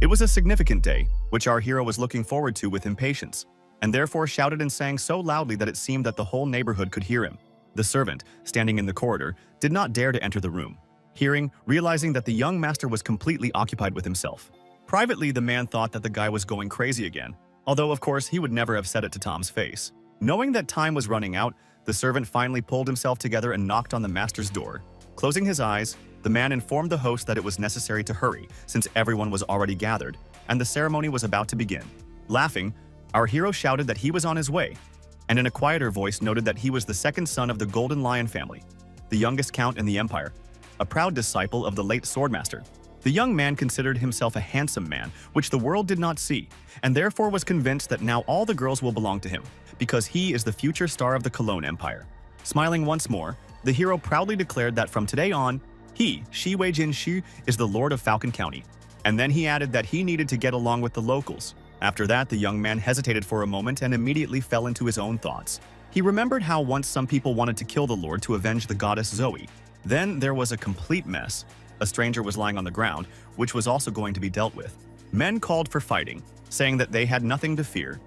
It was a significant day, which our hero was looking forward to with impatience, and therefore shouted and sang so loudly that it seemed that the whole neighborhood could hear him. The servant, standing in the corridor, did not dare to enter the room, realizing that the young master was completely occupied with himself. Privately, the man thought that the guy was going crazy again, although of course he would never have said it to Tom's face. Knowing that time was running out, the servant finally pulled himself together and knocked on the master's door. Closing his eyes, the man informed the host that it was necessary to hurry since everyone was already gathered, and the ceremony was about to begin. Laughing, our hero shouted that he was on his way, and in a quieter voice noted that he was the second son of the Golden Lion family, the youngest count in the empire, a proud disciple of the late swordmaster. The young man considered himself a handsome man, which the world did not see, and therefore was convinced that now all the girls will belong to him, because he is the future star of the Cologne Empire. Smiling once more, the hero proudly declared that from today on, he, Shi Wei-jin Shu, is the Lord of Falcon County. And then he added that he needed to get along with the locals. After that, the young man hesitated for a moment and immediately fell into his own thoughts. He remembered how once some people wanted to kill the Lord to avenge the goddess Zoe. Then there was a complete mess. A stranger was lying on the ground, which was also going to be dealt with. Men called for fighting, saying that they had nothing to fear,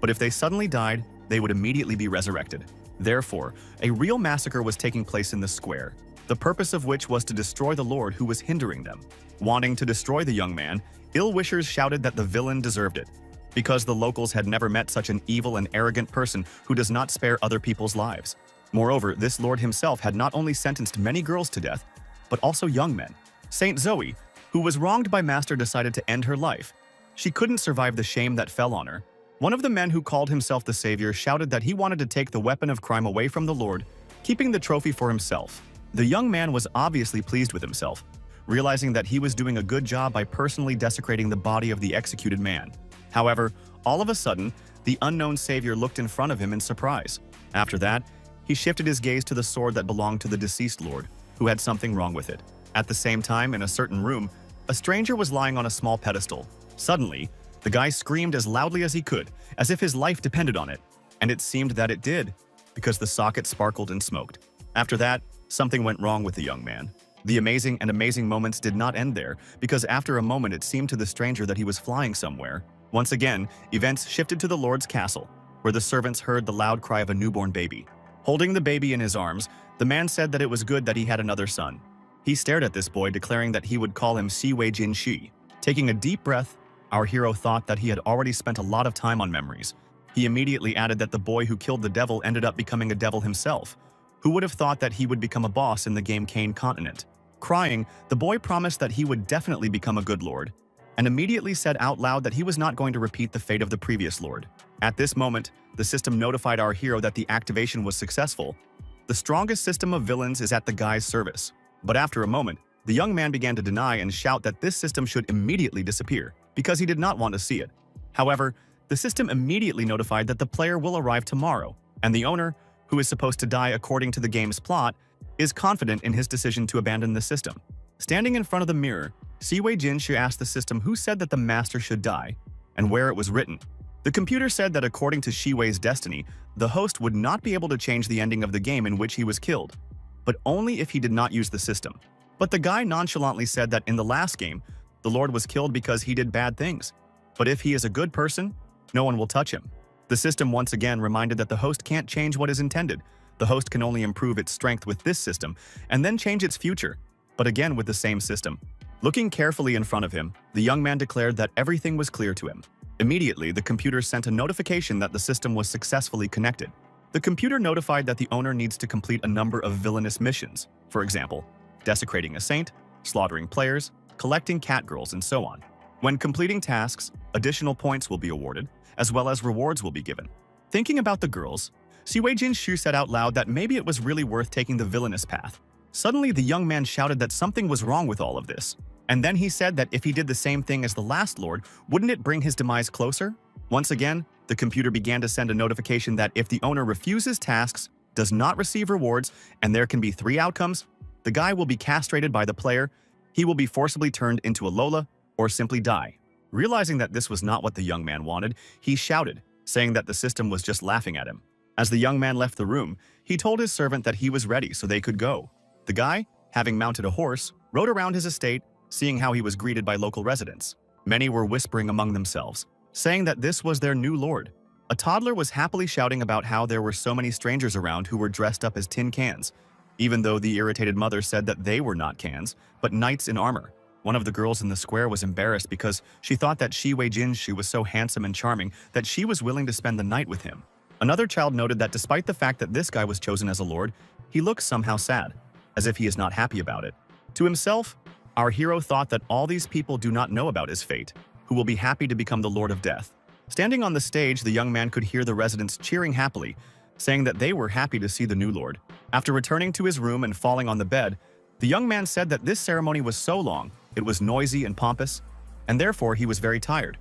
but if they suddenly died, they would immediately be resurrected. Therefore, a real massacre was taking place in the square, the purpose of which was to destroy the Lord who was hindering them. Wanting to destroy the young man, ill-wishers shouted that the villain deserved it, because the locals had never met such an evil and arrogant person who does not spare other people's lives. Moreover, this Lord himself had not only sentenced many girls to death, but also young men. Saint Zoe, who was wronged by Master, decided to end her life. She couldn't survive the shame that fell on her. One of the men who called himself the Savior shouted that he wanted to take the weapon of crime away from the Lord, keeping the trophy for himself. The young man was obviously pleased with himself, realizing that he was doing a good job by personally desecrating the body of the executed man. However, all of a sudden, the unknown savior looked in front of him in surprise. After that, he shifted his gaze to the sword that belonged to the deceased lord, who had something wrong with it. At the same time, in a certain room, a stranger was lying on a small pedestal. Suddenly, the guy screamed as loudly as he could, as if his life depended on it, and it seemed that it did, because the socket sparkled and smoked. After that, something went wrong with the young man. The amazing moments did not end there, because after a moment it seemed to the stranger that he was flying somewhere. Once again, events shifted to the Lord's castle, where the servants heard the loud cry of a newborn baby. Holding the baby in his arms, the man said that it was good that he had another son. He stared at this boy, declaring that he would call him Shi Wei-jin Shi. Taking a deep breath, our hero thought that he had already spent a lot of time on memories. He immediately added that the boy who killed the devil ended up becoming a devil himself. Who would have thought that he would become a boss in the game Kane Continent? Crying, the boy promised that he would definitely become a good lord, and immediately said out loud that he was not going to repeat the fate of the previous lord. At this moment, the system notified our hero that the activation was successful. The strongest system of villains is at the guy's service. But after a moment, the young man began to deny and shout that this system should immediately disappear, because he did not want to see it. However, the system immediately notified that the player will arrive tomorrow, and the owner, who is supposed to die according to the game's plot, is confident in his decision to abandon the system. Standing in front of the mirror, Shi Wei-jin Shu asked the system who said that the master should die, and where it was written. The computer said that according to Shi Wei's destiny, the host would not be able to change the ending of the game in which he was killed, but only if he did not use the system. But the guy nonchalantly said that in the last game, the Lord was killed because he did bad things. But if he is a good person, no one will touch him. The system once again reminded that the host can't change what is intended. The host can only improve its strength with this system, and then change its future, but again with the same system. Looking carefully in front of him, the young man declared that everything was clear to him. Immediately, the computer sent a notification that the system was successfully connected. The computer notified that the owner needs to complete a number of villainous missions, for example, desecrating a saint, slaughtering players, collecting catgirls, and so on. When completing tasks, additional points will be awarded, as well as rewards will be given. Thinking about the girls, Shi Wei-jin Shu said out loud that maybe it was really worth taking the villainous path. Suddenly, the young man shouted that something was wrong with all of this. And then he said that if he did the same thing as the last lord, wouldn't it bring his demise closer? Once again, the computer began to send a notification that if the owner refuses tasks, does not receive rewards, and there can be 3 outcomes, the guy will be castrated by the player, he will be forcibly turned into a Lola, or simply die. Realizing that this was not what the young man wanted, he shouted, saying that the system was just laughing at him. As the young man left the room, he told his servant that he was ready so they could go. The guy, having mounted a horse, rode around his estate, seeing how he was greeted by local residents. Many were whispering among themselves, saying that this was their new lord. A toddler was happily shouting about how there were so many strangers around who were dressed up as tin cans, even though the irritated mother said that they were not cans, but knights in armor. One of the girls in the square was embarrassed because she thought that Shi Wei-jin was so handsome and charming that she was willing to spend the night with him. Another child noted that despite the fact that this guy was chosen as a lord, he looks somehow sad, as if he is not happy about it. To himself, our hero thought that all these people do not know about his fate, who will be happy to become the Lord of Death. Standing on the stage, the young man could hear the residents cheering happily, saying that they were happy to see the new lord. After returning to his room and falling on the bed, the young man said that this ceremony was so long, it was noisy and pompous, and therefore he was very tired.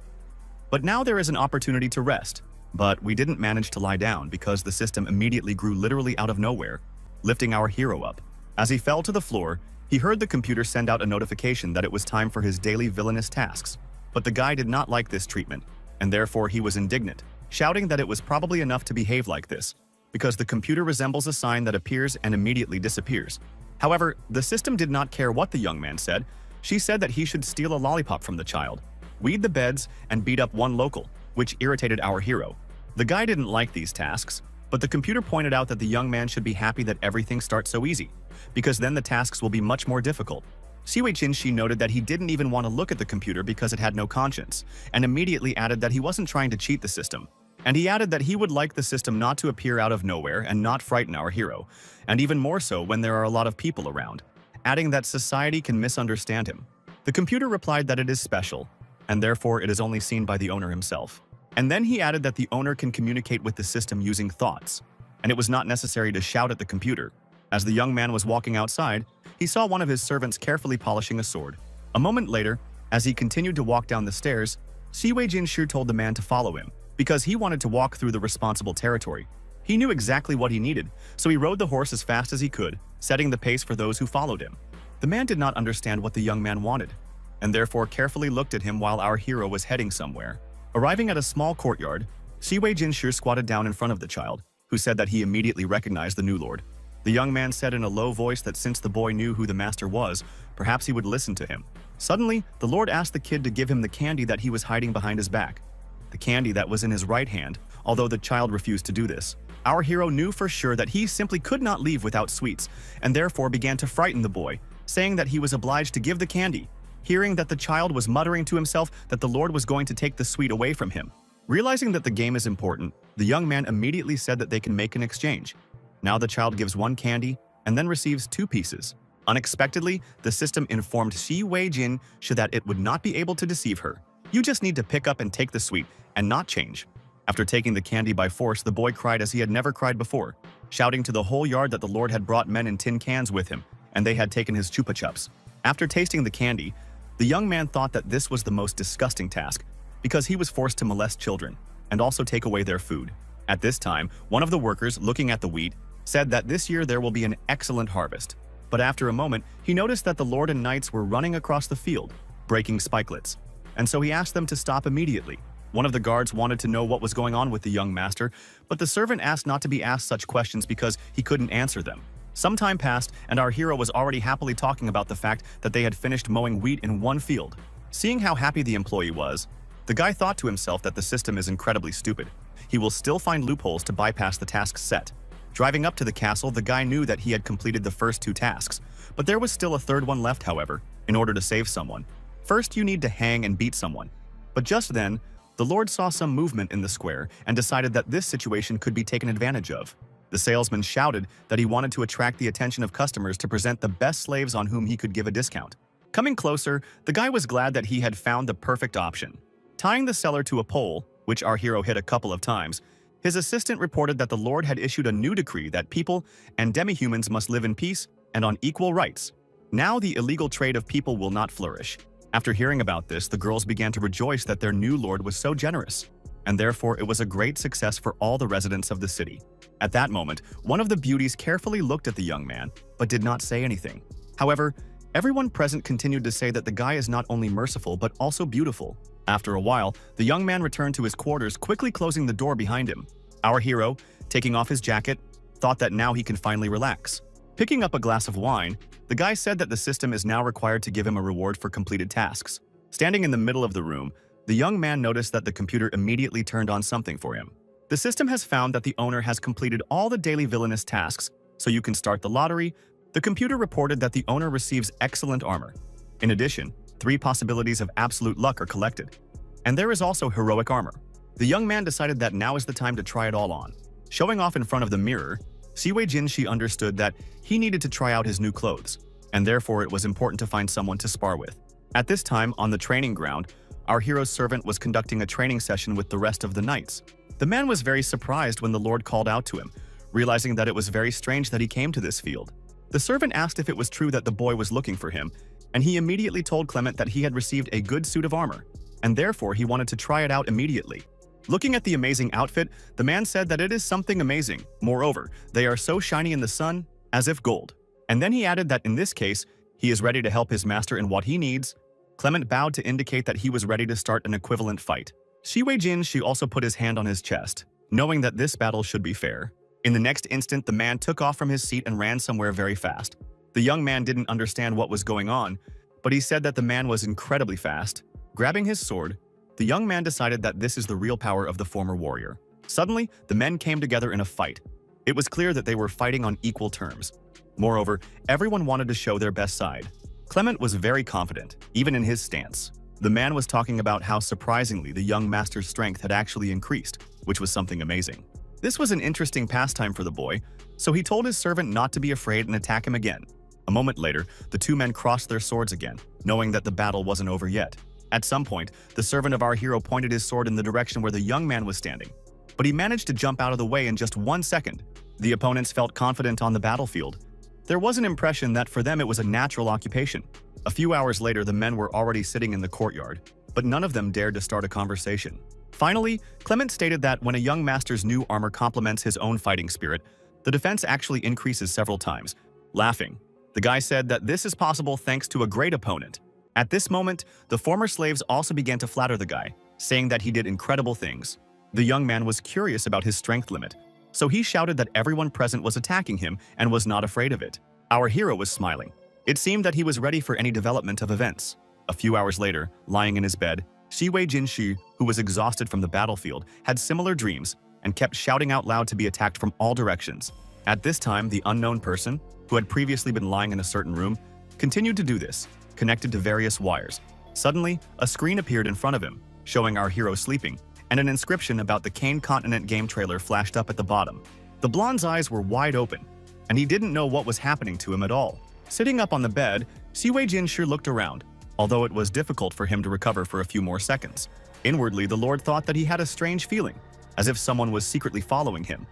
But now there is an opportunity to rest, but we didn't manage to lie down because the system immediately grew literally out of nowhere, lifting our hero up. As he fell to the floor, he heard the computer send out a notification that it was time for his daily villainous tasks. But the guy did not like this treatment, and therefore he was indignant, shouting that it was probably enough to behave like this, because the computer resembles a sign that appears and immediately disappears. However, the system did not care what the young man said. She said that he should steal a lollipop from the child, weed the beds, and beat up one local, which irritated our hero. The guy didn't like these tasks, but the computer pointed out that the young man should be happy that everything starts so easy, because then the tasks will be much more difficult. Shi Wei-jin noted that he didn't even want to look at the computer because it had no conscience, and immediately added that he wasn't trying to cheat the system. And he added that he would like the system not to appear out of nowhere and not frighten our hero, and even more so when there are a lot of people around, adding that society can misunderstand him. The computer replied that it is special, and therefore it is only seen by the owner himself. And then he added that the owner can communicate with the system using thoughts, and it was not necessary to shout at the computer. As the young man was walking outside, he saw one of his servants carefully polishing a sword. A moment later, as he continued to walk down the stairs, Shi Wei-jin told the man to follow him, because he wanted to walk through the responsible territory. He knew exactly what he needed, so he rode the horse as fast as he could, setting the pace for those who followed him. The man did not understand what the young man wanted, and therefore carefully looked at him while our hero was heading somewhere. Arriving at a small courtyard, Shi Wei-jin squatted down in front of the child, who said that he immediately recognized the new lord. The young man said in a low voice that since the boy knew who the master was, perhaps he would listen to him. Suddenly, the lord asked the kid to give him the candy that he was hiding behind his back, the candy that was in his right hand, although the child refused to do this. Our hero knew for sure that he simply could not leave without sweets, and therefore began to frighten the boy, saying that he was obliged to give the candy. Hearing that the child was muttering to himself that the lord was going to take the sweet away from him. Realizing that the game is important, the young man immediately said that they can make an exchange. Now the child gives one candy and then receives 2 pieces. Unexpectedly, the system informed Shi Wei-jin that it would not be able to deceive her. You just need to pick up and take the sweet and not change. After taking the candy by force, the boy cried as he had never cried before, shouting to the whole yard that the lord had brought men in tin cans with him, and they had taken his chupa chups. After tasting the candy, the young man thought that this was the most disgusting task, because he was forced to molest children and also take away their food. At this time, one of the workers, looking at the wheat, said that this year there will be an excellent harvest. But after a moment, he noticed that the lord and knights were running across the field, breaking spikelets, and so he asked them to stop immediately. One of the guards wanted to know what was going on with the young master, but the servant asked not to be asked such questions because he couldn't answer them. Some time passed, and our hero was already happily talking about the fact that they had finished mowing wheat in one field. Seeing how happy the employee was, the guy thought to himself that the system is incredibly stupid. He will still find loopholes to bypass the tasks set. Driving up to the castle, the guy knew that he had completed the first 2 tasks, but there was still a third one left, however, in order to save someone. First, you need to hang and beat someone. But just then, the lord saw some movement in the square and decided that this situation could be taken advantage of. The salesman shouted that he wanted to attract the attention of customers to present the best slaves on whom he could give a discount. Coming closer, the guy was glad that he had found the perfect option. Tying the seller to a pole, which our hero hit a couple of times, his assistant reported that the lord had issued a new decree that people and demi-humans must live in peace and on equal rights. Now the illegal trade of people will not flourish. After hearing about this, the girls began to rejoice that their new lord was so generous, and therefore it was a great success for all the residents of the city. At that moment, one of the beauties carefully looked at the young man, but did not say anything. However, everyone present continued to say that the guy is not only merciful but also beautiful. After a while, the young man returned to his quarters, quickly closing the door behind him. Our hero, taking off his jacket, thought that now he can finally relax. Picking up a glass of wine, the guy said that the system is now required to give him a reward for completed tasks. Standing in the middle of the room, the young man noticed that the computer immediately turned on something for him. The system has found that the owner has completed all the daily villainous tasks, so you can start the lottery. The computer reported that the owner receives excellent armor. In addition, 3 possibilities of absolute luck are collected. And there is also heroic armor. The young man decided that now is the time to try it all on. Showing off in front of the mirror, Siwei Jinshi understood that he needed to try out his new clothes, and therefore it was important to find someone to spar with. At this time, on the training ground, our hero's servant was conducting a training session with the rest of the knights. The man was very surprised when the Lord called out to him, realizing that it was very strange that he came to this field. The servant asked if it was true that the boy was looking for him, and he immediately told Clement that he had received a good suit of armor, and therefore he wanted to try it out immediately. Looking at the amazing outfit, the man said that it is something amazing. Moreover, they are so shiny in the sun, as if gold. And then he added that in this case, he is ready to help his master in what he needs. Clement bowed to indicate that he was ready to start an equivalent fight. Siwei Jinshi also put his hand on his chest, knowing that this battle should be fair. In the next instant, the man took off from his seat and ran somewhere very fast. The young man didn't understand what was going on, but he said that the man was incredibly fast. Grabbing his sword, the young man decided that this is the real power of the former warrior. Suddenly, the men came together in a fight. It was clear that they were fighting on equal terms. Moreover, everyone wanted to show their best side. Clement was very confident, even in his stance. The man was talking about how surprisingly the young master's strength had actually increased, which was something amazing. This was an interesting pastime for the boy, so he told his servant not to be afraid and attack him again. A moment later, the 2 men crossed their swords again, knowing that the battle wasn't over yet. At some point, the servant of our hero pointed his sword in the direction where the young man was standing, but he managed to jump out of the way in just 1 second. The opponents felt confident on the battlefield. There was an impression that for them it was a natural occupation. A few hours later, the men were already sitting in the courtyard, but none of them dared to start a conversation. Finally, Clement stated that when a young master's new armor complements his own fighting spirit, the defense actually increases several times. Laughing, the guy said that this is possible thanks to a great opponent. At this moment, the former slaves also began to flatter the guy, saying that he did incredible things. The young man was curious about his strength limit, so he shouted that everyone present was attacking him and was not afraid of it. Our hero was smiling. It seemed that he was ready for any development of events. A few hours later, lying in his bed, Siwei Jinshi, who was exhausted from the battlefield, had similar dreams and kept shouting out loud to be attacked from all directions. At this time, the unknown person, who had previously been lying in a certain room, continued to do this, connected to various wires. Suddenly, a screen appeared in front of him, showing our hero sleeping, and an inscription about the Kane Continent game trailer flashed up at the bottom. The blonde's eyes were wide open, and he didn't know what was happening to him at all. Sitting up on the bed, Siwei Jinshi looked around, although it was difficult for him to recover for a few more seconds. Inwardly, the Lord thought that he had a strange feeling, as if someone was secretly following him.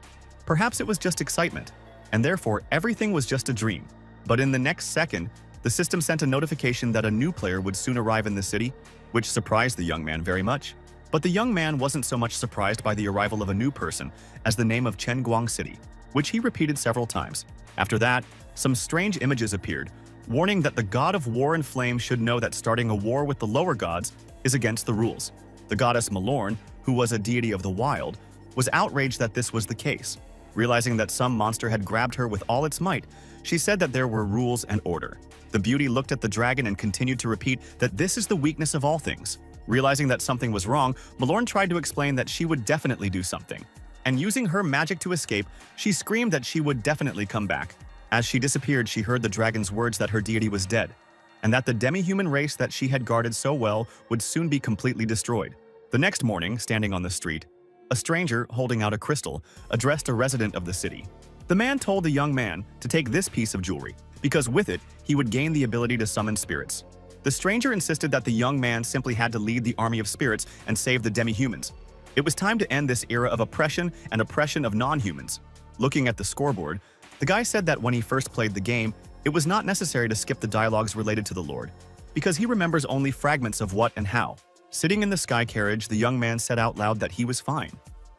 Perhaps it was just excitement, and therefore everything was just a dream. But in the next second, the system sent a notification that a new player would soon arrive in the city, which surprised the young man very much. But the young man wasn't so much surprised by the arrival of a new person as the name of Chenguang City, which he repeated several times. After that, some strange images appeared, warning that the god of war and flame should know that starting a war with the lower gods is against the rules. The goddess Malorn, who was a deity of the wild, was outraged that this was the case. Realizing that some monster had grabbed her with all its might, she said that there were rules and order. The beauty looked at the dragon and continued to repeat that this is the weakness of all things. Realizing that something was wrong, Malorn tried to explain that she would definitely do something. And using her magic to escape, she screamed that she would definitely come back. As she disappeared, she heard the dragon's words that her deity was dead, and that the demi-human race that she had guarded so well would soon be completely destroyed. The next morning, standing on the street, a stranger, holding out a crystal, addressed a resident of the city. The man told the young man to take this piece of jewelry, because with it, he would gain the ability to summon spirits. The stranger insisted that the young man simply had to lead the army of spirits and save the demi-humans. It was time to end this era of oppression and oppression of non-humans. Looking at the scoreboard, the guy said that when he first played the game, it was not necessary to skip the dialogues related to the Lord, because he remembers only fragments of what and how. Sitting in the sky carriage, the young man said out loud that he was fine.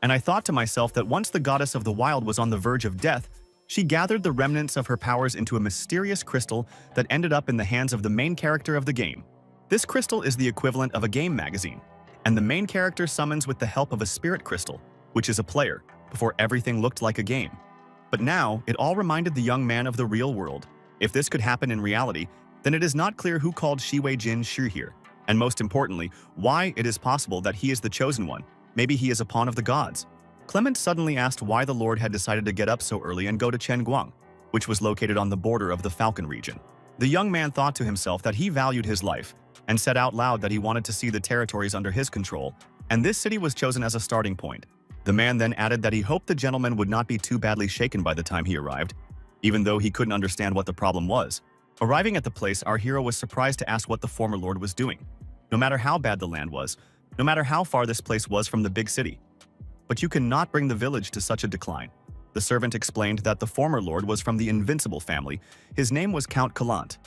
And I thought to myself that once the goddess of the wild was on the verge of death, she gathered the remnants of her powers into a mysterious crystal that ended up in the hands of the main character of the game. This crystal is the equivalent of a game magazine, and the main character summons with the help of a spirit crystal, which is a player, before everything looked like a game. But now, it all reminded the young man of the real world. If this could happen in reality, then it is not clear who called Siwei Jinshi here. And most importantly, why it is possible that he is the chosen one. Maybe he is a pawn of the gods. Clement suddenly asked why the Lord had decided to get up so early and go to Chenguang, which was located on the border of the Falcon region. The young man thought to himself that he valued his life and said out loud that he wanted to see the territories under his control, and this city was chosen as a starting point. The man then added that he hoped the gentleman would not be too badly shaken by the time he arrived, even though he couldn't understand what the problem was. Arriving at the place, our hero was surprised to ask what the former lord was doing. No matter how bad the land was, no matter how far this place was from the big city. But you cannot bring the village to such a decline. The servant explained that the former lord was from the Invincible family. His name was Count Kalant.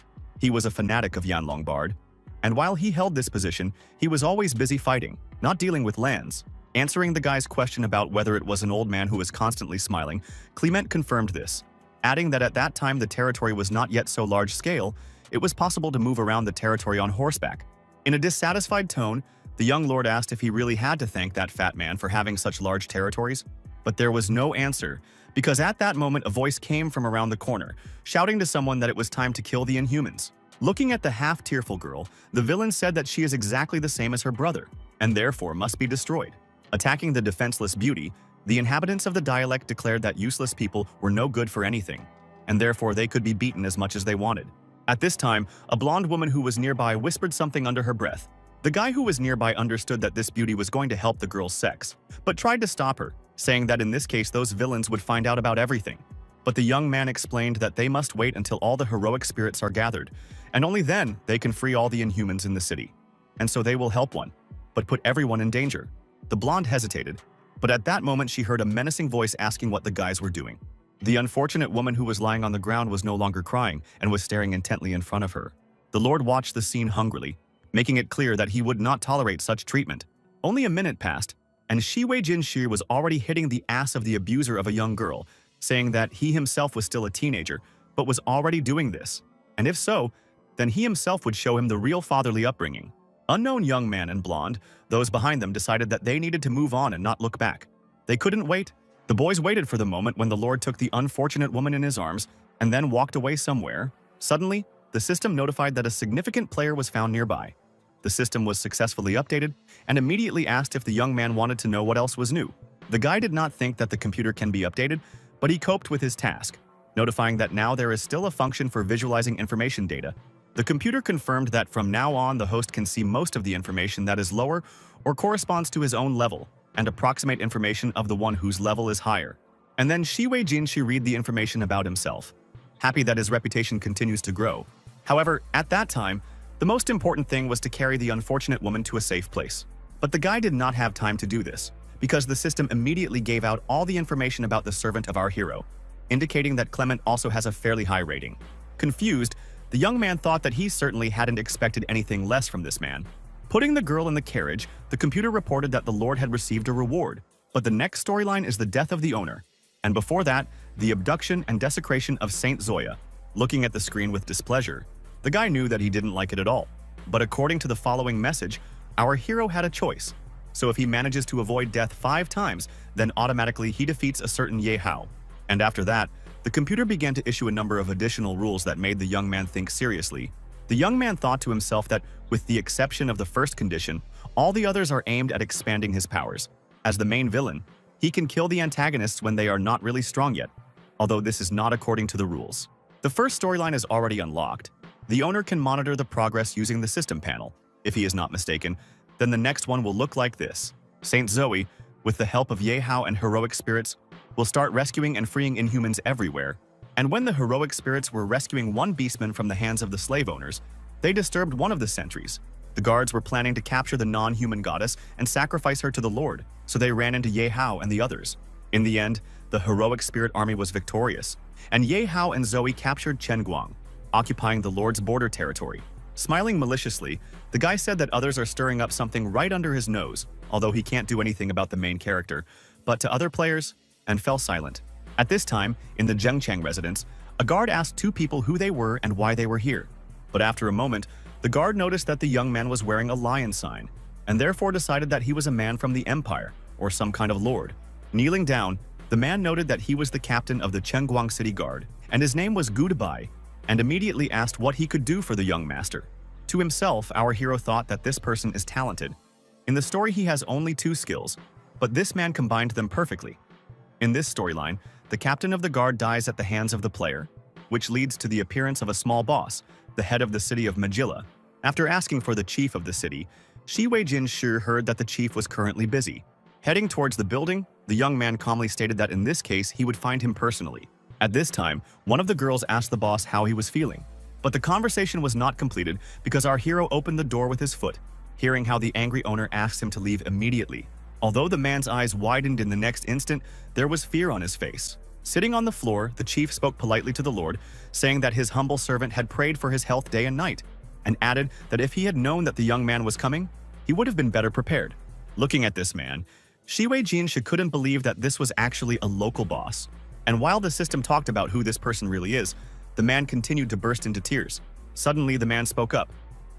He was a fanatic of Yanlong Bard, and while he held this position, he was always busy fighting, not dealing with lands. Answering the guy's question about whether it was an old man who was constantly smiling, Clement confirmed this, adding that at that time the territory was not yet so large scale, it was possible to move around the territory on horseback. In a dissatisfied tone, the young lord asked if he really had to thank that fat man for having such large territories, but there was no answer, because at that moment a voice came from around the corner, shouting to someone that it was time to kill the Inhumans. Looking at the half-tearful girl, the villain said that she is exactly the same as her brother, and therefore must be destroyed. Attacking the defenseless beauty, the inhabitants of the dialect declared that useless people were no good for anything, and therefore they could be beaten as much as they wanted. At this time, a blonde woman who was nearby whispered something under her breath. The guy who was nearby understood that this beauty was going to help the girl's sex, but tried to stop her, saying that in this case those villains would find out about everything. But the young man explained that they must wait until all the heroic spirits are gathered, and only then they can free all the Inhumans in the city. And so they will help one, but put everyone in danger. The blonde hesitated, but at that moment she heard a menacing voice asking what the guys were doing. The unfortunate woman who was lying on the ground was no longer crying and was staring intently in front of her. The Lord watched the scene hungrily, making it clear that he would not tolerate such treatment. Only a minute passed, and Shi Wei Jinshi was already hitting the ass of the abuser of a young girl, saying that he himself was still a teenager, but was already doing this. And if so, then he himself would show him the real fatherly upbringing. Unknown young man and blonde, those behind them decided that they needed to move on and not look back. They couldn't wait. The boys waited for the moment when the Lord took the unfortunate woman in his arms and then walked away somewhere. Suddenly, the system notified that a significant player was found nearby. The system was successfully updated and immediately asked if the young man wanted to know what else was new. The guy did not think that the computer can be updated, but he coped with his task, notifying that now there is still a function for visualizing information data. The computer confirmed that from now on the host can see most of the information that is lower or corresponds to his own level, and approximate information of the one whose level is higher. And then Shi Wei Jinshi read the information about himself, happy that his reputation continues to grow. However, at that time, the most important thing was to carry the unfortunate woman to a safe place. But the guy did not have time to do this, because the system immediately gave out all the information about the servant of our hero, indicating that Clement also has a fairly high rating. Confused, the young man thought that he certainly hadn't expected anything less from this man. Putting the girl in the carriage, the computer reported that the Lord had received a reward, but the next storyline is the death of the owner, and before that, the abduction and desecration of Saint Zoya. Looking at the screen with displeasure, the guy knew that he didn't like it at all. But according to the following message, our hero had a choice. So if he manages to avoid death 5 times, then automatically he defeats a certain Ye Hao. And after that, the computer began to issue a number of additional rules that made the young man think seriously. The young man thought to himself that, with the exception of the first condition, all the others are aimed at expanding his powers. As the main villain, he can kill the antagonists when they are not really strong yet, although this is not according to the rules. The first storyline is already unlocked. The owner can monitor the progress using the system panel. If he is not mistaken, then the next one will look like this. Saint Zoe, with the help of Ye Hao and heroic spirits, will start rescuing and freeing Inhumans everywhere. And when the heroic spirits were rescuing one beastman from the hands of the slave owners, they disturbed one of the sentries. The guards were planning to capture the non-human goddess and sacrifice her to the Lord, so they ran into Ye Hao and the others. In the end, the heroic spirit army was victorious, and Ye Hao and Zoe captured Chenguang, occupying the Lord's border territory. Smiling maliciously, the guy said that others are stirring up something right under his nose, although he can't do anything about the main character, but to other players, and fell silent. At this time, in the Zhengchang residence, a guard asked 2 people who they were and why they were here. But after a moment, the guard noticed that the young man was wearing a lion sign, and therefore decided that he was a man from the Empire, or some kind of lord. Kneeling down, the man noted that he was the captain of the Chenguang City Guard, and his name was Gu Debai, and immediately asked what he could do for the young master. To himself, our hero thought that this person is talented. In the story, he has only 2 skills, but this man combined them perfectly. In this storyline, the captain of the guard dies at the hands of the player, which leads to the appearance of a small boss, the head of the city of Magilla. After asking for the chief of the city, Shi Wei-jin Shi heard that the chief was currently busy. Heading towards the building, the young man calmly stated that in this case he would find him personally. At this time, one of the girls asked the boss how he was feeling, but the conversation was not completed because our hero opened the door with his foot, hearing how the angry owner asked him to leave immediately. Although the man's eyes widened in the next instant, there was fear on his face. Sitting on the floor, the chief spoke politely to the Lord, saying that his humble servant had prayed for his health day and night, and added that if he had known that the young man was coming, he would have been better prepared. Looking at this man, Shi Wei-jin couldn't believe that this was actually a local boss. And while the system talked about who this person really is, the man continued to burst into tears. Suddenly, the man spoke up.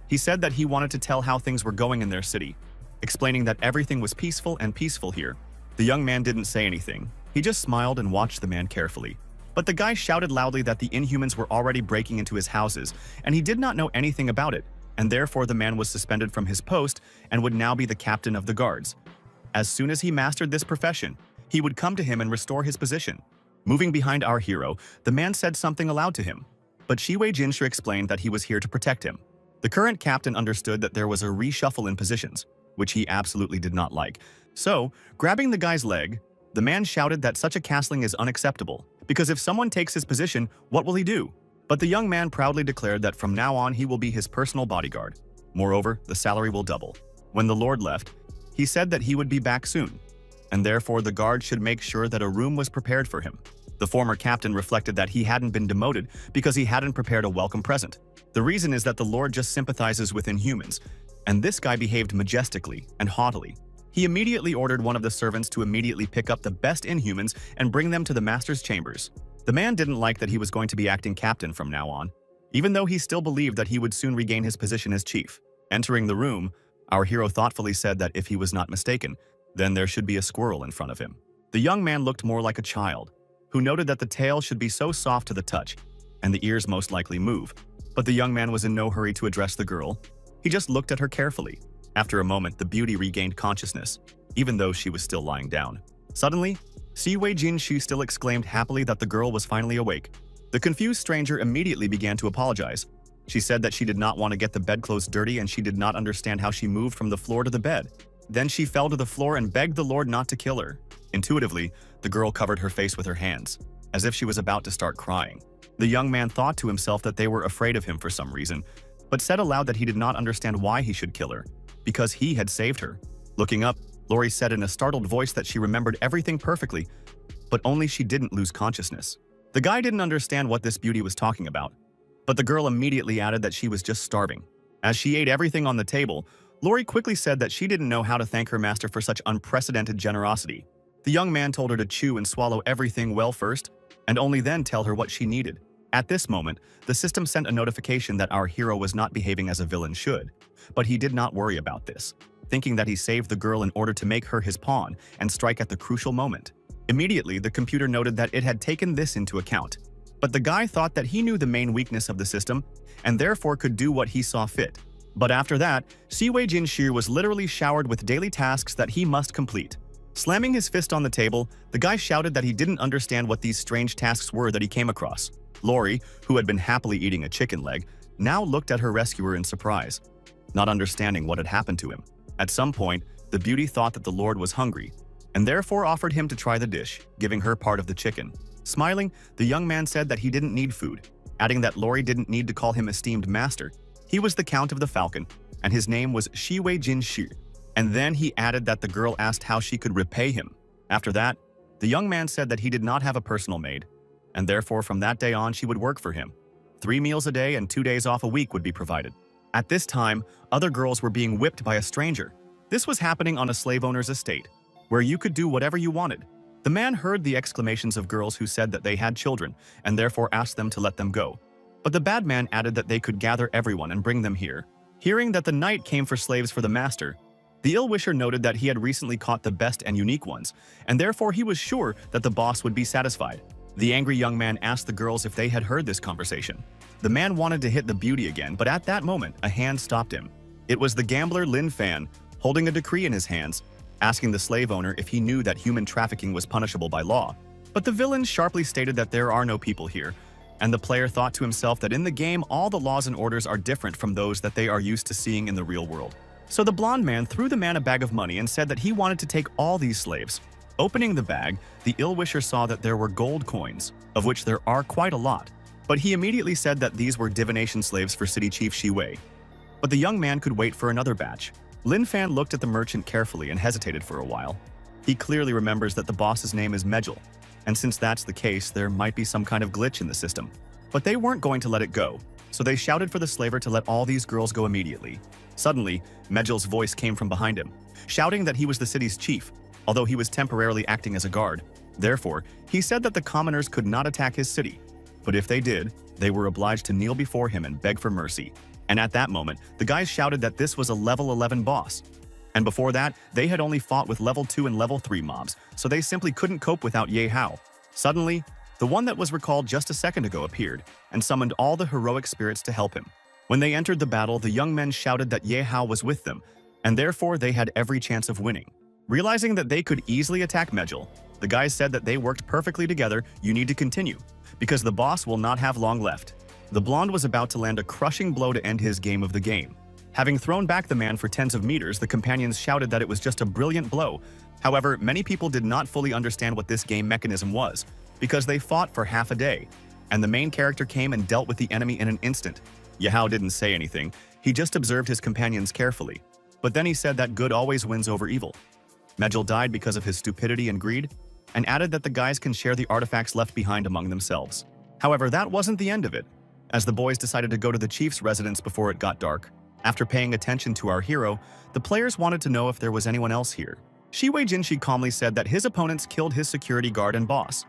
He said that he wanted to tell how things were going in their city, explaining that everything was peaceful here. The young man didn't say anything. He just smiled and watched the man carefully. But the guy shouted loudly that the Inhumans were already breaking into his houses, and he did not know anything about it, and therefore the man was suspended from his post and would now be the captain of the guards. As soon as he mastered this profession, he would come to him and restore his position. Moving behind our hero, the man said something aloud to him, but Shi Wei-jin explained that he was here to protect him. The current captain understood that there was a reshuffle in positions, which he absolutely did not like. So, grabbing the guy's leg, the man shouted that such a castling is unacceptable, because if someone takes his position, what will he do? But the young man proudly declared that from now on he will be his personal bodyguard. Moreover, the salary will double. When the Lord left, he said that he would be back soon, and therefore the guard should make sure that a room was prepared for him. The former captain reflected that he hadn't been demoted because he hadn't prepared a welcome present. The reason is that the Lord just sympathizes with Inhumans, and this guy behaved majestically and haughtily. He immediately ordered one of the servants to immediately pick up the best Inhumans and bring them to the master's chambers. The man didn't like that he was going to be acting captain from now on, even though he still believed that he would soon regain his position as chief. Entering the room, our hero thoughtfully said that if he was not mistaken, then there should be a squirrel in front of him. The young man looked more like a child, who noted that the tail should be so soft to the touch, and the ears most likely move. But the young man was in no hurry to address the girl. He just looked at her carefully. After a moment, the beauty regained consciousness, even though she was still lying down. Suddenly, Shi Wei-jin still exclaimed happily that the girl was finally awake. The confused stranger immediately began to apologize. She said that she did not want to get the bedclothes dirty and she did not understand how she moved from the floor to the bed. Then she fell to the floor and begged the Lord not to kill her. Intuitively, the girl covered her face with her hands, as if she was about to start crying. The young man thought to himself that they were afraid of him for some reason, but said aloud that he did not understand why he should kill her, because he had saved her. Looking up, Lori said in a startled voice that she remembered everything perfectly, but only she didn't lose consciousness. The guy didn't understand what this beauty was talking about, but the girl immediately added that she was just starving. As she ate everything on the table, Lori quickly said that she didn't know how to thank her master for such unprecedented generosity. The young man told her to chew and swallow everything well first, and only then tell her what she needed. At this moment, the system sent a notification that our hero was not behaving as a villain should, but he did not worry about this, thinking that he saved the girl in order to make her his pawn and strike at the crucial moment. Immediately, the computer noted that it had taken this into account, but the guy thought that he knew the main weakness of the system and therefore could do what he saw fit. But after that, Shi Wei-jin was literally showered with daily tasks that he must complete. Slamming his fist on the table, the guy shouted that he didn't understand what these strange tasks were that he came across. Lori, who had been happily eating a chicken leg, now looked at her rescuer in surprise, not understanding what had happened to him. At some point, the beauty thought that the Lord was hungry, and therefore offered him to try the dish, giving her part of the chicken. Smiling, the young man said that he didn't need food, adding that Lori didn't need to call him esteemed master. He was the Count of the Falcon, and his name was Shi Wei-jin. And then he added that the girl asked how she could repay him. After that, the young man said that he did not have a personal maid, and therefore from that day on she would work for him. 3 meals a day and 2 days off a week would be provided. At this time, other girls were being whipped by a stranger. This was happening on a slave owner's estate, where you could do whatever you wanted. The man heard the exclamations of girls who said that they had children, and therefore asked them to let them go. But the bad man added that they could gather everyone and bring them here. Hearing that the night came for slaves for the master, the ill-wisher noted that he had recently caught the best and unique ones, and therefore he was sure that the boss would be satisfied. The angry young man asked the girls if they had heard this conversation. The man wanted to hit the beauty again, but at that moment, a hand stopped him. It was the gambler Lin Fan, holding a decree in his hands, asking the slave owner if he knew that human trafficking was punishable by law. But the villain sharply stated that there are no people here, and the player thought to himself that in the game all the laws and orders are different from those that they are used to seeing in the real world. So the blonde man threw the man a bag of money and said that he wanted to take all these slaves. Opening the bag, the ill-wisher saw that there were gold coins, of which there are quite a lot, but he immediately said that these were divination slaves for City Chief Shi Wei. But the young man could wait for another batch. Lin Fan looked at the merchant carefully and hesitated for a while. He clearly remembers that the boss's name is Mejel, and since that's the case, there might be some kind of glitch in the system. But they weren't going to let it go, so they shouted for the slaver to let all these girls go immediately. Suddenly, Mejel's voice came from behind him, shouting that he was the city's chief, although he was temporarily acting as a guard. Therefore, he said that the commoners could not attack his city, but if they did, they were obliged to kneel before him and beg for mercy. And at that moment, the guys shouted that this was a level 11 boss. And before that, they had only fought with level 2 and level 3 mobs, so they simply couldn't cope without Ye Hao. Suddenly, the one that was recalled just a second ago appeared and summoned all the heroic spirits to help him. When they entered the battle, the young men shouted that Ye Hao was with them, and therefore they had every chance of winning. Realizing that they could easily attack Mejel, the guys said that they worked perfectly together. You need to continue, because the boss will not have long left. The blonde was about to land a crushing blow to end his game of the game. Having thrown back the man for tens of meters, the companions shouted that it was just a brilliant blow. However, many people did not fully understand what this game mechanism was, because they fought for half a day, and the main character came and dealt with the enemy in an instant. Ye Hao didn't say anything, he just observed his companions carefully. But then he said that good always wins over evil. Mejel died because of his stupidity and greed, and added that the guys can share the artifacts left behind among themselves. However, that wasn't the end of it, as the boys decided to go to the chief's residence before it got dark. After paying attention to our hero, the players wanted to know if there was anyone else here. Shi Wei Jinshi calmly said that his opponents killed his security guard and boss,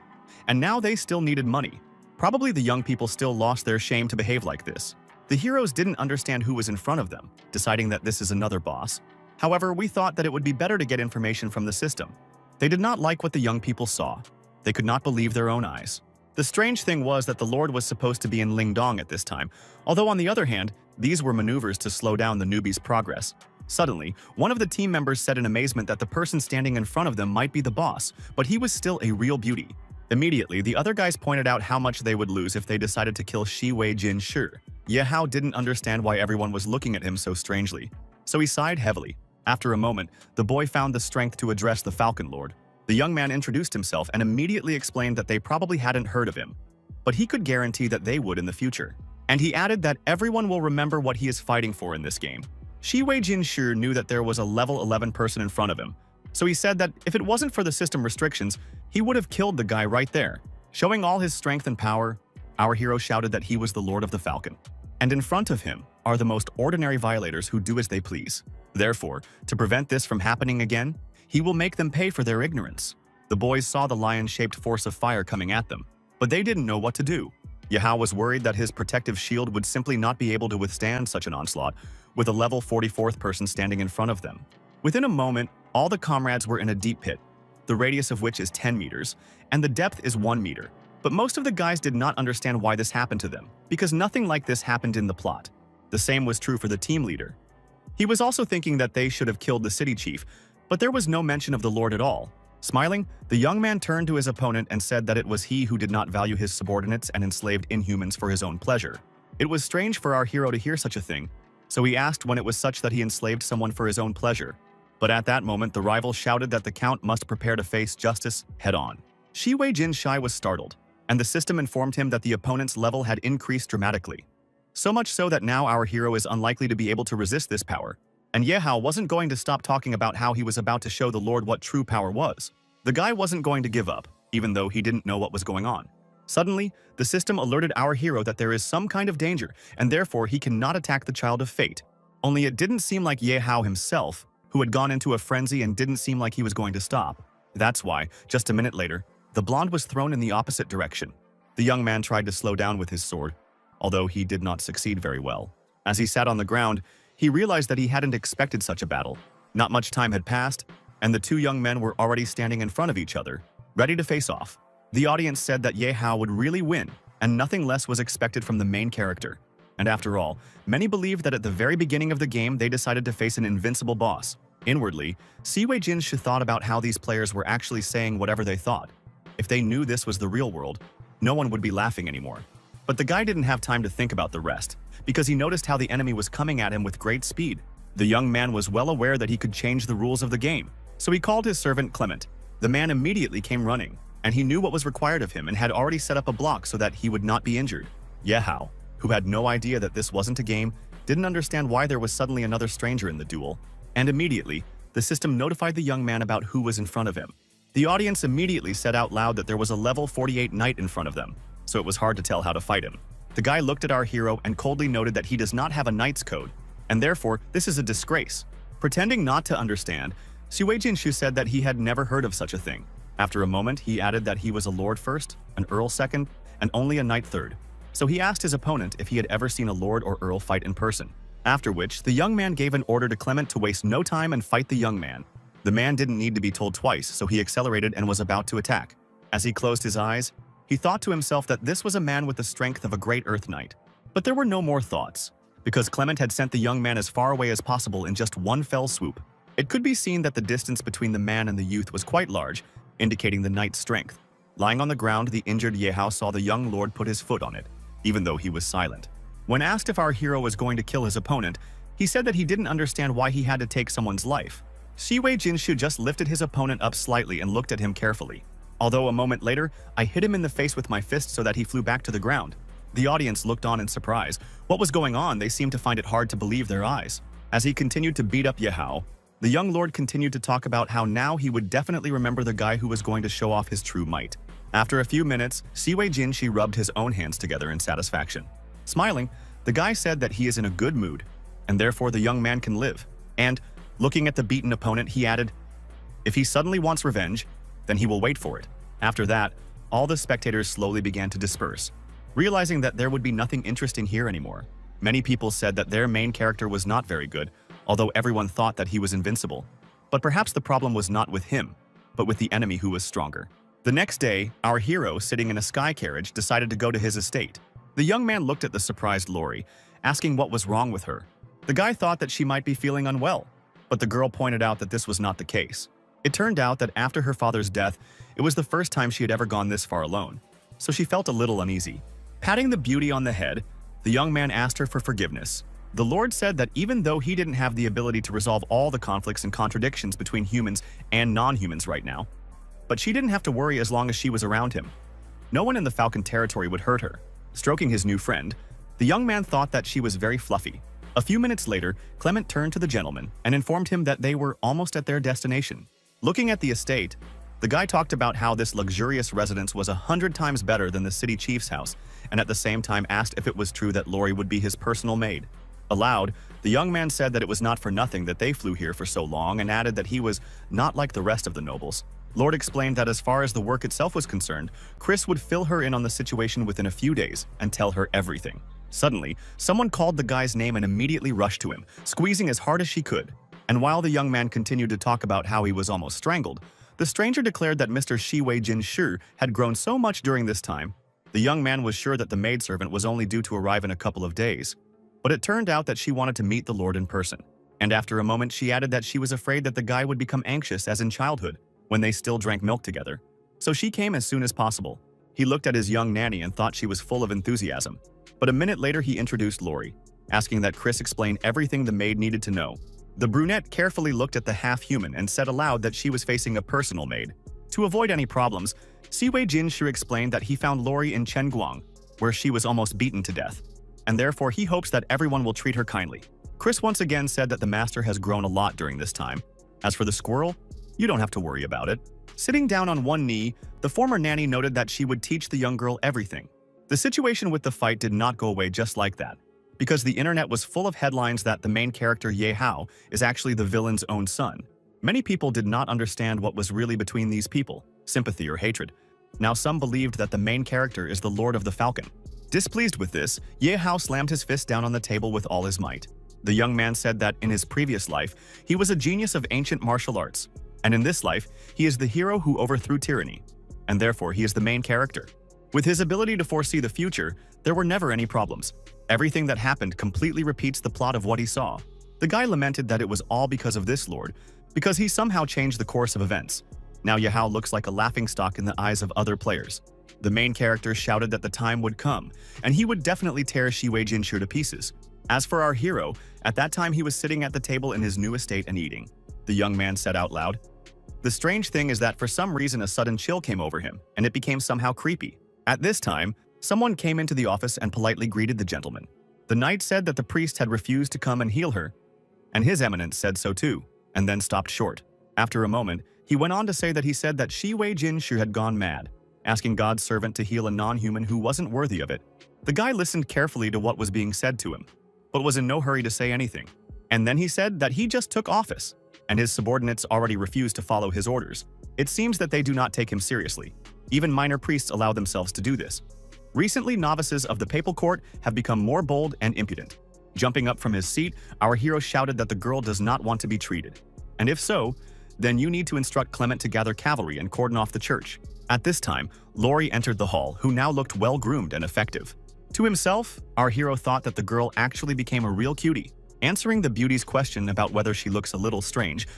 and now they still needed money. Probably the young people still lost their shame to behave like this. The heroes didn't understand who was in front of them, deciding that this is another boss. However, we thought that it would be better to get information from the system. They did not like what the young people saw. They could not believe their own eyes. The strange thing was that the Lord was supposed to be in Lingdong at this time, although on the other hand, these were maneuvers to slow down the newbies' progress. Suddenly, one of the team members said in amazement that the person standing in front of them might be the boss, but he was still a real beauty. Immediately, the other guys pointed out how much they would lose if they decided to kill Shi Wei Jin Shi. Ye Hao didn't understand why everyone was looking at him so strangely, so he sighed heavily. After a moment, the boy found the strength to address the Falcon Lord. The young man introduced himself and immediately explained that they probably hadn't heard of him, but he could guarantee that they would in the future. And he added that everyone will remember what he is fighting for in this game. Shi Wei Jin Shi knew that there was a level 11 person in front of him, so he said that if it wasn't for the system restrictions, he would have killed the guy right there. Showing all his strength and power, our hero shouted that he was the Lord of the Falcon. And in front of him are the most ordinary violators who do as they please. Therefore, to prevent this from happening again, he will make them pay for their ignorance. The boys saw the lion-shaped force of fire coming at them, but they didn't know what to do. Ye Hao was worried that his protective shield would simply not be able to withstand such an onslaught, with a level 44th person standing in front of them. Within a moment, all the comrades were in a deep pit, the radius of which is 10 meters, and the depth is 1 meter. But most of the guys did not understand why this happened to them, because nothing like this happened in the plot. The same was true for the team leader. He was also thinking that they should have killed the city chief, but there was no mention of the Lord at all. Smiling, the young man turned to his opponent and said that it was he who did not value his subordinates and enslaved inhumans for his own pleasure. It was strange for our hero to hear such a thing, so he asked when it was such that he enslaved someone for his own pleasure. But at that moment, the rival shouted that the count must prepare to face justice head-on. Shi Wei Jin Shi was startled, and the system informed him that the opponent's level had increased dramatically. So much so that now our hero is unlikely to be able to resist this power. And Ye Hao wasn't going to stop talking about how he was about to show the Lord what true power was. The guy wasn't going to give up, even though he didn't know what was going on. Suddenly, the system alerted our hero that there is some kind of danger, and therefore he cannot attack the Child of Fate. Only it didn't seem like Ye Hao himself, who had gone into a frenzy and didn't seem like he was going to stop. That's why, just a minute later, the blonde was thrown in the opposite direction. The young man tried to slow down with his sword, although he did not succeed very well. As he sat on the ground, he realized that he hadn't expected such a battle. Not much time had passed, and the two young men were already standing in front of each other, ready to face off. The audience said that Ye Hao would really win, and nothing less was expected from the main character. And after all, many believed that at the very beginning of the game they decided to face an invincible boss. Inwardly, Siwei Jinshu thought about how these players were actually saying whatever they thought. If they knew this was the real world, no one would be laughing anymore. But the guy didn't have time to think about the rest, because he noticed how the enemy was coming at him with great speed. The young man was well aware that he could change the rules of the game, so he called his servant Clement. The man immediately came running, and he knew what was required of him and had already set up a block so that he would not be injured. Ye Hao, who had no idea that this wasn't a game, didn't understand why there was suddenly another stranger in the duel, and immediately, the system notified the young man about who was in front of him. The audience immediately said out loud that there was a level 48 knight in front of them, so it was hard to tell how to fight him. The guy looked at our hero and coldly noted that he does not have a knight's code, and therefore this is a disgrace. Pretending not to understand, Siwei Jinshu said that he had never heard of such a thing. After a moment, he added that he was a lord first, an earl second, and only a knight third. So he asked his opponent if he had ever seen a lord or earl fight in person. After which, the young man gave an order to Clement to waste no time and fight the young man. The man didn't need to be told twice, so he accelerated and was about to attack. As he closed his eyes, he thought to himself that this was a man with the strength of a great Earth Knight. But there were no more thoughts, because Clement had sent the young man as far away as possible in just one fell swoop. It could be seen that the distance between the man and the youth was quite large, indicating the knight's strength. Lying on the ground, the injured Ye Hao saw the young lord put his foot on it, even though he was silent. When asked if our hero was going to kill his opponent, he said that he didn't understand why he had to take someone's life. Siwei Jinshu just lifted his opponent up slightly and looked at him carefully. Although a moment later, I hit him in the face with my fist so that he flew back to the ground. The audience looked on in surprise. What was going on? They seemed to find it hard to believe their eyes. As he continued to beat up Ye Hao, the young lord continued to talk about how now he would definitely remember the guy who was going to show off his true might. After a few minutes, Siwei Jinshu rubbed his own hands together in satisfaction. Smiling, the guy said that he is in a good mood, and therefore the young man can live. And, looking at the beaten opponent, he added, if he suddenly wants revenge, then he will wait for it. After that, all the spectators slowly began to disperse. Realizing that there would be nothing interesting here anymore, many people said that their main character was not very good, although everyone thought that he was invincible. But perhaps the problem was not with him, but with the enemy who was stronger. The next day, our hero, sitting in a sky carriage, decided to go to his estate. The young man looked at the surprised Lori, asking what was wrong with her. The guy thought that she might be feeling unwell, but the girl pointed out that this was not the case. It turned out that after her father's death, it was the first time she had ever gone this far alone, so she felt a little uneasy. Patting the beauty on the head, the young man asked her for forgiveness. The Lord said that even though he didn't have the ability to resolve all the conflicts and contradictions between humans and non-humans right now, but she didn't have to worry as long as she was around him. No one in the Falcon territory would hurt her. Stroking his new friend, the young man thought that she was very fluffy. A few minutes later, Clement turned to the gentleman and informed him that they were almost at their destination. Looking at the estate, the guy talked about how this luxurious residence was 100 times better than the city chief's house, and at the same time asked if it was true that Lori would be his personal maid. Aloud, the young man said that it was not for nothing that they flew here for so long and added that he was not like the rest of the nobles. Lord explained that as far as the work itself was concerned, Chris would fill her in on the situation within a few days and tell her everything. Suddenly, someone called the guy's name and immediately rushed to him, squeezing as hard as she could. And while the young man continued to talk about how he was almost strangled, the stranger declared that Mr. Siwei Jinshu had grown so much during this time. The young man was sure that the maidservant was only due to arrive in a couple of days. But it turned out that she wanted to meet the Lord in person. And after a moment, she added that she was afraid that the guy would become anxious as in childhood, when they still drank milk together. So she came as soon as possible. He looked at his young nanny and thought she was full of enthusiasm. But a minute later, he introduced Lori, asking that Chris explain everything the maid needed to know. The brunette carefully looked at the half-human and said aloud that she was facing a personal maid. To avoid any problems, Siwei Jinshu explained that he found Lori in Chenguang, where she was almost beaten to death, and therefore he hopes that everyone will treat her kindly. Chris once again said that the master has grown a lot during this time. As for the squirrel, you don't have to worry about it. Sitting down on one knee, the former nanny noted that she would teach the young girl everything. The situation with the fight did not go away just like that, because the internet was full of headlines that the main character Ye Hao is actually the villain's own son. Many people did not understand what was really between these people, sympathy or hatred. Now some believed that the main character is the Lord of the Falcon. Displeased with this, Ye Hao slammed his fist down on the table with all his might. The young man said that in his previous life, he was a genius of ancient martial arts, and in this life, he is the hero who overthrew tyranny. and therefore he is the main character. With his ability to foresee the future, there were never any problems. Everything that happened completely repeats the plot of what he saw. The guy lamented that it was all because of this lord, because he somehow changed the course of events. Now Yahao looks like a laughingstock in the eyes of other players. The main character shouted that the time would come, and he would definitely tear Shiwei Jinshu to pieces. As for our hero, at that time he was sitting at the table in his new estate and eating. The young man said out loud. The strange thing is that for some reason a sudden chill came over him, and it became somehow creepy. At this time, someone came into the office and politely greeted the gentleman. The knight said that the priest had refused to come and heal her, and his eminence said so too, and then stopped short. After a moment, he went on to say that he said that Shiwei Jinshu had gone mad, asking God's servant to heal a non-human who wasn't worthy of it. The guy listened carefully to what was being said to him, but was in no hurry to say anything. And then he said that he just took office, and his subordinates already refused to follow his orders. It seems that they do not take him seriously. Even minor priests allow themselves to do this. Recently, novices of the papal court have become more bold and impudent. Jumping up from his seat, our hero shouted that the girl does not want to be treated. And if so, then you need to instruct Clement to gather cavalry and cordon off the church. At this time, Lori entered the hall, who now looked well-groomed and effective. To himself, our hero thought that the girl actually became a real cutie. Answering the beauty's question about whether she looks a little strange,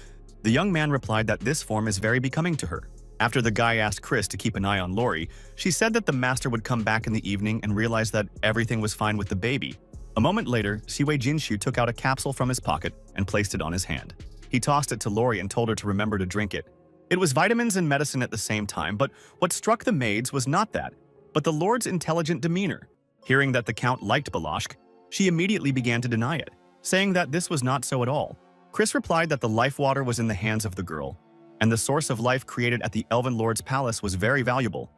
the young man replied that this form is very becoming to her. After the guy asked Chris to keep an eye on Lori, she said that the master would come back in the evening and realize that everything was fine with the baby. A moment later, Shiwei Jinshu took out a capsule from his pocket and placed it on his hand. He tossed it to Lori and told her to remember to drink it. It was vitamins and medicine at the same time, but what struck the maids was not that, but the Lord's intelligent demeanor. Hearing that the Count liked Balashk, she immediately began to deny it, saying that this was not so at all. Chris replied that the life water was in the hands of the girl, and the source of life created at the Elven Lord's palace was very valuable.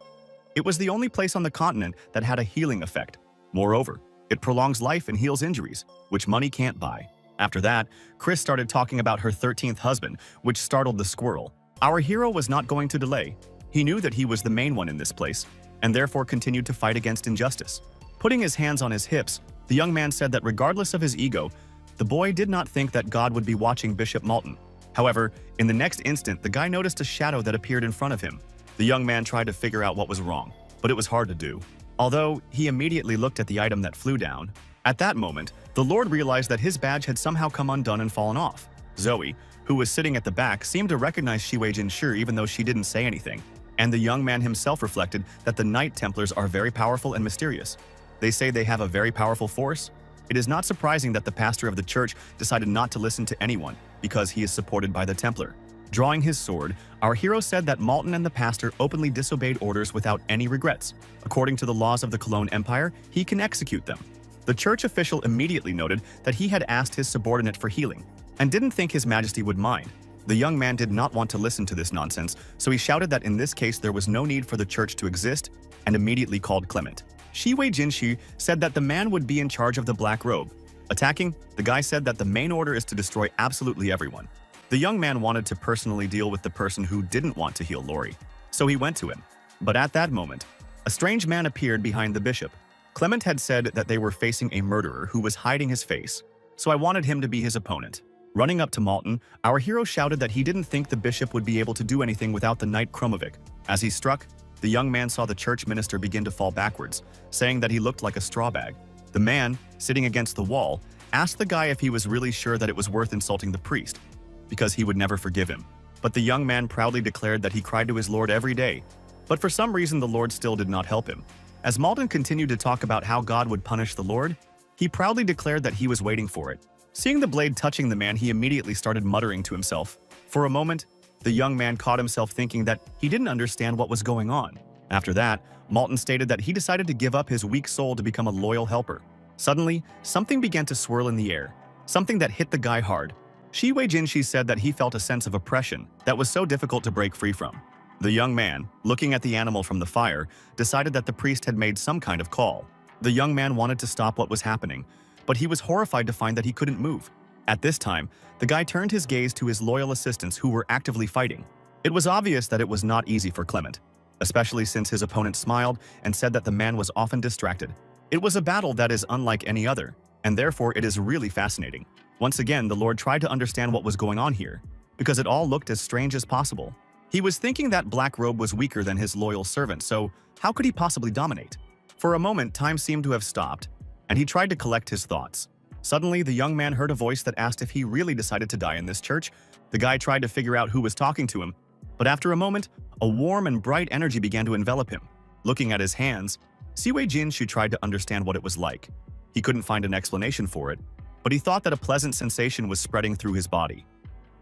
It was the only place on the continent that had a healing effect. Moreover, it prolongs life and heals injuries, which money can't buy. After that, Chris started talking about her 13th husband, which startled the squirrel. Our hero was not going to delay. He knew that he was the main one in this place, and therefore continued to fight against injustice. Putting his hands on his hips, the young man said that regardless of his ego, the boy did not think that God would be watching Bishop Malton. However, in the next instant, the guy noticed a shadow that appeared in front of him. The young man tried to figure out what was wrong, but it was hard to do. Although, he immediately looked at the item that flew down. At that moment, the Lord realized that his badge had somehow come undone and fallen off. Zoe, who was sitting at the back, seemed to recognize Shiwei Jinshu even though she didn't say anything. And the young man himself reflected that the Knight Templars are very powerful and mysterious. They say they have a very powerful force. It is not surprising that the pastor of the church decided not to listen to anyone, because he is supported by the Templar. Drawing his sword, our hero said that Malton and the pastor openly disobeyed orders without any regrets. According to the laws of the Cologne Empire, he can execute them. The church official immediately noted that he had asked his subordinate for healing, and didn't think His Majesty would mind. The young man did not want to listen to this nonsense, so he shouted that in this case there was no need for the church to exist, and immediately called Clement. Shiwei Jinshu said that the man would be in charge of the Black Robe. Attacking, the guy said that the main order is to destroy absolutely everyone. The young man wanted to personally deal with the person who didn't want to heal Lori, so he went to him. But at that moment, a strange man appeared behind the bishop. Clement had said that they were facing a murderer who was hiding his face, so I wanted him to be his opponent. Running up to Malton, our hero shouted that he didn't think the bishop would be able to do anything without the Knight Kromovic. As he struck, the young man saw the church minister begin to fall backwards, saying that he looked like a straw bag. The man, sitting against the wall, asked the guy if he was really sure that it was worth insulting the priest, because he would never forgive him. But the young man proudly declared that he cried to his Lord every day. But for some reason the Lord still did not help him. As Malton continued to talk about how God would punish the Lord, he proudly declared that he was waiting for it. Seeing the blade touching the man, he immediately started muttering to himself. For a moment, the young man caught himself thinking that he didn't understand what was going on. After that, Malton stated that he decided to give up his weak soul to become a loyal helper. Suddenly, something began to swirl in the air, something that hit the guy hard. Shiwei Jinshu said that he felt a sense of oppression that was so difficult to break free from. The young man, looking at the animal from the fire, decided that the priest had made some kind of call. The young man wanted to stop what was happening, but he was horrified to find that he couldn't move. At this time, the guy turned his gaze to his loyal assistants who were actively fighting. It was obvious that it was not easy for Clement, especially since his opponent smiled and said that the man was often distracted. It was a battle that is unlike any other, and therefore it is really fascinating. Once again, the Lord tried to understand what was going on here, because it all looked as strange as possible. He was thinking that Black Robe was weaker than his loyal servant, so how could he possibly dominate? For a moment, time seemed to have stopped, and he tried to collect his thoughts. Suddenly, the young man heard a voice that asked if he really decided to die in this church. The guy tried to figure out who was talking to him, but after a moment, a warm and bright energy began to envelop him. Looking at his hands, Siwei Jinshu tried to understand what it was like. He couldn't find an explanation for it, but he thought that a pleasant sensation was spreading through his body.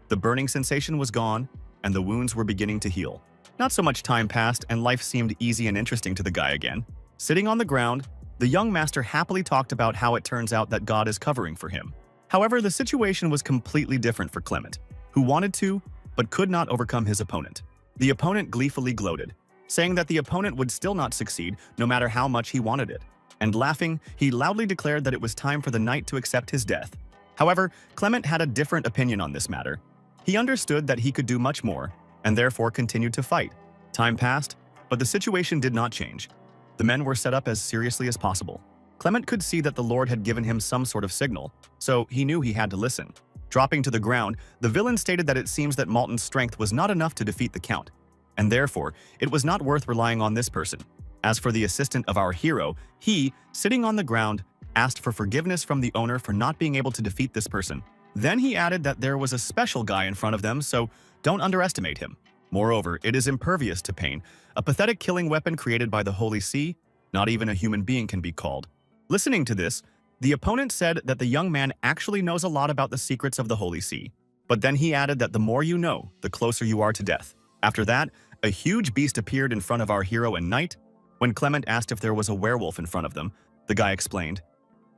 The burning sensation was gone, and the wounds were beginning to heal. Not so much time passed, and life seemed easy and interesting to the guy again. Sitting on the ground, the young master happily talked about how it turns out that God is covering for him. However, the situation was completely different for Clement, who wanted to, but could not overcome his opponent. The opponent gleefully gloated, saying that the opponent would still not succeed no matter how much he wanted it. And laughing, he loudly declared that it was time for the knight to accept his death. However, Clement had a different opinion on this matter. He understood that he could do much more, and therefore continued to fight. Time passed, but the situation did not change. The men were set up as seriously as possible. Clement could see that the Lord had given him some sort of signal, so he knew he had to listen. Dropping to the ground, the villain stated that it seems that Malton's strength was not enough to defeat the Count, and therefore, it was not worth relying on this person. As for the assistant of our hero, he, sitting on the ground, asked for forgiveness from the owner for not being able to defeat this person. Then he added that there was a special guy in front of them, so don't underestimate him. Moreover, it is impervious to pain, a pathetic killing weapon created by the Holy See. Not even a human being can be called. Listening to this, the opponent said that the young man actually knows a lot about the secrets of the Holy See. But then he added that the more you know, the closer you are to death. After that, a huge beast appeared in front of our hero and knight. When Clement asked if there was a werewolf in front of them, the guy explained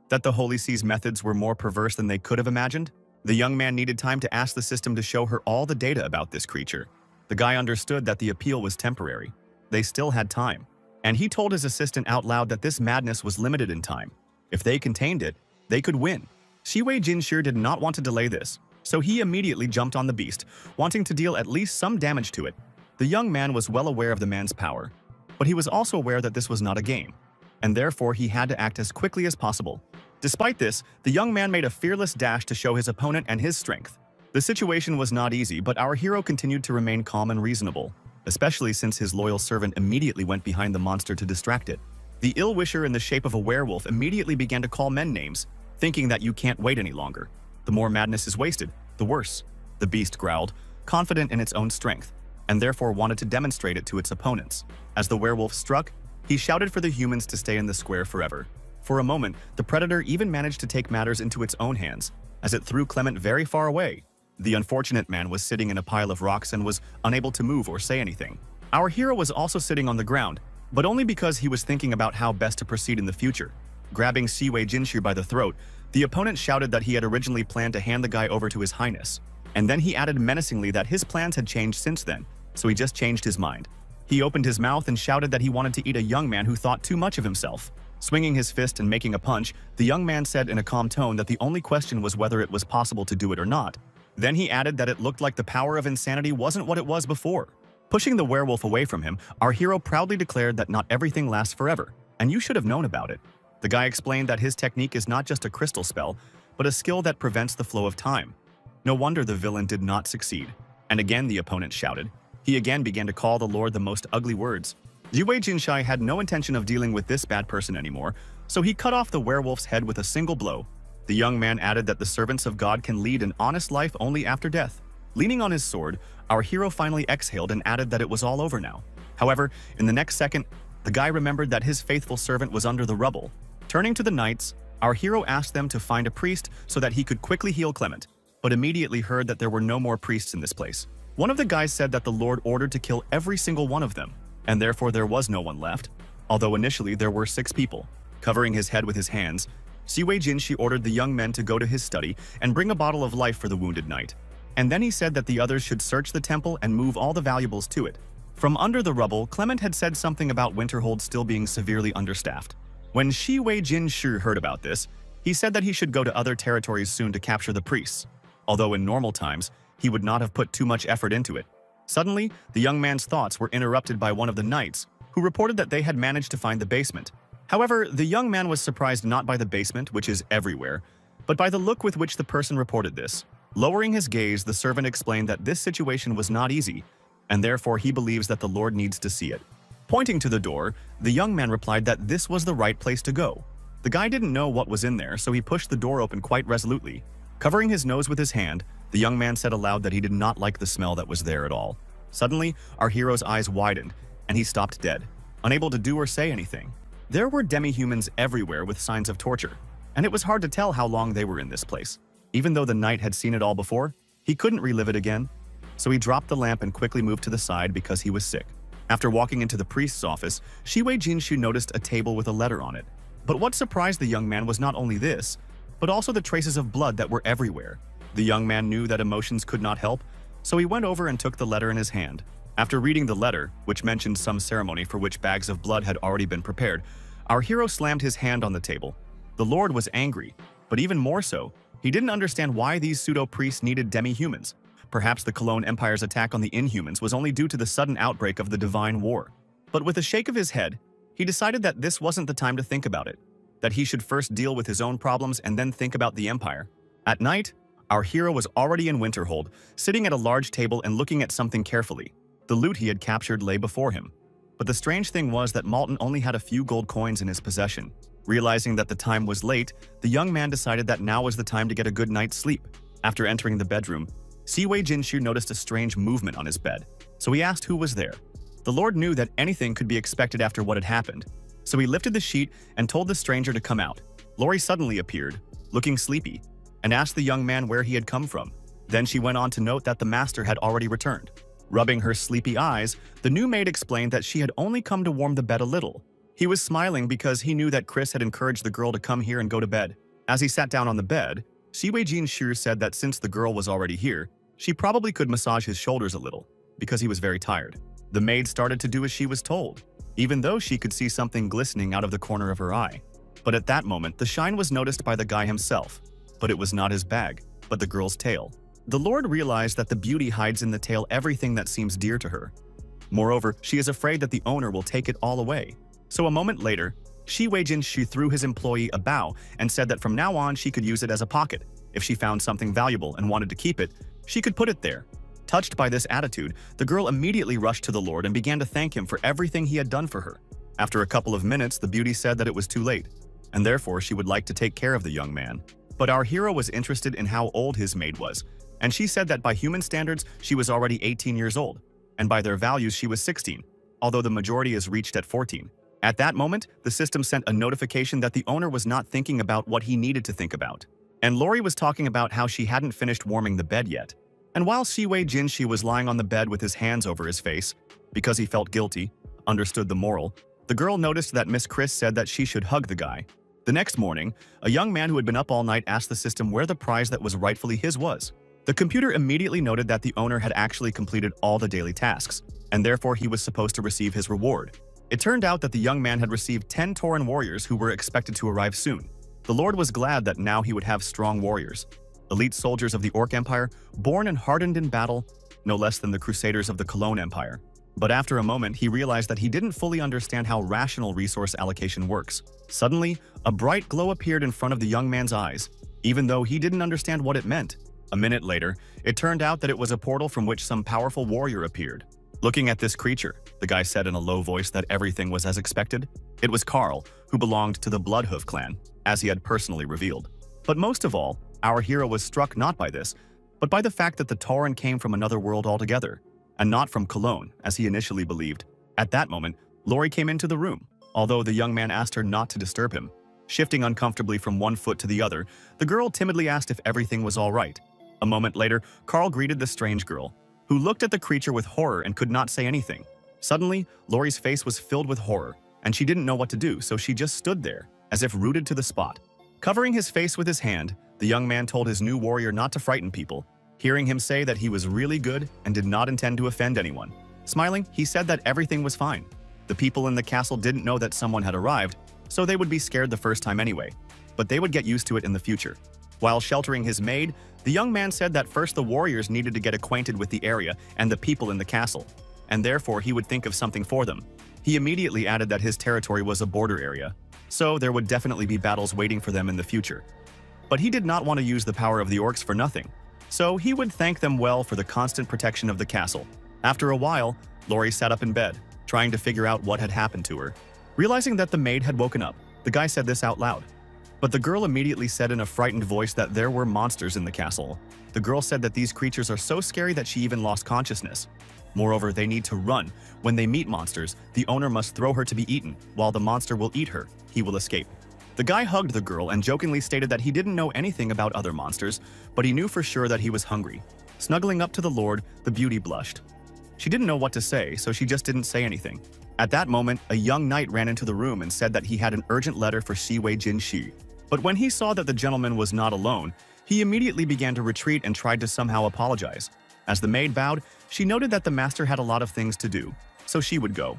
that the Holy See's methods were more perverse than they could have imagined. The young man needed time to ask the system to show her all the data about this creature. The guy understood that the appeal was temporary. They still had time. And he told his assistant out loud that this madness was limited in time. If they contained it, they could win. Siwei Jinshu did not want to delay this, so he immediately jumped on the beast, wanting to deal at least some damage to it. The young man was well aware of the man's power, but he was also aware that this was not a game, and therefore he had to act as quickly as possible. Despite this, the young man made a fearless dash to show his opponent and his strength. The situation was not easy, but our hero continued to remain calm and reasonable, especially since his loyal servant immediately went behind the monster to distract it. The ill-wisher in the shape of a werewolf immediately began to call men names, thinking that you can't wait any longer. The more madness is wasted, the worse. The beast growled, confident in its own strength, and therefore wanted to demonstrate it to its opponents. As the werewolf struck, he shouted for the humans to stay in the square forever. For a moment, the predator even managed to take matters into its own hands, as it threw Clement very far away. The unfortunate man was sitting in a pile of rocks and was unable to move or say anything. Our hero was also sitting on the ground, but only because he was thinking about how best to proceed in the future. Grabbing Siwei Jinshu by the throat, the opponent shouted that he had originally planned to hand the guy over to his highness, and then he added menacingly that his plans had changed since then, so he just changed his mind. He opened his mouth and shouted that he wanted to eat a young man who thought too much of himself. Swinging his fist and making a punch, the young man said in a calm tone that the only question was whether it was possible to do it or not. Then he added that it looked like the power of insanity wasn't what it was before. Pushing the werewolf away from him, our hero proudly declared that not everything lasts forever, and you should have known about it. The guy explained that his technique is not just a crystal spell, but a skill that prevents the flow of time. No wonder the villain did not succeed. And again the opponent shouted. He again began to call the Lord the most ugly words. Siwei Jinshu had no intention of dealing with this bad person anymore, so he cut off the werewolf's head with a single blow. The young man added that the servants of God can lead an honest life only after death. Leaning on his sword, our hero finally exhaled and added that it was all over now. However, in the next second, the guy remembered that his faithful servant was under the rubble. Turning to the knights, our hero asked them to find a priest so that he could quickly heal Clement, but immediately heard that there were no more priests in this place. One of the guys said that the Lord ordered to kill every single one of them, and therefore there was no one left, although initially there were 6 people. Covering his head with his hands, Siwei Jinshu ordered the young men to go to his study and bring a bottle of life for the wounded knight. And then he said that the others should search the temple and move all the valuables to it. From under the rubble, Clement had said something about Winterhold still being severely understaffed. When Siwei Jinshu heard about this, he said that he should go to other territories soon to capture the priests, although in normal times, he would not have put too much effort into it. Suddenly, the young man's thoughts were interrupted by one of the knights, who reported that they had managed to find the basement. However, the young man was surprised not by the basement, which is everywhere, but by the look with which the person reported this. Lowering his gaze, the servant explained that this situation was not easy, and therefore he believes that the Lord needs to see it. Pointing to the door, the young man replied that this was the right place to go. The guy didn't know what was in there, so he pushed the door open quite resolutely. Covering his nose with his hand, the young man said aloud that he did not like the smell that was there at all. Suddenly, our hero's eyes widened, and he stopped dead, unable to do or say anything. There were demi-humans everywhere with signs of torture, and it was hard to tell how long they were in this place. Even though the knight had seen it all before, he couldn't relive it again, so he dropped the lamp and quickly moved to the side because he was sick. After walking into the priest's office, Shiwei Jinshu noticed a table with a letter on it. But what surprised the young man was not only this, but also the traces of blood that were everywhere. The young man knew that emotions could not help, so he went over and took the letter in his hand. After reading the letter, which mentioned some ceremony for which bags of blood had already been prepared, our hero slammed his hand on the table. The Lord was angry, but even more so, he didn't understand why these pseudo-priests needed demi-humans. Perhaps the Cologne Empire's attack on the Inhumans was only due to the sudden outbreak of the Divine War. But with a shake of his head, he decided that this wasn't the time to think about it, that he should first deal with his own problems and then think about the Empire. At night, our hero was already in Winterhold, sitting at a large table and looking at something carefully. The loot he had captured lay before him. But the strange thing was that Malton only had a few gold coins in his possession. Realizing that the time was late, the young man decided that now was the time to get a good night's sleep. After entering the bedroom, Shiwei Jinshu noticed a strange movement on his bed, so he asked who was there. The Lord knew that anything could be expected after what had happened, so he lifted the sheet and told the stranger to come out. Lori suddenly appeared, looking sleepy, and asked the young man where he had come from. Then she went on to note that the master had already returned. Rubbing her sleepy eyes, the new maid explained that she had only come to warm the bed a little. He was smiling because he knew that Chris had encouraged the girl to come here and go to bed. As he sat down on the bed, Shiwei Jinshu said that since the girl was already here, she probably could massage his shoulders a little, because he was very tired. The maid started to do as she was told, even though she could see something glistening out of the corner of her eye. But at that moment, the shine was noticed by the guy himself. But it was not his bag, but the girl's tail. The Lord realized that the beauty hides in the tail everything that seems dear to her. Moreover, she is afraid that the owner will take it all away. So a moment later, Shiwei Jinshu threw his employee a bow and said that from now on she could use it as a pocket. If she found something valuable and wanted to keep it, she could put it there. Touched by this attitude, the girl immediately rushed to the Lord and began to thank him for everything he had done for her. After a couple of minutes, the beauty said that it was too late, and therefore she would like to take care of the young man. But our hero was interested in how old his maid was, and she said that by human standards, she was already 18 years old, and by their values, she was 16, although the majority is reached at 14. At that moment, the system sent a notification that the owner was not thinking about what he needed to think about. And Lori was talking about how she hadn't finished warming the bed yet. And while Shiwei Jinshu was lying on the bed with his hands over his face, because he felt guilty, understood the moral, the girl noticed that Miss Chris said that she should hug the guy. The next morning, a young man who had been up all night asked the system where the prize that was rightfully his was. The computer immediately noted that the owner had actually completed all the daily tasks, and therefore he was supposed to receive his reward. It turned out that the young man had received 10 Tauran warriors who were expected to arrive soon. The Lord was glad that now he would have strong warriors. Elite soldiers of the Orc Empire, born and hardened in battle, no less than the Crusaders of the Cologne Empire. But after a moment, he realized that he didn't fully understand how rational resource allocation works. Suddenly, a bright glow appeared in front of the young man's eyes, even though he didn't understand what it meant. A minute later, it turned out that it was a portal from which some powerful warrior appeared. Looking at this creature, the guy said in a low voice that everything was as expected. It was Carl, who belonged to the Bloodhoof clan, as he had personally revealed. But most of all, our hero was struck not by this, but by the fact that the Tauran came from another world altogether, and not from Cologne, as he initially believed. At that moment, Lori came into the room, although the young man asked her not to disturb him. Shifting uncomfortably from one foot to the other, the girl timidly asked if everything was all right. A moment later, Carl greeted the strange girl, who looked at the creature with horror and could not say anything. Suddenly, Lori's face was filled with horror, and she didn't know what to do, so she just stood there, as if rooted to the spot. Covering his face with his hand, the young man told his new warrior not to frighten people, hearing him say that he was really good and did not intend to offend anyone. Smiling, he said that everything was fine. The people in the castle didn't know that someone had arrived, so they would be scared the first time anyway, but they would get used to it in the future. While sheltering his maid, the young man said that first the warriors needed to get acquainted with the area and the people in the castle, and therefore he would think of something for them. He immediately added that his territory was a border area, so there would definitely be battles waiting for them in the future. But he did not want to use the power of the orcs for nothing, so he would thank them well for the constant protection of the castle. After a while, Lori sat up in bed, trying to figure out what had happened to her. Realizing that the maid had woken up, the guy said this out loud. But the girl immediately said in a frightened voice that there were monsters in the castle. The girl said that these creatures are so scary that she even lost consciousness. Moreover, they need to run. When they meet monsters, the owner must throw her to be eaten. While the monster will eat her, he will escape. The guy hugged the girl and jokingly stated that he didn't know anything about other monsters, but he knew for sure that he was hungry. Snuggling up to the Lord, the beauty blushed. She didn't know what to say, so she just didn't say anything. At that moment, a young knight ran into the room and said that he had an urgent letter for Shiwei Jinshi. But when he saw that the gentleman was not alone, he immediately began to retreat and tried to somehow apologize. As the maid bowed, she noted that the master had a lot of things to do, so she would go.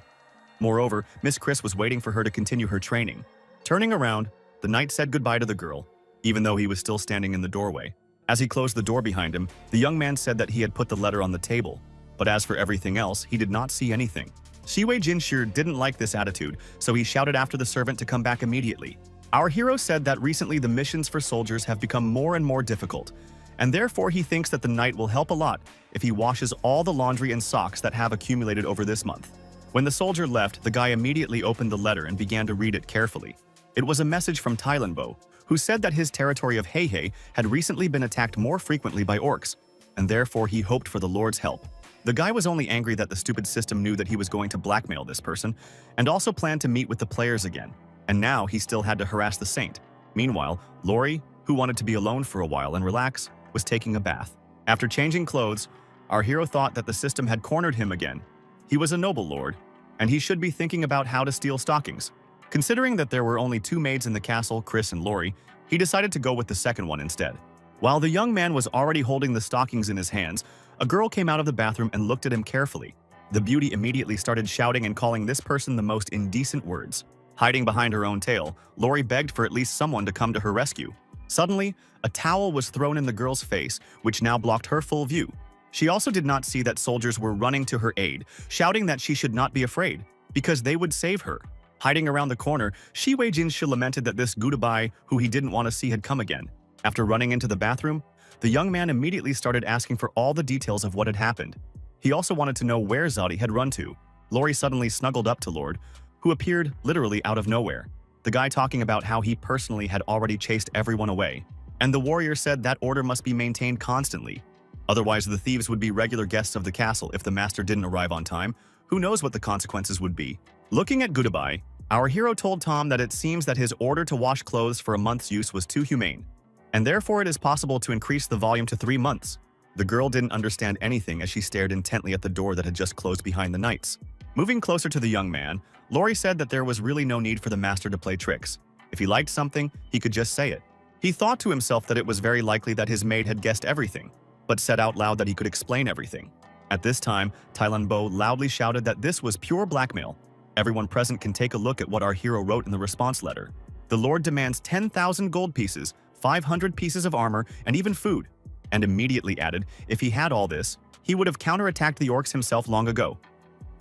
Moreover, Miss Chris was waiting for her to continue her training. Turning around, the knight said goodbye to the girl, even though he was still standing in the doorway. As he closed the door behind him, the young man said that he had put the letter on the table, but as for everything else, he did not see anything. Shiwei Jinshi didn't like this attitude, so he shouted after the servant to come back immediately. Our hero said that recently the missions for soldiers have become more and more difficult, and therefore he thinks that the knight will help a lot if he washes all the laundry and socks that have accumulated over this month. When the soldier left, the guy immediately opened the letter and began to read it carefully. It was a message from Tylanbo, who said that his territory of Heihei had recently been attacked more frequently by orcs, and therefore he hoped for the Lord's help. The guy was only angry that the stupid system knew that he was going to blackmail this person, and also planned to meet with the players again, and now he still had to harass the saint. Meanwhile, Lori, who wanted to be alone for a while and relax, was taking a bath. After changing clothes, our hero thought that the system had cornered him again. He was a noble lord, and he should be thinking about how to steal stockings. Considering that there were only two maids in the castle, Chris and Lori, he decided to go with the second one instead. While the young man was already holding the stockings in his hands, a girl came out of the bathroom and looked at him carefully. The beauty immediately started shouting and calling this person the most indecent words. Hiding behind her own tail, Lori begged for at least someone to come to her rescue. Suddenly, a towel was thrown in the girl's face, which now blocked her full view. She also did not see that soldiers were running to her aid, shouting that she should not be afraid, because they would save her. Hiding around the corner, Shiwei Jinshi lamented that this Gudabai, who he didn't want to see, had come again. After running into the bathroom, the young man immediately started asking for all the details of what had happened. He also wanted to know where Zadi had run to. Lori suddenly snuggled up to Lord, who appeared literally out of nowhere. The guy talking about how he personally had already chased everyone away, and the warrior said that order must be maintained constantly. Otherwise, the thieves would be regular guests of the castle if the master didn't arrive on time. Who knows what the consequences would be? Looking at Gudabai, our hero told Tom that it seems that his order to wash clothes for a month's use was too humane, and therefore it is possible to increase the volume to 3 months. The girl didn't understand anything as she stared intently at the door that had just closed behind the knights. Moving closer to the young man, Lori said that there was really no need for the master to play tricks. If he liked something, he could just say it. He thought to himself that it was very likely that his maid had guessed everything, but said out loud that he could explain everything. At this time, Tylanbo loudly shouted that this was pure blackmail. Everyone present can take a look at what our hero wrote in the response letter. The Lord demands 10,000 gold pieces, 500 pieces of armor, and even food, and immediately added if he had all this, he would have counterattacked the orcs himself long ago.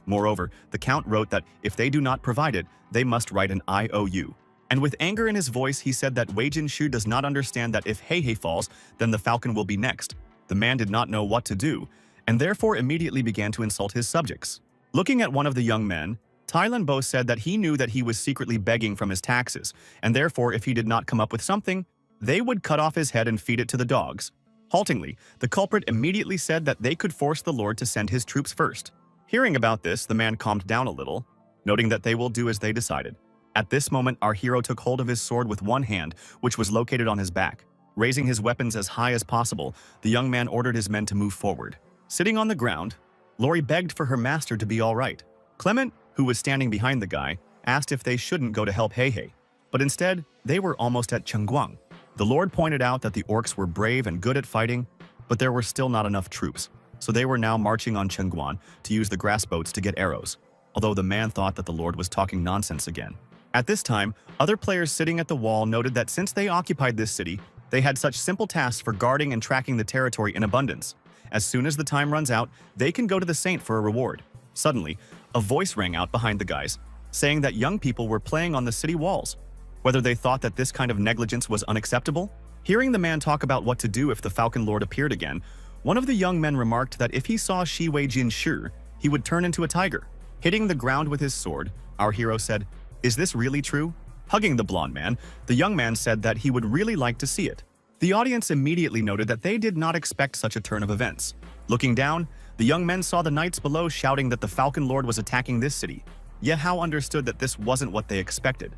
Moreover, the count wrote that if they do not provide it, they must write an IOU. And with anger in his voice, he said that Wei Jinshu does not understand that if Heihei falls, then the falcon will be next. The man did not know what to do, and therefore immediately began to insult his subjects. Looking at one of the young men, Tylanbo said that he knew that he was secretly begging from his taxes, and therefore if he did not come up with something, they would cut off his head and feed it to the dogs. Haltingly, the culprit immediately said that they could force the Lord to send his troops first. Hearing about this, the man calmed down a little, noting that they will do as they decided. At this moment, our hero took hold of his sword with one hand, which was located on his back. Raising his weapons as high as possible, the young man ordered his men to move forward. Sitting on the ground, Lori begged for her master to be all right. Clement, who was standing behind the guy, asked if they shouldn't go to help Heihei, but instead, they were almost at Chengguang. The Lord pointed out that the orcs were brave and good at fighting, but there were still not enough troops, so they were now marching on Chengguan to use the grass boats to get arrows, although the man thought that the Lord was talking nonsense again. At this time, other players sitting at the wall noted that since they occupied this city, they had such simple tasks for guarding and tracking the territory in abundance. As soon as the time runs out, they can go to the saint for a reward. Suddenly, a voice rang out behind the guys, saying that young people were playing on the city walls. Whether they thought that this kind of negligence was unacceptable? Hearing the man talk about what to do if the Falcon Lord appeared again, One of the young men remarked that if he saw Shi Wei Jin Shi, he would turn into a tiger. Hitting the ground with his sword, our hero said, "Is this really true?" Hugging the blonde man, the young man said that he would really like to see it. The audience immediately noted that they did not expect such a turn of events. Looking down, the young men saw the knights below shouting that the Falcon Lord was attacking this city. Ye Hao understood that this wasn't what they expected.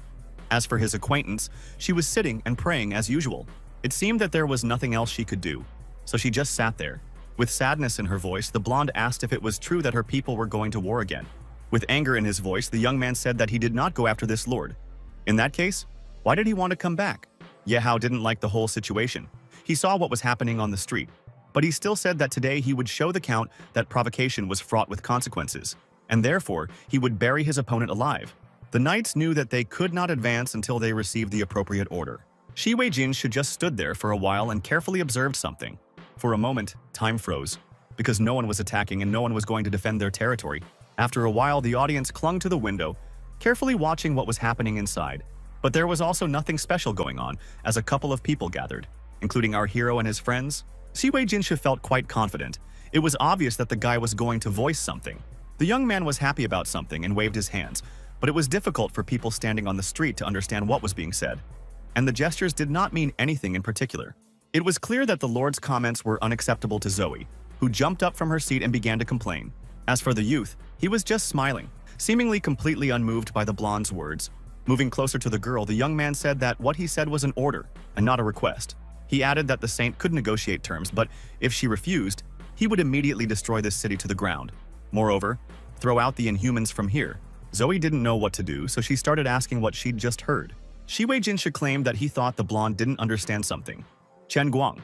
As for his acquaintance, she was sitting and praying as usual. It seemed that there was nothing else she could do, so she just sat there. With sadness in her voice, the blonde asked if it was true that her people were going to war again. With anger in his voice, the young man said that he did not go after this lord. In that case, why did he want to come back? Ye Hao didn't like the whole situation. He saw what was happening on the street, but he still said that today he would show the count that provocation was fraught with consequences, and therefore he would bury his opponent alive. The knights knew that they could not advance until they received the appropriate order. Shi Wei Jin should just stood there for a while and carefully observed something. For a moment, time froze, because no one was attacking and no one was going to defend their territory. After a while, the audience clung to the window, carefully watching what was happening inside. But there was also nothing special going on, as a couple of people gathered, including our hero and his friends. Shi Wei Jinshu felt quite confident. It was obvious that the guy was going to voice something. The young man was happy about something and waved his hands, but it was difficult for people standing on the street to understand what was being said. And the gestures did not mean anything in particular. It was clear that the Lord's comments were unacceptable to Zoe, who jumped up from her seat and began to complain. As for the youth, he was just smiling, seemingly completely unmoved by the blonde's words. Moving closer to the girl, the young man said that what he said was an order and not a request. He added that the saint could negotiate terms, but if she refused, he would immediately destroy this city to the ground. Moreover, throw out the Inhumans from here. Zoe didn't know what to do, so she started asking what she'd just heard. Shi Wei Jinshu claimed that he thought the blonde didn't understand something. Chen Guang.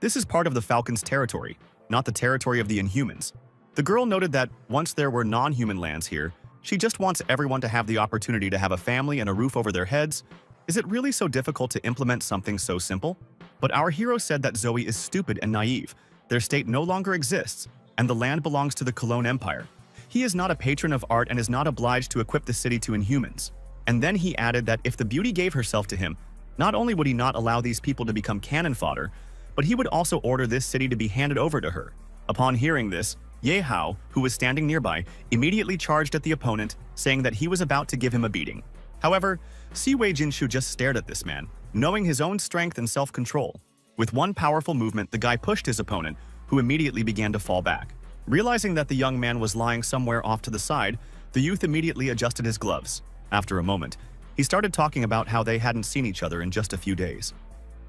This is part of the Falcon's territory, not the territory of the Inhumans. The girl noted that once there were non-human lands here, she just wants everyone to have the opportunity to have a family and a roof over their heads. Is it really so difficult to implement something so simple? But our hero said that Zoe is stupid and naive. Their state no longer exists, and the land belongs to the Cologne Empire. He is not a patron of art and is not obliged to equip the city to Inhumans. And then he added that if the beauty gave herself to him, not only would he not allow these people to become cannon fodder, but he would also order this city to be handed over to her. Upon hearing this, Ye Hao, who was standing nearby, immediately charged at the opponent, saying that he was about to give him a beating. However, Shi Wei Jinshu just stared at this man, knowing his own strength and self-control. With one powerful movement, the guy pushed his opponent, who immediately began to fall back. Realizing that the young man was lying somewhere off to the side, the youth immediately adjusted his gloves. After a moment, he started talking about how they hadn't seen each other in just a few days.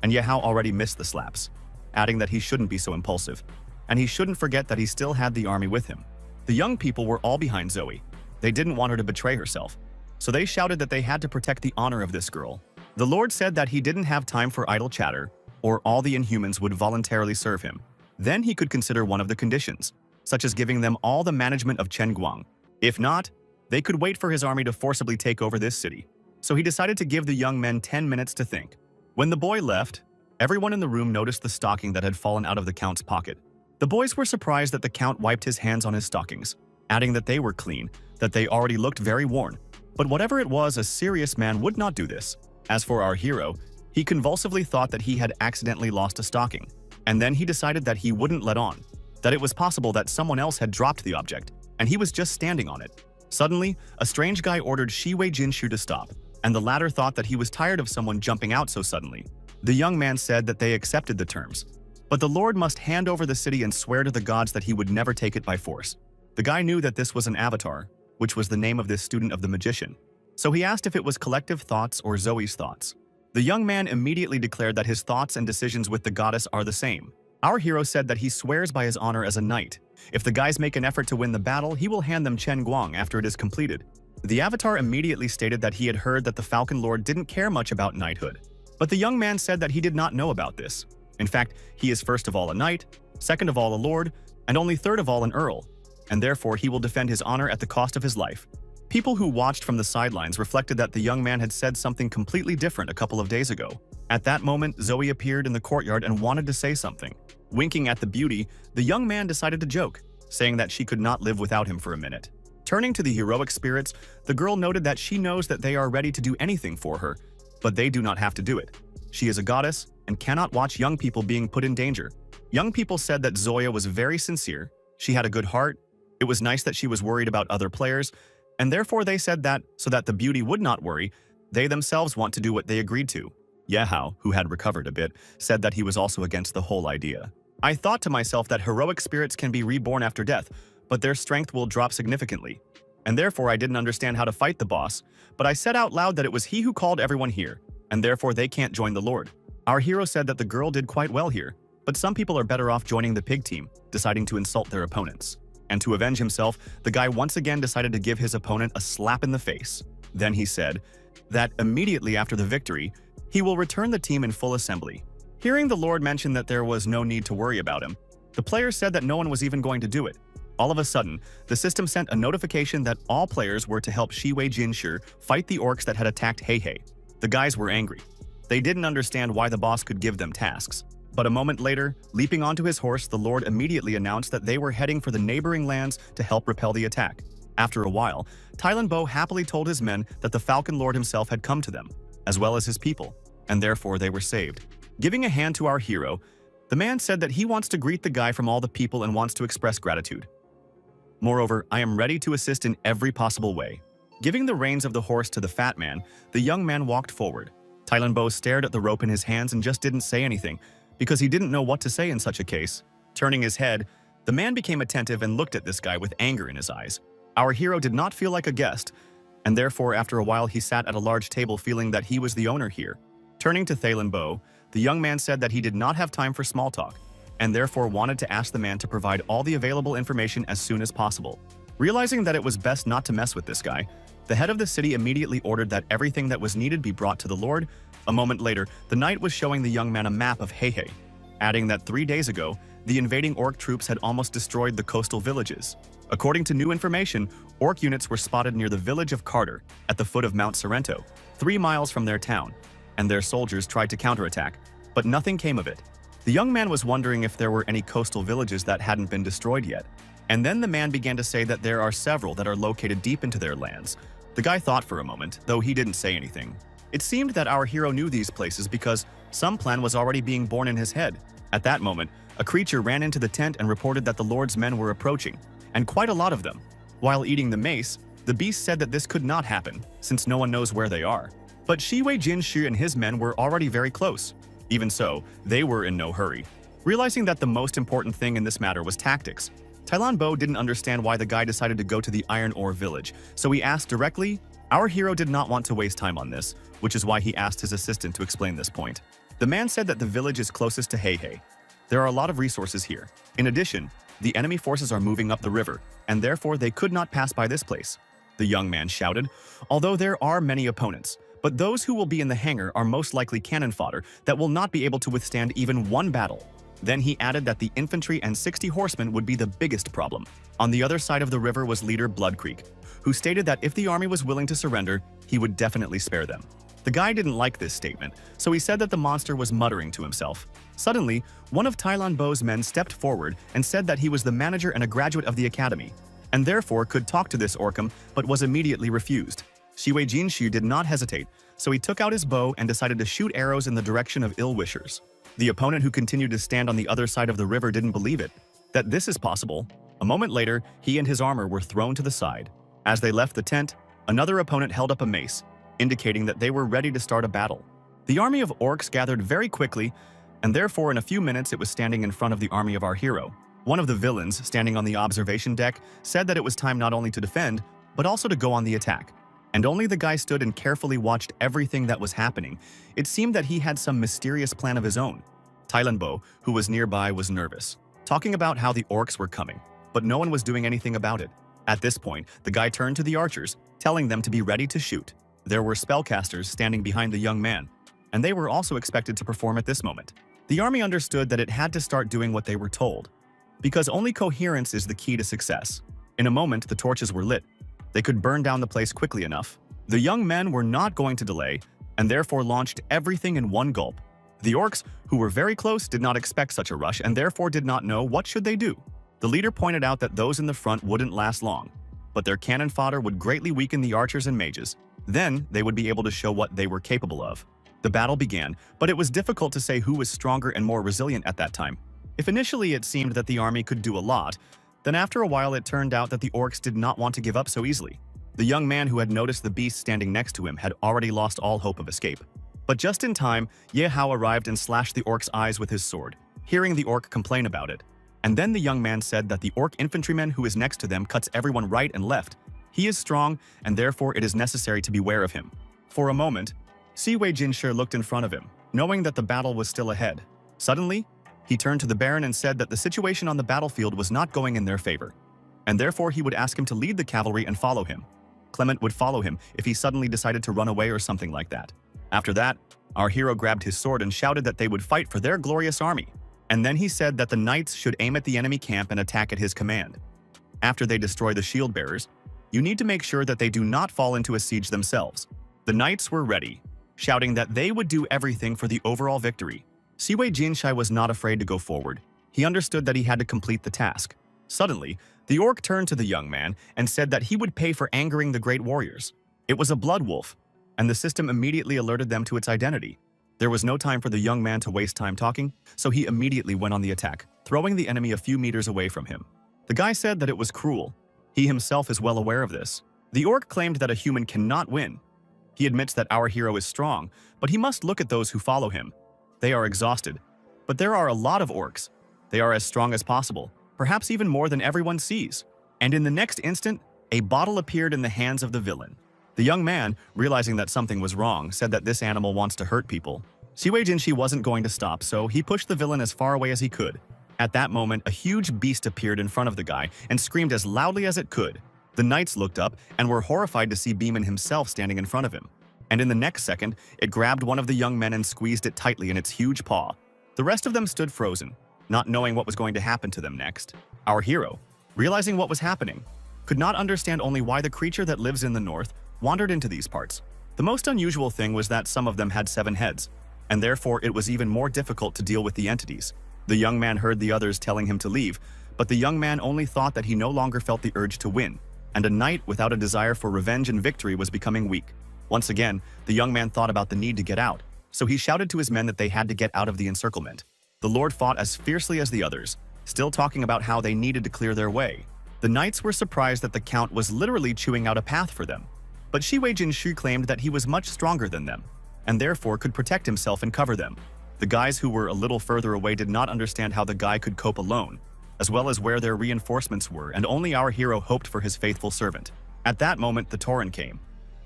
And Ye Hao already missed the slaps, adding that he shouldn't be so impulsive, and he shouldn't forget that he still had the army with him. The young people were all behind Zoe. They didn't want her to betray herself, so they shouted that they had to protect the honor of this girl. The Lord said that he didn't have time for idle chatter, or all the Inhumans would voluntarily serve him. Then he could consider one of the conditions, such as giving them all the management of Chen Guang. If not, they could wait for his army to forcibly take over this city. So he decided to give the young men 10 minutes to think. When the boy left, everyone in the room noticed the stocking that had fallen out of the Count's pocket. The boys were surprised that the Count wiped his hands on his stockings, adding that they were clean, that they already looked very worn. But whatever it was, a serious man would not do this. As for our hero, he convulsively thought that he had accidentally lost a stocking, and then he decided that he wouldn't let on, that it was possible that someone else had dropped the object, and he was just standing on it. Suddenly, a strange guy ordered Shi Wei Jinshu to stop, and the latter thought that he was tired of someone jumping out so suddenly. The young man said that they accepted the terms, but the Lord must hand over the city and swear to the gods that he would never take it by force. The guy knew that this was an avatar, which was the name of this student of the magician, so he asked if it was collective thoughts or Zoe's thoughts. The young man immediately declared that his thoughts and decisions with the goddess are the same. Our hero said that he swears by his honor as a knight. If the guys make an effort to win the battle, he will hand them Chen Guang after it is completed. The avatar immediately stated that he had heard that the Falcon Lord didn't care much about knighthood. But the young man said that he did not know about this. In fact, he is first of all a knight, second of all a lord, and only third of all an earl, and therefore he will defend his honor at the cost of his life. People who watched from the sidelines reflected that the young man had said something completely different a couple of days ago. At that moment, Zoe appeared in the courtyard and wanted to say something. Winking at the beauty, the young man decided to joke, saying that she could not live without him for a minute. Turning to the heroic spirits, the girl noted that she knows that they are ready to do anything for her, but they do not have to do it. She is a goddess and cannot watch young people being put in danger. Young people said that Zoya was very sincere, she had a good heart, it was nice that she was worried about other players, and therefore they said that, so that the beauty would not worry, they themselves want to do what they agreed to. Yehao, who had recovered a bit, said that he was also against the whole idea. I thought to myself that heroic spirits can be reborn after death, but their strength will drop significantly. And therefore I didn't understand how to fight the boss, but I said out loud that it was he who called everyone here, and therefore they can't join the Lord. Our hero said that the girl did quite well here, but some people are better off joining the pig team, deciding to insult their opponents. And to avenge himself, the guy once again decided to give his opponent a slap in the face. Then he said that immediately after the victory, he will return the team in full assembly. Hearing the Lord mention that there was no need to worry about him, the players said that no one was even going to do it. All of a sudden, the system sent a notification that all players were to help Shiwei Jinshi fight the orcs that had attacked Heihei. The guys were angry. They didn't understand why the boss could give them tasks. But a moment later, leaping onto his horse, the Lord immediately announced that they were heading for the neighboring lands to help repel the attack. After a while, Tylan Bo happily told his men that the Falcon Lord himself had come to them, as well as his people, and therefore they were saved. Giving a hand to our hero, the man said that he wants to greet the guy from all the people and wants to express gratitude. Moreover, I am ready to assist in every possible way. Giving the reins of the horse to the fat man, the young man walked forward. Tylan Bo stared at the rope in his hands and just didn't say anything, because he didn't know what to say in such a case. Turning his head, the man became attentive and looked at this guy with anger in his eyes. Our hero did not feel like a guest, and therefore after a while he sat at a large table feeling that he was the owner here. Turning to Thalen Bo, the young man said that he did not have time for small talk, and therefore wanted to ask the man to provide all the available information as soon as possible. Realizing that it was best not to mess with this guy, the head of the city immediately ordered that everything that was needed be brought to the Lord. A moment later, the knight was showing the young man a map of Heihei, adding that 3 days ago, the invading orc troops had almost destroyed the coastal villages. According to new information, orc units were spotted near the village of Carter, at the foot of Mount Sorrento, 3 miles from their town, and their soldiers tried to counterattack, but nothing came of it. The young man was wondering if there were any coastal villages that hadn't been destroyed yet. And then the man began to say that there are several that are located deep into their lands. The guy thought for a moment, though he didn't say anything. It seemed that our hero knew these places because some plan was already being born in his head. At that moment, a creature ran into the tent and reported that the Lord's men were approaching, and quite a lot of them. While eating the mace, the beast said that this could not happen, since no one knows where they are. But Shiwei Jinshi and his men were already very close. Even so, they were in no hurry. Realizing that the most important thing in this matter was tactics, Tylan Bo didn't understand why the guy decided to go to the iron ore village, so he asked directly. Our hero did not want to waste time on this, which is why he asked his assistant to explain this point. The man said that the village is closest to Heihei. There are a lot of resources here. In addition, the enemy forces are moving up the river, and therefore they could not pass by this place. The young man shouted, although there are many opponents, but those who will be in the hangar are most likely cannon fodder that will not be able to withstand even one battle. Then he added that the infantry and 60 horsemen would be the biggest problem. On the other side of the river was leader Blood Creek, who stated that if the army was willing to surrender, he would definitely spare them. The guy didn't like this statement, so he said that the monster was muttering to himself. Suddenly, one of Tylan Bo's men stepped forward and said that he was the manager and a graduate of the academy, and therefore could talk to this Orcum, but was immediately refused. Shiwei Jinshi did not hesitate, so he took out his bow and decided to shoot arrows in the direction of ill-wishers. The opponent, who continued to stand on the other side of the river, didn't believe it, that this is possible. A moment later, he and his armor were thrown to the side. As they left the tent, another opponent held up a mace, indicating that they were ready to start a battle. The army of orcs gathered very quickly, and therefore in a few minutes it was standing in front of the army of our hero. One of the villains, standing on the observation deck, said that it was time not only to defend, but also to go on the attack. And only the guy stood and carefully watched everything that was happening. It seemed that he had some mysterious plan of his own. Tylan Bo, who was nearby, was nervous, talking about how the orcs were coming, but no one was doing anything about it. At this point, the guy turned to the archers, telling them to be ready to shoot. There were spellcasters standing behind the young man, and they were also expected to perform at this moment. The army understood that it had to start doing what they were told, because only coherence is the key to success. In a moment, the torches were lit. They could burn down the place quickly enough. The young men were not going to delay, and therefore launched everything in one gulp. The orcs, who were very close, did not expect such a rush and therefore did not know what should they do. The leader pointed out that those in the front wouldn't last long, but their cannon fodder would greatly weaken the archers and mages. Then they would be able to show what they were capable of. The battle began, but it was difficult to say who was stronger and more resilient at that time. If initially it seemed that the army could do a lot, then after a while it turned out that the orcs did not want to give up so easily. The young man who had noticed the beast standing next to him had already lost all hope of escape. But just in time, Ye Hao arrived and slashed the orc's eyes with his sword, hearing the orc complain about it. And then the young man said that the orc infantryman who is next to them cuts everyone right and left. He is strong, and therefore it is necessary to beware of him. For a moment, Siwei Jinshi looked in front of him, knowing that the battle was still ahead. Suddenly, he turned to the Baron and said that the situation on the battlefield was not going in their favor, and therefore he would ask him to lead the cavalry and follow him. Clement would follow him if he suddenly decided to run away or something like that. After that, our hero grabbed his sword and shouted that they would fight for their glorious army. And then he said that the knights should aim at the enemy camp and attack at his command. After they destroy the shield bearers, you need to make sure that they do not fall into a siege themselves. The knights were ready, shouting that they would do everything for the overall victory. Siwei Jinshi was not afraid to go forward. He understood that he had to complete the task. Suddenly, the orc turned to the young man and said that he would pay for angering the great warriors. It was a blood wolf, and the system immediately alerted them to its identity. There was no time for the young man to waste time talking, so he immediately went on the attack, throwing the enemy a few meters away from him. The guy said that it was cruel. He himself is well aware of this. The orc claimed that a human cannot win. He admits that our hero is strong, but he must look at those who follow him. They are exhausted. But there are a lot of orcs. They are as strong as possible, perhaps even more than everyone sees. And in the next instant, a bottle appeared in the hands of the villain. The young man, realizing that something was wrong, said that this animal wants to hurt people. Siwei Jinshi wasn't going to stop, so he pushed the villain as far away as he could. At that moment, a huge beast appeared in front of the guy and screamed as loudly as it could. The knights looked up and were horrified to see Beeman himself standing in front of him. And in the next second, it grabbed one of the young men and squeezed it tightly in its huge paw. The rest of them stood frozen, not knowing what was going to happen to them next. Our hero, realizing what was happening, could not understand only why the creature that lives in the north wandered into these parts. The most unusual thing was that some of them had 7 heads, and therefore it was even more difficult to deal with the entities. The young man heard the others telling him to leave, but the young man only thought that he no longer felt the urge to win, and a knight without a desire for revenge and victory was becoming weak. Once again, the young man thought about the need to get out, so he shouted to his men that they had to get out of the encirclement. The lord fought as fiercely as the others, still talking about how they needed to clear their way. The knights were surprised that the count was literally chewing out a path for them. But Siwei Jinshi claimed that he was much stronger than them, and therefore could protect himself and cover them. The guys who were a little further away did not understand how the guy could cope alone, as well as where their reinforcements were, and only our hero hoped for his faithful servant. At that moment, the Tauren came,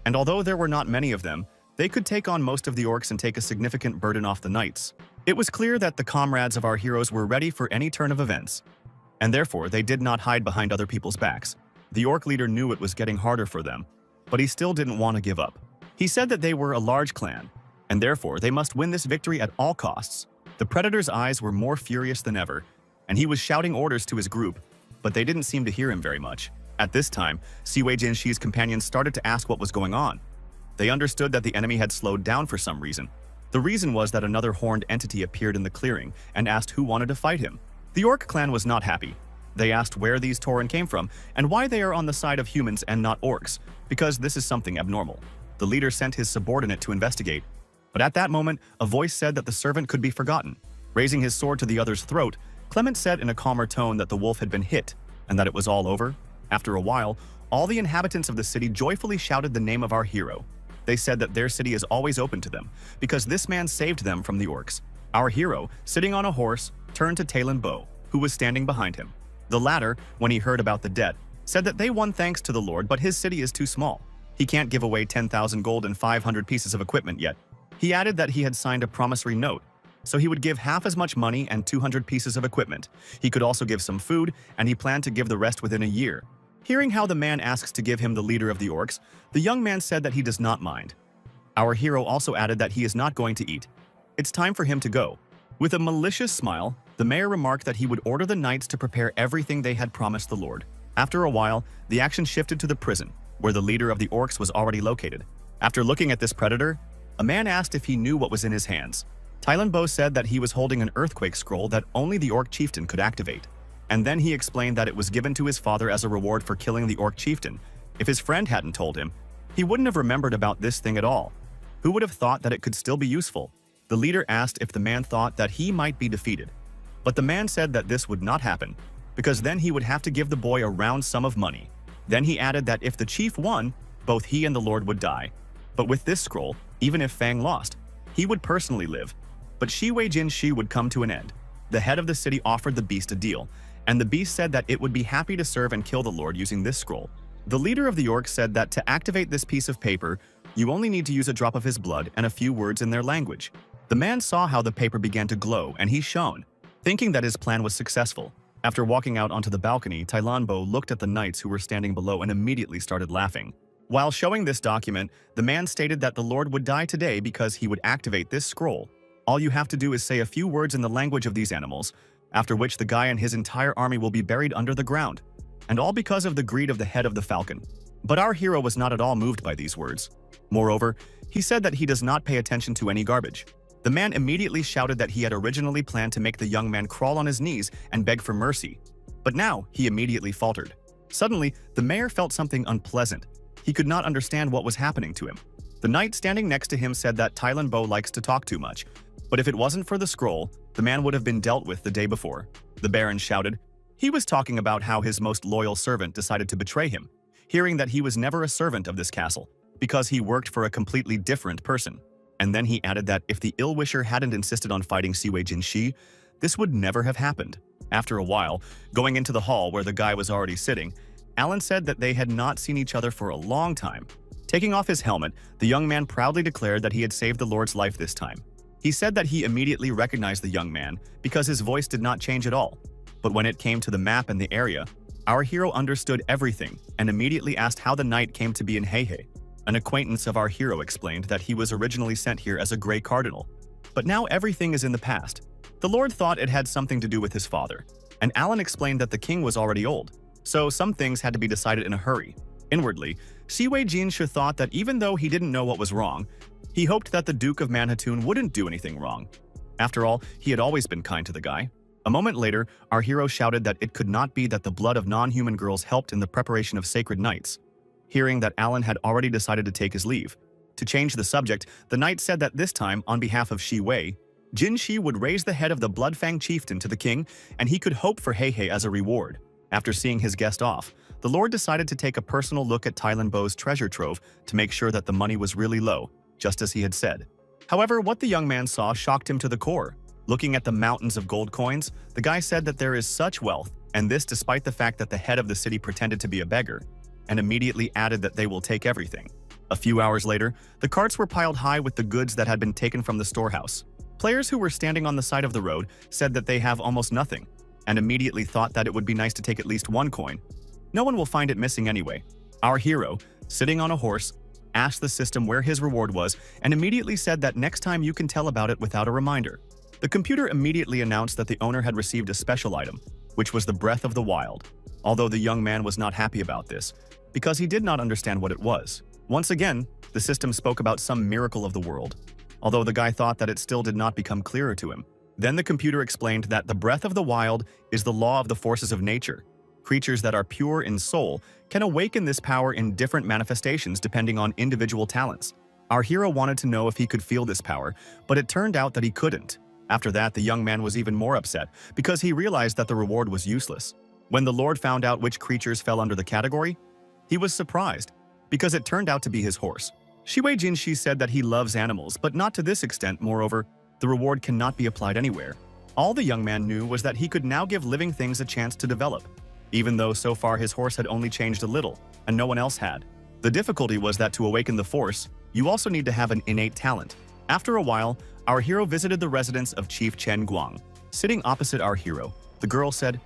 and although there were not many of them, they could take on most of the orcs and take a significant burden off the knights. It was clear that the comrades of our heroes were ready for any turn of events, and therefore they did not hide behind other people's backs. The orc leader knew it was getting harder for them, but he still didn't want to give up. He said that they were a large clan, and therefore they must win this victory at all costs. The predator's eyes were more furious than ever, and he was shouting orders to his group, but they didn't seem to hear him very much. At this time, Siwei Jinshi's companions started to ask what was going on. They understood that the enemy had slowed down for some reason. The reason was that another horned entity appeared in the clearing and asked who wanted to fight him. The orc clan was not happy. They asked where these Tauren came from and why they are on the side of humans and not orcs, because this is something abnormal. The leader sent his subordinate to investigate, but at that moment, a voice said that the servant could be forgotten. Raising his sword to the other's throat, Clement said in a calmer tone that the wolf had been hit and that it was all over. After a while, all the inhabitants of the city joyfully shouted the name of our hero. They said that their city is always open to them, because this man saved them from the orcs. Our hero, sitting on a horse, turned to Talon Bo, who was standing behind him. The latter, when he heard about the debt, said that they won thanks to the Lord, but his city is too small. He can't give away 10,000 gold and 500 pieces of equipment yet. He added that he had signed a promissory note, so he would give half as much money and 200 pieces of equipment. He could also give some food, and he planned to give the rest within a year. Hearing how the man asks to give him the leader of the orcs, the young man said that he does not mind. Our hero also added that he is not going to eat. It's time for him to go. With a malicious smile, the mayor remarked that he would order the knights to prepare everything they had promised the Lord. After a while, the action shifted to the prison, where the leader of the orcs was already located. After looking at this predator, a man asked if he knew what was in his hands. Talon Bo said that he was holding an earthquake scroll that only the orc chieftain could activate. And then he explained that it was given to his father as a reward for killing the orc chieftain. If his friend hadn't told him, he wouldn't have remembered about this thing at all. Who would have thought that it could still be useful? The leader asked if the man thought that he might be defeated. But the man said that this would not happen, because then he would have to give the boy a round sum of money. Then he added that if the chief won, both he and the Lord would die. But with this scroll, even if Fang lost, he would personally live. But Shi Wei Jin Shi would come to an end. The head of the city offered the beast a deal, and the beast said that it would be happy to serve and kill the Lord using this scroll. The leader of the orcs said that to activate this piece of paper, you only need to use a drop of his blood and a few words in their language. The man saw how the paper began to glow, and he shone, thinking that his plan was successful. After walking out onto the balcony, Tai Lan Bo looked at the knights who were standing below and immediately started laughing. While showing this document, the man stated that the Lord would die today because he would activate this scroll. All you have to do is say a few words in the language of these animals, after which the guy and his entire army will be buried under the ground. And all because of the greed of the head of the falcon. But our hero was not at all moved by these words. Moreover, he said that he does not pay attention to any garbage. The man immediately shouted that he had originally planned to make the young man crawl on his knees and beg for mercy. But now, he immediately faltered. Suddenly, the mayor felt something unpleasant. He could not understand what was happening to him. The knight standing next to him said that Tai Lan Bo likes to talk too much, but if it wasn't for the scroll, the man would have been dealt with the day before. The baron shouted. He was talking about how his most loyal servant decided to betray him, hearing that he was never a servant of this castle, because he worked for a completely different person. And then he added that if the ill-wisher hadn't insisted on fighting Siwei Jinshi, this would never have happened. After a while, going into the hall where the guy was already sitting, Alan said that they had not seen each other for a long time. Taking off his helmet, the young man proudly declared that he had saved the Lord's life this time. He said that he immediately recognized the young man because his voice did not change at all. But when it came to the map and the area, our hero understood everything and immediately asked how the knight came to be in Heihei. An acquaintance of our hero explained that he was originally sent here as a Grey Cardinal. But now everything is in the past. The Lord thought it had something to do with his father, and Alan explained that the king was already old, so some things had to be decided in a hurry. Inwardly, Siwei Jinshu thought that even though he didn't know what was wrong, he hoped that the Duke of Manhattan wouldn't do anything wrong. After all, he had always been kind to the guy. A moment later, our hero shouted that it could not be that the blood of non-human girls helped in the preparation of sacred nights. Hearing that Alan had already decided to take his leave. To change the subject, the knight said that this time, on behalf of Shi Wei, Jin Shi would raise the head of the Bloodfang chieftain to the king, and he could hope for Heihei as a reward. After seeing his guest off, the Lord decided to take a personal look at Tai Lan Bo's treasure trove to make sure that the money was really low, just as he had said. However, what the young man saw shocked him to the core. Looking at the mountains of gold coins, the guy said that there is such wealth, and this despite the fact that the head of the city pretended to be a beggar, and immediately added that they will take everything. A few hours later, the carts were piled high with the goods that had been taken from the storehouse. Players who were standing on the side of the road said that they have almost nothing, and immediately thought that it would be nice to take at least one coin. No one will find it missing anyway. Our hero, sitting on a horse, asked the system where his reward was and immediately said that next time you can tell about it without a reminder. The computer immediately announced that the owner had received a special item, which was the Breath of the Wild, although the young man was not happy about this, because he did not understand what it was. Once again, the system spoke about some miracle of the world, although the guy thought that it still did not become clearer to him. Then the computer explained that the Breath of the Wild is the law of the forces of nature. Creatures that are pure in soul can awaken this power in different manifestations depending on individual talents. Our hero wanted to know if he could feel this power, but it turned out that he couldn't. After that, the young man was even more upset because he realized that the reward was useless. When the Lord found out which creatures fell under the category, he was surprised because it turned out to be his horse. Shiwei Jinshi said that he loves animals, but not to this extent. Moreover, the reward cannot be applied anywhere. All the young man knew was that he could now give living things a chance to develop, even though so far his horse had only changed a little, and no one else had. The difficulty was that to awaken the force, you also need to have an innate talent. After a while, our hero visited the residence of Chief Chen Guang. Sitting opposite our hero, the girl said,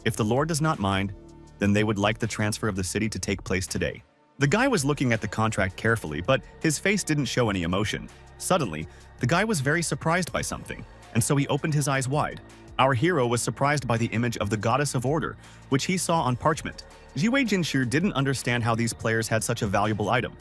"If the Lord does not mind, then they would like the transfer of the city to take place today." The guy was looking at the contract carefully, but his face didn't show any emotion. Suddenly, the guy was very surprised by something, and so he opened his eyes wide. Our hero was surprised by the image of the Goddess of Order, which he saw on parchment. Jiwei Jinshi didn't understand how these players had such a valuable item,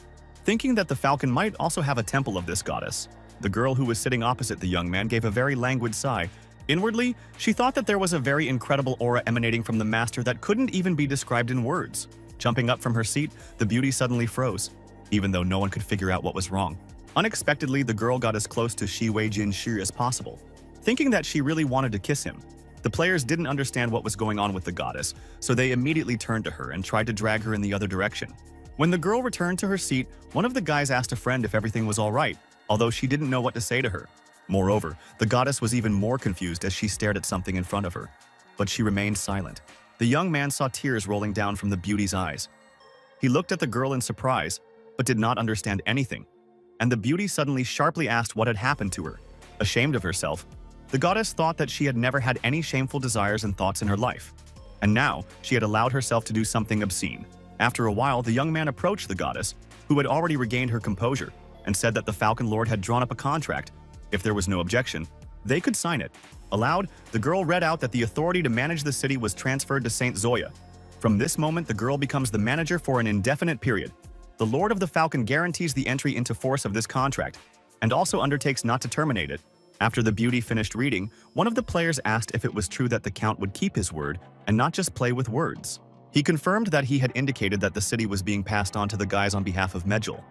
thinking that the falcon might also have a temple of this goddess. The girl who was sitting opposite the young man gave a very languid sigh. Inwardly, she thought that there was a very incredible aura emanating from the master that couldn't even be described in words. Jumping up from her seat, the beauty suddenly froze, even though no one could figure out what was wrong. Unexpectedly, the girl got as close to Shiwei Jinshi as possible, thinking that she really wanted to kiss him. The players didn't understand what was going on with the goddess, so they immediately turned to her and tried to drag her in the other direction. When the girl returned to her seat, one of the guys asked a friend if everything was all right, although she didn't know what to say to her. Moreover, the goddess was even more confused as she stared at something in front of her. But she remained silent. The young man saw tears rolling down from the beauty's eyes. He looked at the girl in surprise, but did not understand anything. And the beauty suddenly sharply asked what had happened to her. Ashamed of herself, the goddess thought that she had never had any shameful desires and thoughts in her life. And now, she had allowed herself to do something obscene. After a while, the young man approached the goddess, who had already regained her composure, and said that the Falcon Lord had drawn up a contract. If there was no objection, they could sign it. Aloud, the girl read out that the authority to manage the city was transferred to Saint Zoya. From this moment, the girl becomes the manager for an indefinite period. The Lord of the Falcon guarantees the entry into force of this contract, and also undertakes not to terminate it. After the beauty finished reading, one of the players asked if it was true that the Count would keep his word and not just play with words. He confirmed that he had indicated that the city was being passed on to the guys on behalf of Medjol,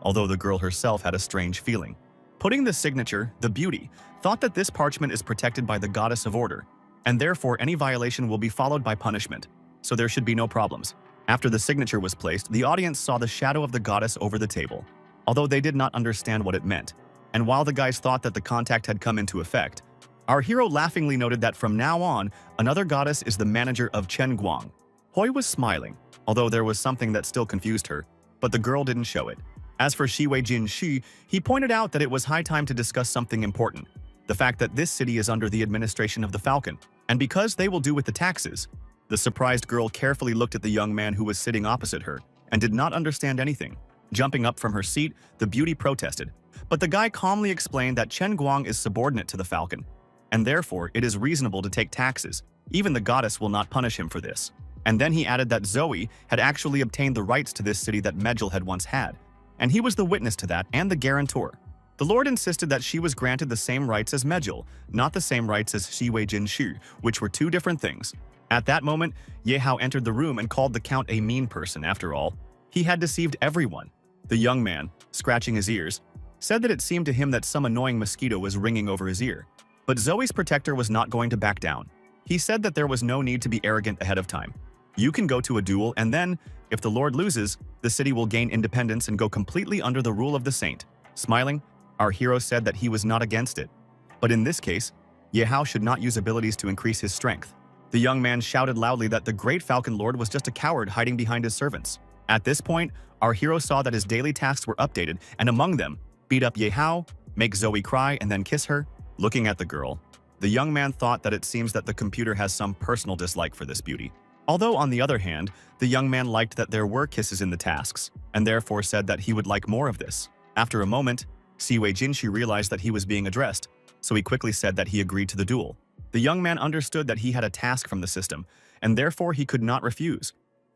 although the girl herself had a strange feeling. Putting the signature, the beauty, thought that this parchment is protected by the goddess of order, and therefore any violation will be followed by punishment, so there should be no problems. After the signature was placed, the audience saw the shadow of the goddess over the table, although they did not understand what it meant. And while the guys thought that the contact had come into effect, our hero laughingly noted that from now on, another goddess is the manager of Chen Guang. Hoi was smiling, although there was something that still confused her, but the girl didn't show it. As for Shiwei Jin Shi, he pointed out that it was high time to discuss something important, the fact that this city is under the administration of the Falcon, and because they will do with the taxes. The surprised girl carefully looked at the young man who was sitting opposite her and did not understand anything. Jumping up from her seat, the beauty protested, but the guy calmly explained that Chen Guang is subordinate to the Falcon, and therefore it is reasonable to take taxes. Even the goddess will not punish him for this. And then he added that Zoe had actually obtained the rights to this city that Medjol had once had, and he was the witness to that and the guarantor. The Lord insisted that she was granted the same rights as Medjol, not the same rights as Shiwei Jin Shi, which were two different things. At that moment, Ye Hao entered the room and called the Count a mean person. After all, he had deceived everyone. The young man, scratching his ears, said that it seemed to him that some annoying mosquito was ringing over his ear. But Zoe's protector was not going to back down. He said that there was no need to be arrogant ahead of time. You can go to a duel, and then, if the Lord loses, the city will gain independence and go completely under the rule of the saint. Smiling, our hero said that he was not against it. But in this case, Ye Hao should not use abilities to increase his strength. The young man shouted loudly that the great Falcon Lord was just a coward hiding behind his servants. At this point, our hero saw that his daily tasks were updated, and among them, beat up Ye Hao, make Zoe cry, and then kiss her. Looking at the girl, the young man thought that it seems that the computer has some personal dislike for this beauty. Although, on the other hand, the young man liked that there were kisses in the tasks, and therefore said that he would like more of this. After a moment, Shiwei Jinshi realized that he was being addressed, so he quickly said that he agreed to the duel. The young man understood that he had a task from the system, and therefore he could not refuse.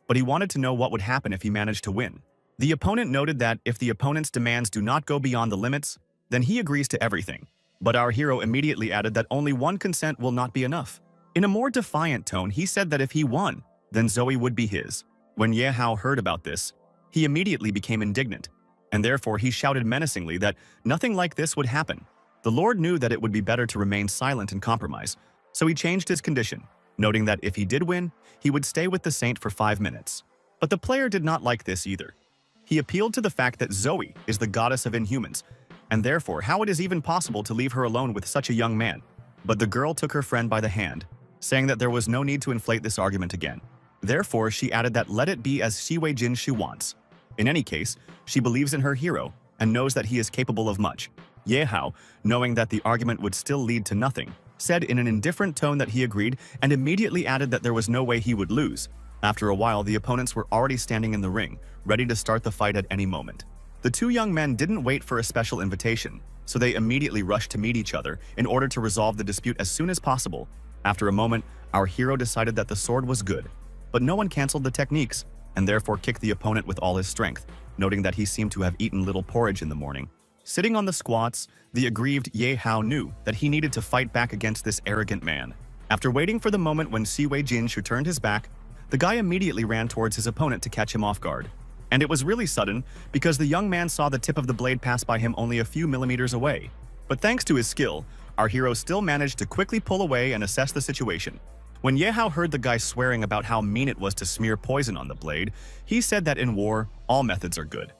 But he wanted to know what would happen if he managed to win. The opponent noted that if the opponent's demands do not go beyond the limits, then he agrees to everything. But our hero immediately added that only one consent will not be enough. In a more defiant tone, he said that if he won, then Zoe would be his. When Ye Hao heard about this, he immediately became indignant, and therefore he shouted menacingly that nothing like this would happen. The Lord knew that it would be better to remain silent and compromise, so he changed his condition, noting that if he did win, he would stay with the saint for 5 minutes. But the player did not like this either. He appealed to the fact that Zoe is the goddess of inhumans, and therefore how it is even possible to leave her alone with such a young man. But the girl took her friend by the hand, saying that there was no need to inflate this argument again. Therefore, she added that let it be as Shiwei Jin she wants. In any case, she believes in her hero and knows that he is capable of much. Ye Hao, knowing that the argument would still lead to nothing, said in an indifferent tone that he agreed and immediately added that there was no way he would lose. After a while, the opponents were already standing in the ring, ready to start the fight at any moment. The two young men didn't wait for a special invitation, so they immediately rushed to meet each other in order to resolve the dispute as soon as possible. After a moment, our hero decided that the sword was good, but no one canceled the techniques, and therefore kicked the opponent with all his strength, noting that he seemed to have eaten little porridge in the morning. Sitting on the squats, the aggrieved Ye Hao knew that he needed to fight back against this arrogant man. After waiting for the moment when Shiwei Jinshu turned his back, the guy immediately ran towards his opponent to catch him off guard. And it was really sudden because the young man saw the tip of the blade pass by him only a few millimeters away. But thanks to his skill, our hero still managed to quickly pull away and assess the situation. When Yehao heard the guy swearing about how mean it was to smear poison on the blade, he said that in war, all methods are good.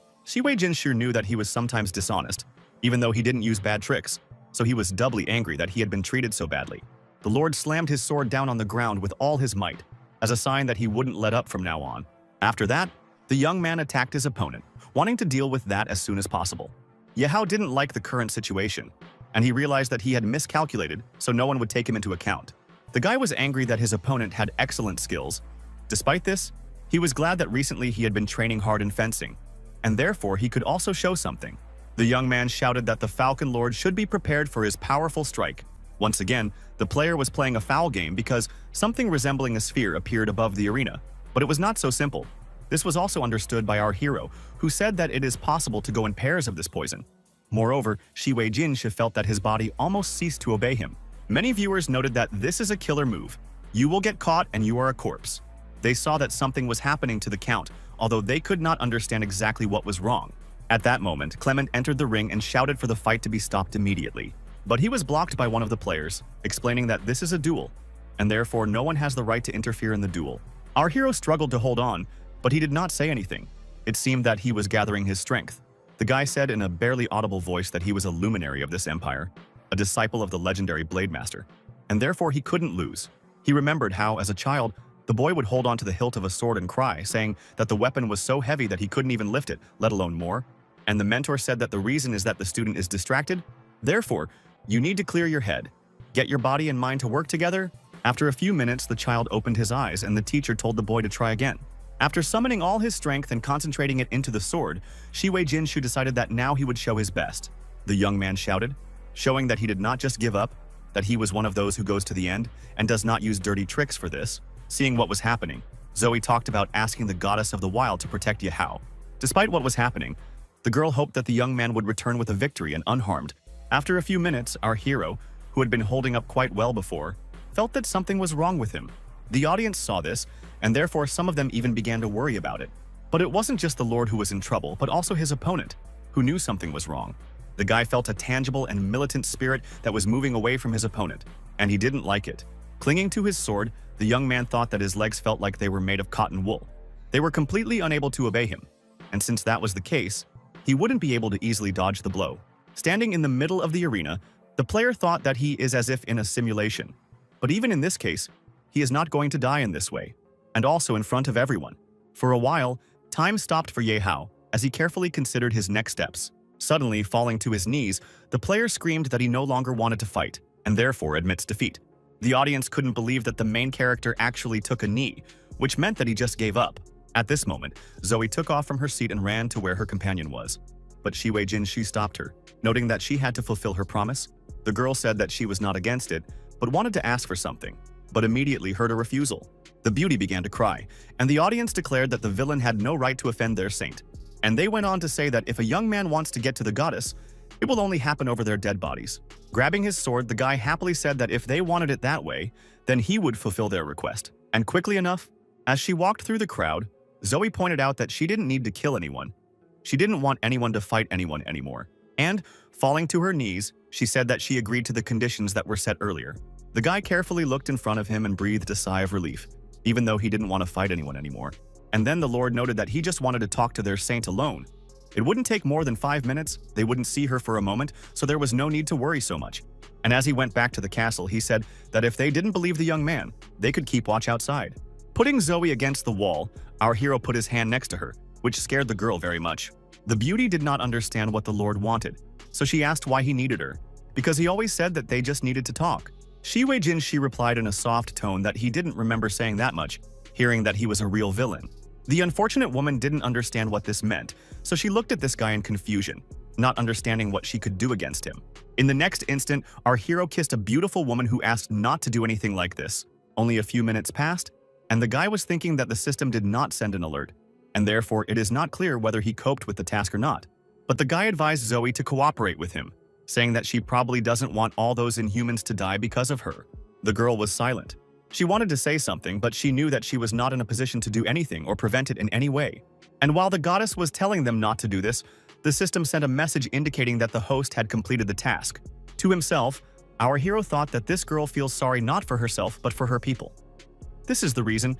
Wei Jinshu knew that he was sometimes dishonest, even though he didn't use bad tricks, so he was doubly angry that he had been treated so badly. The Lord slammed his sword down on the ground with all his might, as a sign that he wouldn't let up from now on. After that, the young man attacked his opponent, wanting to deal with that as soon as possible. Yehao didn't like the current situation, and he realized that he had miscalculated so no one would take him into account. The guy was angry that his opponent had excellent skills. Despite this, he was glad that recently he had been training hard in fencing, and therefore he could also show something. The young man shouted that the Falcon Lord should be prepared for his powerful strike. Once again, the player was playing a foul game because something resembling a sphere appeared above the arena. But it was not so simple. This was also understood by our hero, who said that it is possible to go in pairs of this poison. Moreover, Wei Jinshu felt that his body almost ceased to obey him. Many viewers noted that this is a killer move. You will get caught and you are a corpse. They saw that something was happening to the Count, although they could not understand exactly what was wrong. At that moment, Clement entered the ring and shouted for the fight to be stopped immediately. But he was blocked by one of the players, explaining that this is a duel, and therefore no one has the right to interfere in the duel. Our hero struggled to hold on, but he did not say anything. It seemed that he was gathering his strength. The guy said in a barely audible voice that he was a luminary of this empire, a disciple of the legendary Blade Master, and therefore he couldn't lose. He remembered how, as a child, the boy would hold on to the hilt of a sword and cry, saying that the weapon was so heavy that he couldn't even lift it, let alone more. And the mentor said that the reason is that the student is distracted. Therefore, you need to clear your head. Get your body and mind to work together. After a few minutes, the child opened his eyes and the teacher told the boy to try again. After summoning all his strength and concentrating it into the sword, Wei Jinshu decided that now he would show his best. The young man shouted, showing that he did not just give up, that he was one of those who goes to the end and does not use dirty tricks for this. Seeing what was happening, Zoe talked about asking the goddess of the wild to protect Yehao. Despite what was happening, the girl hoped that the young man would return with a victory and unharmed. After a few minutes, our hero, who had been holding up quite well before, felt that something was wrong with him. The audience saw this, and therefore some of them even began to worry about it. But it wasn't just the Lord who was in trouble, but also his opponent, who knew something was wrong. The guy felt a tangible and militant spirit that was moving away from his opponent, and he didn't like it. Clinging to his sword, the young man thought that his legs felt like they were made of cotton wool. They were completely unable to obey him, and since that was the case, he wouldn't be able to easily dodge the blow. Standing in the middle of the arena, the player thought that he is as if in a simulation. But even in this case, he is not going to die in this way, and also in front of everyone. For a while, time stopped for Yehao as he carefully considered his next steps. Suddenly, falling to his knees, the player screamed that he no longer wanted to fight, and therefore admits defeat. The audience couldn't believe that the main character actually took a knee, which meant that he just gave up. At this moment, Zoe took off from her seat and ran to where her companion was. But Wei Jinshu stopped her, noting that she had to fulfill her promise. The girl said that she was not against it, but wanted to ask for something, but immediately heard a refusal. The beauty began to cry, and the audience declared that the villain had no right to offend their saint. And they went on to say that if a young man wants to get to the goddess, it will only happen over their dead bodies. Grabbing his sword, the guy happily said that if they wanted it that way, then he would fulfill their request. And quickly enough, as she walked through the crowd, Zoe pointed out that she didn't need to kill anyone. She didn't want anyone to fight anyone anymore. And, falling to her knees, she said that she agreed to the conditions that were set earlier. The guy carefully looked in front of him and breathed a sigh of relief, even though he didn't want to fight anyone anymore. And then the Lord noted that he just wanted to talk to their saint alone. It wouldn't take more than 5 minutes, they wouldn't see her for a moment, so there was no need to worry so much. And as he went back to the castle, he said that if they didn't believe the young man, they could keep watch outside. Putting Zoe against the wall, our hero put his hand next to her, which scared the girl very much. The beauty did not understand what the Lord wanted, so she asked why he needed her, because he always said that they just needed to talk. Wei Jinshu replied in a soft tone that he didn't remember saying that much, hearing that he was a real villain. The unfortunate woman didn't understand what this meant, so she looked at this guy in confusion, not understanding what she could do against him. In the next instant, our hero kissed a beautiful woman who asked not to do anything like this. Only a few minutes passed, and the guy was thinking that the system did not send an alert, and therefore it is not clear whether he coped with the task or not. But the guy advised Zoe to cooperate with him, saying that she probably doesn't want all those Inhumans to die because of her. The girl was silent. She wanted to say something, but she knew that she was not in a position to do anything or prevent it in any way. And while the goddess was telling them not to do this, the system sent a message indicating that the host had completed the task. To himself, Our hero thought that this girl feels sorry not for herself but for her people. This is the reason.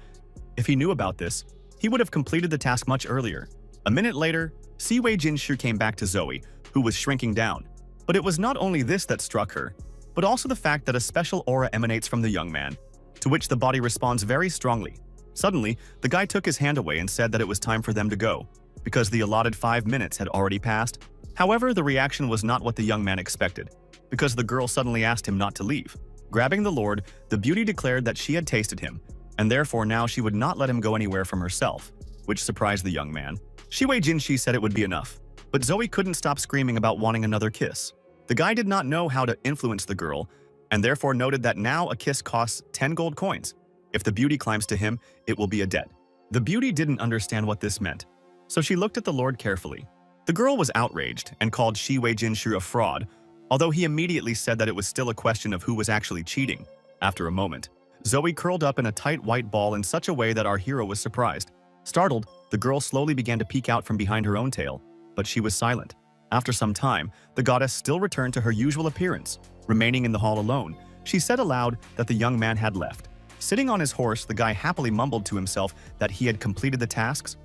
If he knew about this, he would have completed the task much earlier. A minute later, Siwei Jinshu came back to Zoe, who was shrinking down. But it was not only this that struck her, but also the fact that a special aura emanates from the young man, to which the body responds very strongly. Suddenly, the guy took his hand away and said that it was time for them to go, because the allotted 5 minutes had already passed. However, the reaction was not what the young man expected, because the girl suddenly asked him not to leave. Grabbing the Lord, the beauty declared that she had tasted him, and therefore now she would not let him go anywhere from herself, which surprised the young man. Shiwei Jinshi said it would be enough, but Zoe couldn't stop screaming about wanting another kiss. The guy did not know how to influence the girl, and therefore noted that now a kiss costs 10 gold coins. If the beauty climbs to him, it will be a debt. The beauty didn't understand what this meant, so she looked at the Lord carefully. The girl was outraged and called Shiwei Jinshu a fraud, although he immediately said that it was still a question of who was actually cheating. After a moment, Zoe curled up in a tight white ball in such a way that our hero was surprised. Startled, the girl slowly began to peek out from behind her own tail, but she was silent. After some time, the goddess still returned to her usual appearance. Remaining in the hall alone, she said aloud that the young man had left. Sitting on his horse, the guy happily mumbled to himself that he had completed the tasks,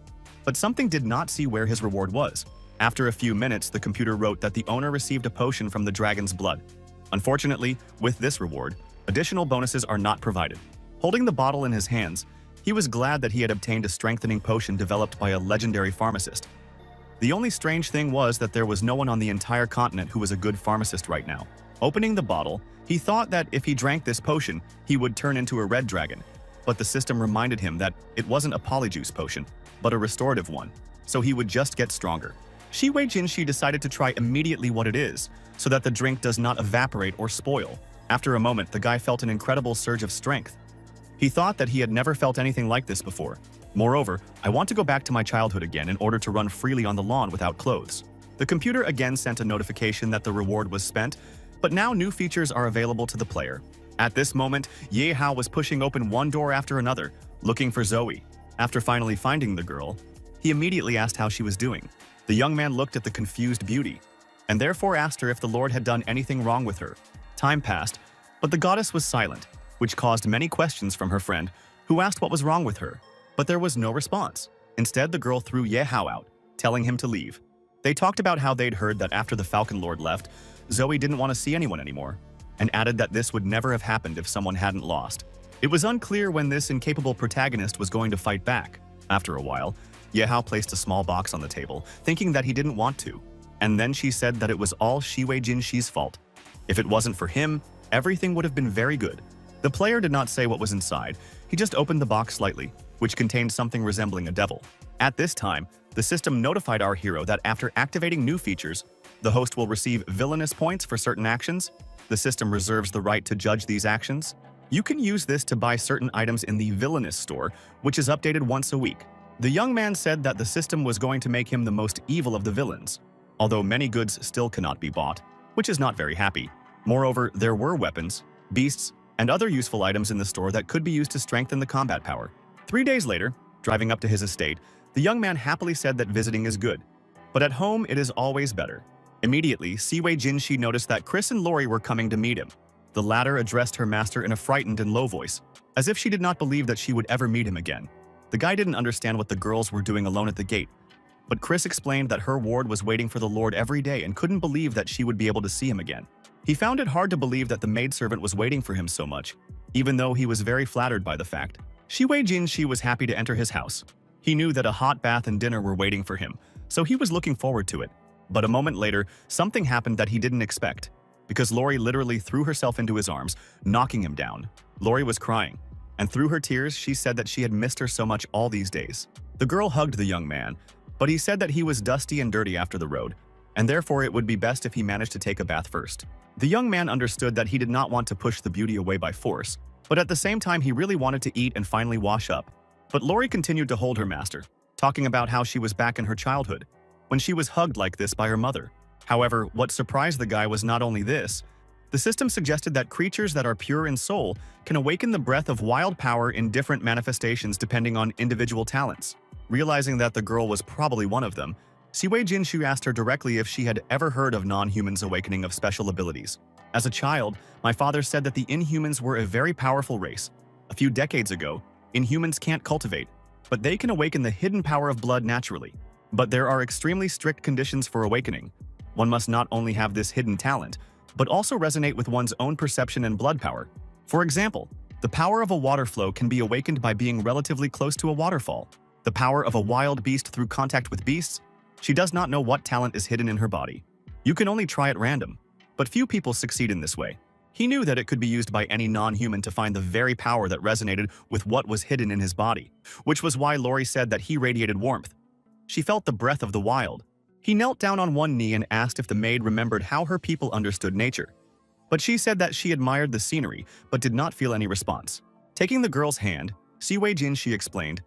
but something did not see where his reward was. After a few minutes, the computer wrote that the owner received a potion from the dragon's blood. Unfortunately, with this reward, additional bonuses are not provided. Holding the bottle in his hands, he was glad that he had obtained a strengthening potion developed by a legendary pharmacist. The only strange thing was that there was no one on the entire continent who was a good pharmacist right now. Opening the bottle, he thought that if he drank this potion, he would turn into a red dragon. But the system reminded him that it wasn't a polyjuice potion, but a restorative one, so he would just get stronger. Shiwei Jinshi decided to try immediately what it is, so that the drink does not evaporate or spoil. After a moment, the guy felt an incredible surge of strength. He thought that he had never felt anything like this before. Moreover, I want to go back to my childhood again in order to run freely on the lawn without clothes. The computer again sent a notification that the reward was spent, but now new features are available to the player. At this moment, Ye Hao was pushing open one door after another, looking for Zoe. After finally finding the girl, he immediately asked how she was doing. The young man looked at the confused beauty, and therefore asked her if the Lord had done anything wrong with her. Time passed, but the goddess was silent, which caused many questions from her friend, who asked what was wrong with her. But there was no response. Instead, the girl threw Ye Hao out, telling him to leave. They talked about how they'd heard that after the Falcon Lord left, Zoe didn't want to see anyone anymore, and added that this would never have happened if someone hadn't lost. It was unclear when this incapable protagonist was going to fight back. After a while, Ye Hao placed a small box on the table, thinking that he didn't want to, and then she said that it was all Shiwei Jinshi's fault. If it wasn't for him, everything would have been very good. The player did not say what was inside, he just opened the box slightly, which contained something resembling a devil. At this time, the system notified our hero that after activating new features, the host will receive villainous points for certain actions. The system reserves the right to judge these actions. You can use this to buy certain items in the villainous store, which is updated once a week. The young man said that the system was going to make him the most evil of the villains, although many goods still cannot be bought, which is not very happy. Moreover, there were weapons, beasts, and other useful items in the store that could be used to strengthen the combat power. 3 days later, driving up to his estate, the young man happily said that visiting is good, but at home it is always better. Immediately, Siwei Jinshi noticed that Chris and Lori were coming to meet him. The latter addressed her master in a frightened and low voice, as if she did not believe that she would ever meet him again. The guy didn't understand what the girls were doing alone at the gate, but Chris explained that her ward was waiting for the Lord every day and couldn't believe that she would be able to see him again. He found it hard to believe that the maidservant was waiting for him so much, even though he was very flattered by the fact. Shiwei Jinshi was happy to enter his house. He knew that a hot bath and dinner were waiting for him, so he was looking forward to it. But a moment later, something happened that he didn't expect, because Lori literally threw herself into his arms, knocking him down. Lori was crying, and through her tears, she said that she had missed her so much all these days. The girl hugged the young man, but he said that he was dusty and dirty after the road, and therefore it would be best if he managed to take a bath first. The young man understood that he did not want to push the beauty away by force, but at the same time he really wanted to eat and finally wash up. But Lori continued to hold her master, talking about how she was back in her childhood, when she was hugged like this by her mother. However, what surprised the guy was not only this. The system suggested that creatures that are pure in soul can awaken the breath of wild power in different manifestations depending on individual talents. Realizing that the girl was probably one of them, Siwei Jinshu asked her directly if she had ever heard of non-humans awakening of special abilities. As a child, my father said that the Inhumans were a very powerful race. A few decades ago, Inhumans can't cultivate, but they can awaken the hidden power of blood naturally. But there are extremely strict conditions for awakening. One must not only have this hidden talent, but also resonate with one's own perception and blood power. For example, the power of a water flow can be awakened by being relatively close to a waterfall. The power of a wild beast through contact with beasts. She does not know what talent is hidden in her body. You can only try at random, but few people succeed in this way. He knew that it could be used by any non-human to find the very power that resonated with what was hidden in his body, which was why Lori said that he radiated warmth. She felt the breath of the wild. He knelt down on one knee and asked if the maid remembered how her people understood nature. But she said that she admired the scenery, but did not feel any response. Taking the girl's hand, Siwei Jin, she explained,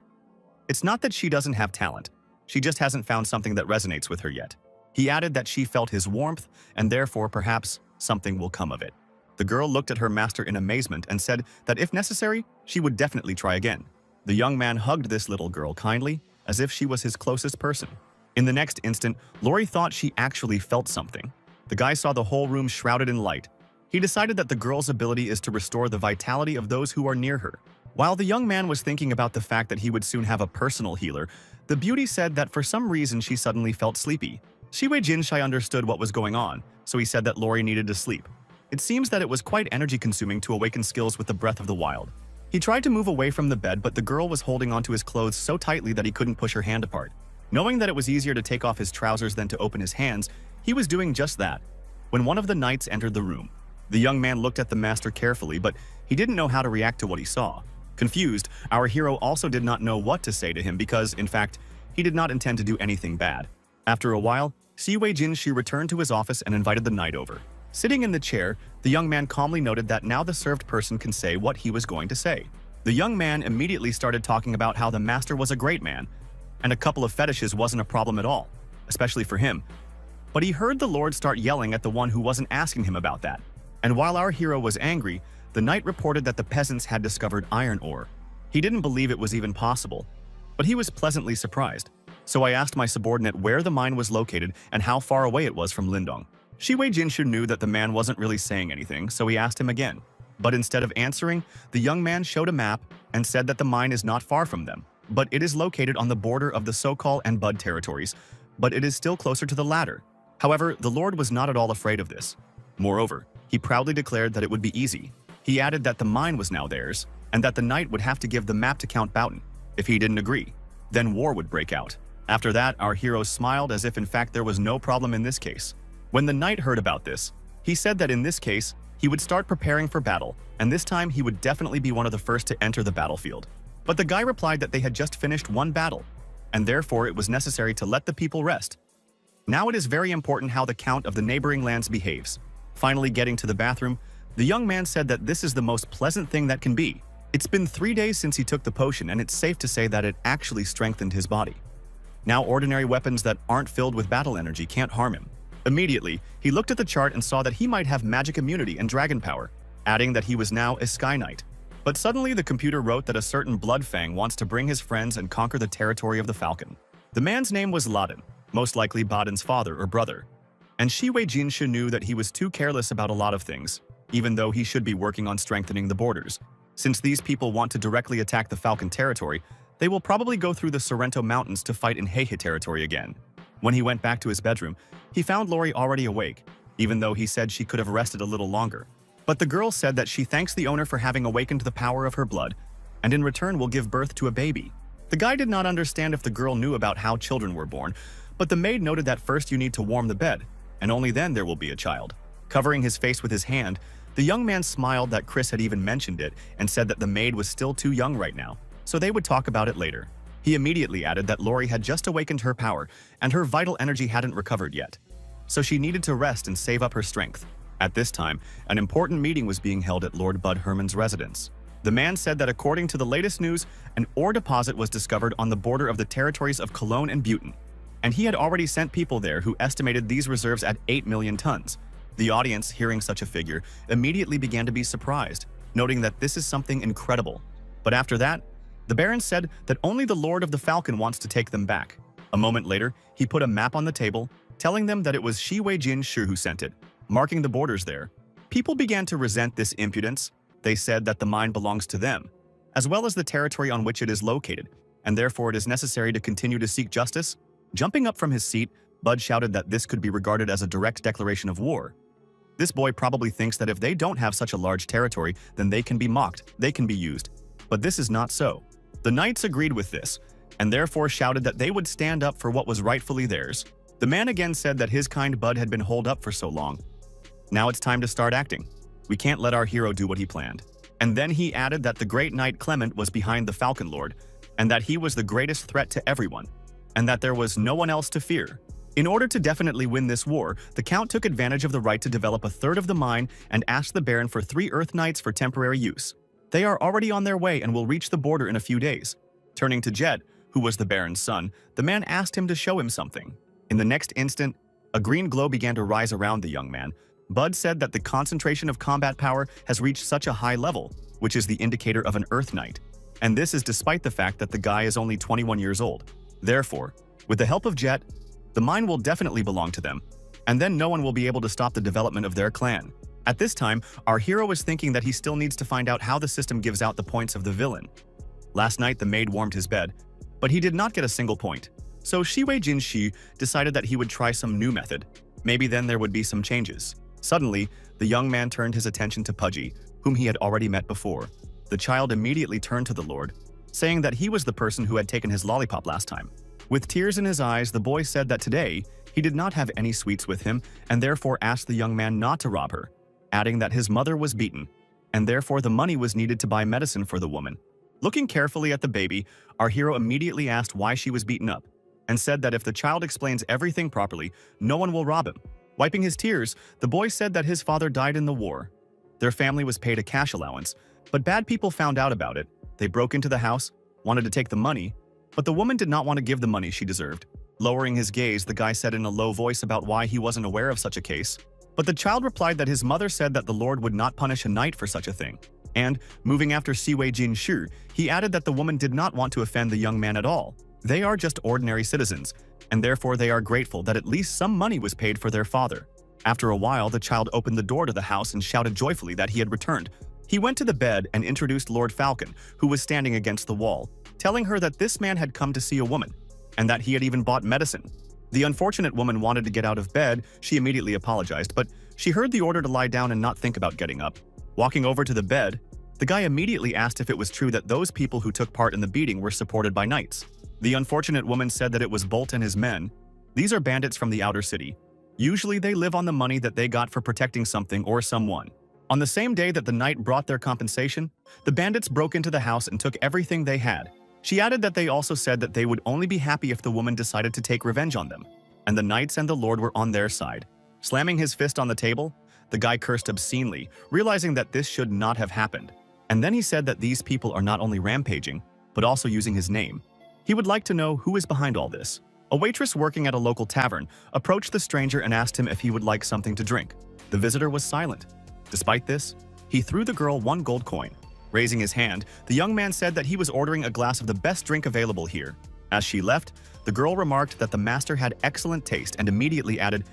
"It's not that she doesn't have talent. She just hasn't found something that resonates with her yet." He added that she felt his warmth, and therefore perhaps something will come of it. The girl looked at her master in amazement and said that if necessary, she would definitely try again. The young man hugged this little girl kindly, as if she was his closest person. In the next instant, Lori thought she actually felt something. The guy saw the whole room shrouded in light. He decided that the girl's ability is to restore the vitality of those who are near her. While the young man was thinking about the fact that he would soon have a personal healer, the beauty said that for some reason she suddenly felt sleepy. Siwei Jinshai understood what was going on, so he said that Lori needed to sleep. It seems that it was quite energy-consuming to awaken skills with the breath of the wild. He tried to move away from the bed, but the girl was holding onto his clothes so tightly that he couldn't push her hand apart. Knowing that it was easier to take off his trousers than to open his hands, he was doing just that. When one of the knights entered the room, the young man looked at the master carefully, but he didn't know how to react to what he saw. Confused, our hero also did not know what to say to him because, in fact, he did not intend to do anything bad. After a while, Siwei Jinshi returned to his office and invited the knight over. Sitting in the chair, the young man calmly noted that now the served person can say what he was going to say. The young man immediately started talking about how the master was a great man, and a couple of fetishes wasn't a problem at all, especially for him. But he heard the lord start yelling at the one who wasn't asking him about that. And while our hero was angry, the knight reported that the peasants had discovered iron ore. He didn't believe it was even possible, but he was pleasantly surprised. So I asked my subordinate where the mine was located and how far away it was from Lindong. Siwei Jinshu knew that the man wasn't really saying anything, so he asked him again. But instead of answering, the young man showed a map and said that the mine is not far from them, but it is located on the border of the Sokol and Bud territories, but it is still closer to the latter. However, the lord was not at all afraid of this. Moreover, he proudly declared that it would be easy. He added that the mine was now theirs, and that the knight would have to give the map to Count Boughton. If he didn't agree, then war would break out. After that, our hero smiled as if in fact there was no problem in this case. When the knight heard about this, he said that in this case, he would start preparing for battle, and this time he would definitely be one of the first to enter the battlefield. But the guy replied that they had just finished one battle, and therefore it was necessary to let the people rest. Now it is very important how the count of the neighboring lands behaves. Finally getting to the bathroom, the young man said that this is the most pleasant thing that can be. It's been 3 days since he took the potion, and it's safe to say that it actually strengthened his body. Now ordinary weapons that aren't filled with battle energy can't harm him. Immediately, he looked at the chart and saw that he might have magic immunity and dragon power, adding that he was now a Sky Knight. But suddenly the computer wrote that a certain Bloodfang wants to bring his friends and conquer the territory of the Falcon. The man's name was Laden, most likely Baden's father or brother. And Siwei Jinshu knew that he was too careless about a lot of things, even though he should be working on strengthening the borders. Since these people want to directly attack the Falcon territory, they will probably go through the Sorrento Mountains to fight in Heihe territory again. When he went back to his bedroom, he found Lori already awake, even though he said she could have rested a little longer. But the girl said that she thanks the owner for having awakened the power of her blood, and in return will give birth to a baby. The guy did not understand if the girl knew about how children were born, but the maid noted that first you need to warm the bed, and only then there will be a child. Covering his face with his hand, the young man smiled that Chris had even mentioned it and said that the maid was still too young right now, so they would talk about it later. He immediately added that Lori had just awakened her power and her vital energy hadn't recovered yet, so she needed to rest and save up her strength. At this time, an important meeting was being held at Lord Bud Herman's residence. The man said that according to the latest news, an ore deposit was discovered on the border of the territories of Cologne and Butten, and he had already sent people there who estimated these reserves at 8 million tons. The audience, hearing such a figure, immediately began to be surprised, noting that this is something incredible. But after that, the Baron said that only the Lord of the Falcon wants to take them back. A moment later, he put a map on the table, telling them that it was Jin Shu who sent it, marking the borders there. People began to resent this impudence. They said that the mine belongs to them, as well as the territory on which it is located, and therefore it is necessary to continue to seek justice. Jumping up from his seat, Bud shouted that this could be regarded as a direct declaration of war. This boy probably thinks that if they don't have such a large territory, then they can be mocked, they can be used. But this is not so. The knights agreed with this, and therefore shouted that they would stand up for what was rightfully theirs. The man again said that his kind Bud had been holed up for so long. Now it's time to start acting. We can't let our hero do what he planned. And then he added that the great knight Clement was behind the Falcon Lord, and that he was the greatest threat to everyone, and that there was no one else to fear. In order to definitely win this war, the Count took advantage of the right to develop a third of the mine and asked the Baron for 3 Earth Knights for temporary use. They are already on their way and will reach the border in a few days. Turning to Jet, who was the Baron's son, the man asked him to show him something. In the next instant, a green glow began to rise around the young man. Bud said that the concentration of combat power has reached such a high level, which is the indicator of an Earth Knight. And this is despite the fact that the guy is only 21 years old. Therefore, with the help of Jet, the mine will definitely belong to them, and then no one will be able to stop the development of their clan. At this time, our hero is thinking that he still needs to find out how the system gives out the points of the villain. Last night, the maid warmed his bed, but he did not get a single point. So Jin Shu decided that he would try some new method. Maybe then there would be some changes. Suddenly, the young man turned his attention to Pudgy, whom he had already met before. The child immediately turned to the Lord, saying that he was the person who had taken his lollipop last time. With tears in his eyes, the boy said that today, he did not have any sweets with him and therefore asked the young man not to rob her, adding that his mother was beaten, and therefore the money was needed to buy medicine for the woman. Looking carefully at the baby, our hero immediately asked why she was beaten up, and said that if the child explains everything properly, no one will rob him. Wiping his tears, the boy said that his father died in the war. Their family was paid a cash allowance, but bad people found out about it. They broke into the house, wanted to take the money, but the woman did not want to give the money she deserved. Lowering his gaze, the guy said in a low voice about why he wasn't aware of such a case. But the child replied that his mother said that the Lord would not punish a knight for such a thing. And, moving after Jin Shu, he added that the woman did not want to offend the young man at all. They are just ordinary citizens, and therefore they are grateful that at least some money was paid for their father. After a while, the child opened the door to the house and shouted joyfully that he had returned. He went to the bed and introduced Lord Falcon, who was standing against the wall, telling her that this man had come to see a woman, and that he had even bought medicine. The unfortunate woman wanted to get out of bed. She immediately apologized, but she heard the order to lie down and not think about getting up. Walking over to the bed, the guy immediately asked if it was true that those people who took part in the beating were supported by knights. The unfortunate woman said that it was Bolt and his men. These are bandits from the outer city. Usually they live on the money that they got for protecting something or someone. On the same day that the knight brought their compensation, the bandits broke into the house and took everything they had. She added that they also said that they would only be happy if the woman decided to take revenge on them, and the knights and the lord were on their side. Slamming his fist on the table, the guy cursed obscenely, realizing that this should not have happened. And then he said that these people are not only rampaging, but also using his name. He would like to know who is behind all this. A waitress working at a local tavern approached the stranger and asked him if he would like something to drink. The visitor was silent. Despite this, he threw the girl 1 gold coin. Raising his hand, the young man said that he was ordering a glass of the best drink available here. As she left, the girl remarked that the master had excellent taste and immediately added,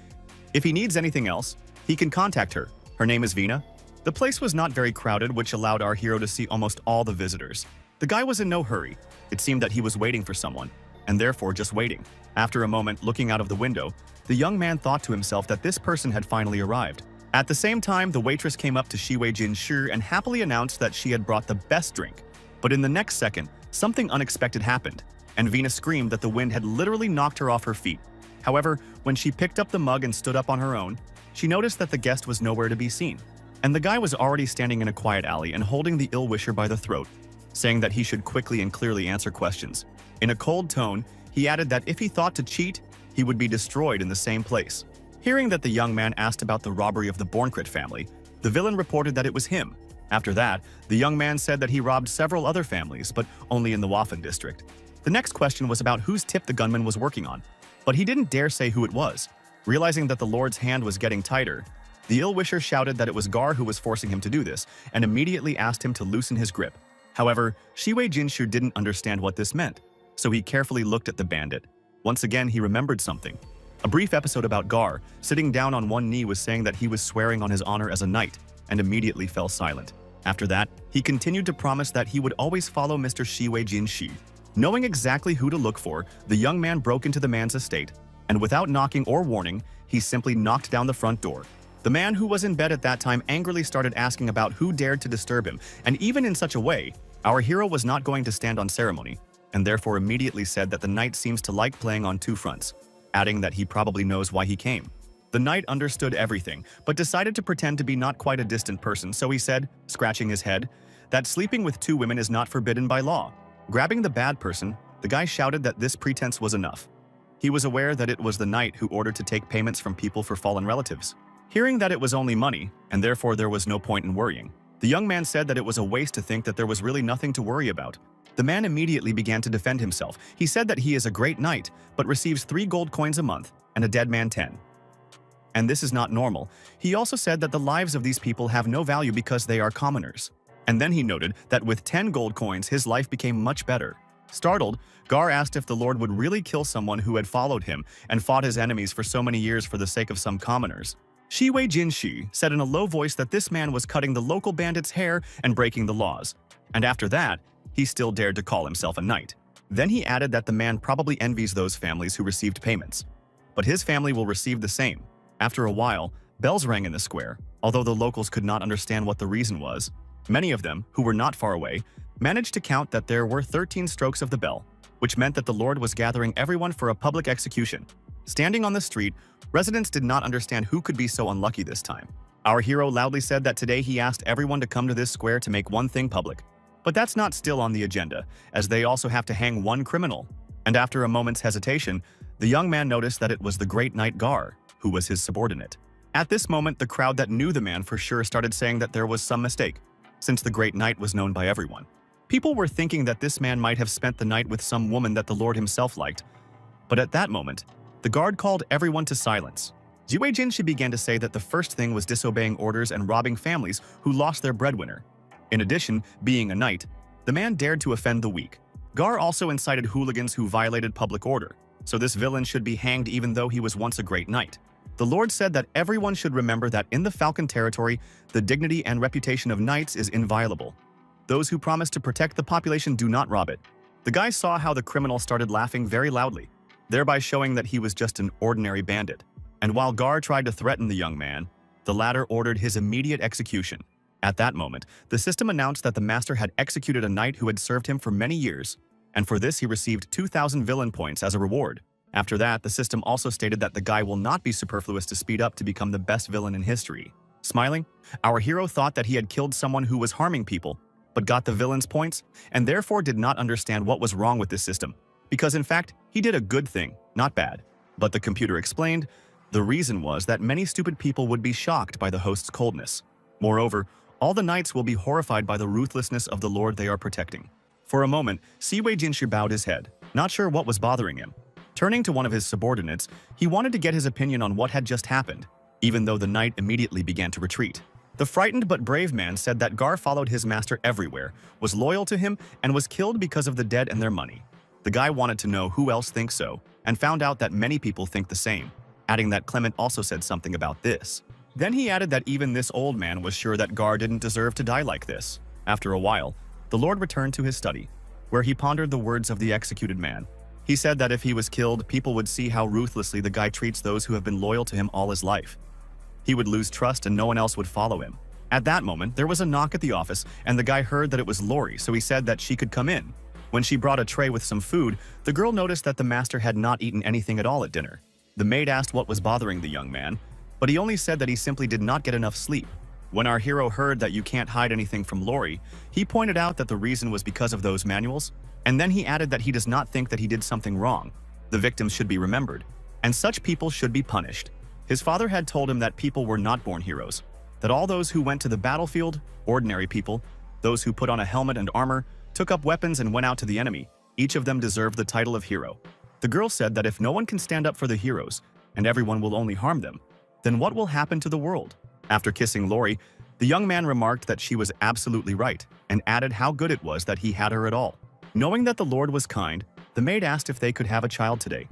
"If he needs anything else, he can contact her. Her name is Vina." The place was not very crowded, which allowed our hero to see almost all the visitors. The guy was in no hurry. It seemed that he was waiting for someone, and therefore just waiting. After a moment, looking out of the window, the young man thought to himself that this person had finally arrived. At the same time, the waitress came up to Jin Shu and happily announced that she had brought the best drink. But in the next second, something unexpected happened, and Vina screamed that the wind had literally knocked her off her feet. However, when she picked up the mug and stood up on her own, she noticed that the guest was nowhere to be seen, and the guy was already standing in a quiet alley and holding the ill-wisher by the throat, saying that he should quickly and clearly answer questions. In a cold tone, he added that if he thought to cheat, he would be destroyed in the same place. Hearing that the young man asked about the robbery of the Bornkrit family, the villain reported that it was him. After that, the young man said that he robbed several other families, but only in the Waffen district. The next question was about whose tip the gunman was working on, but he didn't dare say who it was. Realizing that the Lord's hand was getting tighter, the ill-wisher shouted that it was Gar who was forcing him to do this, and immediately asked him to loosen his grip. However, Jin Shu didn't understand what this meant, so he carefully looked at the bandit. Once again, he remembered something. A brief episode about Gar, sitting down on one knee, was saying that he was swearing on his honor as a knight, and immediately fell silent. After that, he continued to promise that he would always follow Mr. Shiwei Jinshi. Knowing exactly who to look for, the young man broke into the man's estate, and without knocking or warning, he simply knocked down the front door. The man who was in bed at that time angrily started asking about who dared to disturb him, and even in such a way, our hero was not going to stand on ceremony, and therefore immediately said that the knight seems to like playing on two fronts, adding that he probably knows why he came. The knight understood everything, but decided to pretend to be not quite a distant person, so he said, scratching his head, that sleeping with two women is not forbidden by law. Grabbing the bad person, the guy shouted that this pretense was enough. He was aware that it was the knight who ordered to take payments from people for fallen relatives. Hearing that it was only money, and therefore there was no point in worrying, the young man said that it was a waste to think that there was really nothing to worry about. The man immediately began to defend himself. He said that he is a great knight, but receives 3 gold coins a month, and a dead man 10. And this is not normal. He also said that the lives of these people have no value because they are commoners. And then he noted that with 10 gold coins, his life became much better. Startled, Gar asked if the Lord would really kill someone who had followed him and fought his enemies for so many years for the sake of some commoners. Shiwei Jinshi said in a low voice that this man was cutting the local bandits' hair and breaking the laws. And after that, he still dared to call himself a knight. Then he added that the man probably envies those families who received payments. But his family will receive the same. After a while, bells rang in the square, although the locals could not understand what the reason was. Many of them, who were not far away, managed to count that there were 13 strokes of the bell, which meant that the Lord was gathering everyone for a public execution. Standing on the street, residents did not understand who could be so unlucky this time. Our hero loudly said that today he asked everyone to come to this square to make one thing public. But that's not still on the agenda, as they also have to hang one criminal. And after a moment's hesitation, the young man noticed that it was the great knight Gar, who was his subordinate. At this moment, the crowd that knew the man for sure started saying that there was some mistake, since the great knight was known by everyone. People were thinking that this man might have spent the night with some woman that the Lord himself liked. But at that moment, the guard called everyone to silence. Jiwei Jinshi began to say that the first thing was disobeying orders and robbing families who lost their breadwinner. In addition, being a knight, the man dared to offend the weak. Gar also incited hooligans who violated public order, so this villain should be hanged even though he was once a great knight. The Lord said that everyone should remember that in the Falcon territory, the dignity and reputation of knights is inviolable. Those who promise to protect the population do not rob it. The guy saw how the criminal started laughing very loudly, thereby showing that he was just an ordinary bandit. And while Gar tried to threaten the young man, the latter ordered his immediate execution. At that moment, the system announced that the master had executed a knight who had served him for many years, and for this he received 2,000 villain points as a reward. After that, the system also stated that the guy will not be superfluous to speed up to become the best villain in history. Smiling, our hero thought that he had killed someone who was harming people, but got the villain's points, and therefore did not understand what was wrong with this system, because in fact, he did a good thing, not bad. But the computer explained, the reason was that many stupid people would be shocked by the host's coldness. Moreover, all the knights will be horrified by the ruthlessness of the Lord they are protecting. For a moment, Shiwei Jinshi bowed his head, not sure what was bothering him. Turning to one of his subordinates, he wanted to get his opinion on what had just happened, even though the knight immediately began to retreat. The frightened but brave man said that Gar followed his master everywhere, was loyal to him, and was killed because of the dead and their money. The guy wanted to know who else thinks so, and found out that many people think the same, adding that Clement also said something about this. Then he added that even this old man was sure that Gar didn't deserve to die like this. After a while, the Lord returned to his study, where he pondered the words of the executed man. He said that if he was killed, people would see how ruthlessly the guy treats those who have been loyal to him all his life. He would lose trust and no one else would follow him. At that moment, there was a knock at the office, and the guy heard that it was Lori, so he said that she could come in. When she brought a tray with some food, the girl noticed that the master had not eaten anything at all at dinner. The maid asked what was bothering the young man, but he only said that he simply did not get enough sleep. When our hero heard that you can't hide anything from Lori, he pointed out that the reason was because of those manuals, and then he added that he does not think that he did something wrong. The victims should be remembered, and such people should be punished. His father had told him that people were not born heroes, that all those who went to the battlefield, ordinary people, those who put on a helmet and armor, took up weapons and went out to the enemy, each of them deserved the title of hero. The girl said that if no one can stand up for the heroes, and everyone will only harm them, then what will happen to the world? After kissing Lori, the young man remarked that she was absolutely right, and added how good it was that he had her at all. Knowing that the Lord was kind, the maid asked if they could have a child today.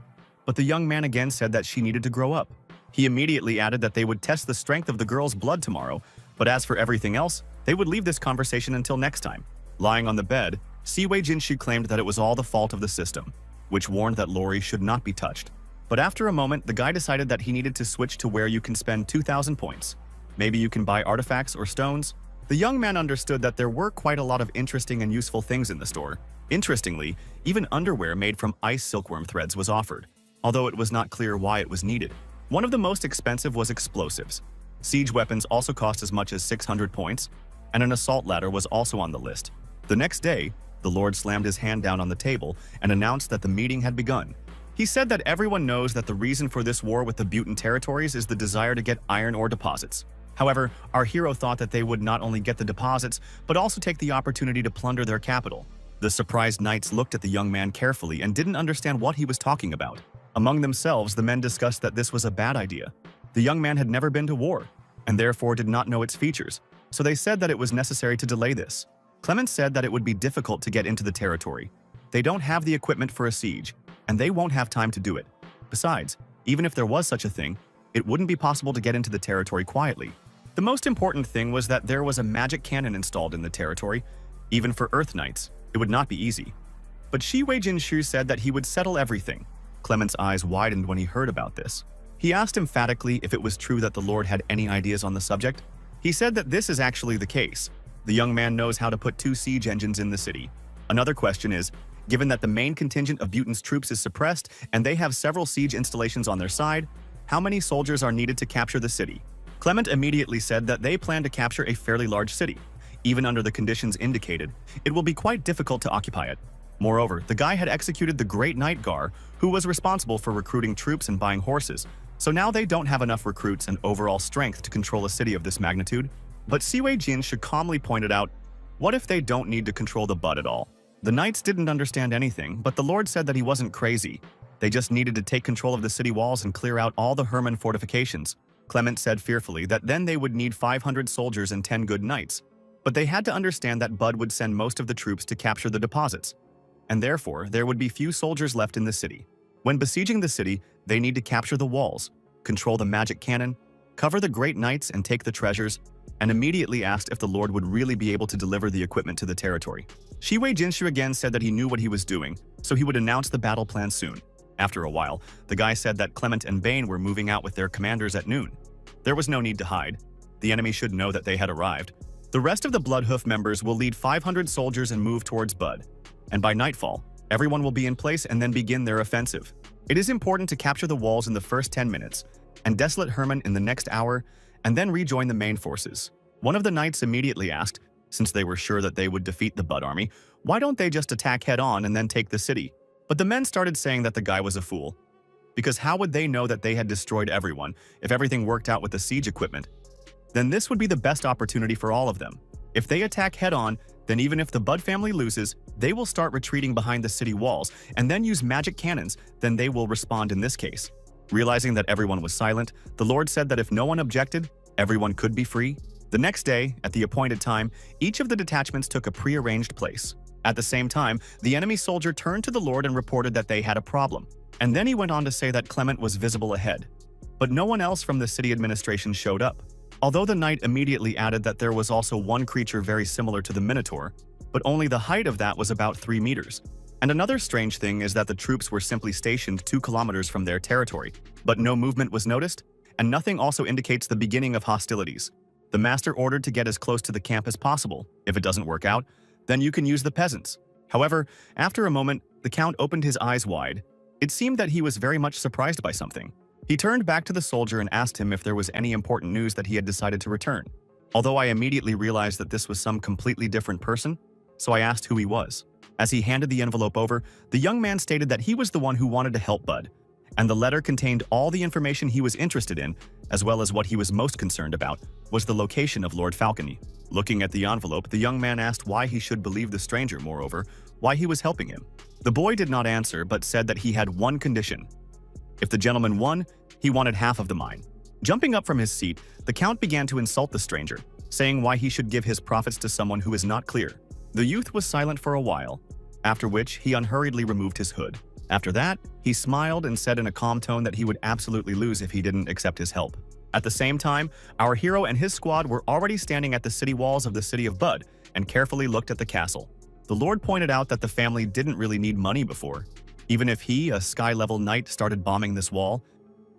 but the young man again said that she needed to grow up. He immediately added that they would test the strength of the girl's blood tomorrow, but as for everything else, they would leave this conversation until next time. Lying on the bed, Siwei Jinshu claimed that it was all the fault of the system, which warned that Lori should not be touched. But after a moment, the guy decided that he needed to switch to where you can spend 2,000 points. Maybe you can buy artifacts or stones. The young man understood that there were quite a lot of interesting and useful things in the store. Interestingly, even underwear made from ice silkworm threads was offered, although it was not clear why it was needed. One of the most expensive was explosives. Siege weapons also cost as much as 600 points, and an assault ladder was also on the list. The next day, the Lord slammed his hand down on the table and announced that the meeting had begun. He said that everyone knows that the reason for this war with the Butin territories is the desire to get iron ore deposits. However, our hero thought that they would not only get the deposits, but also take the opportunity to plunder their capital. The surprised knights looked at the young man carefully and didn't understand what he was talking about. Among themselves, the men discussed that this was a bad idea. The young man had never been to war, and therefore did not know its features, so they said that it was necessary to delay this. Clement said that it would be difficult to get into the territory. They don't have the equipment for a siege, and they won't have time to do it. Besides, even if there was such a thing, it wouldn't be possible to get into the territory quietly. The most important thing was that there was a magic cannon installed in the territory. Even for Earth Knights, it would not be easy. But Siwei Jinshu said that he would settle everything. Clement's eyes widened when he heard about this. He asked emphatically if it was true that the Lord had any ideas on the subject. He said that this is actually the case. The young man knows how to put 2 siege engines in the city. Another question is, given that the main contingent of Butin's troops is suppressed and they have several siege installations on their side, how many soldiers are needed to capture the city? Clement immediately said that they plan to capture a fairly large city. Even under the conditions indicated, it will be quite difficult to occupy it. Moreover, the guy had executed the Great Knight Gar, who was responsible for recruiting troops and buying horses, so now they don't have enough recruits and overall strength to control a city of this magnitude. But Siwei Jinshu calmly pointed out, what if they don't need to control the Bud at all? The knights didn't understand anything, but the Lord said that he wasn't crazy. They just needed to take control of the city walls and clear out all the Herman fortifications. Clement said fearfully that then they would need 500 soldiers and 10 good knights. But they had to understand that Bud would send most of the troops to capture the deposits, and therefore there would be few soldiers left in the city. When besieging the city, they need to capture the walls, control the magic cannon, cover the great knights and take the treasures, and immediately asked if the Lord would really be able to deliver the equipment to the territory. Siwei Jinshu again said that he knew what he was doing, so he would announce the battle plan soon. After a while, the guy said that Clement and Bane were moving out with their commanders at noon. There was no need to hide. The enemy should know that they had arrived. The rest of the Bloodhoof members will lead 500 soldiers and move towards Bud. And by nightfall, everyone will be in place and then begin their offensive. It is important to capture the walls in the first 10 minutes, and desolate Herman in the next hour, and then rejoin the main forces. One of the knights immediately asked, since they were sure that they would defeat the Bud army, why don't they just attack head-on and then take the city? But the men started saying that the guy was a fool. Because how would they know that they had destroyed everyone if everything worked out with the siege equipment? Then this would be the best opportunity for all of them. If they attack head-on, then even if the Bud family loses, they will start retreating behind the city walls and then use magic cannons, then they will respond in this case. Realizing that everyone was silent, the Lord said that if no one objected, everyone could be free. The next day, at the appointed time, each of the detachments took a pre-arranged place. At the same time, the enemy soldier turned to the Lord and reported that they had a problem. And then he went on to say that Clement was visible ahead. But no one else from the city administration showed up. Although the knight immediately added that there was also one creature very similar to the Minotaur, but only the height of that was about 3 meters. And another strange thing is that the troops were simply stationed 2 kilometers from their territory, but no movement was noticed, and nothing also indicates the beginning of hostilities. The master ordered to get as close to the camp as possible. If it doesn't work out, then you can use the peasants. However, after a moment, the count opened his eyes wide. It seemed that he was very much surprised by something. He turned back to the soldier and asked him if there was any important news that he had decided to return. Although I immediately realized that this was some completely different person, so I asked who he was. As he handed the envelope over, the young man stated that he was the one who wanted to help Bud, and the letter contained all the information he was interested in, as well as what he was most concerned about, was the location of Lord Falcony. Looking at the envelope, the young man asked why he should believe the stranger, moreover, why he was helping him. The boy did not answer, but said that he had one condition. If the gentleman won, he wanted half of the mine. Jumping up from his seat, the count began to insult the stranger, saying why he should give his profits to someone who is not clear. The youth was silent for a while, after which he unhurriedly removed his hood. After that, he smiled and said in a calm tone that he would absolutely lose if he didn't accept his help. At the same time, our hero and his squad were already standing at the city walls of the city of Bud and carefully looked at the castle. The Lord pointed out that the family didn't really need money before. Even if he, a sky-level knight, started bombing this wall,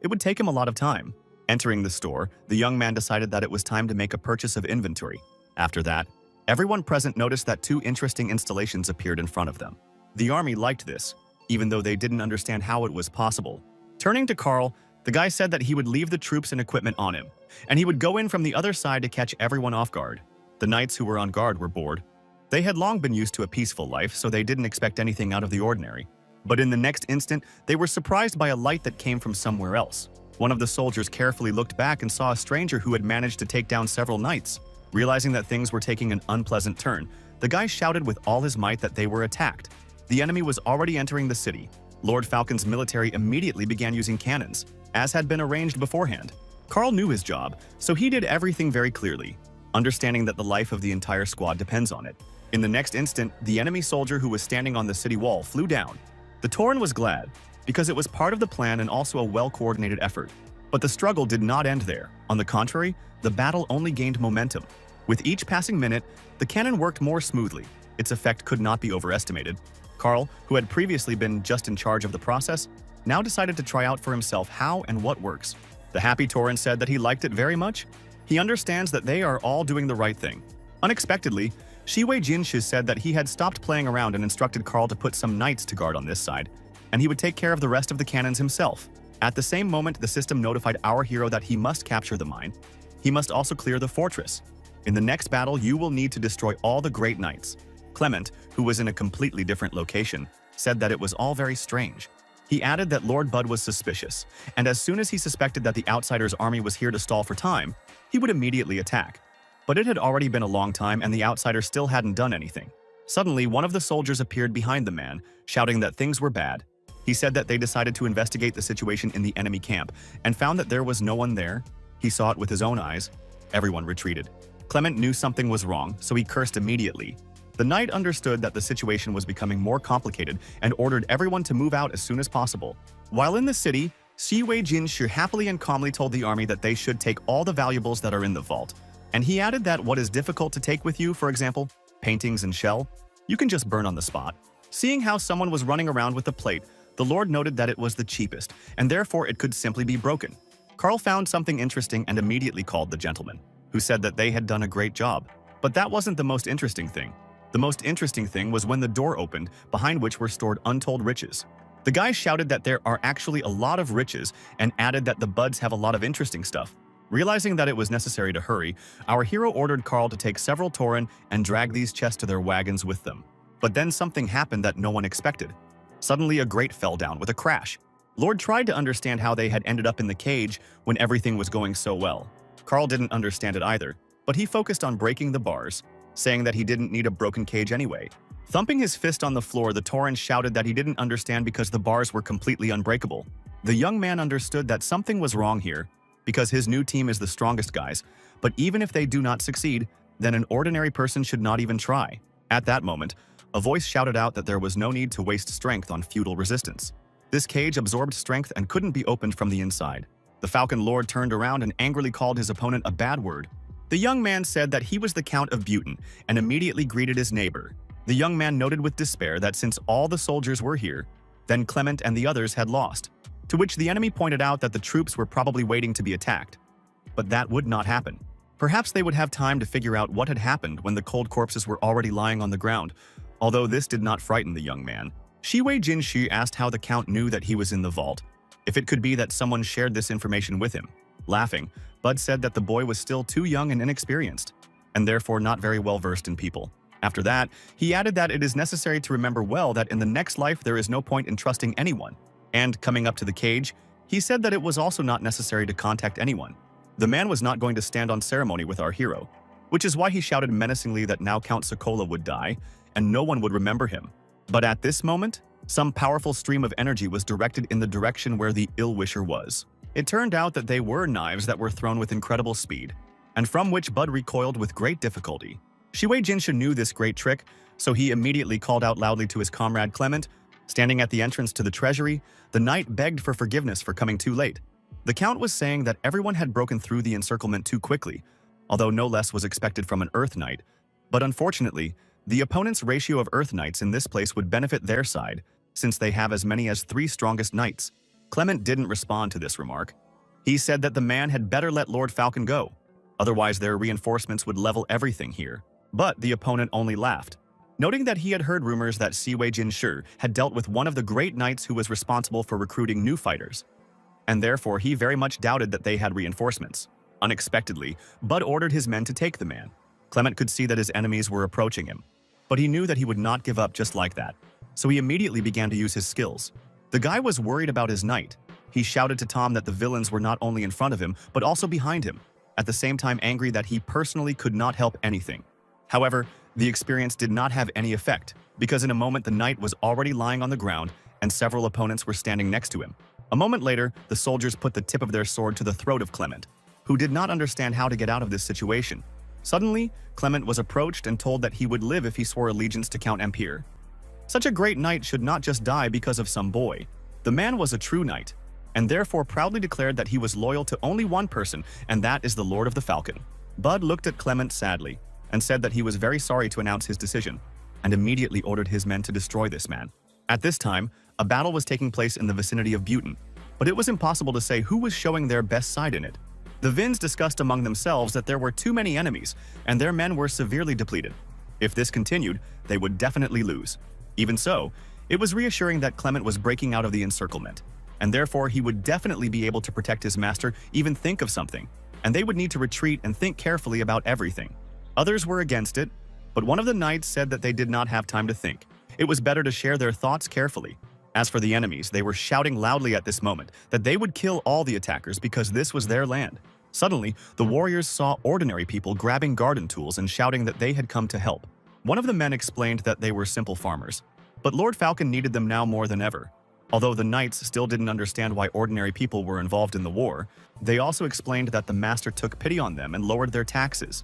it would take him a lot of time. Entering the store, the young man decided that it was time to make a purchase of inventory. After that, everyone present noticed that two interesting installations appeared in front of them. The army liked this, even though they didn't understand how it was possible. Turning to Carl, the guy said that he would leave the troops and equipment on him, and he would go in from the other side to catch everyone off guard. The knights who were on guard were bored. They had long been used to a peaceful life, so they didn't expect anything out of the ordinary. But in the next instant, they were surprised by a light that came from somewhere else. One of the soldiers carefully looked back and saw a stranger who had managed to take down several knights. Realizing that things were taking an unpleasant turn, the guy shouted with all his might that they were attacked. The enemy was already entering the city. Lord Falcon's military immediately began using cannons, as had been arranged beforehand. Carl knew his job, so he did everything very clearly, understanding that the life of the entire squad depends on it. In the next instant, the enemy soldier who was standing on the city wall flew down. The Tauren was glad, because it was part of the plan and also a well-coordinated effort. But the struggle did not end there. On the contrary, the battle only gained momentum. With each passing minute, the cannon worked more smoothly. Its effect could not be overestimated. Carl, who had previously been just in charge of the process, now decided to try out for himself how and what works. The happy Tauren said that he liked it very much. He understands that they are all doing the right thing. Unexpectedly, Shiwei Jinshi said that he had stopped playing around and instructed Carl to put some knights to guard on this side, and he would take care of the rest of the cannons himself. At the same moment, the system notified our hero that he must capture the mine. He must also clear the fortress. In the next battle, you will need to destroy all the great knights. Clement, who was in a completely different location, said that it was all very strange. He added that Lord Bud was suspicious, and as soon as he suspected that the Outsiders' army was here to stall for time, he would immediately attack. But it had already been a long time and the Outsiders still hadn't done anything. Suddenly, one of the soldiers appeared behind the man, shouting that things were bad. He said that they decided to investigate the situation in the enemy camp and found that there was no one there. He saw it with his own eyes. Everyone retreated. Clement knew something was wrong, so he cursed immediately. The knight understood that the situation was becoming more complicated and ordered everyone to move out as soon as possible. While in the city, Shiwei Jinshi happily and calmly told the army that they should take all the valuables that are in the vault. And he added that what is difficult to take with you, for example, paintings and shell, you can just burn on the spot. Seeing how someone was running around with a plate, the Lord noted that it was the cheapest, and therefore it could simply be broken. Carl found something interesting and immediately called the gentleman, who said that they had done a great job. But that wasn't the most interesting thing. The most interesting thing was when the door opened, behind which were stored untold riches. The guy shouted that there are actually a lot of riches and added that the Buds have a lot of interesting stuff. Realizing that it was necessary to hurry, our hero ordered Carl to take several Tauren and drag these chests to their wagons with them. But then something happened that no one expected. Suddenly, a grate fell down with a crash. Lord tried to understand how they had ended up in the cage when everything was going so well. Carl didn't understand it either, but he focused on breaking the bars, saying that he didn't need a broken cage anyway. Thumping his fist on the floor, the Tauren shouted that he didn't understand because the bars were completely unbreakable. The young man understood that something was wrong here, because his new team is the strongest guys, but even if they do not succeed, then an ordinary person should not even try. At that moment, a voice shouted out that there was no need to waste strength on futile resistance. This cage absorbed strength and couldn't be opened from the inside. The Falcon Lord turned around and angrily called his opponent a bad word. The young man said that he was the Count of Buton and immediately greeted his neighbor. The young man noted with despair that since all the soldiers were here, then Clement and the others had lost. To which the enemy pointed out that the troops were probably waiting to be attacked. But that would not happen. Perhaps they would have time to figure out what had happened when the cold corpses were already lying on the ground. Although this did not frighten the young man, Shiwei Jinshi asked how the Count knew that he was in the vault, if it could be that someone shared this information with him. Laughing, Bud said that the boy was still too young and inexperienced, and therefore not very well versed in people. After that, he added that it is necessary to remember well that in the next life there is no point in trusting anyone. And coming up to the cage, he said that it was also not necessary to contact anyone. The man was not going to stand on ceremony with our hero, which is why he shouted menacingly that now Count Sokola would die, and no one would remember him. But at this moment, some powerful stream of energy was directed in the direction where the ill-wisher was. It turned out that they were knives that were thrown with incredible speed, and from which Bud recoiled with great difficulty. Shiwei Jinshin knew this great trick, so he immediately called out loudly to his comrade Clement, Standing at the entrance to the treasury, the knight begged for forgiveness for coming too late. The count was saying that everyone had broken through the encirclement too quickly, although no less was expected from an Earth Knight. But unfortunately, the opponent's ratio of Earth Knights in this place would benefit their side, since they have as many as 3 strongest knights. Clement didn't respond to this remark. He said that the man had better let Lord Falcon go, otherwise their reinforcements would level everything here. But the opponent only laughed, noting that he had heard rumors that Siwei Jinshi had dealt with one of the great knights who was responsible for recruiting new fighters, and therefore he very much doubted that they had reinforcements. Unexpectedly, Bud ordered his men to take the man. Clement could see that his enemies were approaching him, but he knew that he would not give up just like that, so he immediately began to use his skills. The guy was worried about his knight. He shouted to Tom that the villains were not only in front of him, but also behind him, at the same time angry that he personally could not help anything. However, the experience did not have any effect, because in a moment the knight was already lying on the ground and several opponents were standing next to him. A moment later, the soldiers put the tip of their sword to the throat of Clement, who did not understand how to get out of this situation. Suddenly, Clement was approached and told that he would live if he swore allegiance to Count Empire. Such a great knight should not just die because of some boy. The man was a true knight, and therefore proudly declared that he was loyal to only one person, and that is the Lord of the Falcon. Bud looked at Clement sadly, and said that he was very sorry to announce his decision, and immediately ordered his men to destroy this man. At this time, a battle was taking place in the vicinity of Buton, but it was impossible to say who was showing their best side in it. The Vins discussed among themselves that there were too many enemies, and their men were severely depleted. If this continued, they would definitely lose. Even so, it was reassuring that Clement was breaking out of the encirclement, and therefore he would definitely be able to protect his master, even think of something, and they would need to retreat and think carefully about everything. Others were against it, but one of the knights said that they did not have time to think. It was better to share their thoughts carefully. As for the enemies, they were shouting loudly at this moment that they would kill all the attackers because this was their land. Suddenly, the warriors saw ordinary people grabbing garden tools and shouting that they had come to help. One of the men explained that they were simple farmers, but Lord Falcon needed them now more than ever. Although the knights still didn't understand why ordinary people were involved in the war, they also explained that the master took pity on them and lowered their taxes.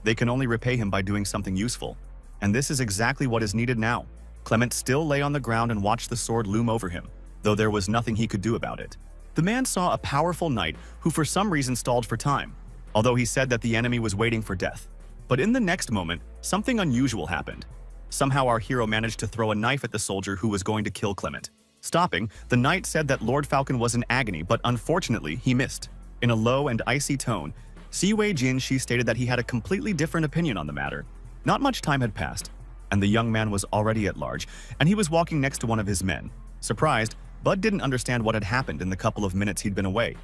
They can only repay him by doing something useful, and this is exactly what is needed now. Clement still lay on the ground and watched the sword loom over him, though there was nothing he could do about it. The man saw a powerful knight who for some reason stalled for time, although he said that the enemy was waiting for death. But in the next moment, something unusual happened. Somehow our hero managed to throw a knife at the soldier who was going to kill Clement. Stopping, the knight said that Lord Falcon was in agony, but unfortunately, he missed. In a low and icy tone, Siwei Jinshi stated that he had a completely different opinion on the matter. Not much time had passed, and the young man was already at large, and he was walking next to one of his men. Surprised, Bud didn't understand what had happened in the couple of minutes he'd been away.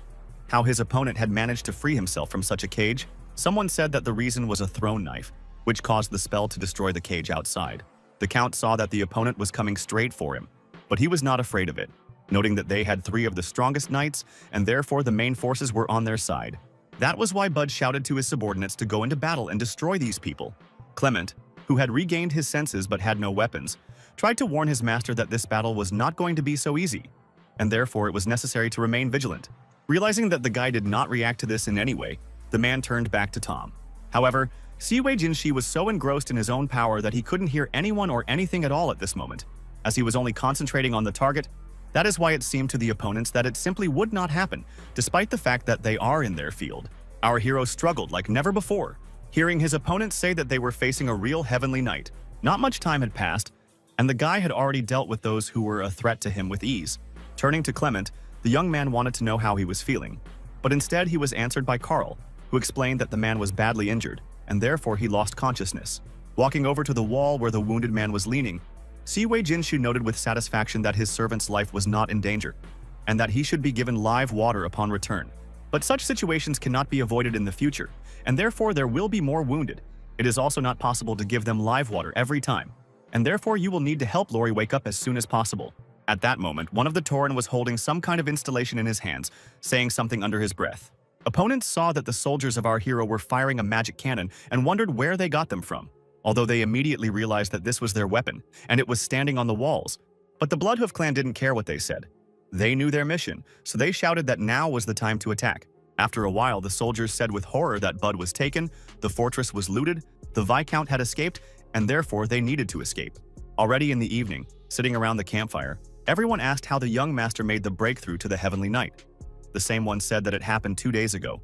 How his opponent had managed to free himself from such a cage? Someone said that the reason was a thrown knife, which caused the spell to destroy the cage outside. The count saw that the opponent was coming straight for him, but he was not afraid of it, noting that they had 3 of the strongest knights, and therefore the main forces were on their side. That was why Bud shouted to his subordinates to go into battle and destroy these people. Clement, who had regained his senses but had no weapons, tried to warn his master that this battle was not going to be so easy, and therefore it was necessary to remain vigilant. Realizing that the guy did not react to this in any way, the man turned back to Tom. However, Siwei Jinshi was so engrossed in his own power that he couldn't hear anyone or anything at all at this moment, as he was only concentrating on the target. That is why it seemed to the opponents that it simply would not happen, despite the fact that they are in their field. Our hero struggled like never before, hearing his opponents say that they were facing a real heavenly knight. Not much time had passed, and the guy had already dealt with those who were a threat to him with ease. Turning to Clement, the young man wanted to know how he was feeling, but instead he was answered by Carl, who explained that the man was badly injured, and therefore he lost consciousness. Walking over to the wall where the wounded man was leaning, Siwei Jinshi noted with satisfaction that his servant's life was not in danger, and that he should be given live water upon return. But such situations cannot be avoided in the future, and therefore there will be more wounded. It is also not possible to give them live water every time, and therefore you will need to help Lori wake up as soon as possible. At that moment, one of the Tauren was holding some kind of installation in his hands, saying something under his breath. Opponents saw that the soldiers of our hero were firing a magic cannon and wondered where they got them from, although they immediately realized that this was their weapon, and it was standing on the walls. But the Bloodhoof clan didn't care what they said. They knew their mission, so they shouted that now was the time to attack. After a while, the soldiers said with horror that Bud was taken, the fortress was looted, the Viscount had escaped, and therefore they needed to escape. Already in the evening, Sitting around the campfire, everyone asked how the young master made the breakthrough to the heavenly night. The same one said that it happened 2 days ago.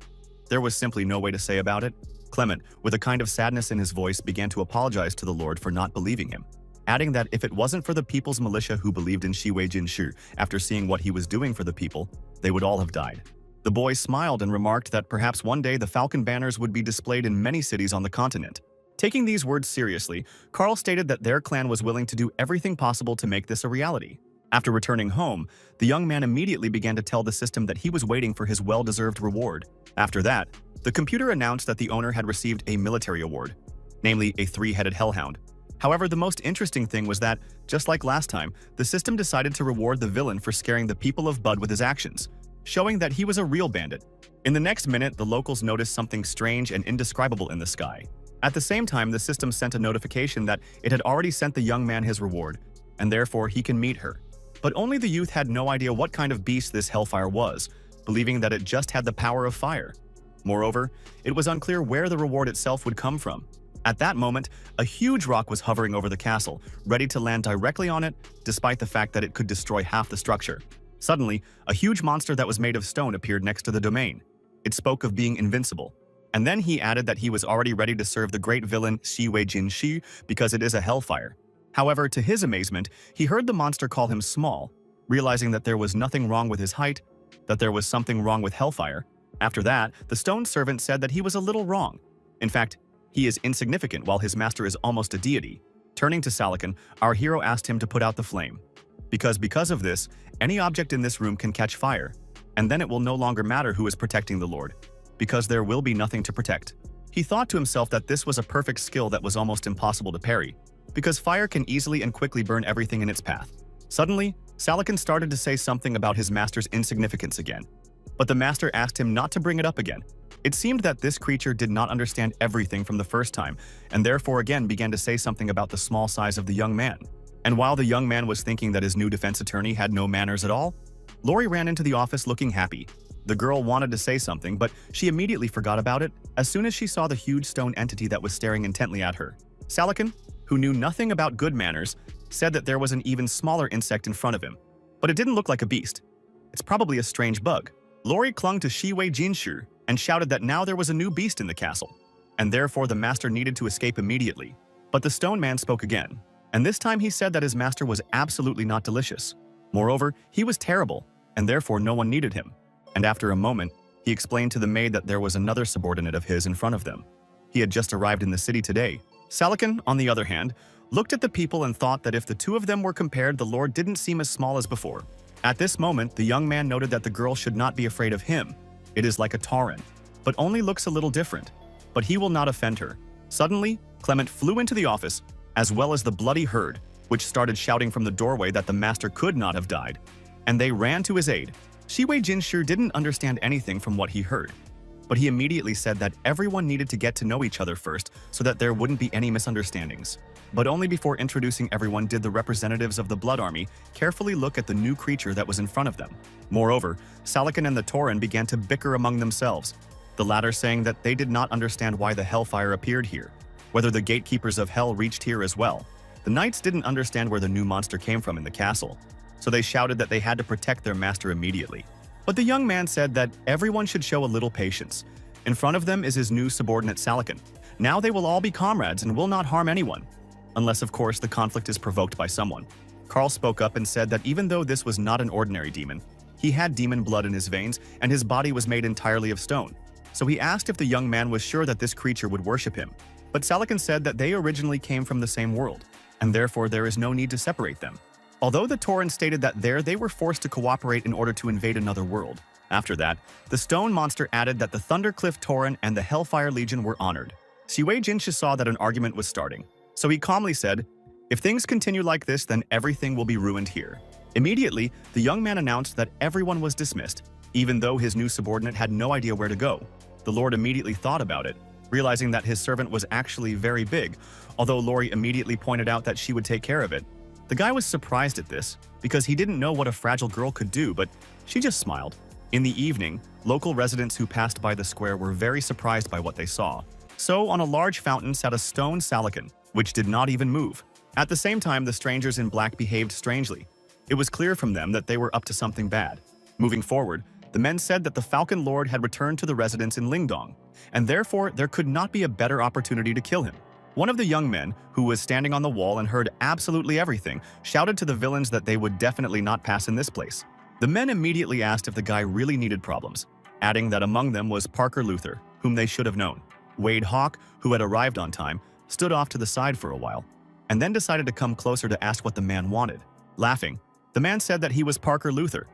There was simply no way to say about it. Clement, with a kind of sadness in his voice, began to apologize to the Lord for not believing him, adding that if it wasn't for the people's militia who believed in Shi Wei Jinshu after seeing what he was doing for the people, they would all have died. The boy smiled and remarked that perhaps one day the falcon banners would be displayed in many cities on the continent. Taking these words seriously, Carl stated that their clan was willing to do everything possible to make this a reality. After returning home, the young man immediately began to tell the system that he was waiting for his well-deserved reward. After that, the computer announced that the owner had received a military award, namely a 3-headed hellhound. However, the most interesting thing was that, just like last time, the system decided to reward the villain for scaring the people of Bud with his actions, showing that he was a real bandit. In the next minute, the locals noticed something strange and indescribable in the sky. At the same time, the system sent a notification that it had already sent the young man his reward, and therefore he can meet her. But only the youth had no idea what kind of beast this hellfire was, believing that it just had the power of fire. Moreover, it was unclear where the reward itself would come from. At that moment, a huge rock was hovering over the castle, ready to land directly on it, despite the fact that it could destroy half the structure. Suddenly, a huge monster that was made of stone appeared next to the domain. It spoke of being invincible. And then he added that he was already ready to serve the great villain Shi Wei Jinshi because it is a hellfire. However, to his amazement, he heard the monster call him small, realizing that there was nothing wrong with his height, that there was something wrong with hellfire. After that, the stone servant said that he was a little wrong. In fact, he is insignificant while his master is almost a deity. Turning to Salakan, our hero asked him to put out the flame. Because of this, any object in this room can catch fire, and then it will no longer matter who is protecting the Lord, because there will be nothing to protect. He thought to himself that this was a perfect skill that was almost impossible to parry, because fire can easily and quickly burn everything in its path. Suddenly, Salakan started to say something about his master's insignificance again, but the master asked him not to bring it up again. It seemed that this creature did not understand everything from the first time, and therefore again began to say something about the small size of the young man. And while the young man was thinking that his new defense attorney had no manners at all, Lori ran into the office looking happy. The girl wanted to say something, but she immediately forgot about it as soon as she saw the huge stone entity that was staring intently at her. Salakan, who knew nothing about good manners, said that there was an even smaller insect in front of him, but it didn't look like a beast. It's probably a strange bug. Lori clung to Shi Wei Jinshu and shouted that now there was a new beast in the castle, and therefore the master needed to escape immediately. But the stone man spoke again, and this time he said that his master was absolutely not delicious. Moreover, he was terrible, and therefore no one needed him. And after a moment, he explained to the maid that there was another subordinate of his in front of them. He had just arrived in the city today. Salakan, on the other hand, looked at the people and thought that if the two of them were compared, the Lord didn't seem as small as before. At this moment, the young man noted that the girl should not be afraid of him. It is like a Tauren, but only looks a little different. But he will not offend her. Suddenly, Clement flew into the office, as well as the bloody herd, which started shouting from the doorway that the master could not have died. And they ran to his aid. Shi Wei Jinshu didn't understand anything from what he heard, but he immediately said that everyone needed to get to know each other first so that there wouldn't be any misunderstandings. But only before introducing everyone did the representatives of the Blood Army carefully look at the new creature that was in front of them. Moreover, Salakan and the Tauren began to bicker among themselves, the latter saying that they did not understand why the Hellfire appeared here, whether the gatekeepers of Hell reached here as well. The knights didn't understand where the new monster came from in the castle, so they shouted that they had to protect their master immediately. But the young man said that everyone should show a little patience. In front of them is his new subordinate Salakan. Now they will all be comrades and will not harm anyone, unless of course the conflict is provoked by someone. Carl spoke up and said that even though this was not an ordinary demon, he had demon blood in his veins and his body was made entirely of stone. So he asked if the young man was sure that this creature would worship him. But Salakan said that they originally came from the same world, and therefore there is no need to separate them. Although the Tauren stated that there they were forced to cooperate in order to invade another world. After that, the stone monster added that the Thundercliff Tauren and the Hellfire Legion were honored. Shi Wei Jinshu saw that an argument was starting, so he calmly said, "If things continue like this, then everything will be ruined here." Immediately, the young man announced that everyone was dismissed, even though his new subordinate had no idea where to go. The Lord immediately thought about it, realizing that his servant was actually very big, although Lori immediately pointed out that she would take care of it. The guy was surprised at this, because he didn't know what a fragile girl could do, but she just smiled. In the evening, local residents who passed by the square were very surprised by what they saw. So, on a large fountain sat a stone Salakan, which did not even move. At the same time, the strangers in black behaved strangely. It was clear from them that they were up to something bad. Moving forward, the men said that the Falcon Lord had returned to the residence in Lingdong, and therefore there could not be a better opportunity to kill him. One of the young men, who was standing on the wall and heard absolutely everything, shouted to the villains that they would definitely not pass in this place. The men immediately asked if the guy really needed problems, adding that among them was Parker Luther, whom they should have known. Wade Hawk, who had arrived on time, stood off to the side for a while, and then decided to come closer to ask what the man wanted. Laughing, the man said that he was Parker Luther.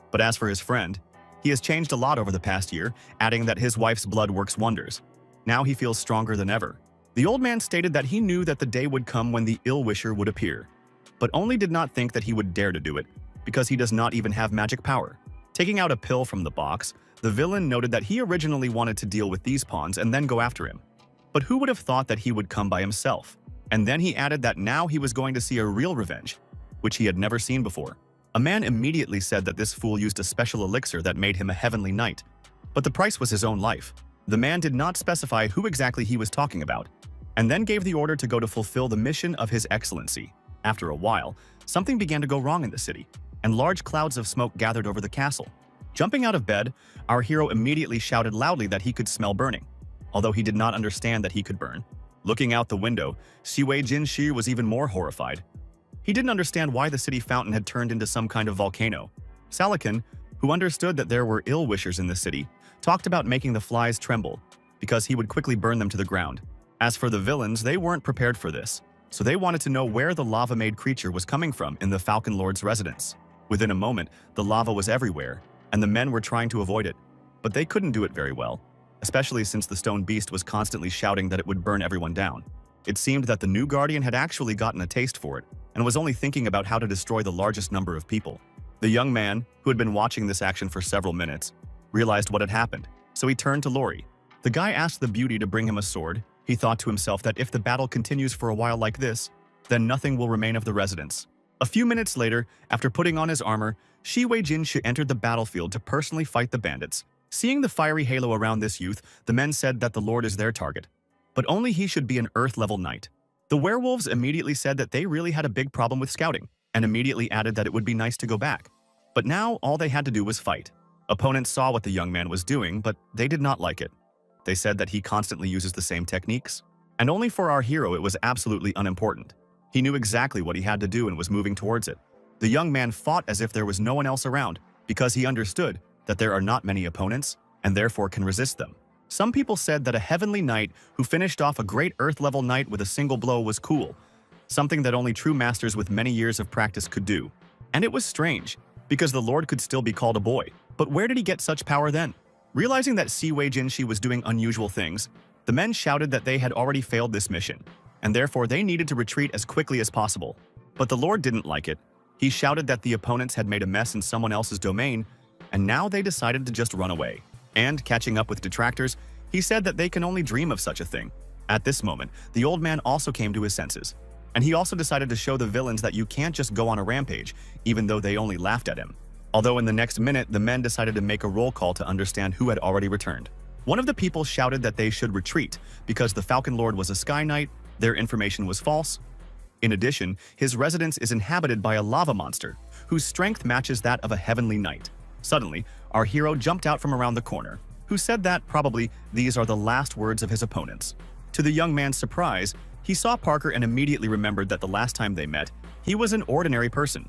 But as for his friend, he has changed a lot over the past year, adding that his wife's blood works wonders. Now he feels stronger than ever. The old man stated that he knew that the day would come when the ill-wisher would appear, but only did not think that he would dare to do it, because he does not even have magic power. Taking out a pill from the box, the villain noted that he originally wanted to deal with these pawns and then go after him. But who would have thought that he would come by himself? And then he added that now he was going to see a real revenge, which he had never seen before. A man immediately said that this fool used a special elixir that made him a heavenly knight, but the price was his own life. The man did not specify who exactly he was talking about, and then gave the order to go to fulfill the mission of His Excellency. After a while, something began to go wrong in the city, and large clouds of smoke gathered over the castle. Jumping out of bed, our hero immediately shouted loudly that he could smell burning, although he did not understand that he could burn. Looking out the window, Siwei Jinshi was even more horrified. He didn't understand why the city fountain had turned into some kind of volcano. Salakin, who understood that there were ill-wishers in the city, talked about making the flies tremble, because he would quickly burn them to the ground. As for the villains, they weren't prepared for this, so they wanted to know where the lava-made creature was coming from in the Falcon Lord's residence. Within a moment, the lava was everywhere, and the men were trying to avoid it, but they couldn't do it very well, especially since the stone beast was constantly shouting that it would burn everyone down. It seemed that the new guardian had actually gotten a taste for it, and was only thinking about how to destroy the largest number of people. The young man, who had been watching this action for several minutes, realized what had happened, so he turned to Lori. The guy asked the beauty to bring him a sword. He thought to himself that if the battle continues for a while like this, then nothing will remain of the residence. A few minutes later, after putting on his armor, Shi Wei-jin entered the battlefield to personally fight the bandits. Seeing the fiery halo around this youth, the men said that the Lord is their target, but only he should be an Earth-level knight. The werewolves immediately said that they really had a big problem with scouting, and immediately added that it would be nice to go back. But now, all they had to do was fight. Opponents saw what the young man was doing, but they did not like it. They said that he constantly uses the same techniques, and only for our hero it was absolutely unimportant. He knew exactly what he had to do and was moving towards it. The young man fought as if there was no one else around, because he understood that there are not many opponents, and therefore can resist them. Some people said that a heavenly knight who finished off a great Earth-level knight with a single blow was cool, something that only true masters with many years of practice could do. And it was strange, because the Lord could still be called a boy. But where did he get such power then? Realizing that Si Wei-jin was doing unusual things, the men shouted that they had already failed this mission, and therefore they needed to retreat as quickly as possible. But the Lord didn't like it. He shouted that the opponents had made a mess in someone else's domain, and now they decided to just run away. And, catching up with detractors, he said that they can only dream of such a thing. At this moment, the old man also came to his senses, and he also decided to show the villains that you can't just go on a rampage, even though they only laughed at him. Although in the next minute, the men decided to make a roll call to understand who had already returned. One of the people shouted that they should retreat because the Falcon Lord was a Sky Knight, their information was false. In addition, his residence is inhabited by a lava monster, whose strength matches that of a heavenly knight. Suddenly, our hero jumped out from around the corner, who said that probably these are the last words of his opponents. To the young man's surprise, he saw Parker and immediately remembered that the last time they met, he was an ordinary person.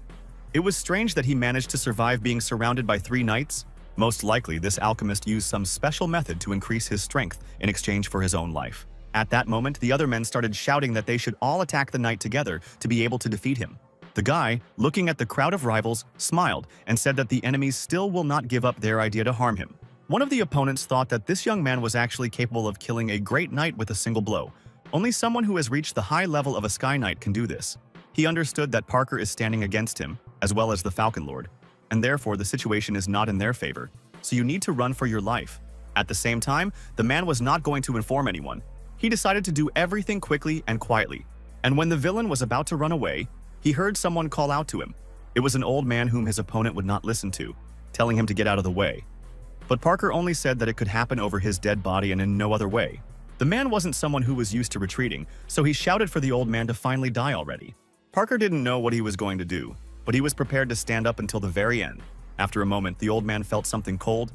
It was strange that he managed to survive being surrounded by 3 knights. Most likely, this alchemist used some special method to increase his strength in exchange for his own life. At that moment, the other men started shouting that they should all attack the knight together to be able to defeat him. The guy, looking at the crowd of rivals, smiled and said that the enemies still will not give up their idea to harm him. One of the opponents thought that this young man was actually capable of killing a great knight with a single blow. Only someone who has reached the high level of a Sky Knight can do this. He understood that Parker is standing against him, as well as the Falcon Lord, and therefore the situation is not in their favor, so you need to run for your life. At the same time, the man was not going to inform anyone. He decided to do everything quickly and quietly, and when the villain was about to run away, he heard someone call out to him. It was an old man whom his opponent would not listen to, telling him to get out of the way. But Parker only said that it could happen over his dead body and in no other way. The man wasn't someone who was used to retreating, so he shouted for the old man to finally die already. Parker didn't know what he was going to do, but he was prepared to stand up until the very end. After a moment, the old man felt something cold.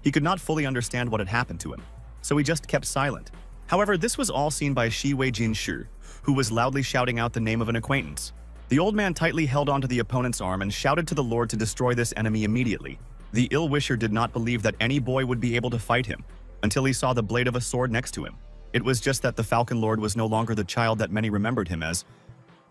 He could not fully understand what had happened to him, so he just kept silent. However, this was all seen by Shi Wei-jin Shi, who was loudly shouting out the name of an acquaintance. The old man tightly held onto the opponent's arm and shouted to the Lord to destroy this enemy immediately. The ill-wisher did not believe that any boy would be able to fight him until he saw the blade of a sword next to him. It was just that the Falcon Lord was no longer the child that many remembered him as.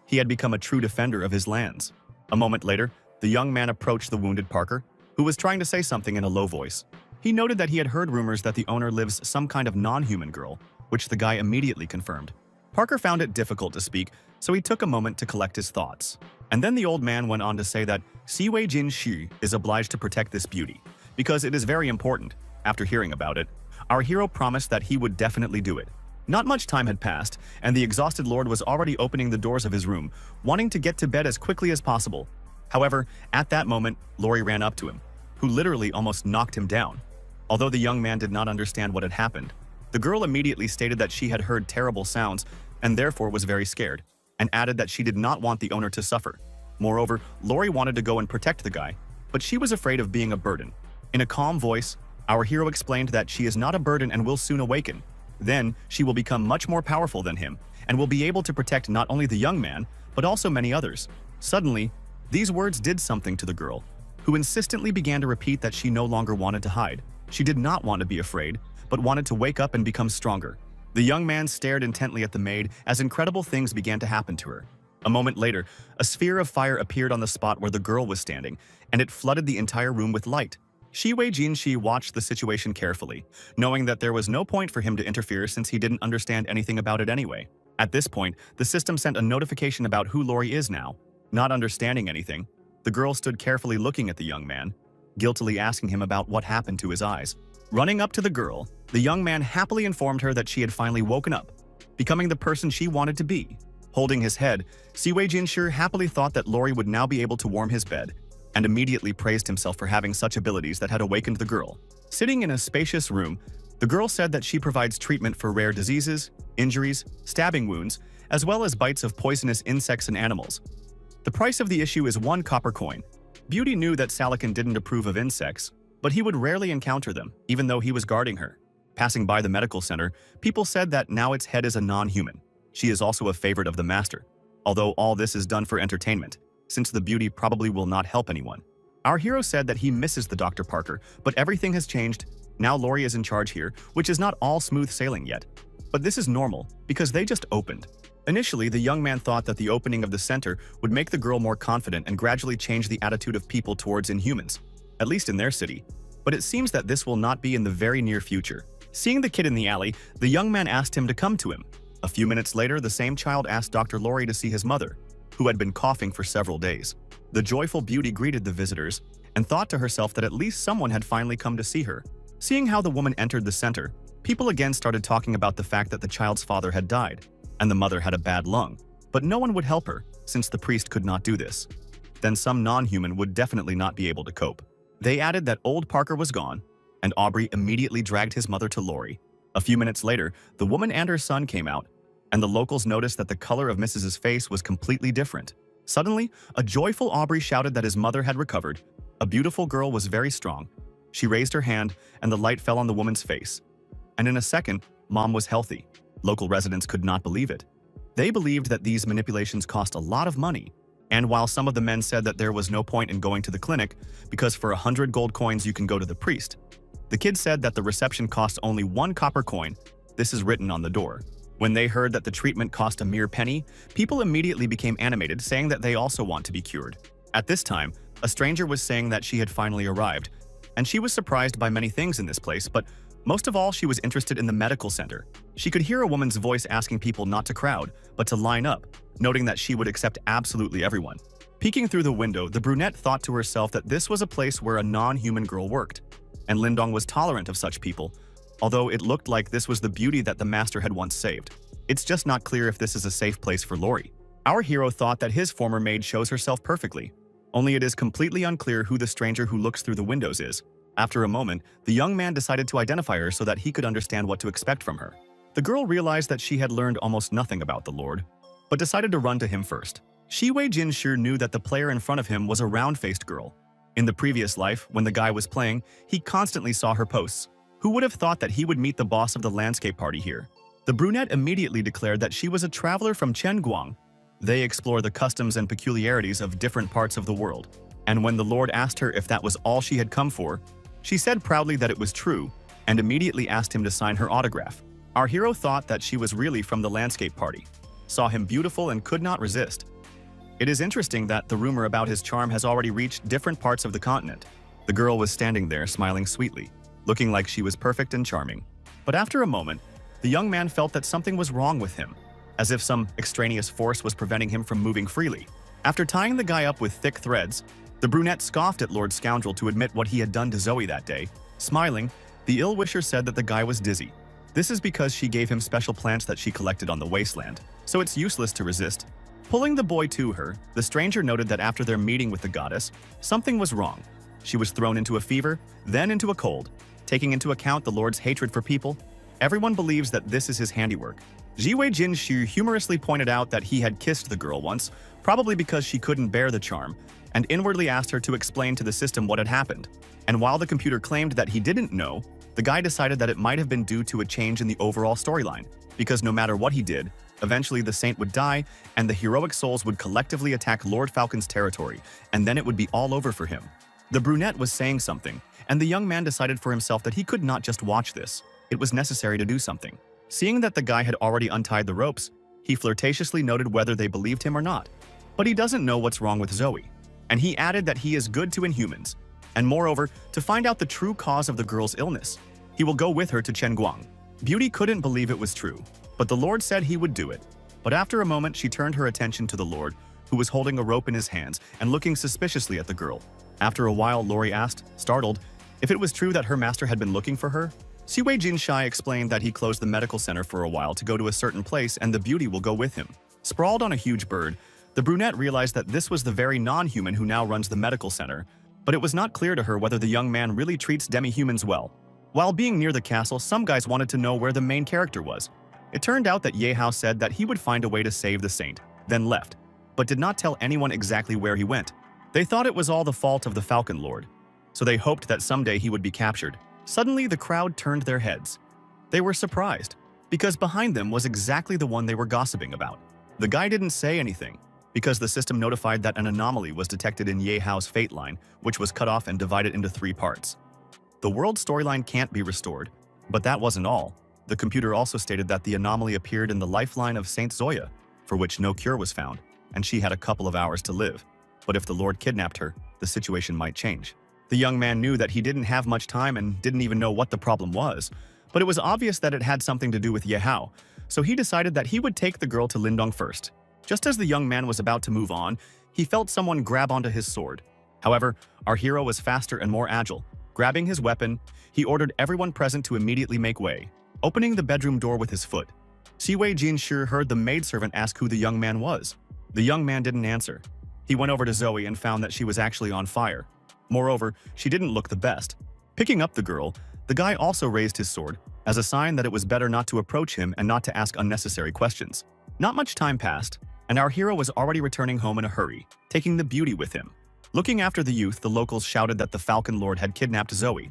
He had become a true defender of his lands. A moment later, the young man approached the wounded Parker, who was trying to say something in a low voice. He noted that he had heard rumors that the owner lives some kind of non-human girl, which the guy immediately confirmed. Parker found it difficult to speak, so he took a moment to collect his thoughts. And then the old man went on to say that Shi Wei-jin Shi is obliged to protect this beauty, because it is very important. After hearing about it, our hero promised that he would definitely do it. Not much time had passed, and the exhausted Lord was already opening the doors of his room, wanting to get to bed as quickly as possible. However, at that moment, Lori ran up to him, who literally almost knocked him down. Although the young man did not understand what had happened, the girl immediately stated that she had heard terrible sounds and therefore was very scared, and added that she did not want the owner to suffer. Moreover, Lori wanted to go and protect the guy, but she was afraid of being a burden. In a calm voice, our hero explained that she is not a burden and will soon awaken. Then, she will become much more powerful than him, and will be able to protect not only the young man, but also many others. Suddenly, these words did something to the girl, who insistently began to repeat that she no longer wanted to hide. She did not want to be afraid, but wanted to wake up and become stronger. The young man stared intently at the maid as incredible things began to happen to her. A moment later, a sphere of fire appeared on the spot where the girl was standing, and it flooded the entire room with light. Shi Wei-jin Shi watched the situation carefully, knowing that there was no point for him to interfere since he didn't understand anything about it anyway. At this point, the system sent a notification about who Lori is now. Not understanding anything, the girl stood carefully looking at the young man, guiltily asking him about what happened to his eyes. Running up to the girl, the young man happily informed her that she had finally woken up, becoming the person she wanted to be. Holding his head, Shi Wei-jin Shi happily thought that Lori would now be able to warm his bed, and immediately praised himself for having such abilities that had awakened the girl. Sitting in a spacious room, the girl said that she provides treatment for rare diseases, injuries, stabbing wounds, as well as bites of poisonous insects and animals. The price of the issue is 1 copper coin. Beauty knew that Salakin didn't approve of insects, but he would rarely encounter them, even though he was guarding her. Passing by the medical center, people said that now its head is a non-human. She is also a favorite of the master, although all this is done for entertainment, since the beauty probably will not help anyone. Our hero said that he misses the Dr. Parker, but everything has changed. Now Lori is in charge here, which is not all smooth sailing yet. But this is normal, because they just opened. Initially, the young man thought that the opening of the center would make the girl more confident and gradually change the attitude of people towards inhumans, at least in their city. But it seems that this will not be in the very near future. Seeing the kid in the alley, the young man asked him to come to him. A few minutes later, the same child asked Dr. Lori to see his mother, who had been coughing for several days. The joyful beauty greeted the visitors and thought to herself that at least someone had finally come to see her. Seeing how the woman entered the center, people again started talking about the fact that the child's father had died, and the mother had a bad lung, but no one would help her, since the priest could not do this. Then some non-human would definitely not be able to cope. They added that old Parker was gone, and Aubrey immediately dragged his mother to Lori. A few minutes later, the woman and her son came out, and the locals noticed that the color of Mrs.'s face was completely different. Suddenly, a joyful Aubrey shouted that his mother had recovered. A beautiful girl was very strong. She raised her hand, and the light fell on the woman's face. And in a second, Mom was healthy. Local residents could not believe it. They believed that these manipulations cost a lot of money. And while some of the men said that there was no point in going to the clinic, because for 100 gold coins you can go to the priest, the kids said that the reception cost only 1 copper coin. This is written on the door. When they heard that the treatment cost a mere penny, people immediately became animated, saying that they also want to be cured. At this time, a stranger was saying that she had finally arrived, and she was surprised by many things in this place, but most of all, she was interested in the medical center. She could hear a woman's voice asking people not to crowd, but to line up, noting that she would accept absolutely everyone. Peeking through the window, the brunette thought to herself that this was a place where a non-human girl worked, and Lindong was tolerant of such people, although it looked like this was the beauty that the master had once saved. It's just not clear if this is a safe place for Lori. Our hero thought that his former maid shows herself perfectly, only it is completely unclear who the stranger who looks through the windows is. After a moment, the young man decided to identify her so that he could understand what to expect from her. The girl realized that she had learned almost nothing about the Lord, but decided to run to him first. Shi Wei-jin sure knew that the player in front of him was a round-faced girl. In the previous life, when the guy was playing, he constantly saw her posts. Who would have thought that he would meet the boss of the landscape party here? The brunette immediately declared that she was a traveler from Chenguang. They explore the customs and peculiarities of different parts of the world. And when the Lord asked her if that was all she had come for, she said proudly that it was true, and immediately asked him to sign her autograph. Our hero thought that she was really from the landscape party, saw him beautiful and could not resist. It is interesting that the rumor about his charm has already reached different parts of the continent. The girl was standing there smiling sweetly, looking like she was perfect and charming. But after a moment, the young man felt that something was wrong with him, as if some extraneous force was preventing him from moving freely. After tying the guy up with thick threads, the brunette scoffed at Lord Scoundrel to admit what he had done to Zoe that day. Smiling, the ill-wisher said that the guy was dizzy. This is because she gave him special plants that she collected on the wasteland, so it's useless to resist. Pulling the boy to her, the stranger noted that after their meeting with the goddess, something was wrong. She was thrown into a fever, then into a cold. Taking into account the Lord's hatred for people, everyone believes that this is his handiwork. Ji Wei-jin Shu humorously pointed out that he had kissed the girl once, probably because she couldn't bear the charm, and inwardly asked her to explain to the system what had happened. And while the computer claimed that he didn't know, the guy decided that it might have been due to a change in the overall storyline, because no matter what he did, eventually the saint would die, and the heroic souls would collectively attack Lord Falcon's territory, and then it would be all over for him. The brunette was saying something, and the young man decided for himself that he could not just watch this. It was necessary to do something. Seeing that the guy had already untied the ropes, he flirtatiously noted whether they believed him or not. But he doesn't know what's wrong with Zoe. And he added that he is good to Inhumans, and moreover, to find out the true cause of the girl's illness. He will go with her to Chenguang. Beauty couldn't believe it was true, but the Lord said he would do it. But after a moment, she turned her attention to the Lord, who was holding a rope in his hands and looking suspiciously at the girl. After a while, Lori asked, startled, if it was true that her master had been looking for her. Si Wei-jin Shai explained that he closed the medical center for a while to go to a certain place and the beauty will go with him. Sprawled on a huge bird, the brunette realized that this was the very non-human who now runs the medical center, but it was not clear to her whether the young man really treats demi-humans well. While being near the castle, some guys wanted to know where the main character was. It turned out that Ye Hao said that he would find a way to save the saint, then left, but did not tell anyone exactly where he went. They thought it was all the fault of the Falcon Lord, so they hoped that someday he would be captured. Suddenly, the crowd turned their heads. They were surprised, because behind them was exactly the one they were gossiping about. The guy didn't say anything, because the system notified that an anomaly was detected in Ye Hao's fate line, which was cut off and divided into 3 parts. The world storyline can't be restored, but that wasn't all. The computer also stated that the anomaly appeared in the lifeline of Saint Zoya, for which no cure was found, and she had a couple of hours to live. But if the Lord kidnapped her, the situation might change. The young man knew that he didn't have much time and didn't even know what the problem was, but it was obvious that it had something to do with Ye Hao, so he decided that he would take the girl to Lindong first. Just as the young man was about to move on, he felt someone grab onto his sword. However, our hero was faster and more agile. Grabbing his weapon, he ordered everyone present to immediately make way, opening the bedroom door with his foot. Si Wei-jin Shu heard the maidservant ask who the young man was. The young man didn't answer. He went over to Zoe and found that she was actually on fire. Moreover, she didn't look the best. Picking up the girl, the guy also raised his sword, as a sign that it was better not to approach him and not to ask unnecessary questions. Not much time passed, and our hero was already returning home in a hurry, taking the beauty with him. Looking after the youth, the locals shouted that the Falcon Lord had kidnapped Zoe,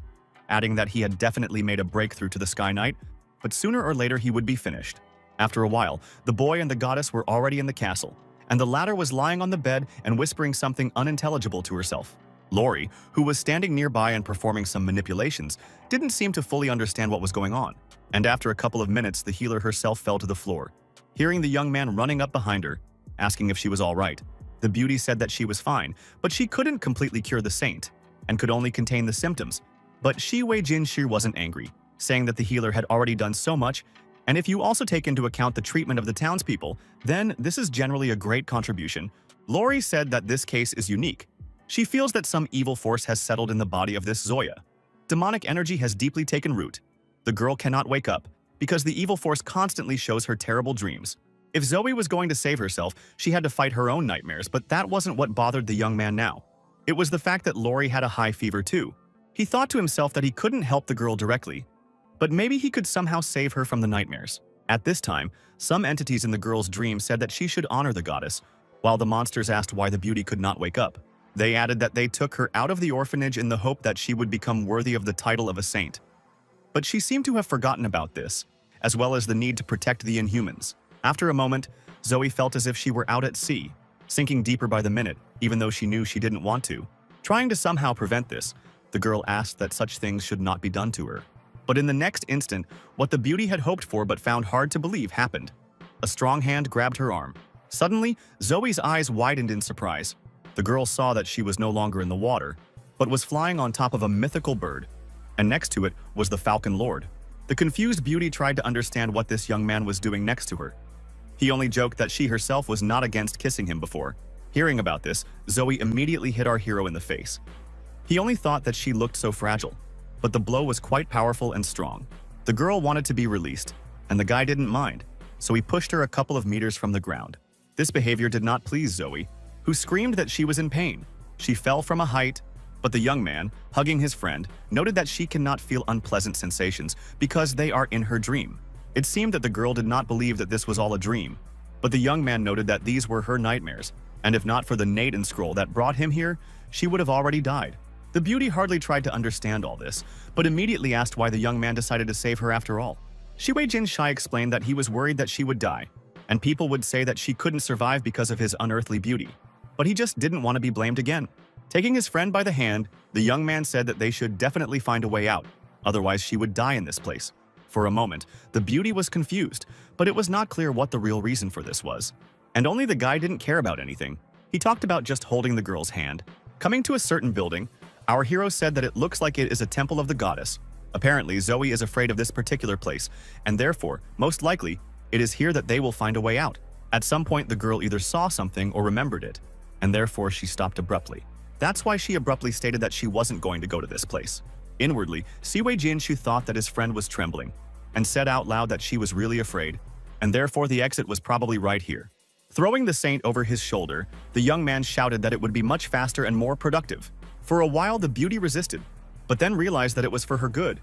adding that he had definitely made a breakthrough to the Sky Knight, but sooner or later he would be finished. After a while, the boy and the goddess were already in the castle, and the latter was lying on the bed and whispering something unintelligible to herself. Lori, who was standing nearby and performing some manipulations, didn't seem to fully understand what was going on, and after a couple of minutes the healer herself fell to the floor. Hearing the young man running up behind her, asking if she was all right, the beauty said that she was fine, but she couldn't completely cure the saint, and could only contain the symptoms. But Shi Wei-jin Shi wasn't angry, saying that the healer had already done so much, and if you also take into account the treatment of the townspeople, then this is generally a great contribution. Lori said that this case is unique. She feels that some evil force has settled in the body of this Zoya. Demonic energy has deeply taken root. The girl cannot wake up, because the evil force constantly shows her terrible dreams. If Zoe was going to save herself, she had to fight her own nightmares, but that wasn't what bothered the young man now. It was the fact that Lori had a high fever too. He thought to himself that he couldn't help the girl directly, but maybe he could somehow save her from the nightmares. At this time, some entities in the girl's dream said that she should honor the goddess, while the monsters asked why the beauty could not wake up. They added that they took her out of the orphanage in the hope that she would become worthy of the title of a saint. But she seemed to have forgotten about this, as well as the need to protect the Inhumans. After a moment, Zoe felt as if she were out at sea, sinking deeper by the minute, even though she knew she didn't want to. Trying to somehow prevent this, the girl asked that such things should not be done to her. But in the next instant, what the beauty had hoped for but found hard to believe happened. A strong hand grabbed her arm. Suddenly, Zoe's eyes widened in surprise. The girl saw that she was no longer in the water, but was flying on top of a mythical bird, and next to it was the Falcon Lord. The confused beauty tried to understand what this young man was doing next to her. He only joked that she herself was not against kissing him before. Hearing about this, Zoe immediately hit our hero in the face. He only thought that she looked so fragile, but the blow was quite powerful and strong. The girl wanted to be released, and the guy didn't mind, so he pushed her a couple of meters from the ground. This behavior did not please Zoe, who screamed that she was in pain. She fell from a height, but the young man, hugging his friend, noted that she cannot feel unpleasant sensations because they are in her dream. It seemed that the girl did not believe that this was all a dream, but the young man noted that these were her nightmares, and if not for the Naden scroll that brought him here, she would have already died. The beauty hardly tried to understand all this, but immediately asked why the young man decided to save her after all. Shiwei Jinshai explained that he was worried that she would die, and people would say that she couldn't survive because of his unearthly beauty. But he just didn't want to be blamed again. Taking his friend by the hand, the young man said that they should definitely find a way out, otherwise she would die in this place. For a moment, the beauty was confused, but it was not clear what the real reason for this was. And only the guy didn't care about anything. He talked about just holding the girl's hand. Coming to a certain building, our hero said that it looks like it is a temple of the goddess. Apparently, Zoe is afraid of this particular place, and therefore, most likely, it is here that they will find a way out. At some point, the girl either saw something or remembered it, and therefore she stopped abruptly. That's why she abruptly stated that she wasn't going to go to this place. Inwardly, Siwei Jinshu thought that his friend was trembling, and said out loud that she was really afraid, and therefore the exit was probably right here. Throwing the saint over his shoulder, the young man shouted that it would be much faster and more productive. For a while, the beauty resisted, but then realized that it was for her good.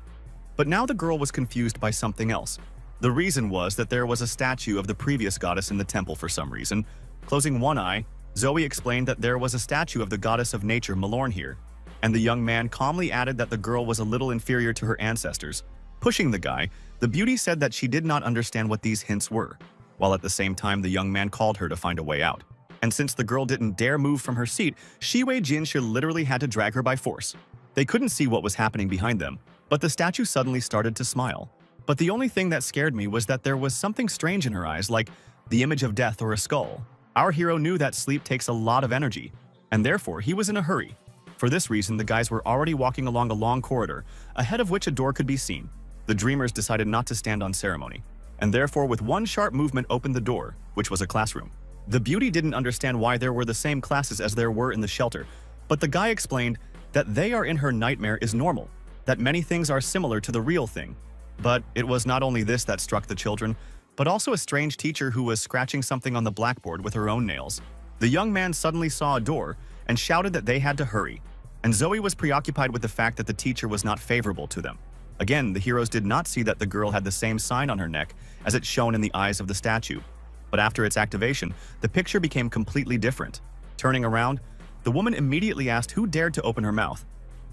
But now the girl was confused by something else. The reason was that there was a statue of the previous goddess in the temple for some reason. Closing one eye, Zoe explained that there was a statue of the goddess of nature Malorn here, and the young man calmly added that the girl was a little inferior to her ancestors. Pushing the guy, the beauty said that she did not understand what these hints were, while at the same time the young man called her to find a way out. And since the girl didn't dare move from her seat, Shiwei Jinshu literally had to drag her by force. They couldn't see what was happening behind them, but the statue suddenly started to smile. But the only thing that scared me was that there was something strange in her eyes, like the image of death or a skull. Our hero knew that sleep takes a lot of energy, and therefore he was in a hurry. For this reason, the guys were already walking along a long corridor, ahead of which a door could be seen. The dreamers decided not to stand on ceremony, and therefore with one sharp movement opened the door, which was a classroom. The beauty didn't understand why there were the same classes as there were in the shelter, but the guy explained that they are in her nightmare is normal, that many things are similar to the real thing. But it was not only this that struck the children, but also a strange teacher who was scratching something on the blackboard with her own nails. The young man suddenly saw a door and shouted that they had to hurry, and Zoe was preoccupied with the fact that the teacher was not favorable to them. Again, the heroes did not see that the girl had the same sign on her neck as it shone in the eyes of the statue. But after its activation, the picture became completely different. Turning around, the woman immediately asked who dared to open her mouth,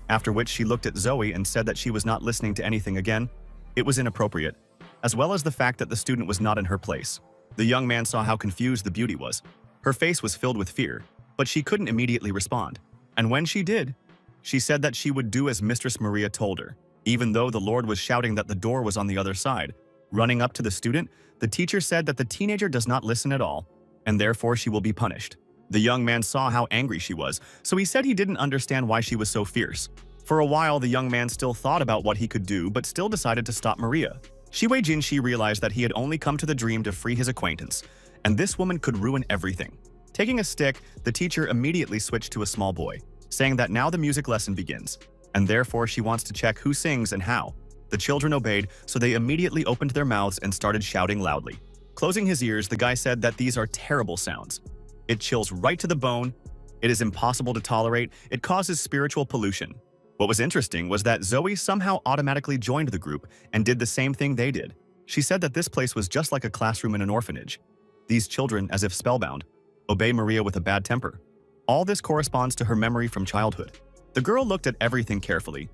after which she looked at Zoe and said that she was not listening to anything again. It was inappropriate, as well as the fact that the student was not in her place. The young man saw how confused the beauty was. Her face was filled with fear, but she couldn't immediately respond. And when she did, she said that she would do as Mistress Maria told her, even though the Lord was shouting that the door was on the other side. Running up to the student, the teacher said that the teenager does not listen at all, and therefore she will be punished. The young man saw how angry she was, so he said he didn't understand why she was so fierce. For a while, the young man still thought about what he could do, but still decided to stop Maria. Shiwei Jinshi realized that he had only come to the dream to free his acquaintance, and this woman could ruin everything. Taking a stick, the teacher immediately switched to a small boy, saying that now the music lesson begins, and therefore she wants to check who sings and how. The children obeyed, so they immediately opened their mouths and started shouting loudly. Closing his ears, the guy said that these are terrible sounds. It chills right to the bone, it is impossible to tolerate, it causes spiritual pollution. What was interesting was that Zoe somehow automatically joined the group and did the same thing they did. She said that this place was just like a classroom in an orphanage. These children, as if spellbound, Obey Maria with a bad temper. All this corresponds to her memory from childhood. The girl looked at everything carefully,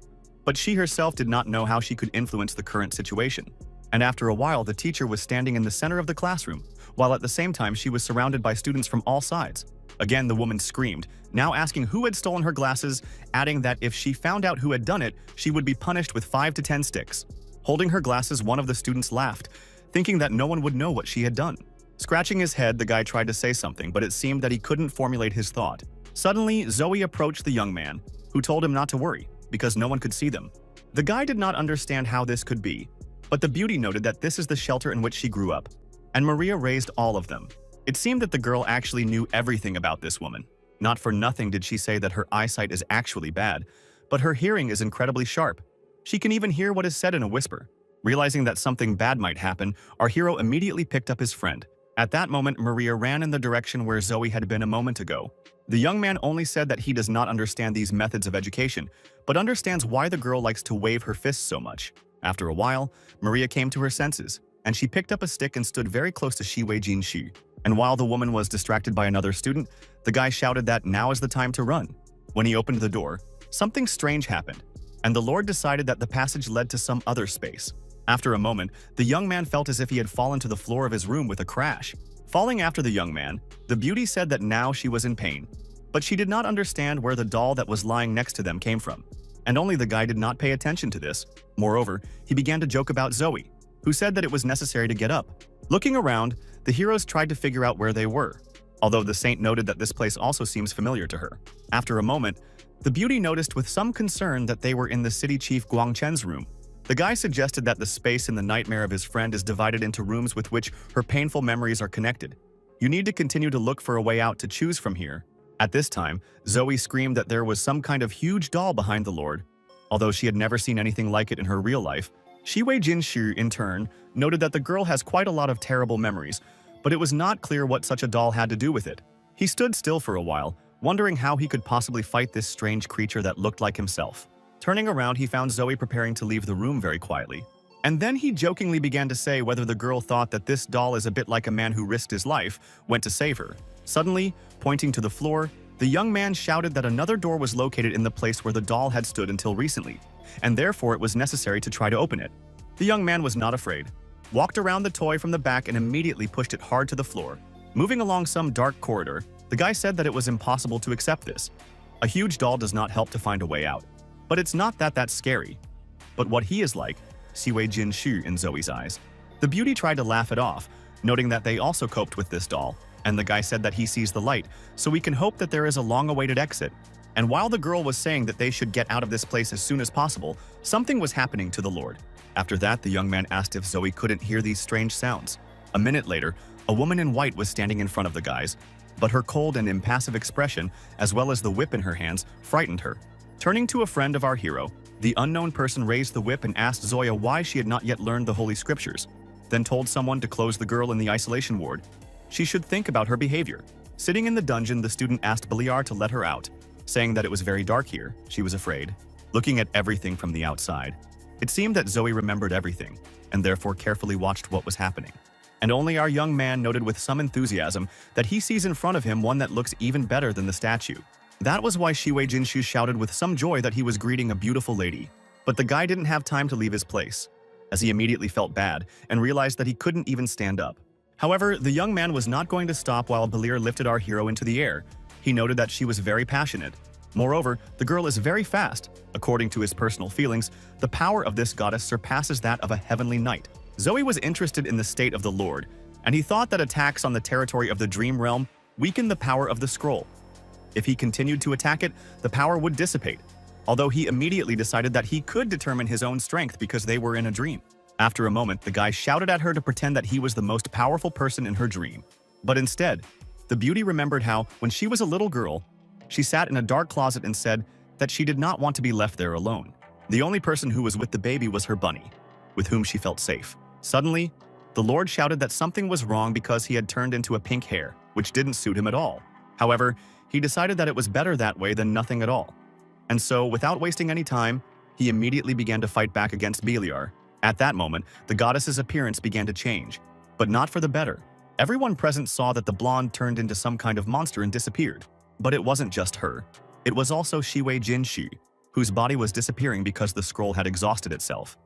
but she herself did not know how she could influence the current situation. And after a while, the teacher was standing in the center of the classroom, while at the same time she was surrounded by students from all sides. Again, the woman screamed, now asking who had stolen her glasses, adding that if she found out who had done it, she would be punished with 5 to 10 sticks. Holding her glasses, one of the students laughed, thinking that no one would know what she had done. Scratching his head, the guy tried to say something, but it seemed that he couldn't formulate his thought. Suddenly, Zoe approached the young man, who told him not to worry, because no one could see them. The guy did not understand how this could be, but the beauty noted that this is the shelter in which she grew up, and Maria raised all of them. It seemed that the girl actually knew everything about this woman. Not for nothing did she say that her eyesight is actually bad, but her hearing is incredibly sharp. She can even hear what is said in a whisper. Realizing that something bad might happen, our hero immediately picked up his friend. At that moment, Maria ran in the direction where Zoe had been a moment ago. The young man only said that he does not understand these methods of education, but understands why the girl likes to wave her fists so much. After a while, Maria came to her senses, and she picked up a stick and stood very close to Shi Wei Jin Shi. And while the woman was distracted by another student, the guy shouted that now is the time to run. When he opened the door, something strange happened, and the Lord decided that the passage led to some other space. After a moment, the young man felt as if he had fallen to the floor of his room with a crash. Falling after the young man, the beauty said that now she was in pain, but she did not understand where the doll that was lying next to them came from. And only the guy did not pay attention to this. Moreover, he began to joke about Zoe, who said that it was necessary to get up. Looking around, the heroes tried to figure out where they were, although the saint noted that this place also seems familiar to her. After a moment, the beauty noticed with some concern that they were in the city chief Guangchen's room. The guy suggested that the space in the nightmare of his friend is divided into rooms with which her painful memories are connected. You need to continue to look for a way out to choose from here. At this time, Zoe screamed that there was some kind of huge doll behind the Lord. Although she had never seen anything like it in her real life, Shi Wei Jin Shi, in turn, noted that the girl has quite a lot of terrible memories, but it was not clear what such a doll had to do with it. He stood still for a while, wondering how he could possibly fight this strange creature that looked like himself. Turning around, he found Zoe preparing to leave the room very quietly. And then he jokingly began to say whether the girl thought that this doll is a bit like a man who risked his life, went to save her. Suddenly, pointing to the floor, the young man shouted that another door was located in the place where the doll had stood until recently, and therefore it was necessary to try to open it. The young man was not afraid, walked around the toy from the back and immediately pushed it hard to the floor. Moving along some dark corridor, the guy said that it was impossible to accept this. A huge doll does not help to find a way out. But it's not that scary. But what he is like, Shi Wei Jin Shi in Zoe's eyes. The beauty tried to laugh it off, noting that they also coped with this doll, and the guy said that he sees the light, so we can hope that there is a long-awaited exit. And while the girl was saying that they should get out of this place as soon as possible, something was happening to the Lord. After that, the young man asked if Zoe couldn't hear these strange sounds. A minute later, a woman in white was standing in front of the guys, but her cold and impassive expression, as well as the whip in her hands, frightened her. Turning to a friend of our hero, the unknown person raised the whip and asked Zoya why she had not yet learned the Holy Scriptures, then told someone to close the girl in the isolation ward. She should think about her behavior. Sitting in the dungeon, the student asked Beliar to let her out, saying that it was very dark here. She was afraid, looking at everything from the outside. It seemed that Zoe remembered everything, and therefore carefully watched what was happening. And only our young man noted with some enthusiasm that he sees in front of him one that looks even better than the statue. That was why Shi Wei Jinshu shouted with some joy that he was greeting a beautiful lady. But the guy didn't have time to leave his place, as he immediately felt bad and realized that he couldn't even stand up. However, the young man was not going to stop while Belir lifted our hero into the air. He noted that she was very passionate. Moreover, the girl is very fast. According to his personal feelings, the power of this goddess surpasses that of a heavenly knight. Zoe was interested in the state of the Lord, and he thought that attacks on the territory of the Dream Realm weakened the power of the scroll. If he continued to attack it, the power would dissipate, although he immediately decided that he could determine his own strength because they were in a dream. After a moment, the guy shouted at her to pretend that he was the most powerful person in her dream. But instead, the beauty remembered how, when she was a little girl, she sat in a dark closet and said that she did not want to be left there alone. The only person who was with the baby was her bunny, with whom she felt safe. Suddenly, the Lord shouted that something was wrong because he had turned into a pink hair, which didn't suit him at all. However, he decided that it was better that way than nothing at all. And so, without wasting any time, he immediately began to fight back against Beliar. At that moment, the goddess's appearance began to change, but not for the better. Everyone present saw that the blonde turned into some kind of monster and disappeared. But it wasn't just her. It was also Shiwei Jinshi, whose body was disappearing because the scroll had exhausted itself.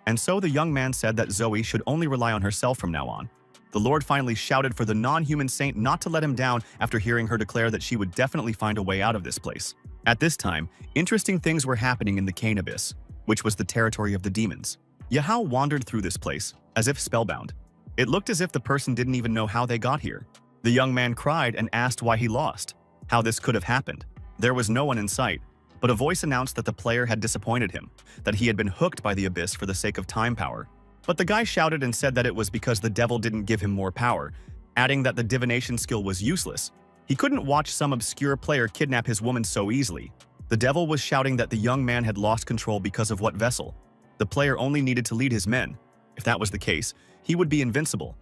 And so the young man said that Zoe should only rely on herself from now on. The Lord finally shouted for the non-human saint not to let him down after hearing her declare that she would definitely find a way out of this place. At this time, interesting things were happening in the Cain Abyss, which was the territory of the demons. Yahao wandered through this place, as if spellbound. It looked as if the person didn't even know how they got here. The young man cried and asked why he lost, how this could have happened. There was no one in sight, but a voice announced that the player had disappointed him, that he had been hooked by the abyss for the sake of time power. But the guy shouted and said that it was because the devil didn't give him more power, adding that the divination skill was useless. He couldn't watch some obscure player kidnap his woman so easily. The devil was shouting that the young man had lost control because of what vessel. The player only needed to lead his men. If that was the case, he would be invincible.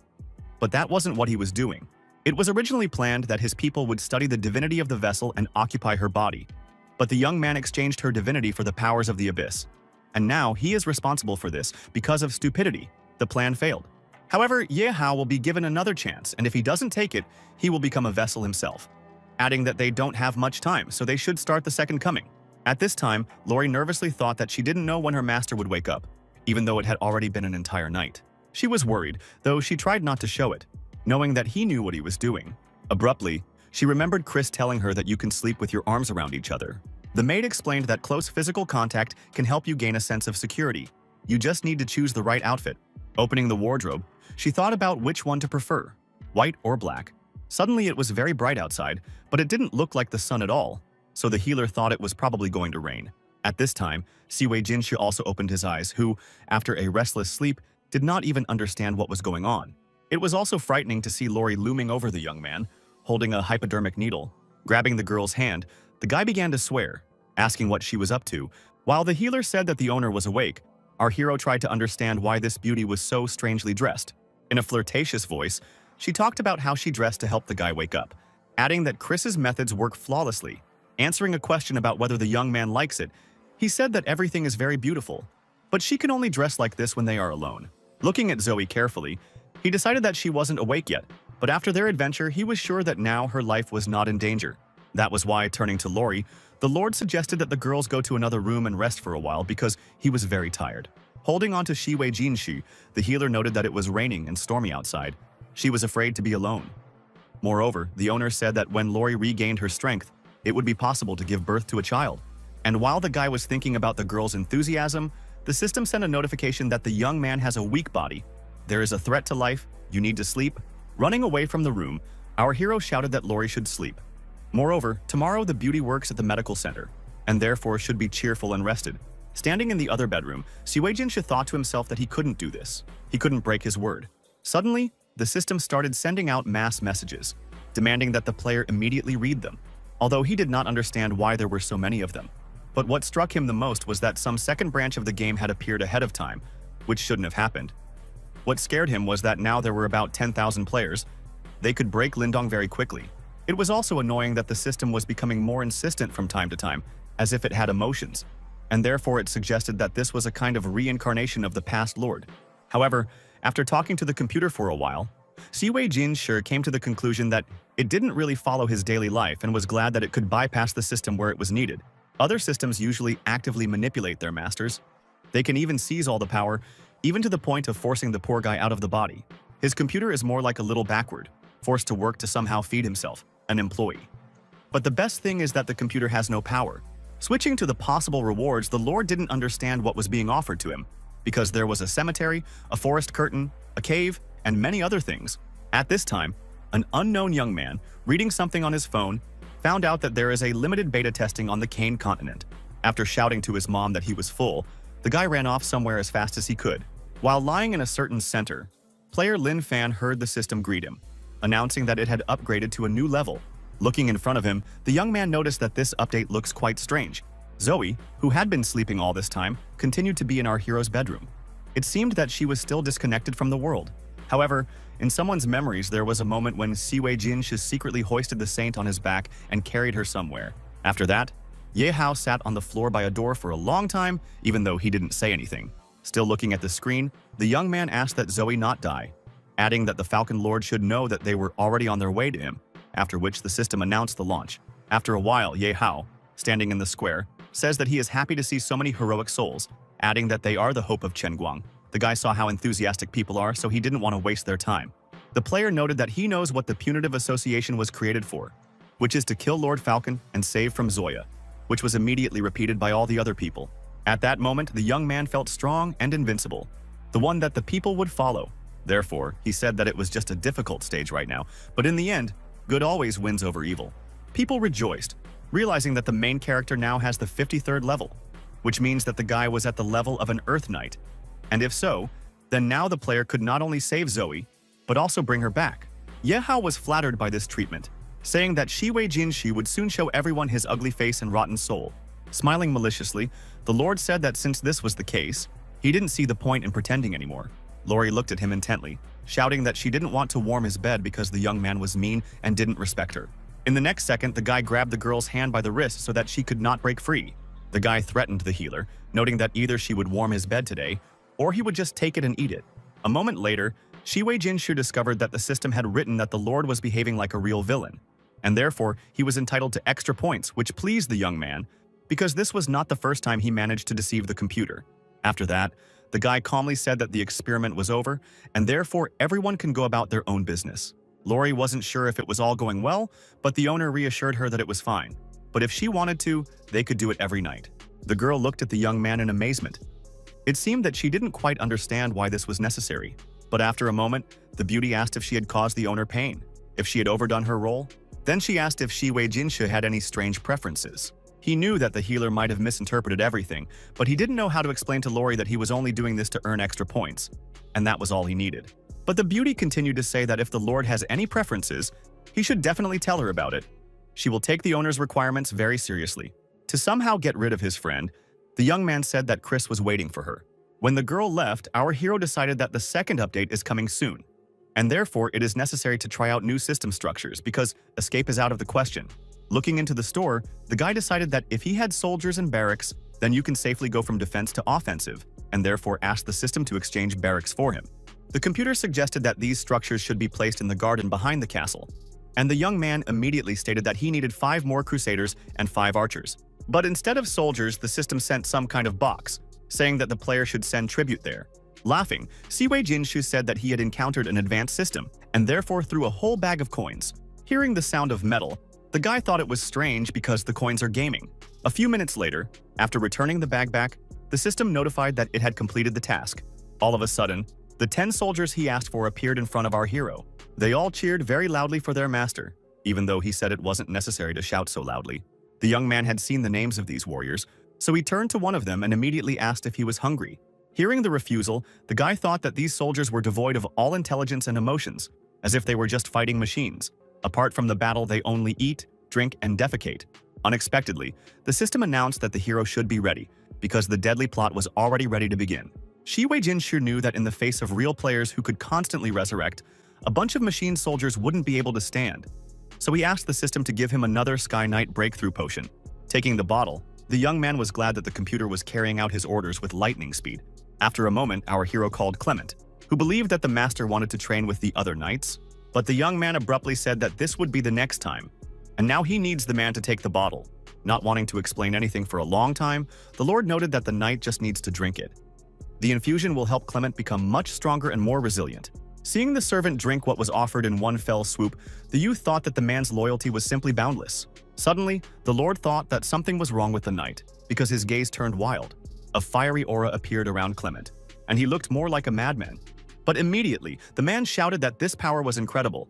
But that wasn't what he was doing. It was originally planned that his people would study the divinity of the vessel and occupy her body. But the young man exchanged her divinity for the powers of the abyss. And now he is responsible for this because of stupidity. The plan failed. However, Ye Hao will be given another chance, and if he doesn't take it, he will become a vessel himself. Adding that they don't have much time, so they should start the second coming. At this time, Lori nervously thought that she didn't know when her master would wake up, even though it had already been an entire night. She was worried, though she tried not to show it, knowing that he knew what he was doing. Abruptly, she remembered Chris telling her that you can sleep with your arms around each other. The maid explained that close physical contact can help you gain a sense of security. You just need to choose the right outfit. Opening the wardrobe, she thought about which one to prefer, white or black. Suddenly it was very bright outside, but it didn't look like the sun at all, so the healer thought it was probably going to rain. At this time, Siwei Jinshi also opened his eyes, who, after a restless sleep, did not even understand what was going on. It was also frightening to see Lori looming over the young man, holding a hypodermic needle. Grabbing the girl's hand, the guy began to swear, asking what she was up to. While the healer said that the owner was awake, our hero tried to understand why this beauty was so strangely dressed. In a flirtatious voice, she talked about how she dressed to help the guy wake up, adding that Chris's methods work flawlessly. Answering a question about whether the young man likes it, he said that everything is very beautiful, but she can only dress like this when they are alone. Looking at Zoe carefully, he decided that she wasn't awake yet, but after their adventure, he was sure that now her life was not in danger. That was why, turning to Lori, the Lord suggested that the girls go to another room and rest for a while because he was very tired. Holding on to Shiwei Jinshi, the healer noted that it was raining and stormy outside. She was afraid to be alone. Moreover, the owner said that when Lori regained her strength, it would be possible to give birth to a child. And while the guy was thinking about the girl's enthusiasm, the system sent a notification that the young man has a weak body. There is a threat to life, you need to sleep. Running away from the room, our hero shouted that Lori should sleep. Moreover, tomorrow the beauty works at the medical center, and therefore should be cheerful and rested. Standing in the other bedroom, Siwei Jinsha thought to himself that he couldn't do this. He couldn't break his word. Suddenly, the system started sending out mass messages, demanding that the player immediately read them, although he did not understand why there were so many of them. But what struck him the most was that some second branch of the game had appeared ahead of time, which shouldn't have happened. What scared him was that now there were about 10,000 players. They could break Lindong very quickly. It was also annoying that the system was becoming more insistent from time to time, as if it had emotions, and therefore it suggested that this was a kind of reincarnation of the past Lord. However, after talking to the computer for a while, Siwei Jinshi came to the conclusion that it didn't really follow his daily life and was glad that it could bypass the system where it was needed. Other systems usually actively manipulate their masters. They can even seize all the power, even to the point of forcing the poor guy out of the body. His computer is more like a little backward, forced to work to somehow feed himself, an employee. But the best thing is that the computer has no power. Switching to the possible rewards, the Lord didn't understand what was being offered to him, because there was a cemetery, a forest curtain, a cave, and many other things. At this time, an unknown young man, reading something on his phone, found out that there is a limited beta testing on the Cain continent. After shouting to his mom that he was full, the guy ran off somewhere as fast as he could. While lying in a certain center, player Lin Fan heard the system greet him, announcing that it had upgraded to a new level. Looking in front of him, the young man noticed that this update looks quite strange. Zoe, who had been sleeping all this time, continued to be in our hero's bedroom. It seemed that she was still disconnected from the world. However, in someone's memories, there was a moment when Siwei Jinshi secretly hoisted the saint on his back and carried her somewhere. After that, Ye Hao sat on the floor by a door for a long time, even though he didn't say anything. Still looking at the screen, the young man asked that Zoe not die, adding that the Falcon Lord should know that they were already on their way to him, after which the system announced the launch. After a while, Ye Hao, standing in the square, says that he is happy to see so many heroic souls, adding that they are the hope of Chenguang. The guy saw how enthusiastic people are, so he didn't want to waste their time. The player noted that he knows what the punitive association was created for, which is to kill Lord Falcon and save from Zoya, which was immediately repeated by all the other people. At that moment, the young man felt strong and invincible, the one that the people would follow. Therefore, he said that it was just a difficult stage right now, but in the end, good always wins over evil. People rejoiced, realizing that the main character now has the 53rd level, which means that the guy was at the level of an Earth Knight. And if so, then now the player could not only save Zoe, but also bring her back. Ye Hao was flattered by this treatment, saying that Shi Wei Jinshi would soon show everyone his ugly face and rotten soul. Smiling maliciously, the Lord said that since this was the case, he didn't see the point in pretending anymore. Lori looked at him intently, shouting that she didn't want to warm his bed because the young man was mean and didn't respect her. In the next second, the guy grabbed the girl's hand by the wrist so that she could not break free. The guy threatened the healer, noting that either she would warm his bed today, or he would just take it and eat it. A moment later, Shi Wei Jinshu discovered that the system had written that the Lord was behaving like a real villain, and therefore he was entitled to extra points, which pleased the young man, because this was not the first time he managed to deceive the computer. After that, the guy calmly said that the experiment was over, and therefore everyone can go about their own business. Lori wasn't sure if it was all going well, but the owner reassured her that it was fine. But if she wanted to, they could do it every night. The girl looked at the young man in amazement. It seemed that she didn't quite understand why this was necessary. But after a moment, the beauty asked if she had caused the owner pain, if she had overdone her role. Then she asked if Shi Wei Jinshu had any strange preferences. He knew that the healer might have misinterpreted everything, but he didn't know how to explain to Lori that he was only doing this to earn extra points, and that was all he needed. But the beauty continued to say that if the Lord has any preferences, he should definitely tell her about it. She will take the owner's requirements very seriously. To somehow get rid of his friend, the young man said that Chris was waiting for her. When the girl left, our hero decided that the second update is coming soon, and therefore it is necessary to try out new system structures because escape is out of the question. Looking into the store, the guy decided that if he had soldiers and barracks, then you can safely go from defense to offensive, and therefore asked the system to exchange barracks for him. The computer suggested that these structures should be placed in the garden behind the castle, and the young man immediately stated that he needed 5 more crusaders and 5 archers. But instead of soldiers, the system sent some kind of box, saying that the player should send tribute there. Laughing, Siwei Jinshu said that he had encountered an advanced system, and therefore threw a whole bag of coins. Hearing the sound of metal, the guy thought it was strange because the coins are gaming. A few minutes later, after returning the bag back, the system notified that it had completed the task. All of a sudden, the 10 soldiers he asked for appeared in front of our hero. They all cheered very loudly for their master, even though he said it wasn't necessary to shout so loudly. The young man had seen the names of these warriors, so he turned to one of them and immediately asked if he was hungry. Hearing the refusal, the guy thought that these soldiers were devoid of all intelligence and emotions, as if they were just fighting machines. Apart from the battle, they only eat, drink, and defecate. Unexpectedly, the system announced that the hero should be ready, because the deadly plot was already ready to begin. Shi Wei Jinshu knew that in the face of real players who could constantly resurrect, a bunch of machine soldiers wouldn't be able to stand. So he asked the system to give him another Sky Knight breakthrough potion. Taking the bottle, the young man was glad that the computer was carrying out his orders with lightning speed. After a moment, our hero called Clement, who believed that the master wanted to train with the other knights. But the young man abruptly said that this would be the next time, and now he needs the man to take the bottle. Not wanting to explain anything for a long time, the Lord noted that the knight just needs to drink it. The infusion will help Clement become much stronger and more resilient. Seeing the servant drink what was offered in one fell swoop, the youth thought that the man's loyalty was simply boundless. Suddenly, the Lord thought that something was wrong with the knight, because his gaze turned wild. A fiery aura appeared around Clement, and he looked more like a madman. But immediately, the man shouted that this power was incredible.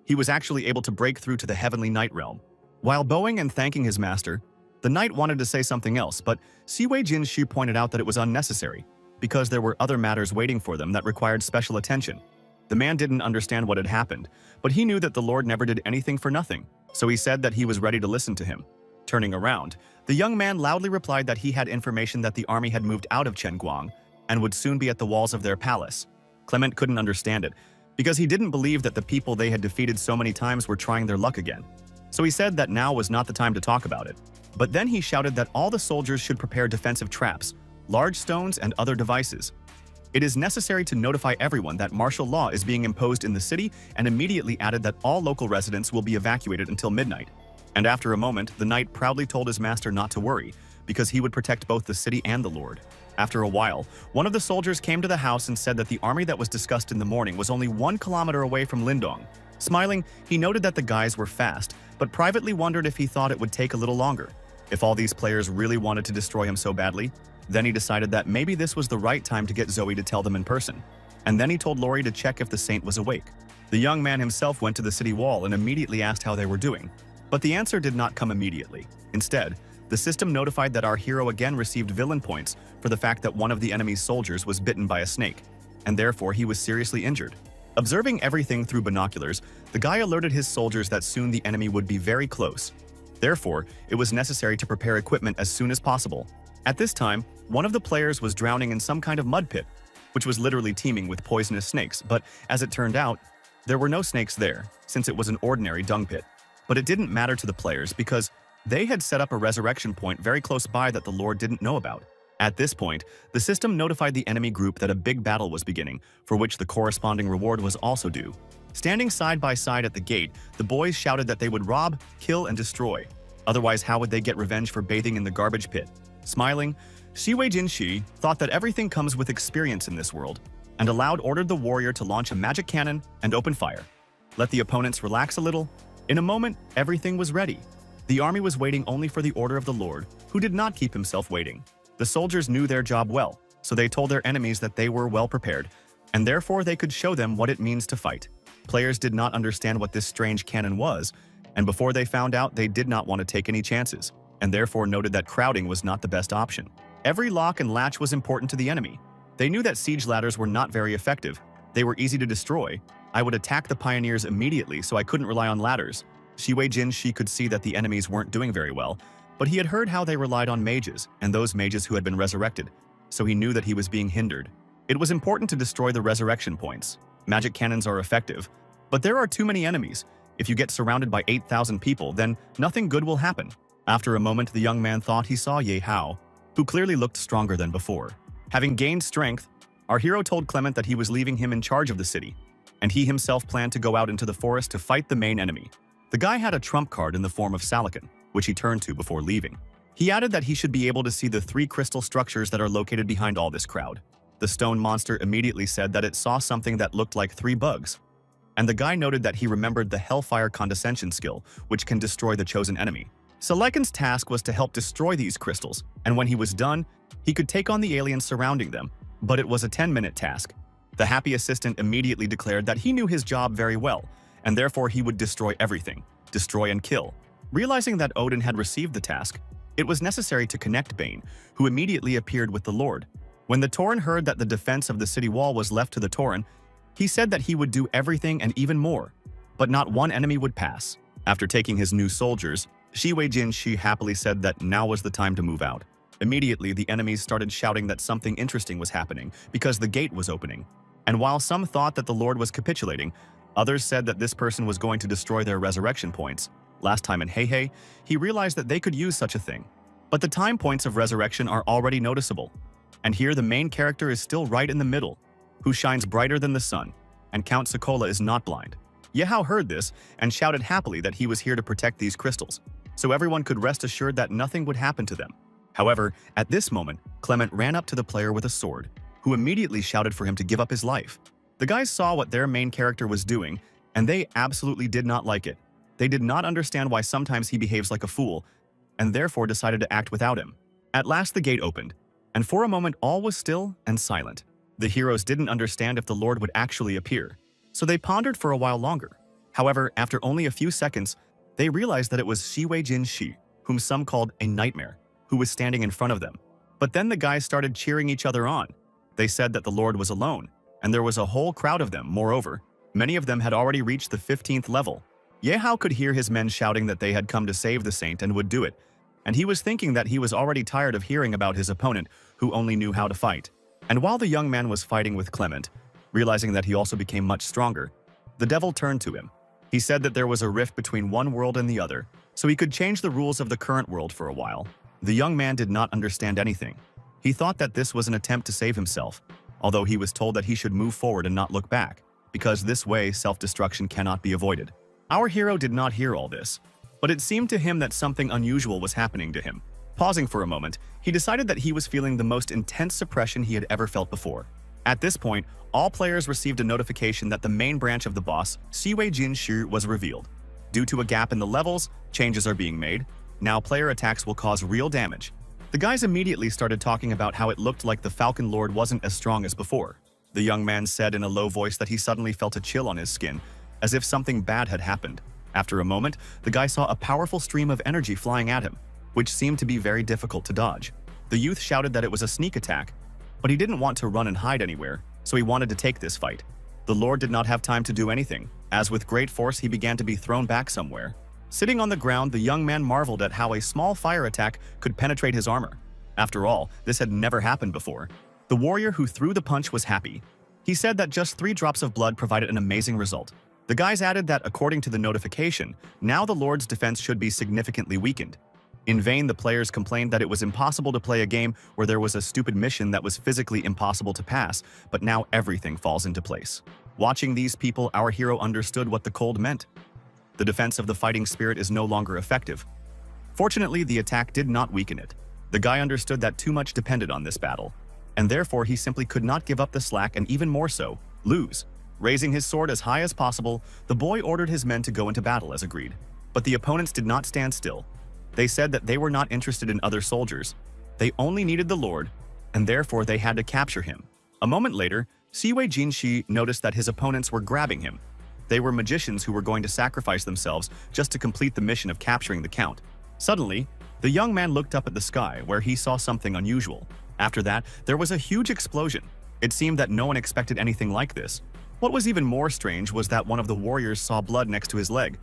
He was actually able to break through to the heavenly knight realm. While bowing and thanking his master, the knight wanted to say something else, but Siwei Jinshu pointed out that it was unnecessary, because there were other matters waiting for them that required special attention. The man didn't understand what had happened, but he knew that the Lord never did anything for nothing, so he said that he was ready to listen to him. Turning around, the young man loudly replied that he had information that the army had moved out of Chenguang and would soon be at the walls of their palace. Clement couldn't understand it, because he didn't believe that the people they had defeated so many times were trying their luck again. So he said that now was not the time to talk about it. But then he shouted that all the soldiers should prepare defensive traps, large stones, and other devices. It is necessary to notify everyone that martial law is being imposed in the city and immediately added that all local residents will be evacuated until midnight. And after a moment, the knight proudly told his master not to worry, because he would protect both the city and the lord. After a while, one of the soldiers came to the house and said that the army that was discussed in the morning was only 1 kilometer away from Lindong. Smiling, he noted that the guys were fast, but privately wondered if he thought it would take a little longer. If all these players really wanted to destroy him so badly, then he decided that maybe this was the right time to get Zoe to tell them in person. And then he told Lori to check if the saint was awake. The young man himself went to the city wall and immediately asked how they were doing. But the answer did not come immediately. Instead, the system notified that our hero again received villain points for the fact that one of the enemy's soldiers was bitten by a snake, and therefore he was seriously injured. Observing everything through binoculars, the guy alerted his soldiers that soon the enemy would be very close. Therefore, it was necessary to prepare equipment as soon as possible. At this time, one of the players was drowning in some kind of mud pit, which was literally teeming with poisonous snakes, but as it turned out, there were no snakes there, since it was an ordinary dung pit. But it didn't matter to the players because they had set up a resurrection point very close by that the Lord didn't know about. At this point, the system notified the enemy group that a big battle was beginning, for which the corresponding reward was also due. Standing side by side at the gate, the boys shouted that they would rob, kill, and destroy. Otherwise, how would they get revenge for bathing in the garbage pit? Smiling, Shiwei Jinshi thought that everything comes with experience in this world, and ordered the warrior to launch a magic cannon and open fire. Let the opponents relax a little. In a moment, everything was ready. The army was waiting only for the order of the Lord, who did not keep himself waiting. The soldiers knew their job well, so they told their enemies that they were well prepared, and therefore they could show them what it means to fight. Players did not understand what this strange cannon was, and before they found out, they did not want to take any chances, and therefore noted that crowding was not the best option. Every lock and latch was important to the enemy. They knew that siege ladders were not very effective. They were easy to destroy. I would attack the pioneers immediately, so I couldn't rely on ladders. Shiwei Jinshi could see that the enemies weren't doing very well, but he had heard how they relied on mages, and those mages who had been resurrected, so he knew that he was being hindered. It was important to destroy the resurrection points. Magic cannons are effective, but there are too many enemies. If you get surrounded by 8,000 people, then nothing good will happen. After a moment, the young man thought he saw Ye Hao, who clearly looked stronger than before. Having gained strength, our hero told Clement that he was leaving him in charge of the city, and he himself planned to go out into the forest to fight the main enemy. The guy had a trump card in the form of Salakin, which he turned to before leaving. He added that he should be able to see the 3 crystal structures that are located behind all this crowd. The stone monster immediately said that it saw something that looked like 3 bugs. And the guy noted that he remembered the Hellfire Condescension skill, which can destroy the chosen enemy. Salakin's task was to help destroy these crystals, and when he was done, he could take on the aliens surrounding them, but it was a 10-minute task. The happy assistant immediately declared that he knew his job very well, and therefore he would destroy everything, destroy and kill. Realizing that Odin had received the task, it was necessary to connect Bane, who immediately appeared with the Lord. When the Tauren heard that the defense of the city wall was left to the Tauren, he said that he would do everything and even more, but not one enemy would pass. After taking his new soldiers, Shiwei Jinshi happily said that now was the time to move out. Immediately, the enemies started shouting that something interesting was happening because the gate was opening. And while some thought that the Lord was capitulating, others said that this person was going to destroy their resurrection points. Last time in Heihei, he realized that they could use such a thing. But the time points of resurrection are already noticeable. And here the main character is still right in the middle, who shines brighter than the sun, and Count Sokola is not blind. Ye Hao heard this and shouted happily that he was here to protect these crystals, so everyone could rest assured that nothing would happen to them. However, at this moment, Clement ran up to the player with a sword, who immediately shouted for him to give up his life. The guys saw what their main character was doing, and they absolutely did not like it. They did not understand why sometimes he behaves like a fool, and therefore decided to act without him. At last the gate opened, and for a moment all was still and silent. The heroes didn't understand if the Lord would actually appear, so they pondered for a while longer. However, after only a few seconds, they realized that it was Shiwei Jinshi, whom some called a nightmare, who was standing in front of them. But then the guys started cheering each other on. They said that the Lord was alone, and there was a whole crowd of them. Moreover, many of them had already reached the 15th level. Ye Hao could hear his men shouting that they had come to save the saint and would do it, and he was thinking that he was already tired of hearing about his opponent, who only knew how to fight. And while the young man was fighting with Clement, realizing that he also became much stronger, the devil turned to him. He said that there was a rift between one world and the other, so he could change the rules of the current world for a while. The young man did not understand anything. He thought that this was an attempt to save himself, although he was told that he should move forward and not look back, because this way self-destruction cannot be avoided. Our hero did not hear all this, but it seemed to him that something unusual was happening to him. Pausing for a moment, he decided that he was feeling the most intense suppression he had ever felt before. At this point, all players received a notification that the main branch of the boss, Siwei Jin Shu, was revealed. Due to a gap in the levels, changes are being made. Now player attacks will cause real damage. The guys immediately started talking about how it looked like the Falcon Lord wasn't as strong as before. The young man said in a low voice that he suddenly felt a chill on his skin, as if something bad had happened. After a moment, the guy saw a powerful stream of energy flying at him, which seemed to be very difficult to dodge. The youth shouted that it was a sneak attack, but he didn't want to run and hide anywhere, so he wanted to take this fight. The Lord did not have time to do anything, as with great force he began to be thrown back somewhere. Sitting on the ground, the young man marveled at how a small fire attack could penetrate his armor. After all, this had never happened before. The warrior who threw the punch was happy. He said that just 3 drops of blood provided an amazing result. The guys added that according to the notification, now the Lord's defense should be significantly weakened. In vain, the players complained that it was impossible to play a game where there was a stupid mission that was physically impossible to pass, but now everything falls into place. Watching these people, our hero understood what the cold meant. The defense of the fighting spirit is no longer effective. Fortunately, the attack did not weaken it. The guy understood that too much depended on this battle, and therefore he simply could not give up the slack and even more so, lose. Raising his sword as high as possible, the boy ordered his men to go into battle as agreed. But the opponents did not stand still. They said that they were not interested in other soldiers. They only needed the Lord, and therefore they had to capture him. A moment later, Siwei Jinshi noticed that his opponents were grabbing him. They were magicians who were going to sacrifice themselves just to complete the mission of capturing the Count. Suddenly, the young man looked up at the sky where he saw something unusual. After that, there was a huge explosion. It seemed that no one expected anything like this. What was even more strange was that one of the warriors saw blood next to his leg.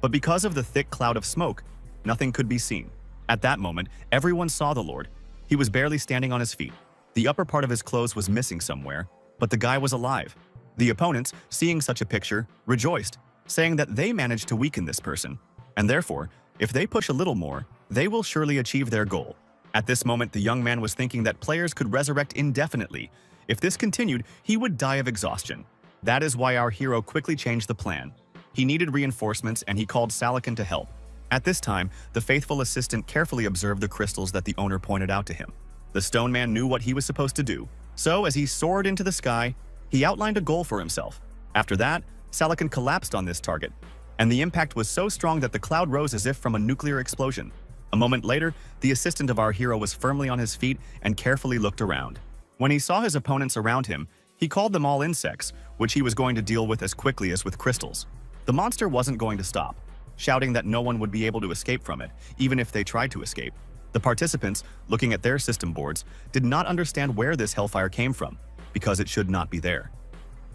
But because of the thick cloud of smoke, nothing could be seen. At that moment, everyone saw the Lord. He was barely standing on his feet. The upper part of his clothes was missing somewhere, but the guy was alive. The opponents, seeing such a picture, rejoiced, saying that they managed to weaken this person, and therefore, if they push a little more, they will surely achieve their goal. At this moment, the young man was thinking that players could resurrect indefinitely. If this continued, he would die of exhaustion. That is why our hero quickly changed the plan. He needed reinforcements and he called Salakin to help. At this time, the faithful assistant carefully observed the crystals that the owner pointed out to him. The stone man knew what he was supposed to do, so as he soared into the sky, he outlined a goal for himself. After that, Salakin collapsed on this target, and the impact was so strong that the cloud rose as if from a nuclear explosion. A moment later, the assistant of our hero was firmly on his feet and carefully looked around. When he saw his opponents around him, he called them all insects, which he was going to deal with as quickly as with crystals. The monster wasn't going to stop, shouting that no one would be able to escape from it, even if they tried to escape. The participants, looking at their system boards, did not understand where this hellfire came from, because it should not be there.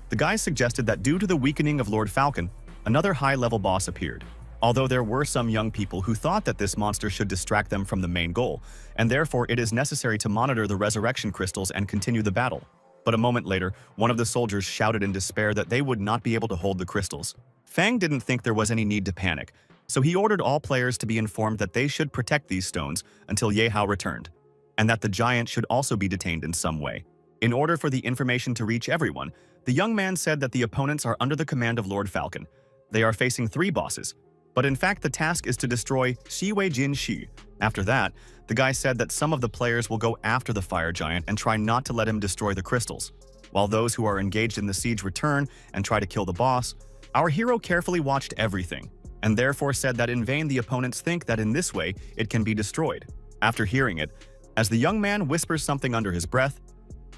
The guys suggested that due to the weakening of Lord Falcon, another high-level boss appeared. Although there were some young people who thought that this monster should distract them from the main goal, and therefore it is necessary to monitor the resurrection crystals and continue the battle. But a moment later, one of the soldiers shouted in despair that they would not be able to hold the crystals. Fang didn't think there was any need to panic, so he ordered all players to be informed that they should protect these stones until Yehao returned, and that the giant should also be detained in some way. In order for the information to reach everyone, the young man said that the opponents are under the command of Lord Falcon. They are facing 3 bosses, but in fact the task is to destroy Siwei Jin Shi. After that, the guy said that some of the players will go after the fire giant and try not to let him destroy the crystals, while those who are engaged in the siege return and try to kill the boss. Our hero carefully watched everything, and therefore said that in vain the opponents think that in this way it can be destroyed. After hearing it, as the young man whispers something under his breath,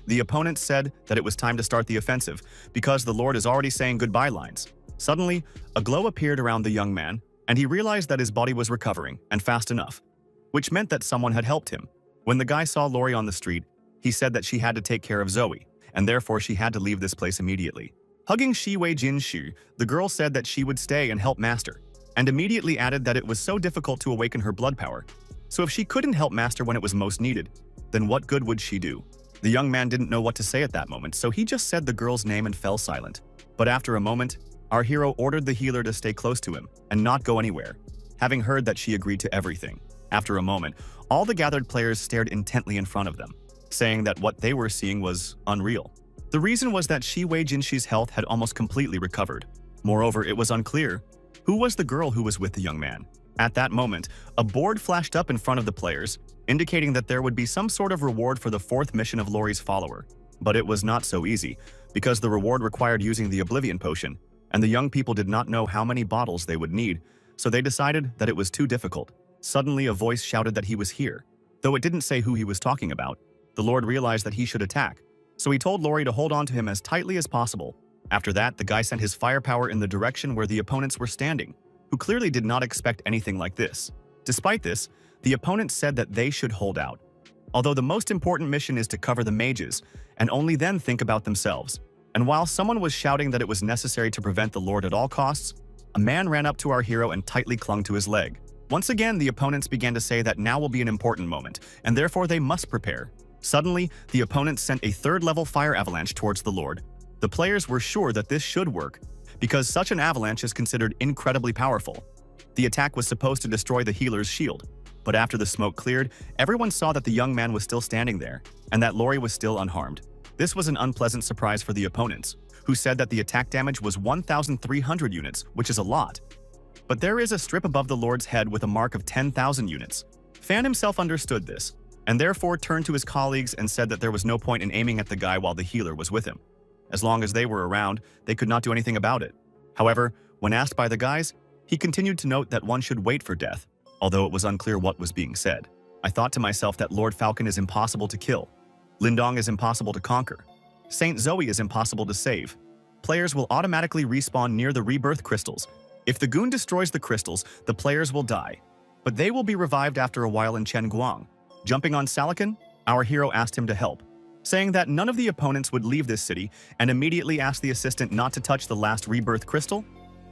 the opponents said that it was time to start the offensive, because the Lord is already saying goodbye lines. Suddenly, a glow appeared around the young man, and he realized that his body was recovering, and fast enough, which meant that someone had helped him. When the guy saw Lori on the street, he said that she had to take care of Zoe, and therefore she had to leave this place immediately. Hugging Siwei Jin Shi, the girl said that she would stay and help Master, and immediately added that it was so difficult to awaken her blood power. So if she couldn't help Master when it was most needed, then what good would she do? The young man didn't know what to say at that moment, so he just said the girl's name and fell silent. But after a moment, our hero ordered the healer to stay close to him and not go anywhere, having heard that she agreed to everything. After a moment, all the gathered players stared intently in front of them, saying that what they were seeing was unreal. The reason was that Shi Wei Jinshi's health had almost completely recovered. Moreover, it was unclear who was the girl who was with the young man. At that moment, a board flashed up in front of the players, indicating that there would be some sort of reward for the fourth mission of Lori's follower. But it was not so easy, because the reward required using the Oblivion Potion, and the young people did not know how many bottles they would need, so they decided that it was too difficult. Suddenly, a voice shouted that he was here. Though it didn't say who he was talking about, the Lord realized that he should attack, so he told Lori to hold on to him as tightly as possible. After that, the guy sent his firepower in the direction where the opponents were standing, who clearly did not expect anything like this. Despite this, the opponents said that they should hold out, although the most important mission is to cover the mages, and only then think about themselves. And while someone was shouting that it was necessary to prevent the Lord at all costs, a man ran up to our hero and tightly clung to his leg. Once again, the opponents began to say that now will be an important moment, and therefore they must prepare. Suddenly, the opponents sent a third-level fire avalanche towards the Lord. The players were sure that this should work, because such an avalanche is considered incredibly powerful. The attack was supposed to destroy the healer's shield, but after the smoke cleared, everyone saw that the young man was still standing there, and that Lori was still unharmed. This was an unpleasant surprise for the opponents, who said that the attack damage was 1,300 units, which is a lot. But there is a strip above the Lord's head with a mark of 10,000 units. Fan himself understood this, and therefore turned to his colleagues and said that there was no point in aiming at the guy while the healer was with him. As long as they were around, they could not do anything about it. However, when asked by the guys, he continued to note that one should wait for death, although it was unclear what was being said. I thought to myself that Lord Falcon is impossible to kill. Lindong is impossible to conquer. Saint Zoe is impossible to save. Players will automatically respawn near the rebirth crystals. If the goon destroys the crystals, the players will die, but they will be revived after a while in Chen Guang. Jumping on Salakan, our hero asked him to help, saying that none of the opponents would leave this city, and immediately asked the assistant not to touch the last rebirth crystal.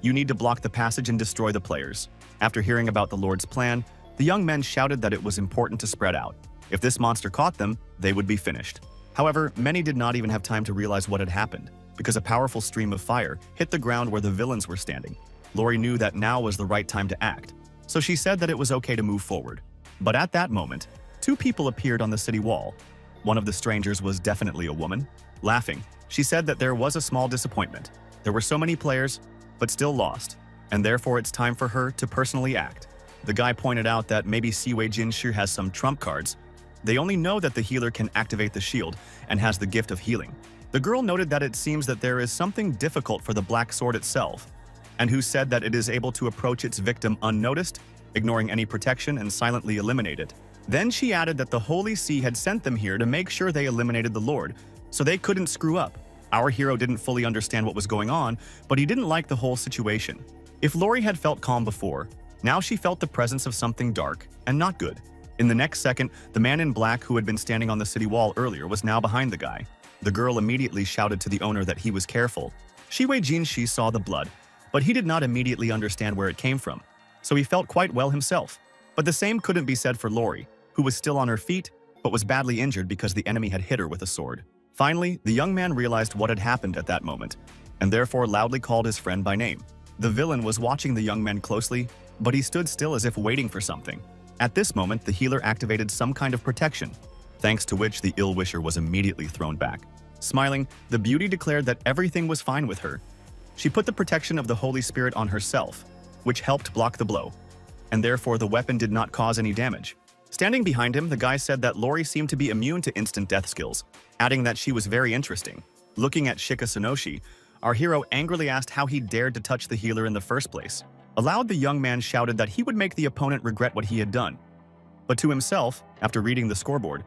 You need to block the passage and destroy the players. After hearing about the Lord's plan, the young men shouted that it was important to spread out. If this monster caught them, they would be finished. However, many did not even have time to realize what had happened, because a powerful stream of fire hit the ground where the villains were standing. Lori knew that now was the right time to act, so she said that it was okay to move forward. But at that moment, two people appeared on the city wall. One of the strangers was definitely a woman. Laughing, she said that there was a small disappointment. There were so many players, but still lost, and therefore it's time for her to personally act. The guy pointed out that maybe Siwei Jinshu has some trump cards. They only know that the healer can activate the shield and has the gift of healing. The girl noted that it seems that there is something difficult for the black sword itself, and who said that it is able to approach its victim unnoticed, ignoring any protection and silently eliminate it. Then she added that the Holy See had sent them here to make sure they eliminated the Lord, so they couldn't screw up. Our hero didn't fully understand what was going on, but he didn't like the whole situation. If Lori had felt calm before, now she felt the presence of something dark and not good. In the next second, the man in black who had been standing on the city wall earlier was now behind the guy. The girl immediately shouted to the owner that he was careful. Shiwei Jinshi saw the blood, but he did not immediately understand where it came from, so he felt quite well himself. But the same couldn't be said for Lori, who was still on her feet, but was badly injured because the enemy had hit her with a sword. Finally, the young man realized what had happened at that moment, and therefore loudly called his friend by name. The villain was watching the young man closely, but he stood still as if waiting for something. At this moment, the healer activated some kind of protection, thanks to which the ill-wisher was immediately thrown back. Smiling, the beauty declared that everything was fine with her. She put the protection of the Holy Spirit on herself, which helped block the blow, and therefore the weapon did not cause any damage. Standing behind him, the guy said that Lori seemed to be immune to instant death skills, adding that she was very interesting. Looking at Shika Sonoshi, our hero angrily asked how he dared to touch the healer in the first place. Aloud, the young man shouted that he would make the opponent regret what he had done. But to himself, after reading the scoreboard,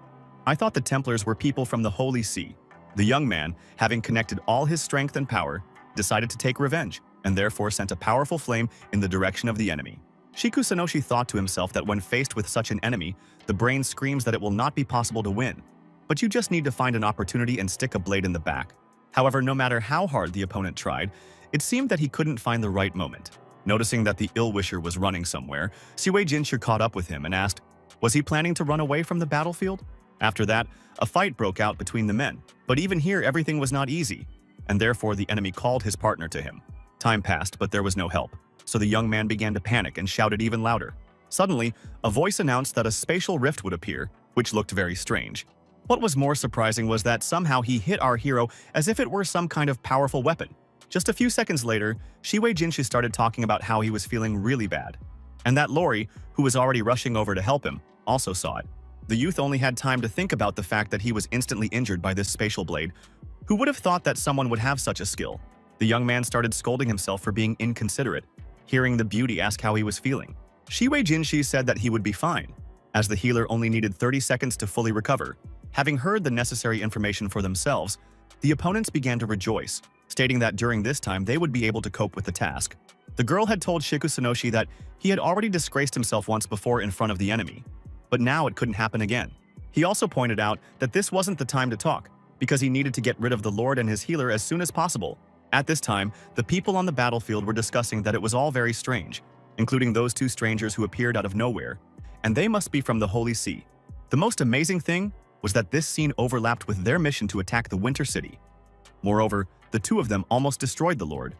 I thought the Templars were people from the Holy See. The young man, having connected all his strength and power, decided to take revenge, and therefore sent a powerful flame in the direction of the enemy. Shiku Sonoshi thought to himself that when faced with such an enemy, the brain screams that it will not be possible to win, but you just need to find an opportunity and stick a blade in the back. However, no matter how hard the opponent tried, it seemed that he couldn't find the right moment. Noticing that the ill-wisher was running somewhere, Siwei Jinshu caught up with him and asked, was he planning to run away from the battlefield? After that, a fight broke out between the men, but even here everything was not easy, and therefore the enemy called his partner to him. Time passed, but there was no help, so the young man began to panic and shouted even louder. Suddenly, a voice announced that a spatial rift would appear, which looked very strange. What was more surprising was that somehow he hit our hero as if it were some kind of powerful weapon. Just a few seconds later, Shiwei Jinshi started talking about how he was feeling really bad, and that Lori, who was already rushing over to help him, also saw it. The youth only had time to think about the fact that he was instantly injured by this spatial blade. Who would have thought that someone would have such a skill? The young man started scolding himself for being inconsiderate, hearing the beauty ask how he was feeling. Shiwei Jinshi said that he would be fine, as the healer only needed 30 seconds to fully recover. Having heard the necessary information for themselves, the opponents began to rejoice, stating that during this time they would be able to cope with the task. The girl had told Shiku Sonoshi that he had already disgraced himself once before in front of the enemy, but now it couldn't happen again. He also pointed out that this wasn't the time to talk, because he needed to get rid of the Lord and his healer as soon as possible. At this time, the people on the battlefield were discussing that it was all very strange, including those two strangers who appeared out of nowhere, and they must be from the Holy See. The most amazing thing was that this scene overlapped with their mission to attack the Winter City. Moreover, the two of them almost destroyed the Lord.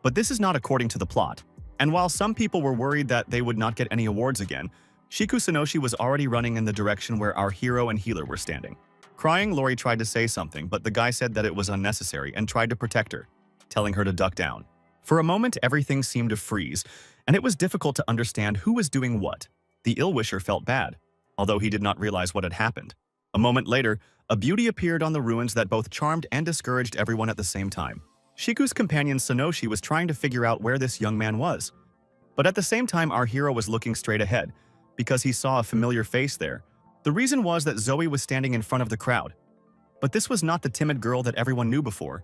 But this is not according to the plot, and while some people were worried that they would not get any awards again, Shiku Sonoshi was already running in the direction where our hero and healer were standing. Crying, Lori tried to say something, but the guy said that it was unnecessary and tried to protect her, telling her to duck down. For a moment, everything seemed to freeze, and it was difficult to understand who was doing what. The ill-wisher felt bad, although he did not realize what had happened. A moment later, a beauty appeared on the ruins that both charmed and discouraged everyone at the same time. Shiku's companion Sonoshi was trying to figure out where this young man was. But at the same time, our hero was looking straight ahead, because he saw a familiar face there. The reason was that Zoe was standing in front of the crowd. But this was not the timid girl that everyone knew before.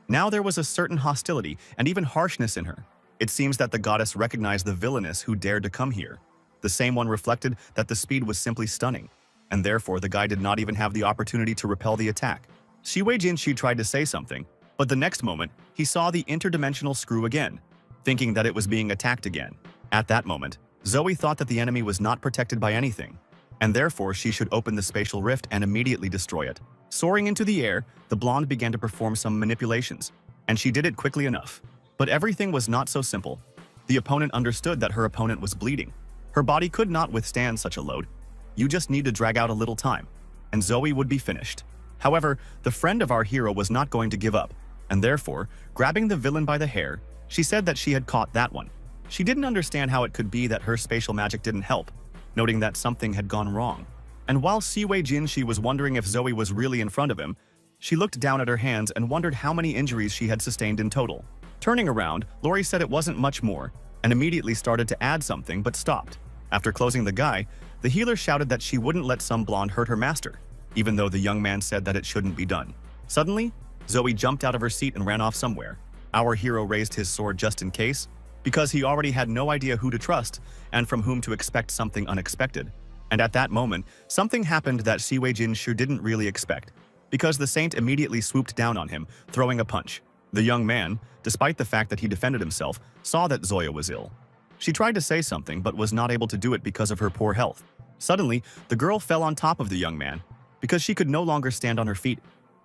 Now there was a certain hostility and even harshness in her. It seems that the goddess recognized the villainess who dared to come here. The same one reflected that the speed was simply stunning, and therefore the guy did not even have the opportunity to repel the attack. Shiwei Jinshi tried to say something, but the next moment, he saw the interdimensional screw again, thinking that it was being attacked again. At that moment, Zoe thought that the enemy was not protected by anything, and therefore she should open the spatial rift and immediately destroy it. Soaring into the air, the blonde began to perform some manipulations, and she did it quickly enough. But everything was not so simple. The opponent understood that her opponent was bleeding. Her body could not withstand such a load. You just need to drag out a little time, and Zoe would be finished. However, the friend of our hero was not going to give up, and therefore, grabbing the villain by the hair, she said that she had caught that one. She didn't understand how it could be that her spatial magic didn't help, noting that something had gone wrong. And while Shiwei Jinshi was wondering if Zoe was really in front of him, she looked down at her hands and wondered how many injuries she had sustained in total. Turning around, Lori said it wasn't much more, and immediately started to add something but stopped. After closing the guy, the healer shouted that she wouldn't let some blonde hurt her master, even though the young man said that it shouldn't be done. Suddenly, Zoe jumped out of her seat and ran off somewhere. Our hero raised his sword just in case, because he already had no idea who to trust and from whom to expect something unexpected. And at that moment, something happened that Shiwei Jinshi didn't really expect, because the saint immediately swooped down on him, throwing a punch. The young man, despite the fact that he defended himself, saw that Zoya was ill. She tried to say something but was not able to do it because of her poor health. Suddenly, the girl fell on top of the young man, because she could no longer stand on her feet,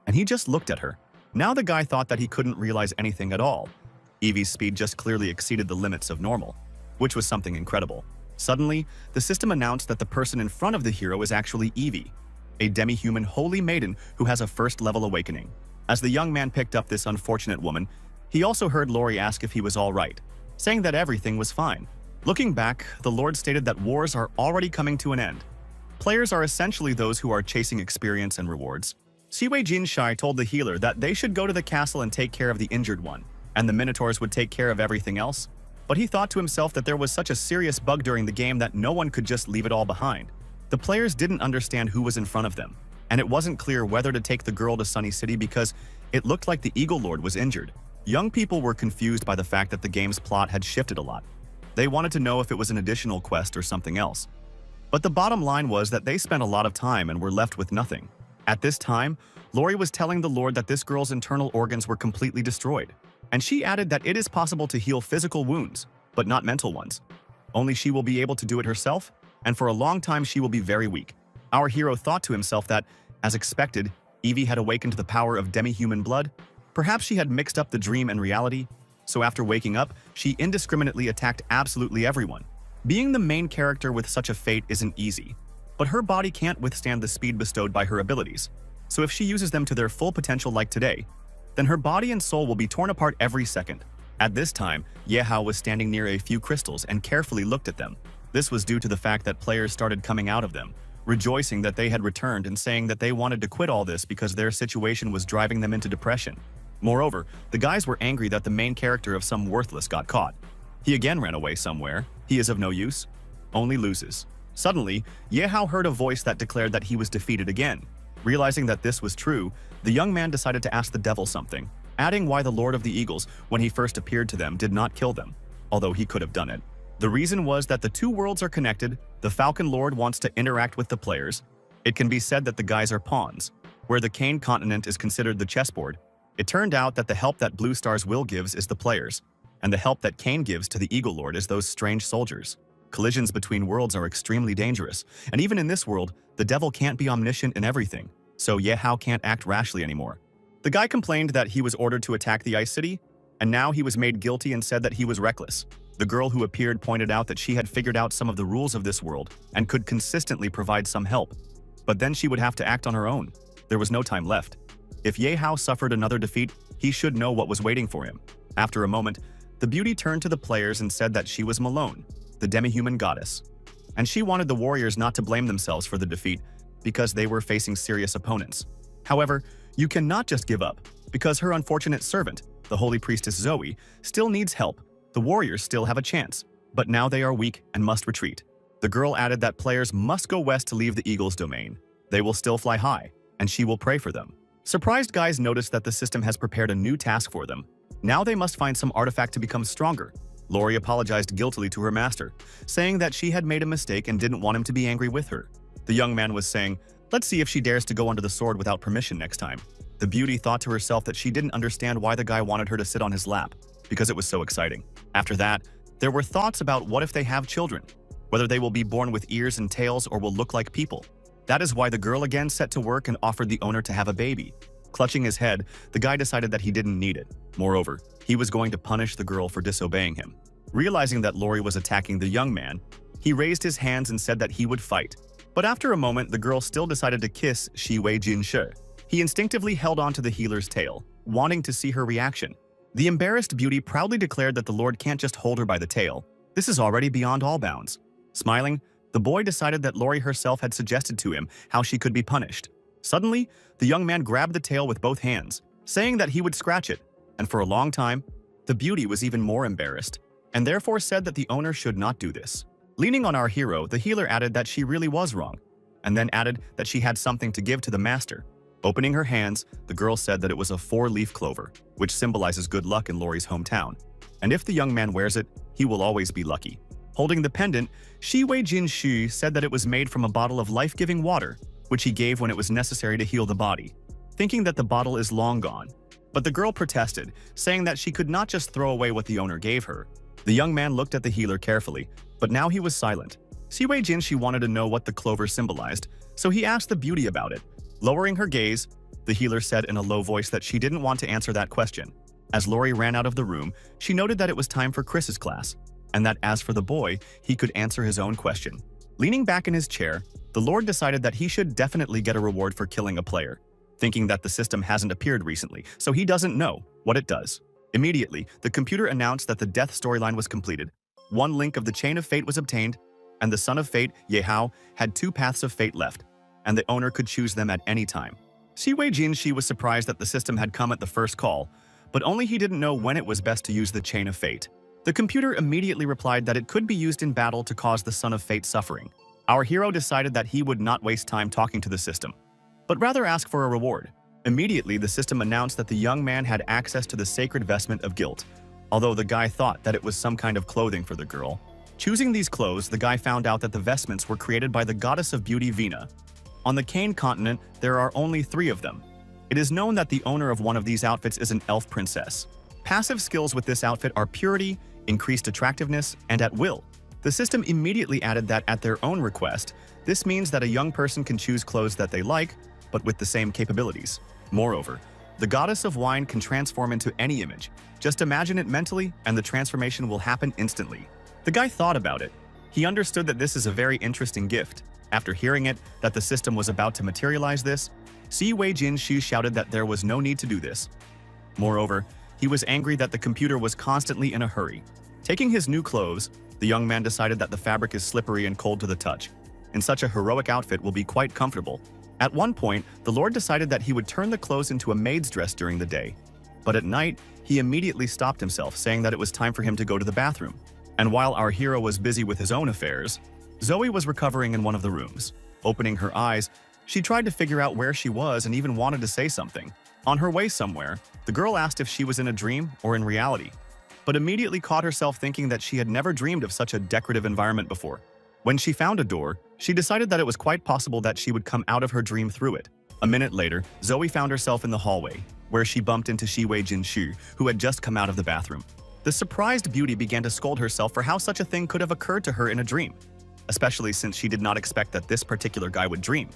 and he just looked at her. Now the guy thought that he couldn't realize anything at all. Evie's speed just clearly exceeded the limits of normal, which was something incredible. Suddenly, the system announced that the person in front of the hero is actually Evie, a demi-human holy maiden who has a first-level awakening. As the young man picked up this unfortunate woman, he also heard Lori ask if he was all right, saying that everything was fine. Looking back, the Lord stated that wars are already coming to an end. Players are essentially those who are chasing experience and rewards. Shiwei Jinshi told the healer that they should go to the castle and take care of the injured one, and the Minotaurs would take care of everything else. But he thought to himself that there was such a serious bug during the game that no one could just leave it all behind. The players didn't understand who was in front of them, and it wasn't clear whether to take the girl to Sunny City because it looked like the Eagle Lord was injured. Young people were confused by the fact that the game's plot had shifted a lot. They wanted to know if it was an additional quest or something else. But the bottom line was that they spent a lot of time and were left with nothing. At this time, Lori was telling the Lord that this girl's internal organs were completely destroyed, and she added that it is possible to heal physical wounds, but not mental ones. Only she will be able to do it herself, and for a long time she will be very weak. Our hero thought to himself that, as expected, Evie had awakened to the power of demi-human blood. Perhaps she had mixed up the dream and reality, so after waking up, she indiscriminately attacked absolutely everyone. Being the main character with such a fate isn't easy, but her body can't withstand the speed bestowed by her abilities. So if she uses them to their full potential like today, then her body and soul will be torn apart every second. At this time, Yehao was standing near a few crystals and carefully looked at them. This was due to the fact that players started coming out of them, rejoicing that they had returned and saying that they wanted to quit all this because their situation was driving them into depression. Moreover, the guys were angry that the main character of some worthless got caught. He again ran away somewhere. He is of no use, only loses. Suddenly, Yehao heard a voice that declared that he was defeated again. Realizing that this was true, the young man decided to ask the devil something, adding why the Lord of the Eagles, when he first appeared to them, did not kill them, although he could have done it. The reason was that the two worlds are connected. The Falcon Lord wants to interact with the players. It can be said that the guys are pawns, where the Kane continent is considered the chessboard. It turned out that the help that Blue Star's will gives is the players, and the help that Kane gives to the Eagle Lord is those strange soldiers. Collisions between worlds are extremely dangerous, and even in this world, the devil can't be omniscient in everything, so Yehao can't act rashly anymore. The guy complained that he was ordered to attack the Ice City, and now he was made guilty and said that he was reckless. The girl who appeared pointed out that she had figured out some of the rules of this world and could consistently provide some help, but then she would have to act on her own. There was no time left. If Yehao suffered another defeat, he should know what was waiting for him. After a moment, the beauty turned to the players and said that she was Malone, the demi-human goddess, and she wanted the warriors not to blame themselves for the defeat because they were facing serious opponents. However, you cannot just give up, because her unfortunate servant, the holy priestess Zoe, still needs help. The warriors still have a chance, but now they are weak and must retreat. The girl added that players must go west to leave the Eagle's domain. They will still fly high, and she will pray for them. Surprised guys noticed that the system has prepared a new task for them. Now they must find some artifact to become stronger. Lori apologized guiltily to her master, saying that she had made a mistake and didn't want him to be angry with her. The young man was saying, "Let's see if she dares to go under the sword without permission next time." The beauty thought to herself that she didn't understand why the guy wanted her to sit on his lap, because it was so exciting. After that, there were thoughts about what if they have children, whether they will be born with ears and tails or will look like people. That is why the girl again set to work and offered the owner to have a baby. Clutching his head, the guy decided that he didn't need it. Moreover, he was going to punish the girl for disobeying him. Realizing that Lori was attacking the young man, he raised his hands and said that he would fight. But after a moment, the girl still decided to kiss Shi Wei Jin Shi. He instinctively held onto the healer's tail, wanting to see her reaction. The embarrassed beauty proudly declared that the Lord can't just hold her by the tail. This is already beyond all bounds. Smiling, the boy decided that Lori herself had suggested to him how she could be punished. Suddenly, the young man grabbed the tail with both hands, saying that he would scratch it, and for a long time, the beauty was even more embarrassed, and therefore said that the owner should not do this. Leaning on our hero, the healer added that she really was wrong, and then added that she had something to give to the master. Opening her hands, the girl said that it was a 4-leaf clover, which symbolizes good luck in Lori's hometown. And if the young man wears it, he will always be lucky. Holding the pendant, Shi Wei Jin Shi said that it was made from a bottle of life-giving water, which he gave when it was necessary to heal the body, thinking that the bottle is long gone. But the girl protested, saying that she could not just throw away what the owner gave her. The young man looked at the healer carefully, but now he was silent. Shi Wei Jin Shi wanted to know what the clover symbolized, so he asked the beauty about it. Lowering her gaze, the healer said in a low voice that she didn't want to answer that question. As Lori ran out of the room, she noted that it was time for Chris's class, and that as for the boy, he could answer his own question. Leaning back in his chair, the Lord decided that he should definitely get a reward for killing a player, thinking that the system hasn't appeared recently, so he doesn't know what it does. Immediately, the computer announced that the death storyline was completed. One link of the Chain of Fate was obtained, and the Son of Fate, Yehao, had 2 paths of fate left, and the owner could choose them at any time. Shi Wei Jin Shi was surprised that the system had come at the first call, but only he didn't know when it was best to use the Chain of Fate. The computer immediately replied that it could be used in battle to cause the Son of Fate suffering. Our hero decided that he would not waste time talking to the system, but rather ask for a reward. Immediately, the system announced that the young man had access to the sacred vestment of guilt, although the guy thought that it was some kind of clothing for the girl. Choosing these clothes, the guy found out that the vestments were created by the goddess of beauty Vina. On the Kane continent, there are only 3 of them. It is known that the owner of one of these outfits is an elf princess. Passive skills with this outfit are purity, increased attractiveness, and at will. The system immediately added that at their own request, this means that a young person can choose clothes that they like, but with the same capabilities. Moreover, the goddess of wine can transform into any image. Just imagine it mentally, and the transformation will happen instantly. The guy thought about it. He understood that this is a very interesting gift. After hearing it, that the system was about to materialize this, Si Wei-jin-shu shouted that there was no need to do this. Moreover, he was angry that the computer was constantly in a hurry. Taking his new clothes, the young man decided that the fabric is slippery and cold to the touch, and such a heroic outfit will be quite comfortable. At one point, the Lord decided that he would turn the clothes into a maid's dress during the day. But at night, he immediately stopped himself, saying that it was time for him to go to the bathroom. And while our hero was busy with his own affairs, Zoe was recovering in one of the rooms. Opening her eyes, she tried to figure out where she was and even wanted to say something. On her way somewhere, the girl asked if she was in a dream or in reality, but immediately caught herself thinking that she had never dreamed of such a decorative environment before. When she found a door, she decided that it was quite possible that she would come out of her dream through it. A minute later, Zoe found herself in the hallway, where she bumped into Si Wei-jin-shu, who had just come out of the bathroom. The surprised beauty began to scold herself for how such a thing could have occurred to her in a dream, especially since she did not expect that this particular guy would dream.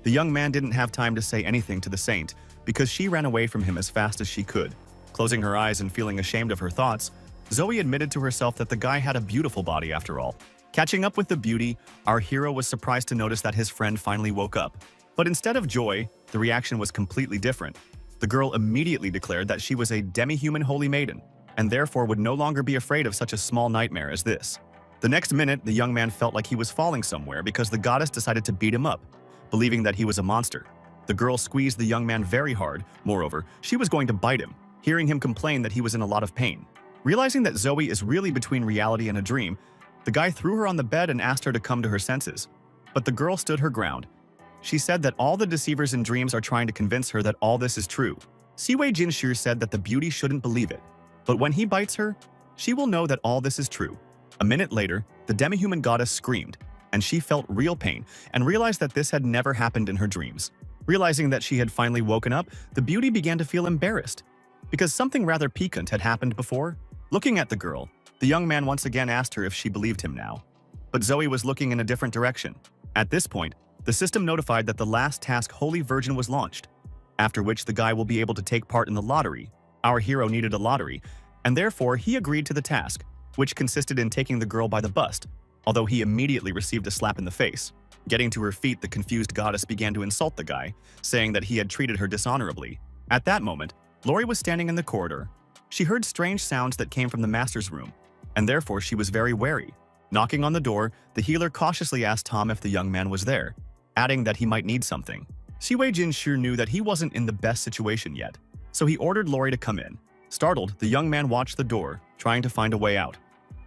The young man didn't have time to say anything to the saint because she ran away from him as fast as she could. Closing her eyes and feeling ashamed of her thoughts, Zoe admitted to herself that the guy had a beautiful body after all. Catching up with the beauty, our hero was surprised to notice that his friend finally woke up. But instead of joy, the reaction was completely different. The girl immediately declared that she was a demi-human holy maiden, and therefore would no longer be afraid of such a small nightmare as this. The next minute, the young man felt like he was falling somewhere because the goddess decided to beat him up, believing that he was a monster. The girl squeezed the young man very hard. Moreover, she was going to bite him, hearing him complain that he was in a lot of pain. Realizing that Zoe is really between reality and a dream, the guy threw her on the bed and asked her to come to her senses. But the girl stood her ground. She said that all the deceivers in dreams are trying to convince her that all this is true. Si Wei-jin-shu said that the beauty shouldn't believe it, but when he bites her, she will know that all this is true. A minute later, the demi-human goddess screamed, and she felt real pain and realized that this had never happened in her dreams. Realizing that she had finally woken up, the beauty began to feel embarrassed, because something rather piquant had happened before. Looking at the girl, the young man once again asked her if she believed him now. But Zoe was looking in a different direction. At this point, the system notified that the last task Holy Virgin was launched, after which the guy will be able to take part in the lottery. Our hero needed a lottery, and therefore he agreed to the task, which consisted in taking the girl by the bust, although he immediately received a slap in the face. Getting to her feet, the confused goddess began to insult the guy, saying that he had treated her dishonorably. At that moment, Lori was standing in the corridor. She heard strange sounds that came from the master's room, and therefore she was very wary. Knocking on the door, the healer cautiously asked Tom if the young man was there, adding that he might need something. Si Wei-jin sure knew that he wasn't in the best situation yet, so he ordered Lori to come in. Startled, the young man watched the door, trying to find a way out,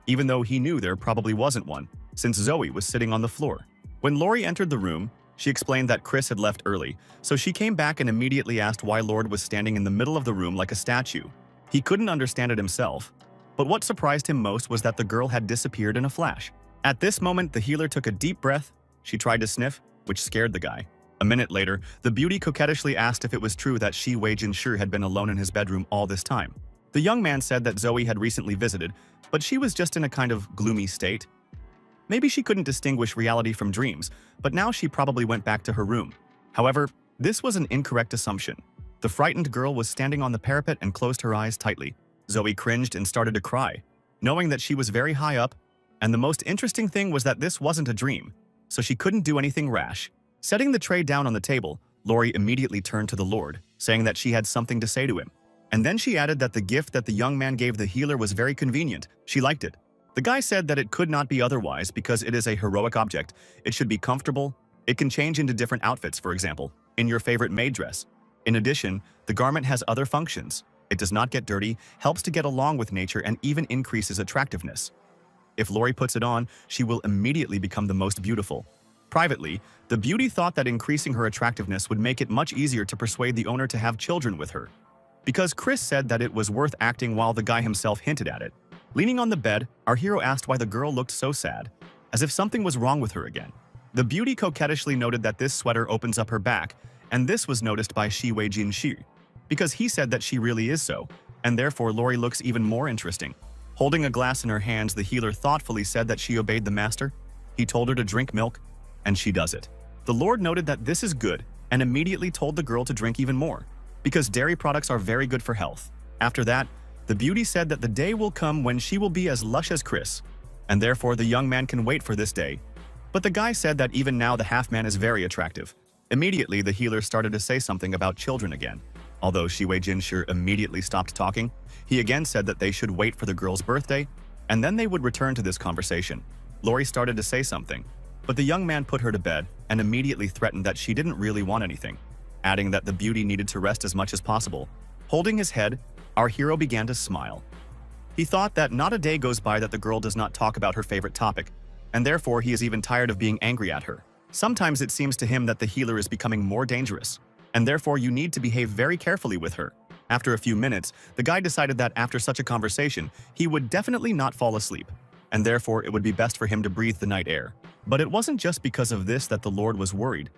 even though he knew there probably wasn't one, since Zoe was sitting on the floor. When Lori entered the room, she explained that Chris had left early, so she came back and immediately asked why Lord was standing in the middle of the room like a statue. He couldn't understand it himself, but what surprised him most was that the girl had disappeared in a flash. At this moment, the healer took a deep breath. She tried to sniff, which scared the guy. A minute later, the beauty coquettishly asked if it was true that Si Wei-jin had been alone in his bedroom all this time. The young man said that Zoe had recently visited, but she was just in a kind of gloomy state. Maybe she couldn't distinguish reality from dreams, but now she probably went back to her room. However, this was an incorrect assumption. The frightened girl was standing on the parapet and closed her eyes tightly. Zoe cringed and started to cry, knowing that she was very high up, and the most interesting thing was that this wasn't a dream, so she couldn't do anything rash. Setting the tray down on the table, Lori immediately turned to the Lord, saying that she had something to say to him. And then she added that the gift that the young man gave the healer was very convenient. She liked it. The guy said that it could not be otherwise because it is a heroic object. It should be comfortable. It can change into different outfits, for example, in your favorite maid dress. In addition, the garment has other functions. It does not get dirty, helps to get along with nature, and even increases attractiveness. If Lori puts it on, she will immediately become the most beautiful. Privately, the beauty thought that increasing her attractiveness would make it much easier to persuade the owner to have children with her, because Chris said that it was worth acting while the guy himself hinted at it. Leaning on the bed, our hero asked why the girl looked so sad, as if something was wrong with her again. The beauty coquettishly noted that this sweater opens up her back, and this was noticed by Si Wei-jin, because he said that she really is so, and therefore Lori looks even more interesting. Holding a glass in her hands, the healer thoughtfully said that she obeyed the master. He told her to drink milk, and she does it. The Lord noted that this is good, and immediately told the girl to drink even more, because dairy products are very good for health. After that, the beauty said that the day will come when she will be as lush as Chris, and therefore the young man can wait for this day. But the guy said that even now the half-man is very attractive. Immediately, the healer started to say something about children again. Although Shiwei Jinshi immediately stopped talking, he again said that they should wait for the girl's birthday, and then they would return to this conversation. Lori started to say something, but the young man put her to bed and immediately threatened that she didn't really want anything, adding that the beauty needed to rest as much as possible. Holding his head, our hero began to smile. He thought that not a day goes by that the girl does not talk about her favorite topic, and therefore he is even tired of being angry at her. Sometimes it seems to him that the healer is becoming more dangerous, and therefore you need to behave very carefully with her. After a few minutes, the guy decided that after such a conversation, he would definitely not fall asleep, and therefore it would be best for him to breathe the night air. But it wasn't just because of this that the Lord was worried.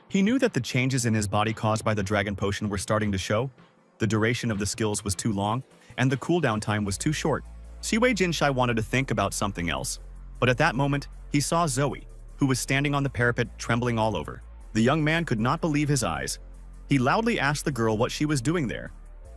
He knew that the changes in his body caused by the dragon potion were starting to show. The duration of the skills was too long, and the cooldown time was too short. Shiwei Jinshi wanted to think about something else, but at that moment, he saw Zoe, who was standing on the parapet trembling all over. The young man could not believe his eyes. He loudly asked the girl what she was doing there.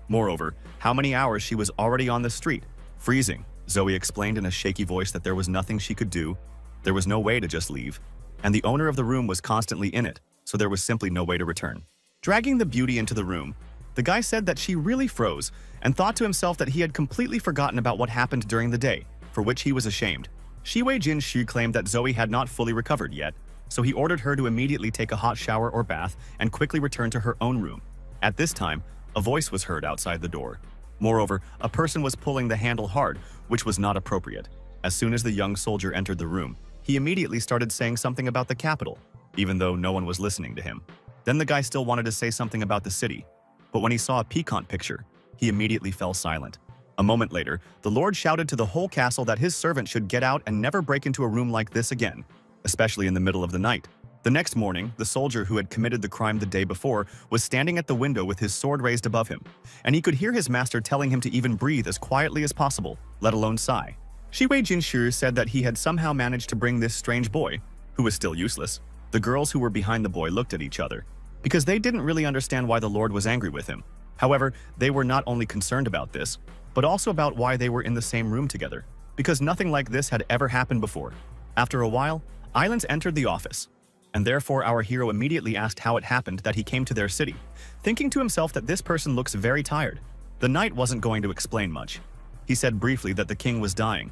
Moreover, how many hours she was already on the street. Freezing, Zoe explained in a shaky voice that there was nothing she could do. There was no way to just leave, and the owner of the room was constantly in it, so there was simply no way to return. Dragging the beauty into the room, the guy said that she really froze and thought to himself that he had completely forgotten about what happened during the day, for which he was ashamed. Shiwei Jinshi claimed that Zoe had not fully recovered yet, so he ordered her to immediately take a hot shower or bath and quickly return to her own room. At this time, a voice was heard outside the door. Moreover, a person was pulling the handle hard, which was not appropriate. As soon as the young soldier entered the room, he immediately started saying something about the capital, even though no one was listening to him. Then the guy still wanted to say something about the city, but when he saw a piquant picture, he immediately fell silent. A moment later, the Lord shouted to the whole castle that his servant should get out and never break into a room like this again, especially in the middle of the night. The next morning, the soldier who had committed the crime the day before was standing at the window with his sword raised above him, and he could hear his master telling him to even breathe as quietly as possible, let alone sigh. Shiwei Jinshi said that he had somehow managed to bring this strange boy, who was still useless. The girls who were behind the boy looked at each other, because they didn't really understand why the Lord was angry with him. However, they were not only concerned about this, but also about why they were in the same room together, because nothing like this had ever happened before. After a while, Islands entered the office, and therefore our hero immediately asked how it happened that he came to their city, thinking to himself that this person looks very tired. The knight wasn't going to explain much. He said briefly that the king was dying.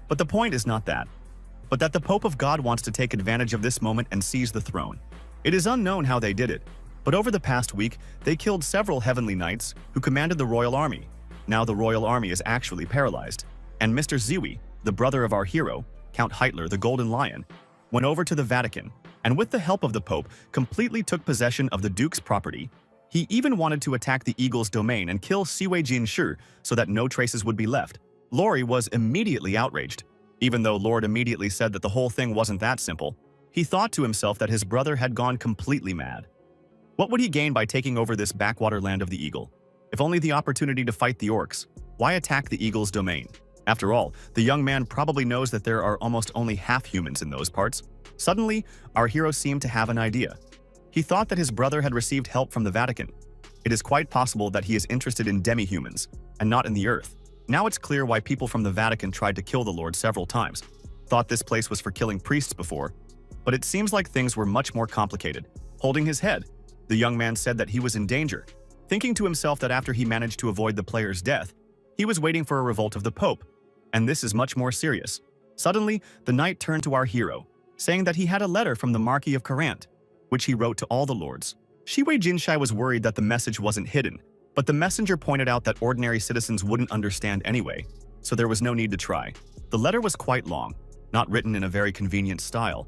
But the point is not that, but that the Pope of God wants to take advantage of this moment and seize the throne. It is unknown how they did it, but over the past week, they killed several heavenly knights who commanded the royal army. Now the royal army is actually paralyzed, and Mr. Ziwi, the brother of our hero, Count Hitler the Golden Lion, went over to the Vatican, and with the help of the Pope, completely took possession of the Duke's property. He even wanted to attack the Eagle's domain and kill Shiwei Jinshi so that no traces would be left. Lori was immediately outraged. Even though Lord immediately said that the whole thing wasn't that simple, he thought to himself that his brother had gone completely mad. What would he gain by taking over this backwater land of the Eagle? If only the opportunity to fight the orcs, why attack the Eagle's domain? After all, the young man probably knows that there are almost only half-humans in those parts. Suddenly, our hero seemed to have an idea. He thought that his brother had received help from the Vatican. It is quite possible that he is interested in demi-humans, and not in the Earth. Now it's clear why people from the Vatican tried to kill the Lord several times. Thought this place was for killing priests before, but it seems like things were much more complicated. Holding his head, the young man said that he was in danger, thinking to himself that after he managed to avoid the player's death, he was waiting for a revolt of the Pope, and this is much more serious. Suddenly, the knight turned to our hero, saying that he had a letter from the Marquis of Carant, which he wrote to all the lords. Shiwei Jinshi was worried that the message wasn't hidden, but the messenger pointed out that ordinary citizens wouldn't understand anyway, so there was no need to try. The letter was quite long, not written in a very convenient style.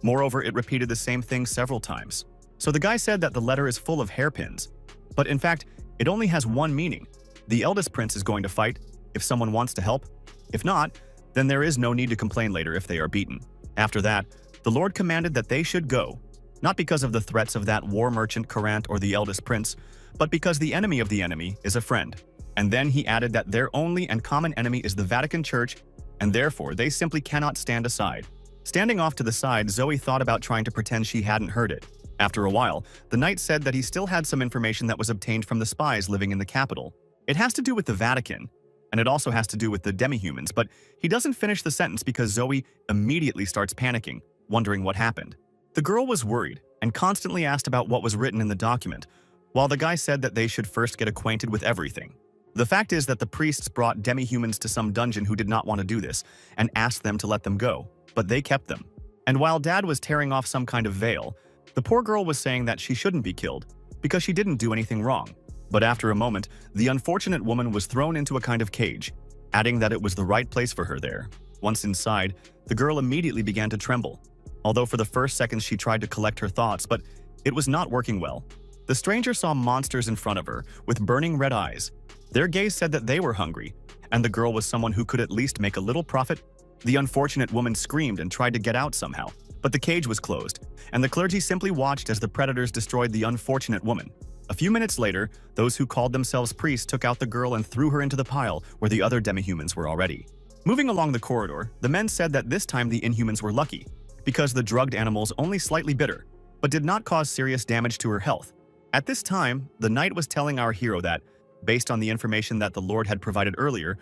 Moreover, it repeated the same thing several times. So the guy said that the letter is full of hairpins, but in fact, it only has one meaning. The eldest prince is going to fight if someone wants to help. If not, then there is no need to complain later if they are beaten. After that, the Lord commanded that they should go, not because of the threats of that war merchant Carant or the eldest prince, but because the enemy of the enemy is a friend. And then he added that their only and common enemy is the Vatican Church, and therefore they simply cannot stand aside. Standing off to the side, Zoe thought about trying to pretend she hadn't heard it. After a while, the knight said that he still had some information that was obtained from the spies living in the capital. It has to do with the Vatican, and it also has to do with the demi-humans, but he doesn't finish the sentence because Zoe immediately starts panicking. wondering what happened. The girl was worried and constantly asked about what was written in the document, while the guy said that they should first get acquainted with everything. The fact is that the priests brought demi-humans to some dungeon who did not want to do this and asked them to let them go, but they kept them. And while Dad was tearing off some kind of veil, the poor girl was saying that she shouldn't be killed because she didn't do anything wrong. But after a moment, the unfortunate woman was thrown into a kind of cage, adding that it was the right place for her there. Once inside, the girl immediately began to tremble, although for the first seconds she tried to collect her thoughts, but it was not working well. The stranger saw monsters in front of her with burning red eyes. Their gaze said that they were hungry, and the girl was someone who could at least make a little profit. The unfortunate woman screamed and tried to get out somehow, but the cage was closed, and the clergy simply watched as the predators destroyed the unfortunate woman. A few minutes later, those who called themselves priests took out the girl and threw her into the pile where the other demi-humans were already. Moving along the corridor, the men said that this time the inhumans were lucky, because the drugged animals only slightly bit her, but did not cause serious damage to her health. At this time, the knight was telling our hero that, based on the information that the Lord had provided earlier,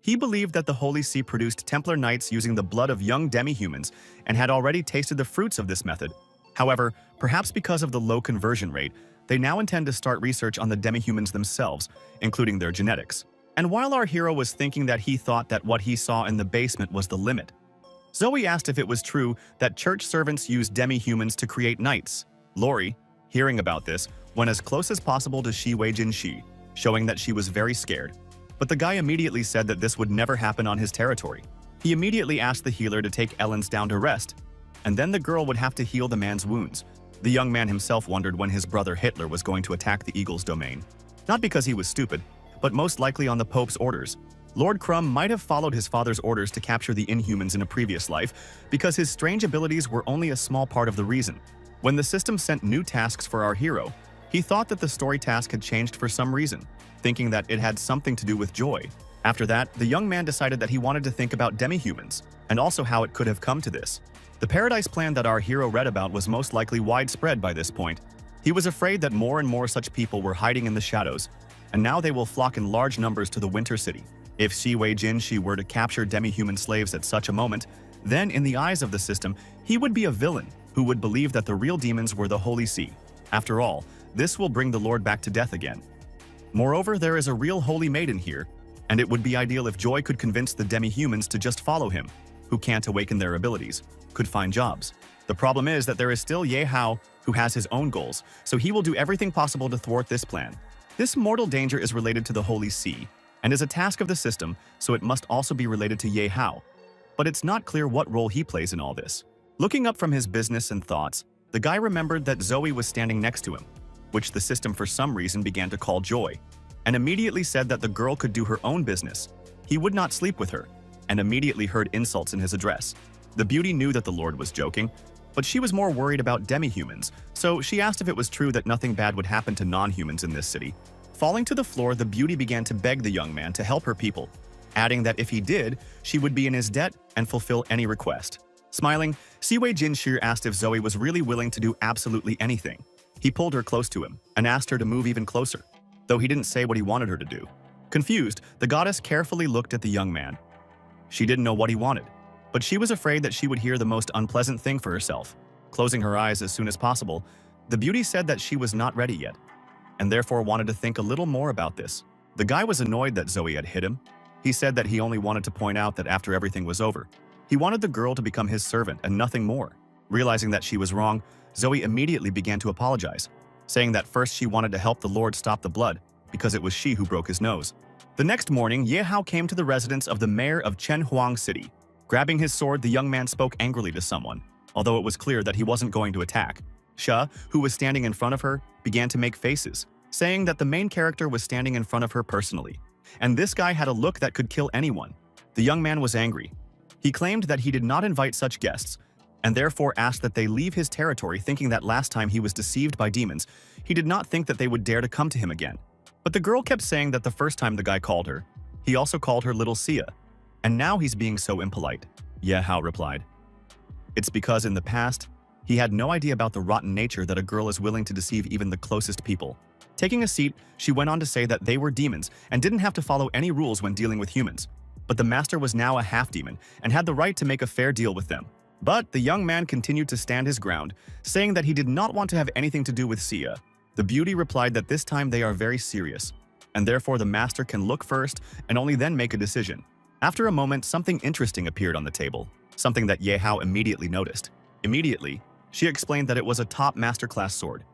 he believed that the Holy See produced Templar knights using the blood of young demi-humans and had already tasted the fruits of this method. However, perhaps because of the low conversion rate, they now intend to start research on the demi-humans themselves, including their genetics. And while our hero was thinking that he thought that what he saw in the basement was the limit, Zoe asked if it was true that church servants use demi-humans to create knights. Lori, hearing about this, went as close as possible to Shi Wei Jin Shi, showing that she was very scared. But the guy immediately said that this would never happen on his territory. He immediately asked the healer to take Ellen's down to rest, and then the girl would have to heal the man's wounds. The young man himself wondered when his brother Hitler was going to attack the Eagle's domain. Not because he was stupid, but most likely on the Pope's orders. Lord Crumb might have followed his father's orders to capture the Inhumans in a previous life, because his strange abilities were only a small part of the reason. When the system sent new tasks for our hero, he thought that the story task had changed for some reason, thinking that it had something to do with joy. After that, the young man decided that he wanted to think about demi-humans, and also how it could have come to this. The paradise plan that our hero read about was most likely widespread by this point. He was afraid that more and more such people were hiding in the shadows, and now they will flock in large numbers to the Winter City. If Shi Wei Jin Shi were to capture demi-human slaves at such a moment, then in the eyes of the system, he would be a villain who would believe that the real demons were the Holy See. After all, this will bring the Lord back to death again. Moreover, there is a real holy maiden here, and it would be ideal if Joy could convince the demi-humans to just follow him, who can't awaken their abilities, could find jobs. The problem is that there is still Ye Hao, who has his own goals, so he will do everything possible to thwart this plan. This mortal danger is related to the Holy See, and is a task of the system, so it must also be related to Ye Hao. But it's not clear what role he plays in all this. Looking up from his business and thoughts, the guy remembered that Zoe was standing next to him, which the system for some reason began to call Joy, and immediately said that the girl could do her own business. He would not sleep with her, and immediately heard insults in his address. The beauty knew that the Lord was joking, but she was more worried about demi-humans, so she asked if it was true that nothing bad would happen to non-humans in this city. Falling to the floor, the beauty began to beg the young man to help her people, adding that if he did, she would be in his debt and fulfill any request. Smiling, Shi Wei Jin Shi asked if Zoe was really willing to do absolutely anything. He pulled her close to him and asked her to move even closer, though he didn't say what he wanted her to do. Confused, the goddess carefully looked at the young man. She didn't know what he wanted, but she was afraid that she would hear the most unpleasant thing for herself. Closing her eyes as soon as possible, the beauty said that she was not ready yet, and therefore wanted to think a little more about this. The guy was annoyed that Zoe had hit him. He said that he only wanted to point out that after everything was over, he wanted the girl to become his servant and nothing more. Realizing that she was wrong, Zoe immediately began to apologize, saying that first she wanted to help the Lord stop the blood, because it was she who broke his nose. The next morning, Ye Hao came to the residence of the mayor of Chenhuang City. Grabbing his sword, the young man spoke angrily to someone, although it was clear that he wasn't going to attack. Sha, who was standing in front of her, began to make faces, saying that the main character was standing in front of her personally, and this guy had a look that could kill anyone. The young man was angry. He claimed that he did not invite such guests, and therefore asked that they leave his territory, thinking that last time he was deceived by demons, he did not think that they would dare to come to him again. But the girl kept saying that the first time the guy called her, he also called her Little Sia, and now he's being so impolite. Ye Hao replied. It's because in the past, he had no idea about the rotten nature that a girl is willing to deceive even the closest people. Taking a seat, she went on to say that they were demons and didn't have to follow any rules when dealing with humans. But the master was now a half-demon and had the right to make a fair deal with them. But the young man continued to stand his ground, saying that he did not want to have anything to do with Sia. The beauty replied that this time they are very serious, and therefore the master can look first and only then make a decision. After a moment, something interesting appeared on the table, something that Ye Hao immediately noticed. Immediately, she explained that it was a top masterclass sword,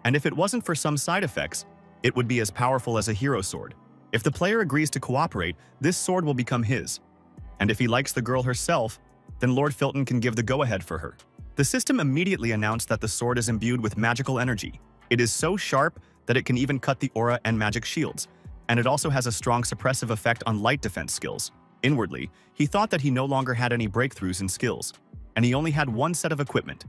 and if it wasn't for some side effects, it would be as powerful as a hero sword. If the player agrees to cooperate, this sword will become his. And if he likes the girl herself, then Lord Filton can give the go-ahead for her. The system immediately announced that the sword is imbued with magical energy. It is so sharp that it can even cut the aura and magic shields, and it also has a strong suppressive effect on light defense skills. Inwardly, he thought that he no longer had any breakthroughs in skills, and he only had one set of equipment.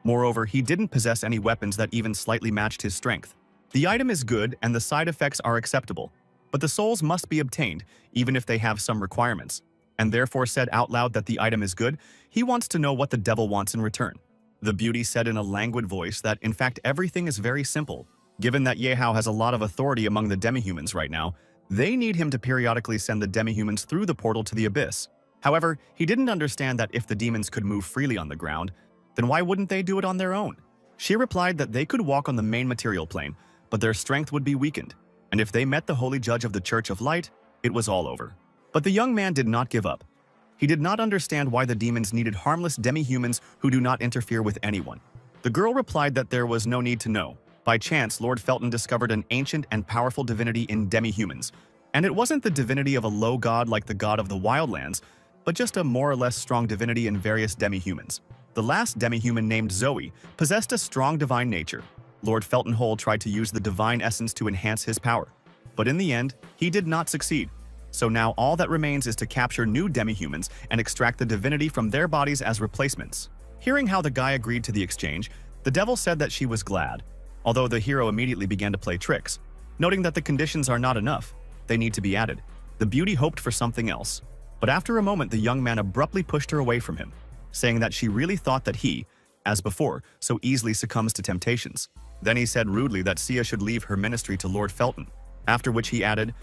Moreover, he didn't possess any weapons that even slightly matched his strength. The item is good and the side effects are acceptable, but the souls must be obtained, even if they have some requirements, and therefore said out loud that the item is good. He wants to know what the devil wants in return. The beauty said in a languid voice that in fact everything is very simple. Given that Ye Hao has a lot of authority among the demihumans right now, they need him to periodically send the demihumans through the portal to the abyss. However, he didn't understand that if the demons could move freely on the ground, then why wouldn't they do it on their own? She replied that they could walk on the main material plane, but their strength would be weakened, and if they met the holy judge of the Church of Light, it was all over. But the young man did not give up. He did not understand why the demons needed harmless demi-humans who do not interfere with anyone. The girl replied that there was no need to know. By chance, Lord Felton discovered an ancient and powerful divinity in demi-humans, and it wasn't the divinity of a low god like the god of the wildlands, but just a more or less strong divinity in various demi-humans. The last demi-human, named Zoe, possessed a strong divine nature. Lord Felton Hole tried to use the divine essence to enhance his power, but in the end, he did not succeed. So now all that remains is to capture new demi-humans and extract the divinity from their bodies as replacements. Hearing how the guy agreed to the exchange, the devil said that she was glad, although the hero immediately began to play tricks. Noting that the conditions are not enough, they need to be added. The beauty hoped for something else, but after a moment the young man abruptly pushed her away from him, saying that she really thought that he, as before, so easily succumbs to temptations. Then he said rudely that Sia should leave her ministry to Lord Felton, after which he added,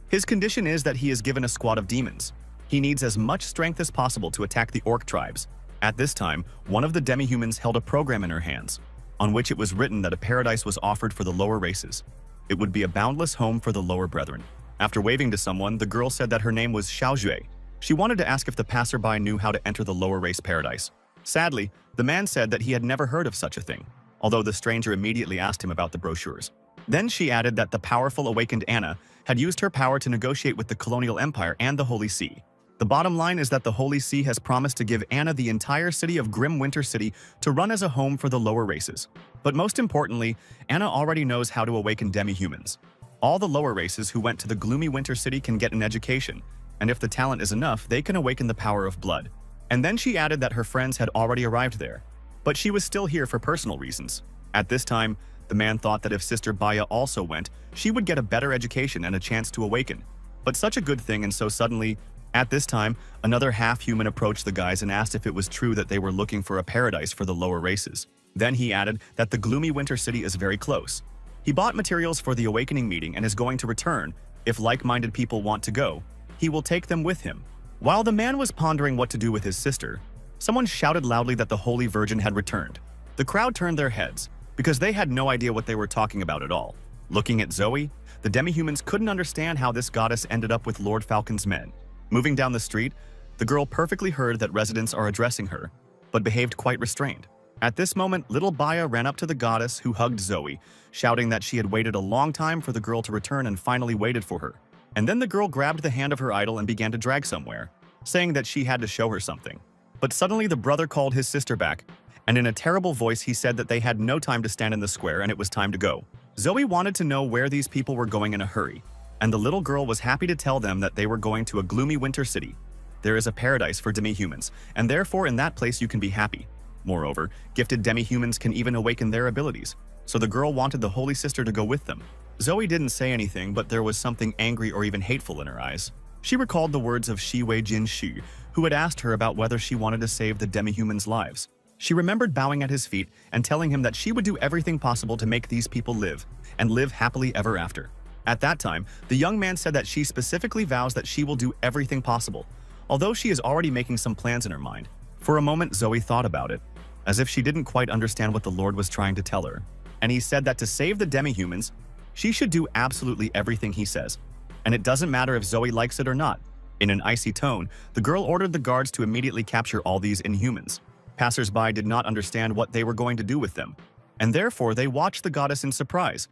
his condition is that he is given a squad of demons. He needs as much strength as possible to attack the orc tribes. At this time, one of the demi-humans held a program in her hands, on which it was written that a paradise was offered for the lower races. It would be a boundless home for the lower brethren. After waving to someone, the girl said that her name was Xiaojue. She wanted to ask if the passerby knew how to enter the lower race paradise. Sadly, the man said that he had never heard of such a thing, although the stranger immediately asked him about the brochures. Then she added that the powerful awakened Anna had used her power to negotiate with the colonial empire and the Holy See. The bottom line is that the Holy See has promised to give Anna the entire city of Grim Winter City to run as a home for the lower races. But most importantly, Anna already knows how to awaken demi-humans. All the lower races who went to the gloomy Winter City can get an education, and if the talent is enough, they can awaken the power of blood. And then she added that her friends had already arrived there, but she was still here for personal reasons. At this time, the man thought that if Sister Baya also went, she would get a better education and a chance to awaken. But such a good thing, and so suddenly, at this time, another half-human approached the guys and asked if it was true that they were looking for a paradise for the lower races. Then he added that the gloomy Winter City is very close. He bought materials for the awakening meeting and is going to return. If like-minded people want to go, he will take them with him. While the man was pondering what to do with his sister, someone shouted loudly that the Holy Virgin had returned. The crowd turned their heads, because they had no idea what they were talking about at all. Looking at Zoe, the demi-humans couldn't understand how this goddess ended up with Lord Falcon's men. Moving down the street, the girl perfectly heard that residents are addressing her, but behaved quite restrained. At this moment, little Baya ran up to the goddess, who hugged Zoe, shouting that she had waited a long time for the girl to return and finally waited for her. And then the girl grabbed the hand of her idol and began to drag somewhere, saying that she had to show her something. But suddenly the brother called his sister back, and in a terrible voice he said that they had no time to stand in the square and it was time to go. Zoe wanted to know where these people were going in a hurry, and the little girl was happy to tell them that they were going to a gloomy winter city. There is a paradise for demi-humans, and therefore in that place you can be happy. Moreover, gifted demi-humans can even awaken their abilities, so the girl wanted the Holy Sister to go with them. Zoe didn't say anything, but there was something angry or even hateful in her eyes. She recalled the words of Shi Wei Jin Shi, who had asked her about whether she wanted to save the demi-humans' lives. She remembered bowing at his feet and telling him that she would do everything possible to make these people live, and live happily ever after. At that time, the young man said that she specifically vows that she will do everything possible, although she is already making some plans in her mind. For a moment, Zoe thought about it, as if she didn't quite understand what the Lord was trying to tell her. And he said that to save the demi-humans, she should do absolutely everything he says. And it doesn't matter if Zoe likes it or not. In an icy tone, the girl ordered the guards to immediately capture all these inhumans. Passers-by did not understand what they were going to do with them, and therefore they watched the goddess in surprise.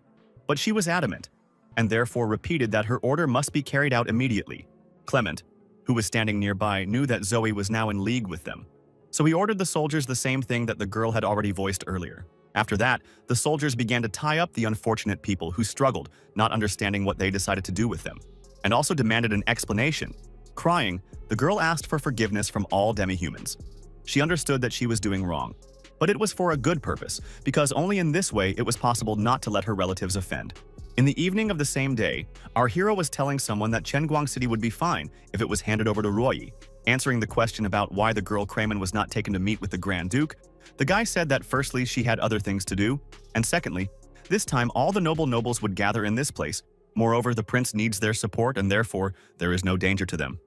But she was adamant, and therefore repeated that her order must be carried out immediately. Clement, who was standing nearby, knew that Zoe was now in league with them. So he ordered the soldiers the same thing that the girl had already voiced earlier. After that, the soldiers began to tie up the unfortunate people who struggled, not understanding what they decided to do with them, and also demanded an explanation. Crying, the girl asked for forgiveness from all demi-humans. She understood that she was doing wrong, but it was for a good purpose, because only in this way it was possible not to let her relatives offend. In the evening of the same day, our hero was telling someone that Chenguang City would be fine if it was handed over to Ruoyi. Answering the question about why the girl Kramen was not taken to meet with the Grand Duke, the guy said that firstly she had other things to do, and secondly, this time all the nobles would gather in this place. Moreover, the prince needs their support and therefore there is no danger to them.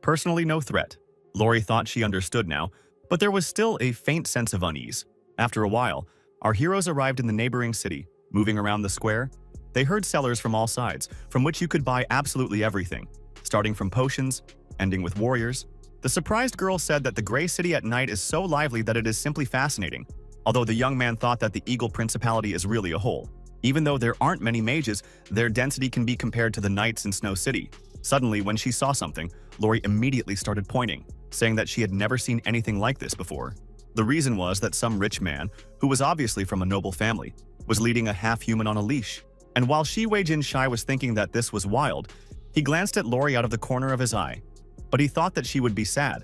Personally, no threat. Lori thought she understood now, but there was still a faint sense of unease. After a while, our heroes arrived in the neighboring city. Moving around the square, they heard sellers from all sides, from which you could buy absolutely everything, starting from potions, ending with warriors. The surprised girl said that the Grey City at night is so lively that it is simply fascinating, although the young man thought that the Eagle Principality is really a whole. Even though there aren't many mages, their density can be compared to the knights in Snow City. Suddenly, when she saw something, Lori immediately started pointing, saying that she had never seen anything like this before. The reason was that some rich man, who was obviously from a noble family, was leading a half-human on a leash. And while Shi Wei-jin Shai was thinking that this was wild, he glanced at Lori out of the corner of his eye. But he thought that she would be sad.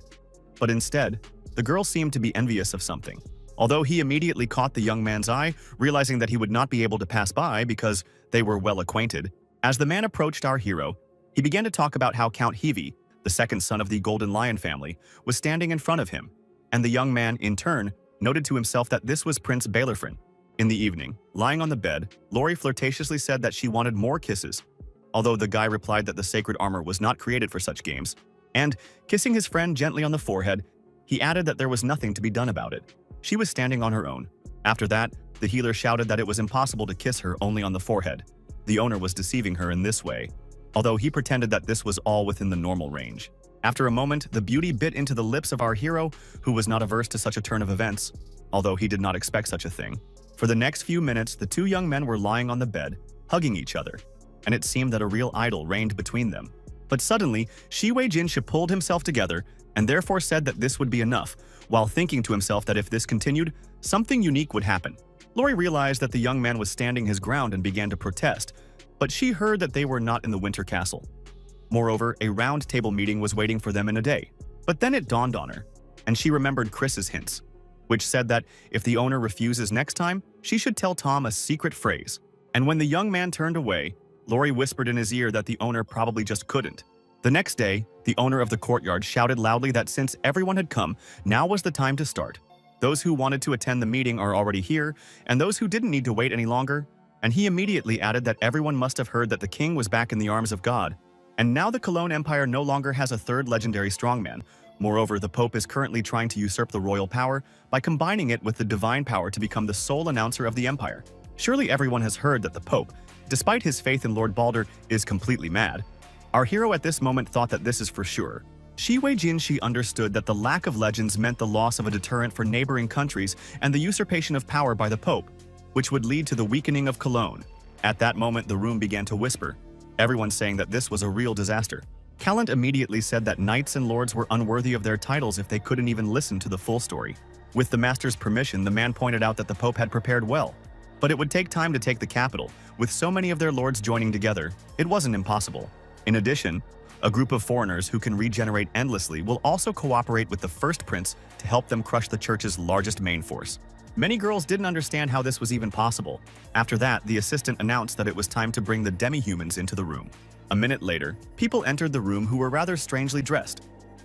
But instead, the girl seemed to be envious of something. Although he immediately caught the young man's eye, realizing that he would not be able to pass by because they were well acquainted. As the man approached our hero, he began to talk about how Count Heavy, the second son of the Golden Lion family, was standing in front of him, and the young man, in turn, noted to himself that this was Prince Baelorfrin. In the evening, lying on the bed, Lori flirtatiously said that she wanted more kisses, although the guy replied that the sacred armor was not created for such games, and, kissing his friend gently on the forehead, he added that there was nothing to be done about it. She was standing on her own. After that, the healer shouted that it was impossible to kiss her only on the forehead. The owner was deceiving her in this way, although he pretended that this was all within the normal range. After a moment, the beauty bit into the lips of our hero, who was not averse to such a turn of events, although he did not expect such a thing. For the next few minutes, the two young men were lying on the bed, hugging each other, and it seemed that a real idyll reigned between them. But suddenly, Shi Wei-jin pulled himself together and therefore said that this would be enough, while thinking to himself that if this continued, something unique would happen. Lori realized that the young man was standing his ground and began to protest, but she heard that they were not in the Winter Castle. Moreover, a round table meeting was waiting for them in a day. But then it dawned on her, and she remembered Chris's hints, which said that if the owner refuses next time, she should tell Tom a secret phrase. And when the young man turned away, Lori whispered in his ear that the owner probably just couldn't. The next day, the owner of the courtyard shouted loudly that since everyone had come, now was the time to start. Those who wanted to attend the meeting are already here, and those who didn't need to wait any longer. And he immediately added that everyone must have heard that the king was back in the arms of God. And now the Cologne Empire no longer has a third legendary strongman. Moreover, the Pope is currently trying to usurp the royal power by combining it with the divine power to become the sole announcer of the empire. Surely everyone has heard that the Pope, despite his faith in Lord Balder, is completely mad. Our hero at this moment thought that this is for sure. Shi Wei-jin understood that the lack of legends meant the loss of a deterrent for neighboring countries and the usurpation of power by the Pope, which would lead to the weakening of Cologne. At that moment, the room began to whisper, everyone saying that this was a real disaster. Callant immediately said that knights and lords were unworthy of their titles if they couldn't even listen to the full story. With the master's permission, the man pointed out that the Pope had prepared well, but it would take time to take the capital. With so many of their lords joining together, it wasn't impossible. In addition, a group of foreigners who can regenerate endlessly will also cooperate with the first prince to help them crush the church's largest main force. Many girls didn't understand how this was even possible. After that, the assistant announced that it was time to bring the demi-humans into the room. A minute later, people entered the room who were rather strangely dressed,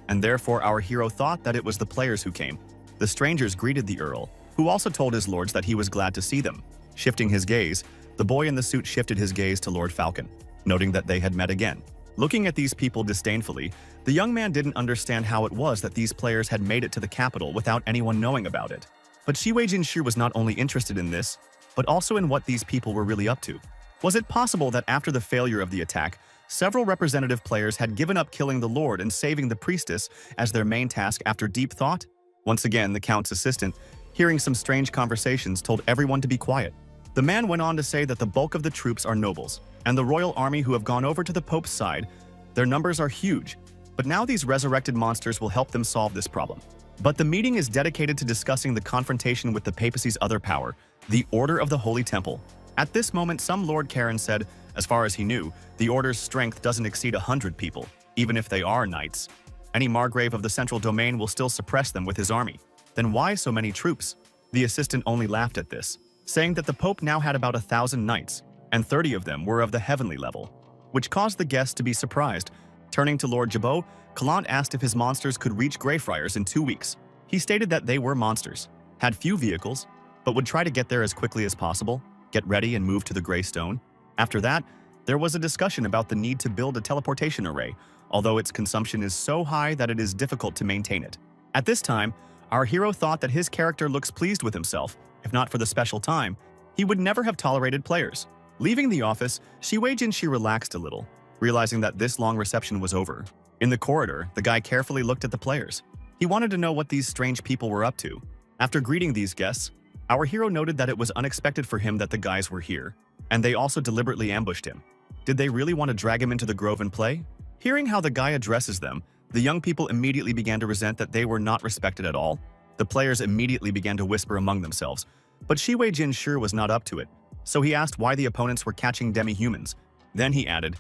and therefore our hero thought that it was the players who came. The strangers greeted the earl, who also told his lords that he was glad to see them. Shifting his gaze, the boy in the suit shifted his gaze to Lord Falcon, noting that they had met again. Looking at these people disdainfully, the young man didn't understand how it was that these players had made it to the capital without anyone knowing about it. But Shi Wei-jin-shi was not only interested in this, but also in what these people were really up to. Was it possible that after the failure of the attack, several representative players had given up killing the Lord and saving the priestess as their main task after deep thought? Once again, the Count's assistant, hearing some strange conversations, told everyone to be quiet. The man went on to say that the bulk of the troops are nobles, and the royal army who have gone over to the Pope's side, their numbers are huge, but now these resurrected monsters will help them solve this problem. But the meeting is dedicated to discussing the confrontation with the papacy's other power, the Order of the Holy Temple. At this moment, some Lord Karen said, as far as he knew, the Order's strength doesn't exceed 100 people, even if they are knights. Any Margrave of the Central Domain will still suppress them with his army. Then why so many troops? The assistant only laughed at this, saying that the Pope now had about 1,000 knights, and 30 of them were of the heavenly level, which caused the guests to be surprised. Turning to Lord Jabot, Calant asked if his monsters could reach Greyfriars in 2 weeks. He stated that they were monsters, had few vehicles, but would try to get there as quickly as possible, get ready and move to the Grey Stone. After that, there was a discussion about the need to build a teleportation array, although its consumption is so high that it is difficult to maintain it. At this time, our hero thought that his character looks pleased with himself. If not for the special time, he would never have tolerated players. Leaving the office, Shi Wei-jin-shi relaxed a little, realizing that this long reception was over. In the corridor, the guy carefully looked at the players. He wanted to know what these strange people were up to. After greeting these guests, our hero noted that it was unexpected for him that the guys were here, and they also deliberately ambushed him. Did they really want to drag him into the grove and play? Hearing how the guy addresses them, the young people immediately began to resent that they were not respected at all. The players immediately began to whisper among themselves, but Shi Wei-jin sure was not up to it, so he asked why the opponents were catching demi-humans. Then he added,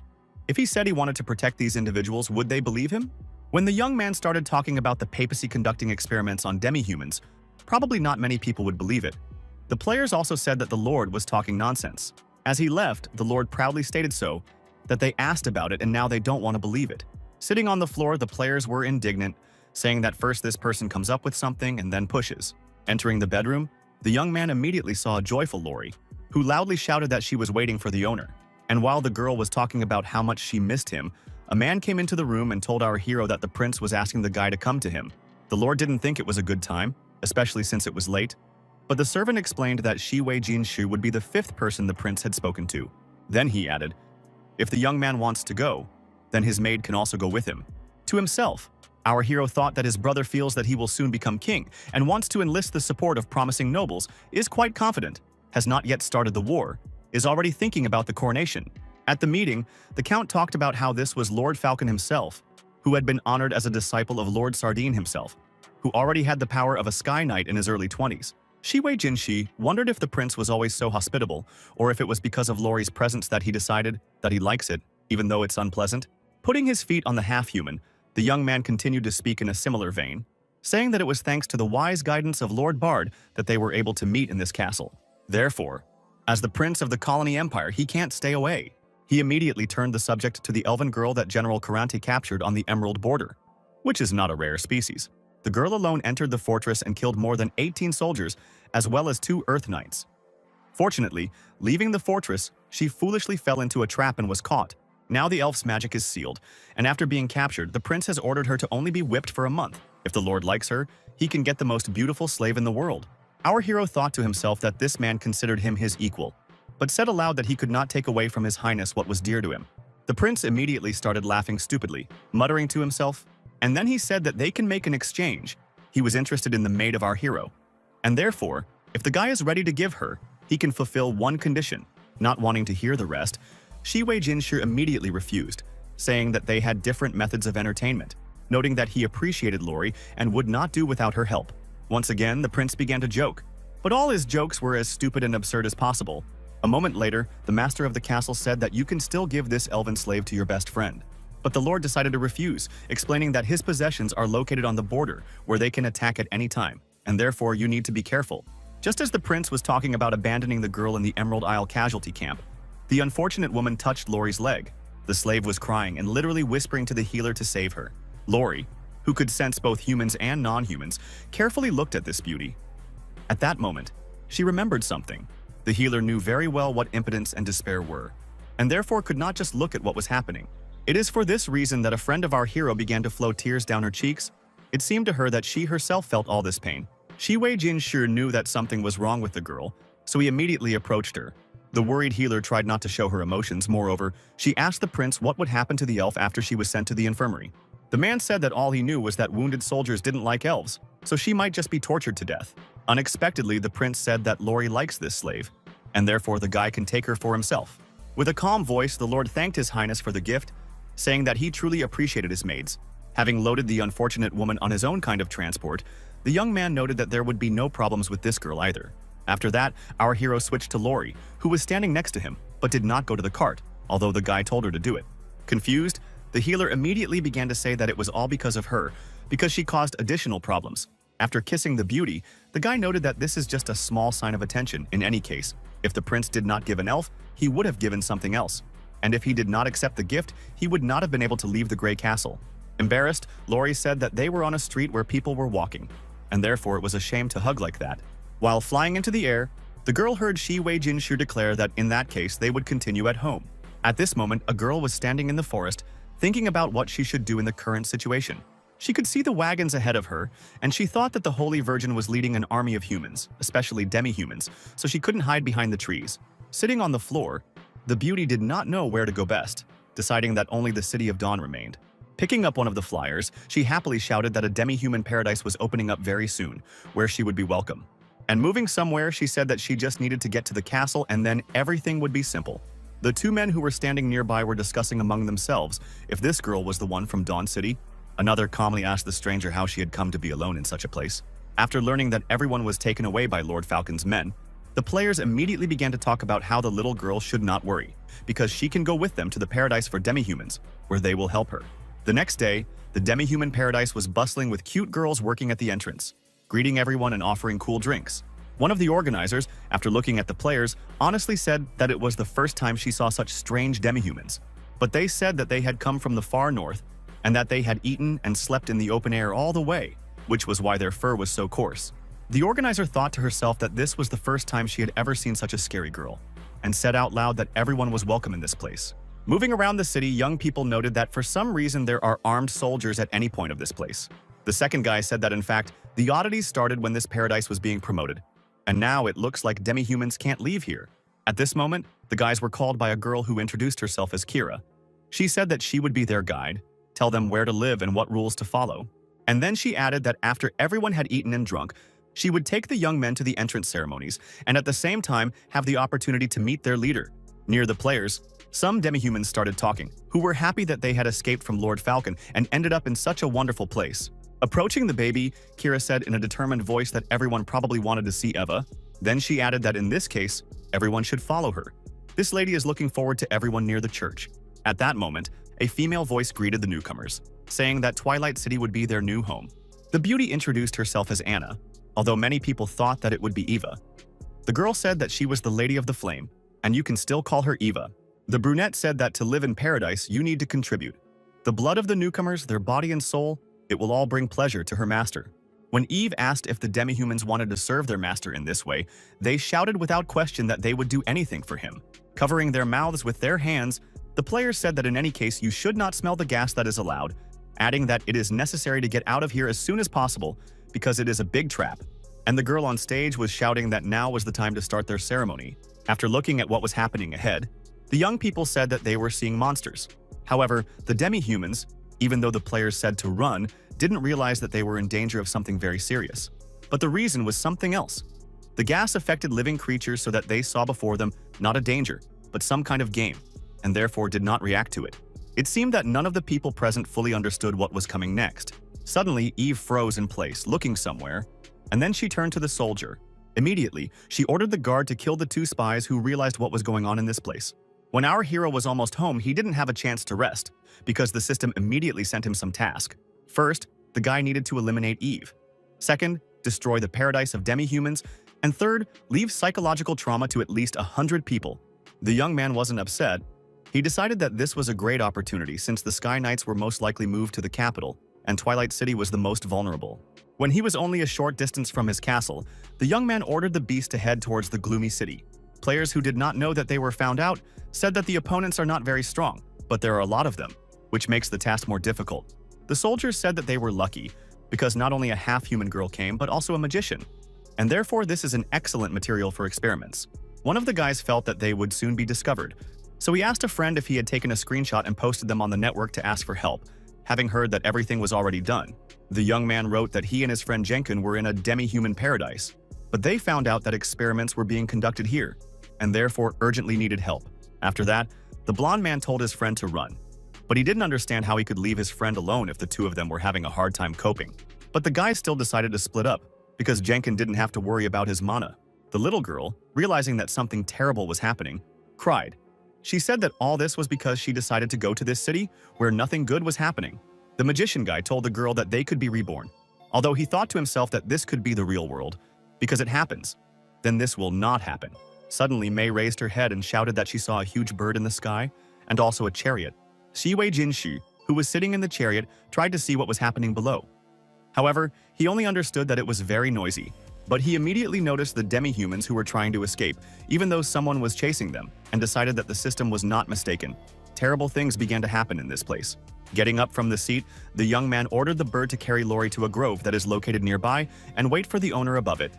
if he said he wanted to protect these individuals, would they believe him? When the young man started talking about the papacy conducting experiments on demi-humans, probably not many people would believe it. The players also said that the Lord was talking nonsense. As he left, the Lord proudly stated so, that they asked about it and now they don't want to believe it. Sitting on the floor, the players were indignant, saying that first this person comes up with something and then pushes. Entering the bedroom, the young man immediately saw a joyful Lori, who loudly shouted that she was waiting for the owner. And while the girl was talking about how much she missed him, a man came into the room and told our hero that the prince was asking the guy to come to him. The Lord didn't think it was a good time, especially since it was late, but the servant explained that Shi Wei-jin-shi would be the 5th person the prince had spoken to. Then he added, if the young man wants to go, then his maid can also go with him. To himself, our hero thought that his brother feels that he will soon become king and wants to enlist the support of promising nobles, is quite confident, has not yet started the war, is already thinking about the coronation. At the meeting, the Count talked about how this was Lord Falcon himself, who had been honored as a disciple of Lord Sardine himself, who already had the power of a Sky Knight in his early 20s. Shi Wei-jin-shi wondered if the prince was always so hospitable, or if it was because of Lori's presence that he decided that he likes it, even though it's unpleasant. Putting his feet on the half-human, the young man continued to speak in a similar vein, saying that it was thanks to the wise guidance of Lord Bard that they were able to meet in this castle. Therefore, as the prince of the colony empire, he can't stay away. He immediately turned the subject to the elven girl that General Karanti captured on the Emerald Border, which is not a rare species. The girl alone entered the fortress and killed more than 18 soldiers, as well as 2 Earth Knights. Fortunately, leaving the fortress, she foolishly fell into a trap and was caught. Now the elf's magic is sealed, and after being captured, the prince has ordered her to only be whipped for a month. If the Lord likes her, he can get the most beautiful slave in the world. Our hero thought to himself that this man considered him his equal, but said aloud that he could not take away from his highness what was dear to him. The prince immediately started laughing stupidly, muttering to himself, and then he said that they can make an exchange. He was interested in the maid of our hero, and therefore, if the guy is ready to give her, he can fulfill one condition. Not wanting to hear the rest, Shi Wei-jin-shi immediately refused, saying that they had different methods of entertainment, noting that he appreciated Lori and would not do without her help. Once again, the prince began to joke, but all his jokes were as stupid and absurd as possible. A moment later, the master of the castle said that you can still give this elven slave to your best friend. But the Lord decided to refuse, explaining that his possessions are located on the border, where they can attack at any time, and therefore you need to be careful. Just as the prince was talking about abandoning the girl in the Emerald Isle casualty camp, the unfortunate woman touched Lori's leg. The slave was crying and literally whispering to the healer to save her. Lori, who could sense both humans and non-humans, carefully looked at this beauty. At that moment, she remembered something. The healer knew very well what impotence and despair were, and therefore could not just look at what was happening. It is for this reason that a friend of our hero began to flow tears down her cheeks. It seemed to her that she herself felt all this pain. Shi Wei Jin sure knew that something was wrong with the girl, so he immediately approached her. The worried healer tried not to show her emotions. Moreover, she asked the prince what would happen to the elf after she was sent to the infirmary. The man said that all he knew was that wounded soldiers didn't like elves, so she might just be tortured to death. Unexpectedly, the prince said that Lori likes this slave, and therefore the guy can take her for himself. With a calm voice, the Lord thanked His Highness for the gift, saying that he truly appreciated his maids. Having loaded the unfortunate woman on his own kind of transport, the young man noted that there would be no problems with this girl either. After that, our hero switched to Lori, who was standing next to him, but did not go to the cart, although the guy told her to do it. Confused, the healer immediately began to say that it was all because of her, because she caused additional problems. After kissing the beauty, the guy noted that this is just a small sign of attention. In any case, if the prince did not give an elf, he would have given something else. And if he did not accept the gift, he would not have been able to leave the Grey Castle. Embarrassed, Lori said that they were on a street where people were walking, and therefore it was a shame to hug like that. While flying into the air, the girl heard Shi Wei Jinshu declare that in that case they would continue at home. At this moment, a girl was standing in the forest, thinking about what she should do in the current situation. She could see the wagons ahead of her, and she thought that the Holy Virgin was leading an army of humans, especially demi-humans, so she couldn't hide behind the trees. Sitting on the floor, the beauty did not know where to go best, deciding that only the City of Dawn remained. Picking up one of the flyers, she happily shouted that a demi-human paradise was opening up very soon, where she would be welcome. And moving somewhere, she said that she just needed to get to the castle and then everything would be simple. The two men who were standing nearby were discussing among themselves if this girl was the one from Dawn City. Another calmly asked the stranger how she had come to be alone in such a place. After learning that everyone was taken away by Lord Falcon's men, the players immediately began to talk about how the little girl should not worry, because she can go with them to the paradise for demi-humans, where they will help her. The next day, the demi-human paradise was bustling with cute girls working at the entrance, greeting everyone and offering cool drinks. One of the organizers, after looking at the players, honestly said that it was the first time she saw such strange demi-humans. But they said that they had come from the far north, and that they had eaten and slept in the open air all the way, which was why their fur was so coarse. The organizer thought to herself that this was the first time she had ever seen such a scary girl, and said out loud that everyone was welcome in this place. Moving around the city, young people noted that for some reason there are armed soldiers at any point of this place. The second guy said that in fact, the oddities started when this paradise was being promoted, and now it looks like demi-humans can't leave here. At this moment, the guys were called by a girl who introduced herself as Kira. She said that she would be their guide, tell them where to live and what rules to follow. And then she added that after everyone had eaten and drunk, she would take the young men to the entrance ceremonies and at the same time have the opportunity to meet their leader. Near the players, some demi-humans started talking, who were happy that they had escaped from Lord Falcon and ended up in such a wonderful place. Approaching the baby, Kira said in a determined voice that everyone probably wanted to see Eva. Then she added that in this case, everyone should follow her. This lady is looking forward to everyone near the church. At that moment, a female voice greeted the newcomers, saying that Twilight City would be their new home. The beauty introduced herself as Anna, although many people thought that it would be Eva. The girl said that she was the Lady of the Flame, and you can still call her Eva. The brunette said that to live in paradise, you need to contribute. The blood of the newcomers, their body and soul, it will all bring pleasure to her master. When Eve asked if the demi-humans wanted to serve their master in this way, they shouted without question that they would do anything for him. Covering their mouths with their hands, the players said that in any case you should not smell the gas that is allowed, adding that it is necessary to get out of here as soon as possible because it is a big trap. And the girl on stage was shouting that now was the time to start their ceremony. After looking at what was happening ahead, the young people said that they were seeing monsters. However, the demi-humans, even though the players said to run, didn't realize that they were in danger of something very serious. But the reason was something else. The gas affected living creatures so that they saw before them not a danger, but some kind of game, and therefore did not react to it. It seemed that none of the people present fully understood what was coming next. Suddenly, Eve froze in place, looking somewhere, and then she turned to the soldier. Immediately, she ordered the guard to kill the two spies who realized what was going on in this place. When our hero was almost home, he didn't have a chance to rest, because the system immediately sent him some task. First, the guy needed to eliminate Eve. Second, destroy the paradise of demi-humans. And third, leave psychological trauma to at least 100 people. The young man wasn't upset. He decided that this was a great opportunity since the Sky Knights were most likely moved to the capital, and Twilight City was the most vulnerable. When he was only a short distance from his castle, the young man ordered the beast to head towards the gloomy city. Players who did not know that they were found out said that the opponents are not very strong, but there are a lot of them. which makes the task more difficult. The soldiers said that they were lucky, because not only a half-human girl came, but also a magician, and therefore this is an excellent material for experiments. One of the guys felt that they would soon be discovered, so he asked a friend if he had taken a screenshot and posted them on the network to ask for help, having heard that everything was already done. The young man wrote that he and his friend Jenkun were in a demi-human paradise, but they found out that experiments were being conducted here, and therefore urgently needed help. After that, the blonde man told his friend to run, but he didn't understand how he could leave his friend alone if the two of them were having a hard time coping. But the guys still decided to split up, because Jenkun didn't have to worry about his mana. The little girl, realizing that something terrible was happening, cried. She said that all this was because she decided to go to this city where nothing good was happening. The magician guy told the girl that they could be reborn, although he thought to himself that this could be the real world, because it happens. Then this will not happen. Suddenly, Mei raised her head and shouted that she saw a huge bird in the sky, and also a chariot. Shiwei Jinshu, who was sitting in the chariot, tried to see what was happening below. However, he only understood that it was very noisy, but he immediately noticed the demi-humans who were trying to escape, even though someone was chasing them, and decided that the system was not mistaken. Terrible things began to happen in this place. Getting up from the seat, the young man ordered the bird to carry Lori to a grove that is located nearby and wait for the owner above it.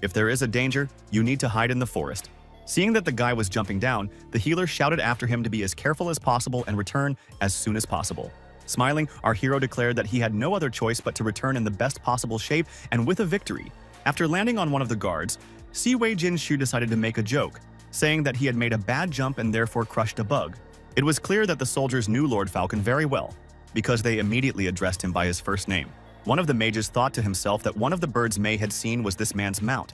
If there is a danger, you need to hide in the forest. Seeing that the guy was jumping down, the healer shouted after him to be as careful as possible and return as soon as possible. Smiling, our hero declared that he had no other choice but to return in the best possible shape and with a victory. After landing on one of the guards, Siwei Jinshu decided to make a joke, saying that he had made a bad jump and therefore crushed a bug. It was clear that the soldiers knew Lord Falcon very well, because they immediately addressed him by his first name. One of the mages thought to himself that one of the birds Mei had seen was this man's mount.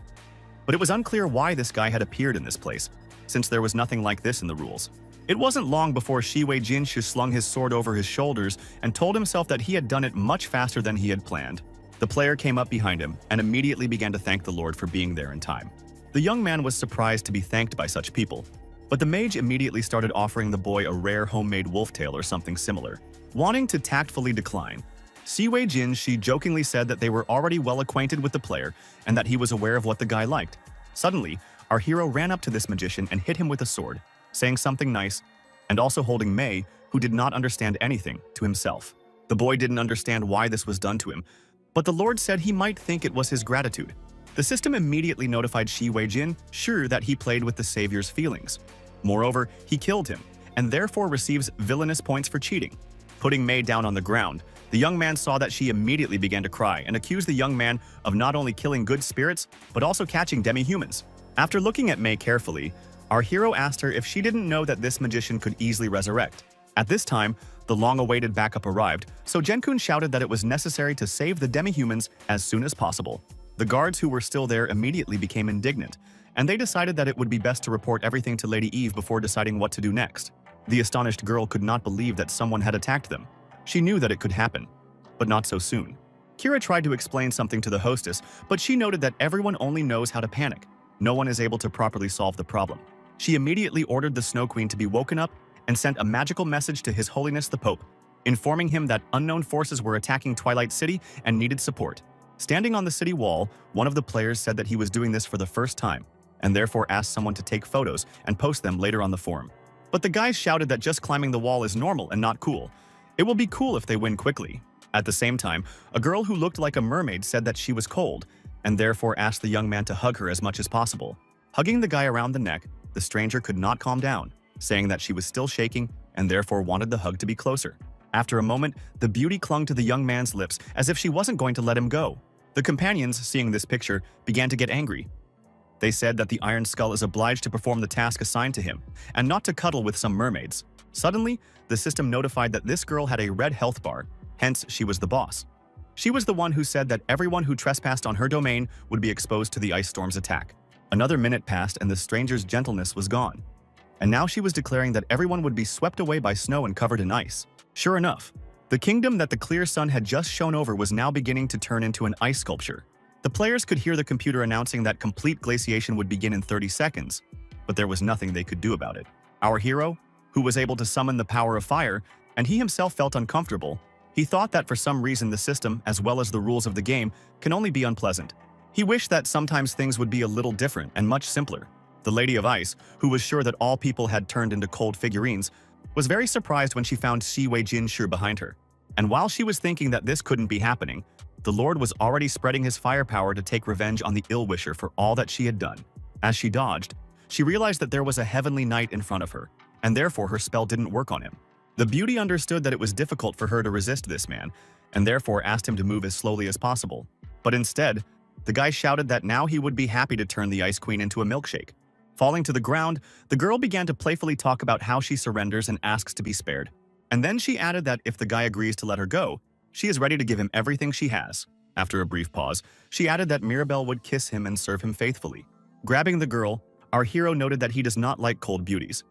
But it was unclear why this guy had appeared in this place, since there was nothing like this in the rules. It wasn't long before Shiwei Jinshu slung his sword over his shoulders and told himself that he had done it much faster than he had planned. The player came up behind him and immediately began to thank the Lord for being there in time. The young man was surprised to be thanked by such people, but the mage immediately started offering the boy a rare homemade wolf tail or something similar. Wanting to tactfully decline, Siwei Jinshu jokingly said that they were already well acquainted with the player and that he was aware of what the guy liked. Suddenly, our hero ran up to this magician and hit him with a sword, saying something nice, and also holding Mei, who did not understand anything, to himself. The boy didn't understand why this was done to him, but the Lord said he might think it was his gratitude. The system immediately notified Shiwei Jin, sure that he played with the savior's feelings. Moreover, he killed him, and therefore receives villainous points for cheating. Putting Mei down on the ground, the young man saw that she immediately began to cry and accused the young man of not only killing good spirits, but also catching demi-humans. After looking at Mei carefully, our hero asked her if she didn't know that this magician could easily resurrect. At this time, the long-awaited backup arrived, so Jenkun shouted that it was necessary to save the demi-humans as soon as possible. The guards who were still there immediately became indignant, and they decided that it would be best to report everything to Lady Eve before deciding what to do next. The astonished girl could not believe that someone had attacked them. She knew that it could happen, but not so soon. Kira tried to explain something to the hostess, but she noted that everyone only knows how to panic. No one is able to properly solve the problem. She immediately ordered the Snow Queen to be woken up and sent a magical message to His Holiness the Pope, informing him that unknown forces were attacking Twilight City and needed support. Standing on the city wall, one of the players said that he was doing this for the first time, and therefore asked someone to take photos and post them later on the forum. But the guys shouted that just climbing the wall is normal and not cool. It will be cool if they win quickly. At the same time, a girl who looked like a mermaid said that she was cold, and therefore asked the young man to hug her as much as possible. Hugging the guy around the neck, the stranger could not calm down, saying that she was still shaking and therefore wanted the hug to be closer. After a moment, the beauty clung to the young man's lips as if she wasn't going to let him go. The companions, seeing this picture, began to get angry. They said that the Iron Skull is obliged to perform the task assigned to him, and not to cuddle with some mermaids. Suddenly, the system notified that this girl had a red health bar, hence she was the boss. She was the one who said that everyone who trespassed on her domain would be exposed to the ice storm's attack. Another minute passed and the stranger's gentleness was gone. And now she was declaring that everyone would be swept away by snow and covered in ice. Sure enough, the kingdom that the clear sun had just shone over was now beginning to turn into an ice sculpture. The players could hear the computer announcing that complete glaciation would begin in 30 seconds, but there was nothing they could do about it. Our hero, who was able to summon the power of fire, and he himself felt uncomfortable, he thought that for some reason the system, as well as the rules of the game, can only be unpleasant. He wished that sometimes things would be a little different and much simpler. The Lady of Ice, who was sure that all people had turned into cold figurines, was very surprised when she found Shi Wei Jinshu behind her. And while she was thinking that this couldn't be happening, the Lord was already spreading his firepower to take revenge on the ill-wisher for all that she had done. As she dodged, she realized that there was a heavenly knight in front of her, and therefore her spell didn't work on him. The beauty understood that it was difficult for her to resist this man, and therefore asked him to move as slowly as possible. But instead, the guy shouted that now he would be happy to turn the Ice Queen into a milkshake. Falling to the ground, the girl began to playfully talk about how she surrenders and asks to be spared. And then she added that if the guy agrees to let her go, she is ready to give him everything she has. After a brief pause, she added that Mirabelle would kiss him and serve him faithfully. Grabbing the girl, our hero noted that he does not like cold beauties.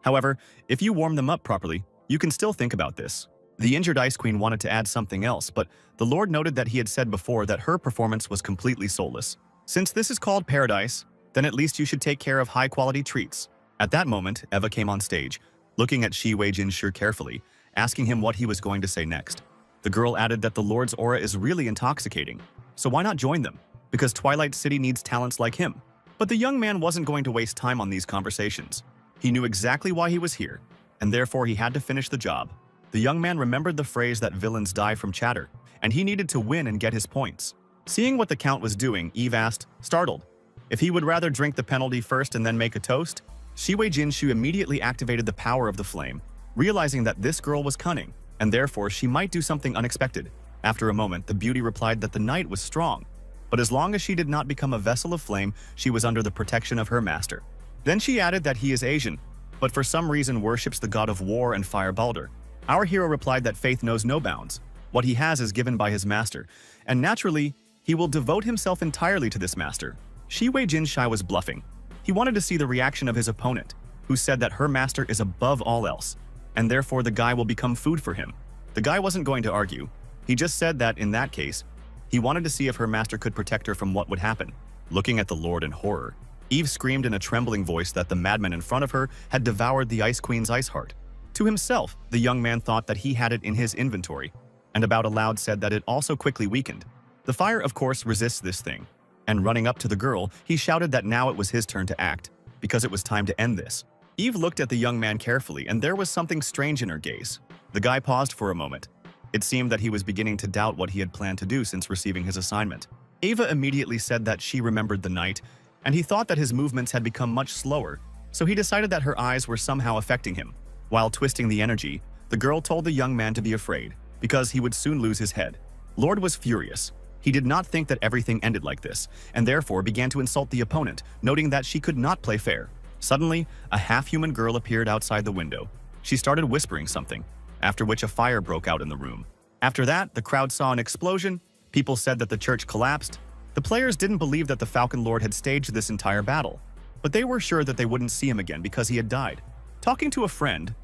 However, if you warm them up properly, you can still think about this. The injured Ice Queen wanted to add something else, but the Lord noted that he had said before that her performance was completely soulless. Since this is called paradise, then at least you should take care of high-quality treats. At that moment, Eva came on stage, looking at Shi Wei Jinshu carefully, asking him what he was going to say next. The girl added that the Lord's aura is really intoxicating, so why not join them? Because Twilight City needs talents like him. But the young man wasn't going to waste time on these conversations. He knew exactly why he was here, and therefore he had to finish the job. The young man remembered the phrase that villains die from chatter, and he needed to win and get his points. Seeing what the Count was doing, Eve asked, startled, if he would rather drink the penalty first and then make a toast. Shi Wei Jinshu immediately activated the power of the flame, realizing that this girl was cunning, and therefore she might do something unexpected. After a moment, the beauty replied that the knight was strong, but as long as she did not become a vessel of flame, she was under the protection of her master. Then she added that he is Asian, but for some reason worships the god of war and fire Balder. Our hero replied that faith knows no bounds. What he has is given by his master, and naturally, he will devote himself entirely to this master. Shi Wei Jinshu was bluffing. He wanted to see the reaction of his opponent, who said that her master is above all else, and therefore the guy will become food for him. The guy wasn't going to argue. He just said that, in that case, he wanted to see if her master could protect her from what would happen. Looking at the Lord in horror, Eve screamed in a trembling voice that the madman in front of her had devoured the Ice Queen's ice heart. To himself, the young man thought that he had it in his inventory, and about aloud said that it also quickly weakened. The fire, of course, resists this thing, and running up to the girl, he shouted that now it was his turn to act, because it was time to end this. Eve looked at the young man carefully, and there was something strange in her gaze. The guy paused for a moment. It seemed that he was beginning to doubt what he had planned to do since receiving his assignment. Eva immediately said that she remembered the night, and he thought that his movements had become much slower, so he decided that her eyes were somehow affecting him. While twisting the energy, the girl told the young man to be afraid, because he would soon lose his head. Lord was furious. He did not think that everything ended like this, and therefore began to insult the opponent, noting that she could not play fair. Suddenly, a half-human girl appeared outside the window. She started whispering something, after which a fire broke out in the room. After that, the crowd saw an explosion. People said that the church collapsed. The players didn't believe that the Falcon Lord had staged this entire battle, but they were sure that they wouldn't see him again because he had died. Talking to a friend,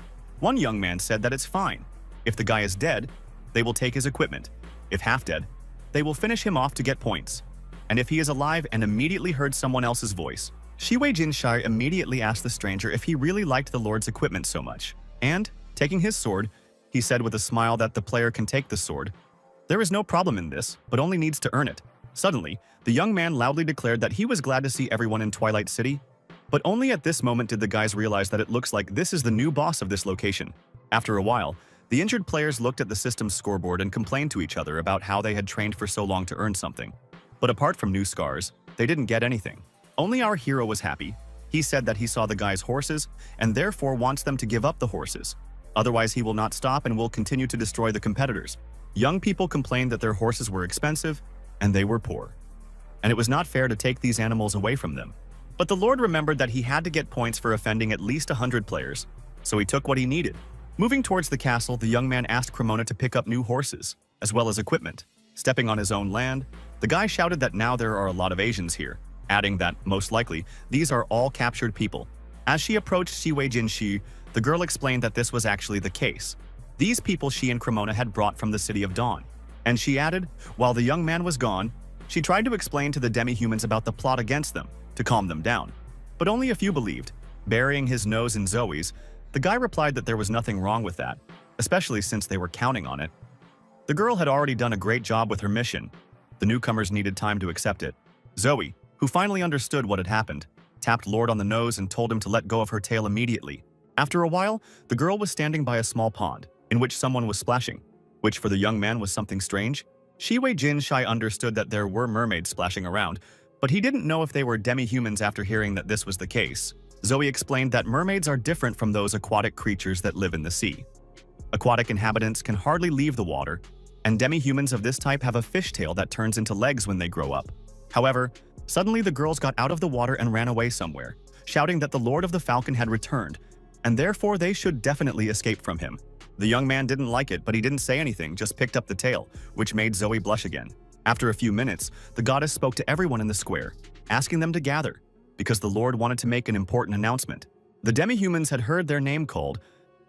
one young man said that it's fine. If the guy is dead, they will take his equipment. If half-dead, they will finish him off to get points. And if he is alive and immediately heard someone else's voice, Shi Wei Jinshu immediately asked the stranger if he really liked the Lord's equipment so much. And, taking his sword, he said with a smile that the player can take the sword. There is no problem in this, but only needs to earn it. Suddenly, the young man loudly declared that he was glad to see everyone in Twilight City, but only at this moment did the guys realize that it looks like this is the new boss of this location. After a while, the injured players looked at the system's scoreboard and complained to each other about how they had trained for so long to earn something. But apart from new scars, they didn't get anything. Only our hero was happy. He said that he saw the guys' horses and therefore wants them to give up the horses. Otherwise, he will not stop and will continue to destroy the competitors. Young people complained that their horses were expensive and they were poor, and it was not fair to take these animals away from them. But the Lord remembered that he had to get points for offending at least 100 players, so he took what he needed. Moving towards the castle, the young man asked Cremona to pick up new horses, as well as equipment. Stepping on his own land, the guy shouted that now there are a lot of Asians here, adding that, most likely, these are all captured people. As she approached Shi Wei Jinshu, the girl explained that this was actually the case. These people she and Cremona had brought from the City of Dawn. And she added, while the young man was gone, she tried to explain to the demi-humans about the plot against them, to calm them down. But only a few believed. Burying his nose in Zoe's, the guy replied that there was nothing wrong with that, especially since they were counting on it. The girl had already done a great job with her mission. The newcomers needed time to accept it. Zoe, who finally understood what had happened, tapped Lord on the nose and told him to let go of her tail immediately. After a while, the girl was standing by a small pond, in which someone was splashing, which for the young man was something strange. Shi Wei Jin Shai understood that there were mermaids splashing around, but he didn't know if they were demi-humans after hearing that this was the case. Zoe explained that mermaids are different from those aquatic creatures that live in the sea. Aquatic inhabitants can hardly leave the water, and demi-humans of this type have a fishtail that turns into legs when they grow up. However, suddenly the girls got out of the water and ran away somewhere, shouting that the Lord of the Falcon had returned, and therefore they should definitely escape from him. The young man didn't like it, but he didn't say anything, just picked up the tail, which made Zoe blush again. After a few minutes, the goddess spoke to everyone in the square, asking them to gather, because the Lord wanted to make an important announcement. The demi-humans had heard their name called,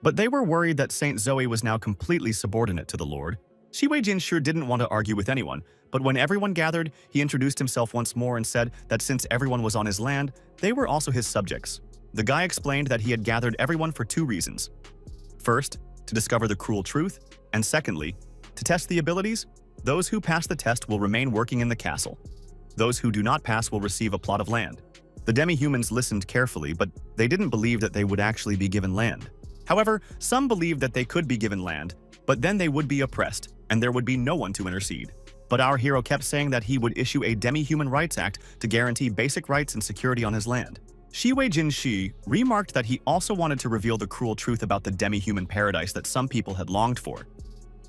but they were worried that Saint Zoe was now completely subordinate to the Lord. Shi Wei Jin sure didn't want to argue with anyone, but when everyone gathered, he introduced himself once more and said that since everyone was on his land, they were also his subjects. The guy explained that he had gathered everyone for two reasons. First, to discover the cruel truth, and secondly, to test the abilities. Those who pass the test will remain working in the castle. Those who do not pass will receive a plot of land. The demi-humans listened carefully, but they didn't believe that they would actually be given land. However, some believed that they could be given land, but then they would be oppressed, and there would be no one to intercede. But our hero kept saying that he would issue a Demi-Human Rights Act to guarantee basic rights and security on his land. Shi Wei Jin Shi remarked that he also wanted to reveal the cruel truth about the demi-human paradise that some people had longed for,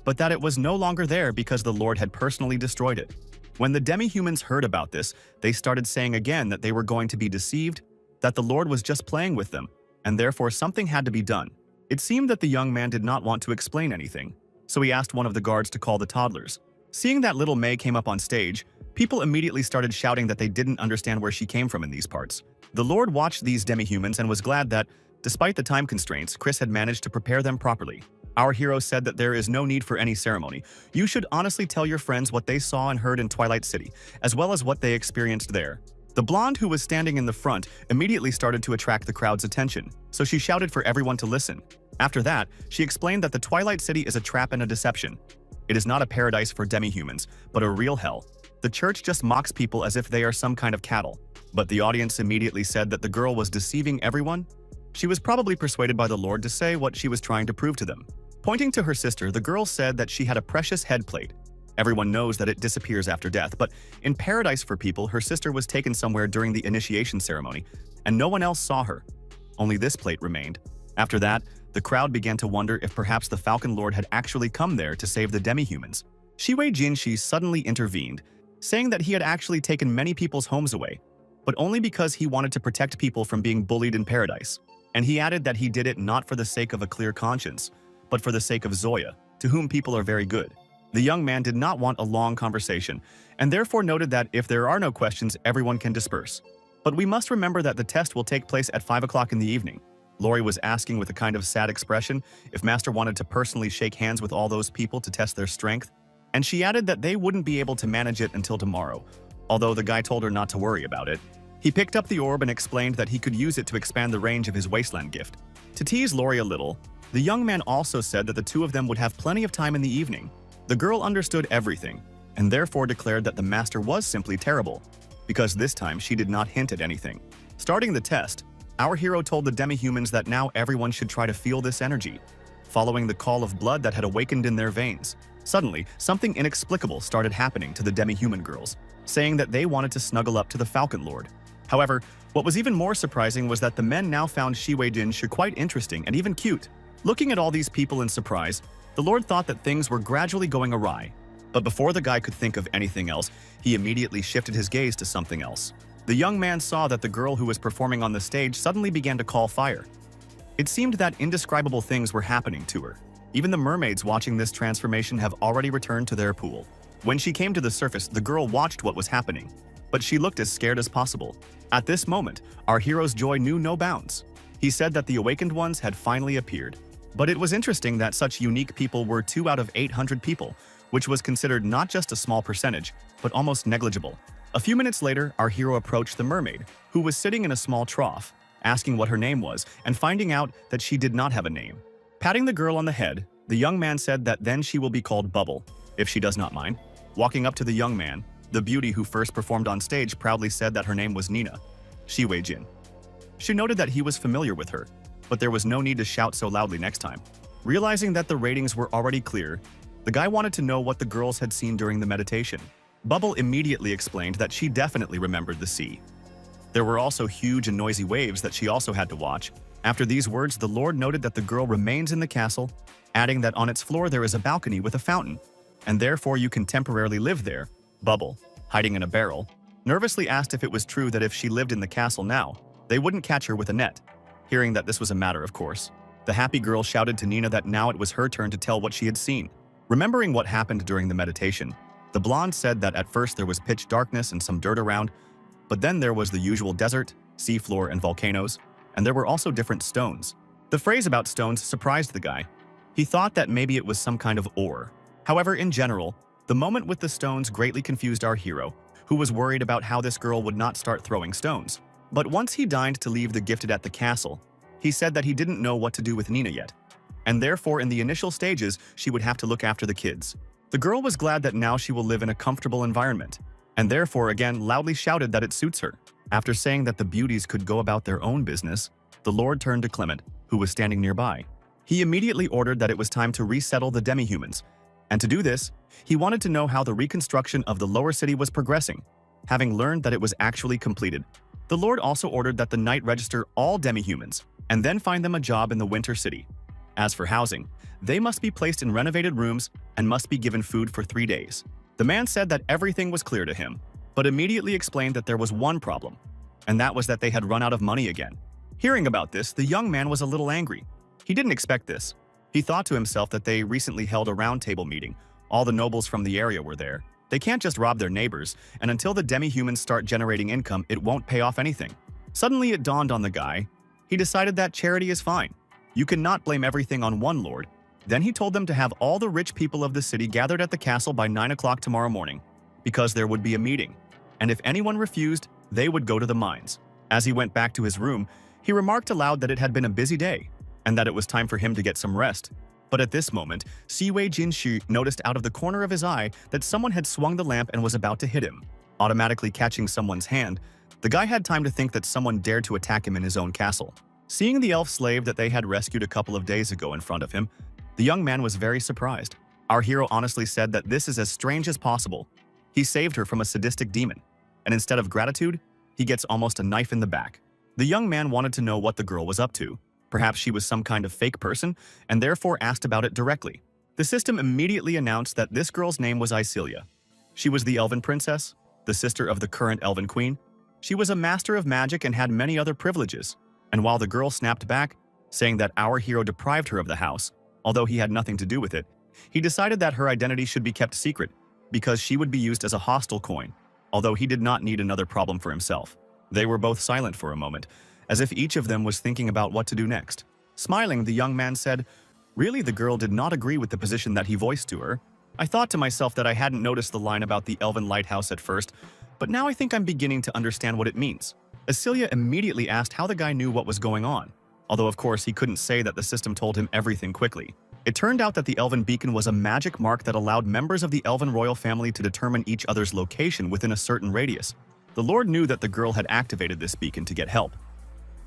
but that it was no longer there because the Lord had personally destroyed it. When the demi-humans heard about this, they started saying again that they were going to be deceived, that the Lord was just playing with them, and therefore something had to be done. It seemed that the young man did not want to explain anything, so he asked one of the guards to call the toddlers. Seeing that little May came up on stage, people immediately started shouting that they didn't understand where she came from in these parts. The Lord watched these demi-humans and was glad that, despite the time constraints, Chris had managed to prepare them properly. Our hero said that there is no need for any ceremony. You should honestly tell your friends what they saw and heard in Twilight City, as well as what they experienced there. The blonde who was standing in the front immediately started to attract the crowd's attention, so she shouted for everyone to listen. After that, she explained that the Twilight City is a trap and a deception. It is not a paradise for demi-humans, but a real hell. The church just mocks people as if they are some kind of cattle. But the audience immediately said that the girl was deceiving everyone. She was probably persuaded by the Lord to say what she was trying to prove to them. Pointing to her sister, the girl said that she had a precious head plate. Everyone knows that it disappears after death, but in paradise for people, her sister was taken somewhere during the initiation ceremony, and no one else saw her. Only this plate remained. After that, the crowd began to wonder if perhaps the Falcon Lord had actually come there to save the demi-humans. Shi Wei Jin Shi suddenly intervened, saying that he had actually taken many people's homes away, but only because he wanted to protect people from being bullied in paradise. And he added that he did it not for the sake of a clear conscience, but for the sake of Zoya, to whom people are very good. The young man did not want a long conversation, and therefore noted that if there are no questions, everyone can disperse. But we must remember that the test will take place at 5 o'clock in the evening. Lori was asking with a kind of sad expression if Master wanted to personally shake hands with all those people to test their strength, and she added that they wouldn't be able to manage it until tomorrow, although the guy told her not to worry about it. He picked up the orb and explained that he could use it to expand the range of his wasteland gift. To tease Lori a little, the young man also said that the two of them would have plenty of time in the evening. The girl understood everything, and therefore declared that the master was simply terrible, because this time she did not hint at anything. Starting the test, our hero told the demi-humans that now everyone should try to feel this energy, following the call of blood that had awakened in their veins. Suddenly, something inexplicable started happening to the demi-human girls, saying that they wanted to snuggle up to the Falcon Lord. However, what was even more surprising was that the men now found Shi Wei Jin Shi quite interesting and even cute. Looking at all these people in surprise, the Lord thought that things were gradually going awry. But before the guy could think of anything else, he immediately shifted his gaze to something else. The young man saw that the girl who was performing on the stage suddenly began to call fire. It seemed that indescribable things were happening to her. Even the mermaids watching this transformation have already returned to their pool. When she came to the surface, the girl watched what was happening, but she looked as scared as possible. At this moment, our hero's joy knew no bounds. He said that the awakened ones had finally appeared. But it was interesting that such unique people were 2 out of 800 people, which was considered not just a small percentage, but almost negligible. A few minutes later, our hero approached the mermaid, who was sitting in a small trough, asking what her name was, and finding out that she did not have a name. Patting the girl on the head, the young man said that then she will be called Bubble, if she does not mind. Walking up to the young man, the beauty who first performed on stage proudly said that her name was Nina, Shi Wei Jin. She noted that he was familiar with her. but there was no need to shout so loudly next time. Realizing that the ratings were already clear, the guy wanted to know what the girls had seen during the meditation. Bubble immediately explained that she definitely remembered the sea. There were also huge and noisy waves that she also had to watch. After these words, the Lord noted that the girl remains in the castle, adding that on its floor there is a balcony with a fountain, and therefore you can temporarily live there. Bubble, hiding in a barrel, nervously asked if it was true that if she lived in the castle now, they wouldn't catch her with a net. Hearing that this was a matter of course, the happy girl shouted to Nina that now it was her turn to tell what she had seen. Remembering what happened during the meditation, the blonde said that at first there was pitch darkness and some dirt around, but then there was the usual desert, seafloor, and volcanoes, and there were also different stones. The phrase about stones surprised the guy. He thought that maybe it was some kind of ore. However, in general, the moment with the stones greatly confused our hero, who was worried about how this girl would not start throwing stones. But once he deigned to leave the gifted at the castle, he said that he didn't know what to do with Nina yet, and therefore in the initial stages she would have to look after the kids. The girl was glad that now she will live in a comfortable environment, and therefore again loudly shouted that it suits her. After saying that the beauties could go about their own business, the Lord turned to Clement, who was standing nearby. He immediately ordered that it was time to resettle the demi-humans, and to do this, he wanted to know how the reconstruction of the lower city was progressing. Having learned that it was actually completed, the Lord also ordered that the knight register all demi-humans and then find them a job in the winter city. As for housing, they must be placed in renovated rooms and must be given food for 3 days. The man said that everything was clear to him, but immediately explained that there was one problem, and that was that they had run out of money again. Hearing about this, the young man was a little angry. He didn't expect this. He thought to himself that they recently held a round-table meeting. All the nobles from the area were there. They can't just rob their neighbors, and until the demi-humans start generating income, it won't pay off anything. Suddenly it dawned on the guy. He decided that charity is fine. You cannot blame everything on one lord. Then he told them to have all the rich people of the city gathered at the castle by 9 o'clock tomorrow morning, because there would be a meeting, and if anyone refused, they would go to the mines. As he went back to his room, he remarked aloud that it had been a busy day, and that it was time for him to get some rest. But at this moment, Siwei Jinshu noticed out of the corner of his eye that someone had swung the lamp and was about to hit him. Automatically catching someone's hand, the guy had time to think that someone dared to attack him in his own castle. Seeing the elf slave that they had rescued a couple of days ago in front of him, the young man was very surprised. Our hero honestly said that this is as strange as possible. He saved her from a sadistic demon, and instead of gratitude, he gets almost a knife in the back. The young man wanted to know what the girl was up to. Perhaps she was some kind of fake person, and therefore asked about it directly. The system immediately announced that this girl's name was Isilia. She was the elven princess, the sister of the current elven queen. She was a master of magic and had many other privileges. And while the girl snapped back, saying that our hero deprived her of the house, although he had nothing to do with it, he decided that her identity should be kept secret because she would be used as a hostile coin, although he did not need another problem for himself. They were both silent for a moment, as if each of them was thinking about what to do next. Smiling, the young man said, "Really, the girl did not agree with the position that he voiced to her. I thought to myself that I hadn't noticed the line about the elven lighthouse at first, but now I think I'm beginning to understand what it means." Isilia immediately asked how the guy knew what was going on, although of course he couldn't say that the system told him everything quickly. It turned out that the elven beacon was a magic mark that allowed members of the elven royal family to determine each other's location within a certain radius. The Lord knew that the girl had activated this beacon to get help,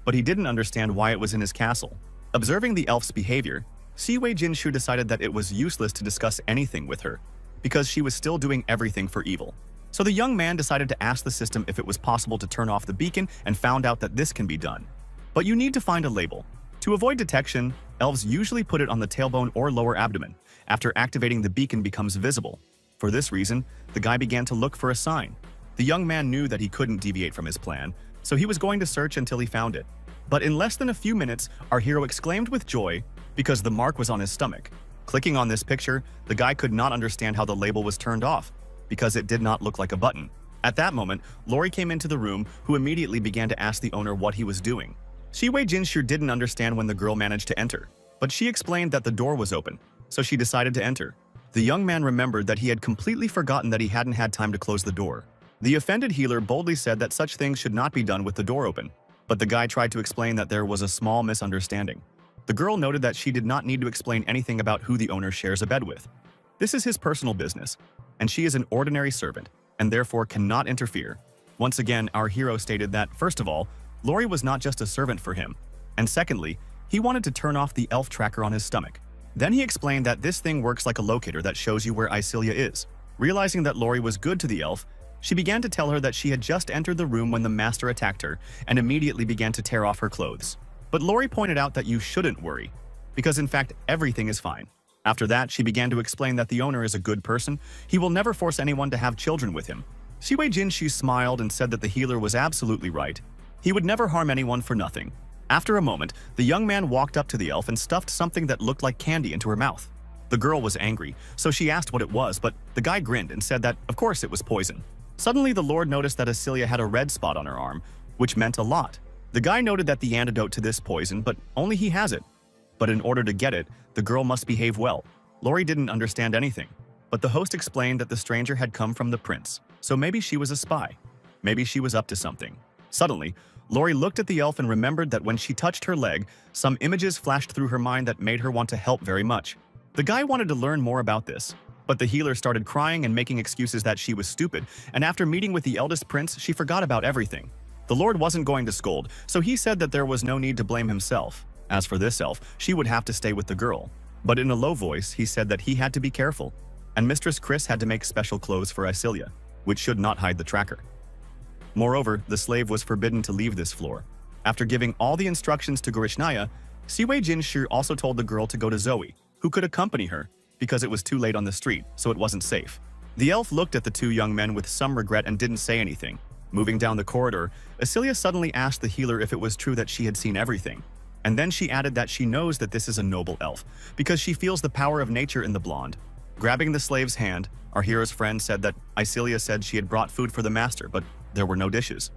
but he didn't understand why it was in his castle. Observing the elf's behavior, Siwei Jinshu decided that it was useless to discuss anything with her, because she was still doing everything for evil. So the young man decided to ask the system if it was possible to turn off the beacon and found out that this can be done. But you need to find a label. To avoid detection, elves usually put it on the tailbone or lower abdomen. After activating the beacon becomes visible. For this reason, the guy began to look for a sign. The young man knew that he couldn't deviate from his plan, so he was going to search until he found it. But in less than a few minutes, our hero exclaimed with joy because the mark was on his stomach. Clicking on this picture, the guy could not understand how the label was turned off, because it did not look like a button. At that moment, Lori came into the room, who immediately began to ask the owner what he was doing. Siwei Jinshu didn't understand when the girl managed to enter, but she explained that the door was open, so she decided to enter. The young man remembered that he had completely forgotten that he hadn't had time to close the door. The offended healer boldly said that such things should not be done with the door open, but the guy tried to explain that there was a small misunderstanding. The girl noted that she did not need to explain anything about who the owner shares a bed with. This is his personal business, and she is an ordinary servant, and therefore cannot interfere. Once again, our hero stated that, first of all, Lori was not just a servant for him, and secondly, He wanted to turn off the elf tracker on his stomach. Then he explained that this thing works like a locator that shows you where Isilia is. Realizing that Lori was good to the elf, she began to tell her that she had just entered the room when the master attacked her and immediately began to tear off her clothes. But Lori pointed out that you shouldn't worry, because in fact everything is fine. After that, she began to explain that the owner is a good person. He will never force anyone to have children with him. Siwei Jinshu smiled and said that the healer was absolutely right. He would never harm anyone for nothing. After a moment, the young man walked up to the elf and stuffed something that looked like candy into her mouth. The girl was angry, so she asked what it was, but the guy grinned and said that, of course, it was poison. Suddenly, the Lord noticed that Isilia had a red spot on her arm, which meant a lot. The guy noted that the antidote to this poison, but only he has it. But in order to get it, the girl must behave well. Lori didn't understand anything, but the host explained that the stranger had come from the prince, so maybe she was a spy. Maybe she was up to something. Suddenly, Lori looked at the elf and remembered that when she touched her leg, some images flashed through her mind that made her want to help very much. The guy wanted to learn more about this, but the healer started crying and making excuses that she was stupid, and after meeting with the eldest prince, she forgot about everything. The Lord wasn't going to scold, so he said that there was no need to blame himself. As for this elf, she would have to stay with the girl. But in a low voice, he said that he had to be careful, and Mistress Chris had to make special clothes for Isilia, which should not hide the tracker. Moreover, the slave was forbidden to leave this floor. After giving all the instructions to Gorishnaya, Siwei Jinshu also told the girl to go to Zoe, who could accompany her, because it was too late on the street, so it wasn't safe. The elf looked at the two young men with some regret and didn't say anything. Moving down the corridor, Isilia suddenly asked the healer if it was true that she had seen everything. And then she added that she knows that this is a noble elf, because she feels the power of nature in the blonde. Grabbing the slave's hand, our hero's friend said that Isilia said she had brought food for the master, but there were no dishes.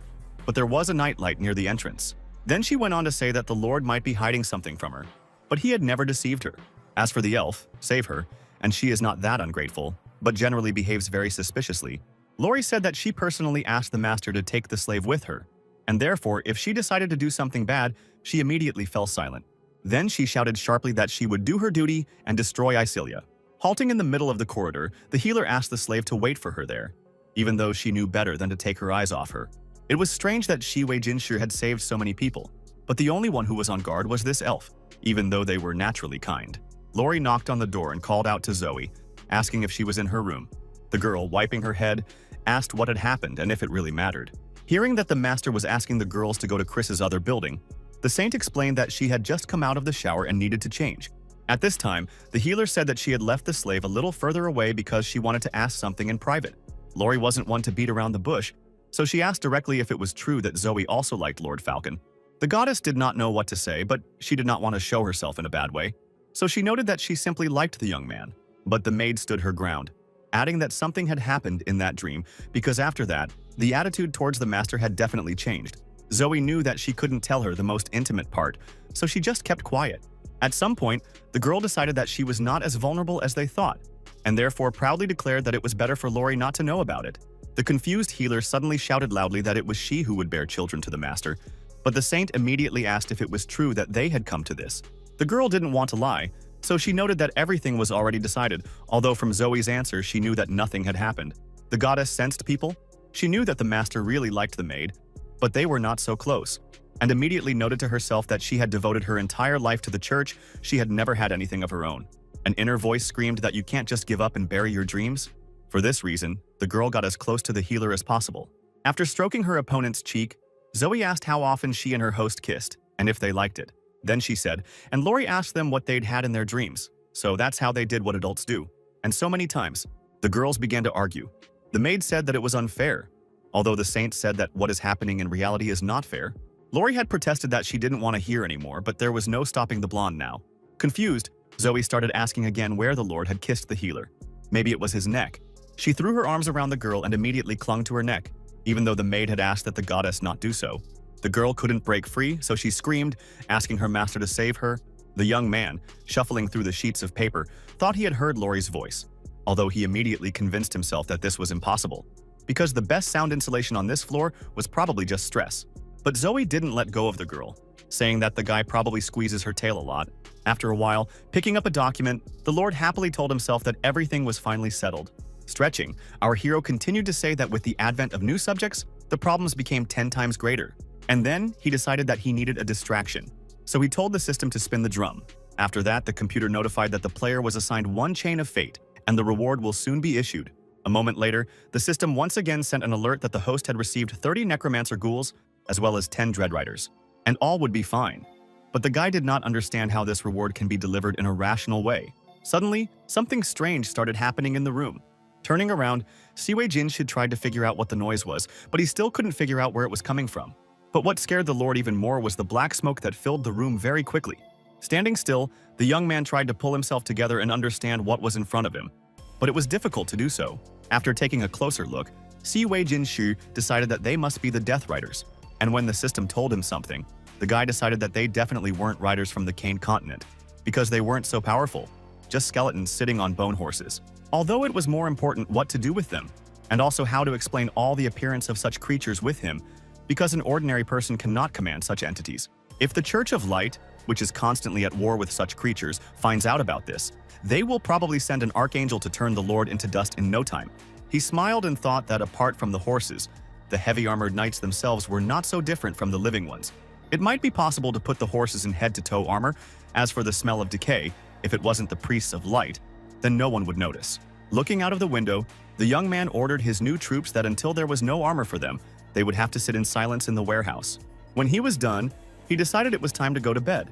But there was a nightlight near the entrance. Then she went on to say that the Lord might be hiding something from her, but he had never deceived her. As for the elf, save her, and she is not that ungrateful, but generally behaves very suspiciously. Lori said that she personally asked the master to take the slave with her, and therefore, if she decided to do something bad, she immediately fell silent. Then she shouted sharply that she would do her duty and destroy Isilia. Halting in the middle of the corridor, the healer asked the slave to wait for her there, even though she knew better than to take her eyes off her. It was strange that Siwei Jinshu had saved so many people, but the only one who was on guard was this elf, even though they were naturally kind. Lori knocked on the door and called out to Zoe, asking if she was in her room. The girl, wiping her head, asked what had happened and if it really mattered. Hearing that the master was asking the girls to go to Chris's other building, the saint explained that she had just come out of the shower and needed to change. At this time, the healer said that she had left the slave a little further away because she wanted to ask something in private. Lori wasn't one to beat around the bush, so she asked directly if it was true that Zoe also liked Lord Falcon. The goddess did not know what to say, but she did not want to show herself in a bad way, so she noted that she simply liked the young man. But the maid stood her ground, adding that something had happened in that dream because after that, the attitude towards the master had definitely changed. Zoe knew that she couldn't tell her the most intimate part, so she just kept quiet. At some point, the girl decided that she was not as vulnerable as they thought, and therefore proudly declared that it was better for Lori not to know about it. The confused healer suddenly shouted loudly that it was she who would bear children to the master, but the saint immediately asked if it was true that they had come to this. The girl didn't want to lie, so she noted that everything was already decided, although from Zoe's answer she knew that nothing had happened. The goddess sensed people. She knew that the master really liked the maid, but they were not so close, and immediately noted to herself that she had devoted her entire life to the church. She had never had anything of her own. An inner voice screamed that you can't just give up and bury your dreams. For this reason, the girl got as close to the healer as possible. After stroking her opponent's cheek, Zoe asked how often she and her host kissed, and if they liked it. Then she said, and Lori asked them what they'd had in their dreams. So that's how they did what adults do. And so many times, the girls began to argue. The maid said that it was unfair, although the saint said that what is happening in reality is not fair. Lori had protested that she didn't want to hear anymore, but there was no stopping the blonde now. Confused, Zoe started asking again where the Lord had kissed the healer. Maybe it was his neck. She threw her arms around the girl and immediately clung to her neck, even though the maid had asked that the goddess not do so. The girl couldn't break free, so she screamed, asking her master to save her. The young man, shuffling through the sheets of paper, thought he had heard Lori's voice, although he immediately convinced himself that this was impossible, because the best sound insulation on this floor was probably just stress. But Zoe didn't let go of the girl, saying that the guy probably squeezes her tail a lot. After a while, picking up a document, the Lord happily told himself that everything was finally settled. Stretching, our hero continued to say that with the advent of new subjects, the problems became 10 times greater. And then he decided that he needed a distraction. So he told the system to spin the drum. After that, the computer notified that the player was assigned one chain of fate, and the reward will soon be issued. A moment later, the system once again sent an alert that the host had received 30 necromancer ghouls, as well as 10 dreadriders, and all would be fine. But the guy did not understand how this reward can be delivered in a rational way. Suddenly, something strange started happening in the room. Turning around, Siwei Jinshi tried to figure out what the noise was, but he still couldn't figure out where it was coming from. But what scared the Lord even more was the black smoke that filled the room very quickly. Standing still, the young man tried to pull himself together and understand what was in front of him. But it was difficult to do so. After taking a closer look, Siwei Jinshu decided that they must be the Death Riders. And when the system told him something, the guy decided that they definitely weren't riders from the Kane continent, because they weren't so powerful, just skeletons sitting on bone horses. Although it was more important what to do with them, and also how to explain all the appearance of such creatures with him, because an ordinary person cannot command such entities. If the Church of Light, which is constantly at war with such creatures, finds out about this, they will probably send an archangel to turn the Lord into dust in no time. He smiled and thought that apart from the horses, the heavy-armored knights themselves were not so different from the living ones. It might be possible to put the horses in head-to-toe armor. As for the smell of decay, if it wasn't the priests of light, then no one would notice. Looking out of the window, the young man ordered his new troops that until there was no armor for them, they would have to sit in silence in the warehouse. When he was done, he decided it was time to go to bed,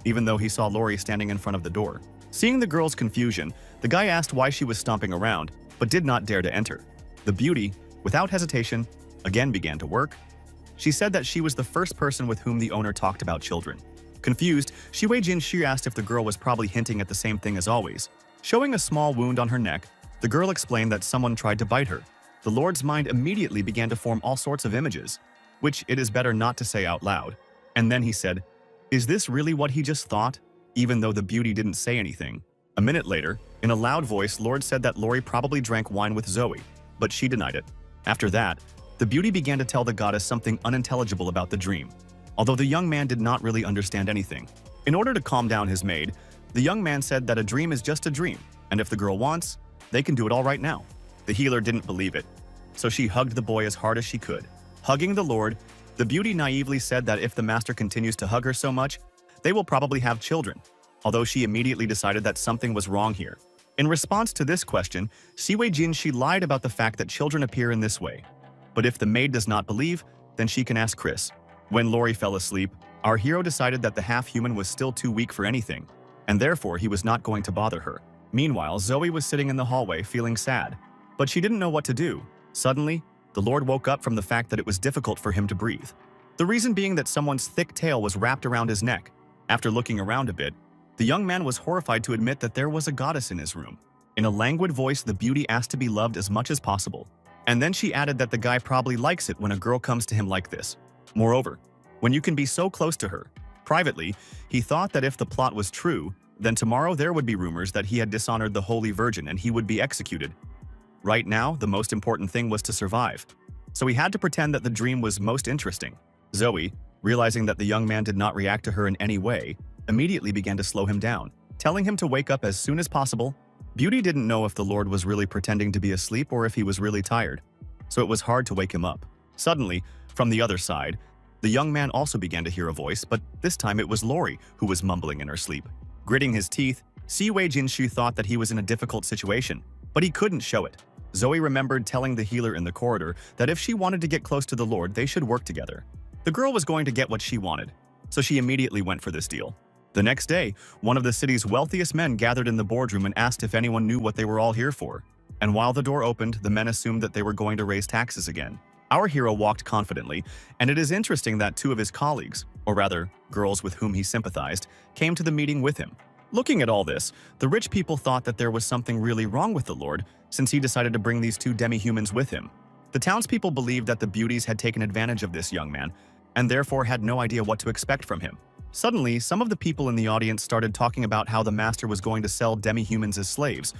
even though he saw Lori standing in front of the door. Seeing the girl's confusion, the guy asked why she was stomping around, but did not dare to enter. The beauty, without hesitation, again began to work. She said that she was the first person with whom the owner talked about children. Confused, Shiwei Jinshi asked if the girl was probably hinting at the same thing as always. Showing a small wound on her neck, the girl explained that someone tried to bite her. The Lord's mind immediately began to form all sorts of images, which it is better not to say out loud. And then he said, "Is this really what he just thought?" Even though the beauty didn't say anything. A minute later, in a loud voice, Lord said that Lori probably drank wine with Zoe, but she denied it. After that, the beauty began to tell the goddess something unintelligible about the dream, although the young man did not really understand anything. In order to calm down his maid, the young man said that a dream is just a dream, and if the girl wants, they can do it all right now. The healer didn't believe it, so she hugged the boy as hard as she could. Hugging the Lord, the beauty naively said that if the master continues to hug her so much, they will probably have children, although she immediately decided that something was wrong here. In response to this question, Siwei Jinshi lied about the fact that children appear in this way. But if the maid does not believe, then she can ask Chris. When Lori fell asleep, our hero decided that the half-human was still too weak for anything, and therefore he was not going to bother her. Meanwhile, Zoe was sitting in the hallway feeling sad, but she didn't know what to do. Suddenly, the Lord woke up from the fact that it was difficult for him to breathe. The reason being that someone's thick tail was wrapped around his neck. After looking around a bit, the young man was horrified to admit that there was a goddess in his room. In a languid voice, the beauty asked to be loved as much as possible. And then she added that the guy probably likes it when a girl comes to him like this. Moreover, when you can be so close to her. Privately, he thought that if the plot was true, then tomorrow there would be rumors that he had dishonored the Holy Virgin and he would be executed. Right now, the most important thing was to survive. So he had to pretend that the dream was most interesting. Zoe, realizing that the young man did not react to her in any way, immediately began to slow him down, telling him to wake up as soon as possible. Beauty didn't know if the Lord was really pretending to be asleep or if he was really tired, so it was hard to wake him up. Suddenly, from the other side, the young man also began to hear a voice, but this time it was Lori who was mumbling in her sleep. Gritting his teeth, Siwei Jinshu thought that he was in a difficult situation, but he couldn't show it. Zoe remembered telling the healer in the corridor that if she wanted to get close to the Lord, they should work together. The girl was going to get what she wanted, so she immediately went for this deal. The next day, one of the city's wealthiest men gathered in the boardroom and asked if anyone knew what they were all here for. And while the door opened, the men assumed that they were going to raise taxes again. Our hero walked confidently, and it is interesting that two of his colleagues, or rather, girls with whom he sympathized, came to the meeting with him. Looking at all this, the rich people thought that there was something really wrong with the Lord, since he decided to bring these two demi-humans with him. The townspeople believed that the beauties had taken advantage of this young man, and therefore had no idea what to expect from him. Suddenly, some of the people in the audience started talking about how the master was going to sell demi-humans as slaves,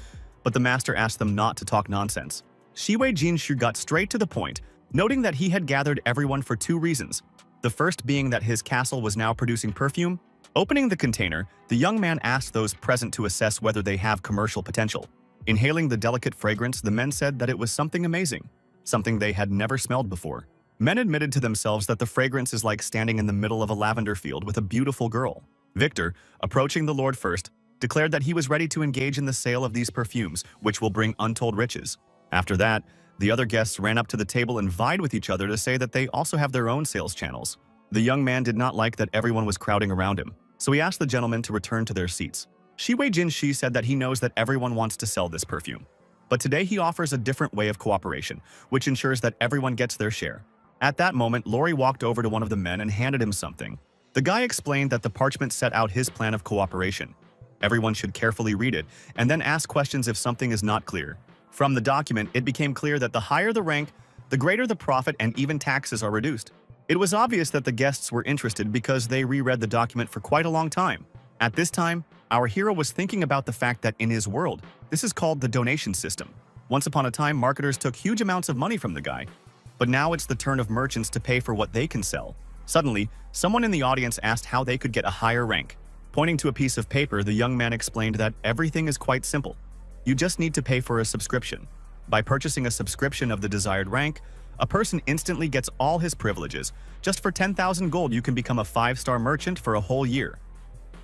but the master asked them not to talk nonsense. Shiwei Jinshu got straight to the point, noting that he had gathered everyone for two reasons. The first being that his castle was now producing perfume. Opening the container, the young man asked those present to assess whether they have commercial potential. Inhaling the delicate fragrance, the men said that it was something amazing, something they had never smelled before. Men admitted to themselves that the fragrance is like standing in the middle of a lavender field with a beautiful girl. Victor, approaching the Lord first, declared that he was ready to engage in the sale of these perfumes, which will bring untold riches. After that, the other guests ran up to the table and vied with each other to say that they also have their own sales channels. The young man did not like that everyone was crowding around him, so he asked the gentlemen to return to their seats. Shi Wei-jin said that he knows that everyone wants to sell this perfume. But today he offers a different way of cooperation, which ensures that everyone gets their share. At that moment, Lori walked over to one of the men and handed him something. The guy explained that the parchment set out his plan of cooperation. Everyone should carefully read it and then ask questions if something is not clear. From the document, it became clear that the higher the rank, the greater the profit and even taxes are reduced. It was obvious that the guests were interested because they reread the document for quite a long time. At this time, our hero was thinking about the fact that in his world, this is called the donation system. Once upon a time, marketers took huge amounts of money from the guy. But now it's the turn of merchants to pay for what they can sell. Suddenly, someone in the audience asked how they could get a higher rank. Pointing to a piece of paper, the young man explained that everything is quite simple. You just need to pay for a subscription. By purchasing a subscription of the desired rank, a person instantly gets all his privileges. Just for 10,000 gold, you can become a 5-star merchant for a whole year.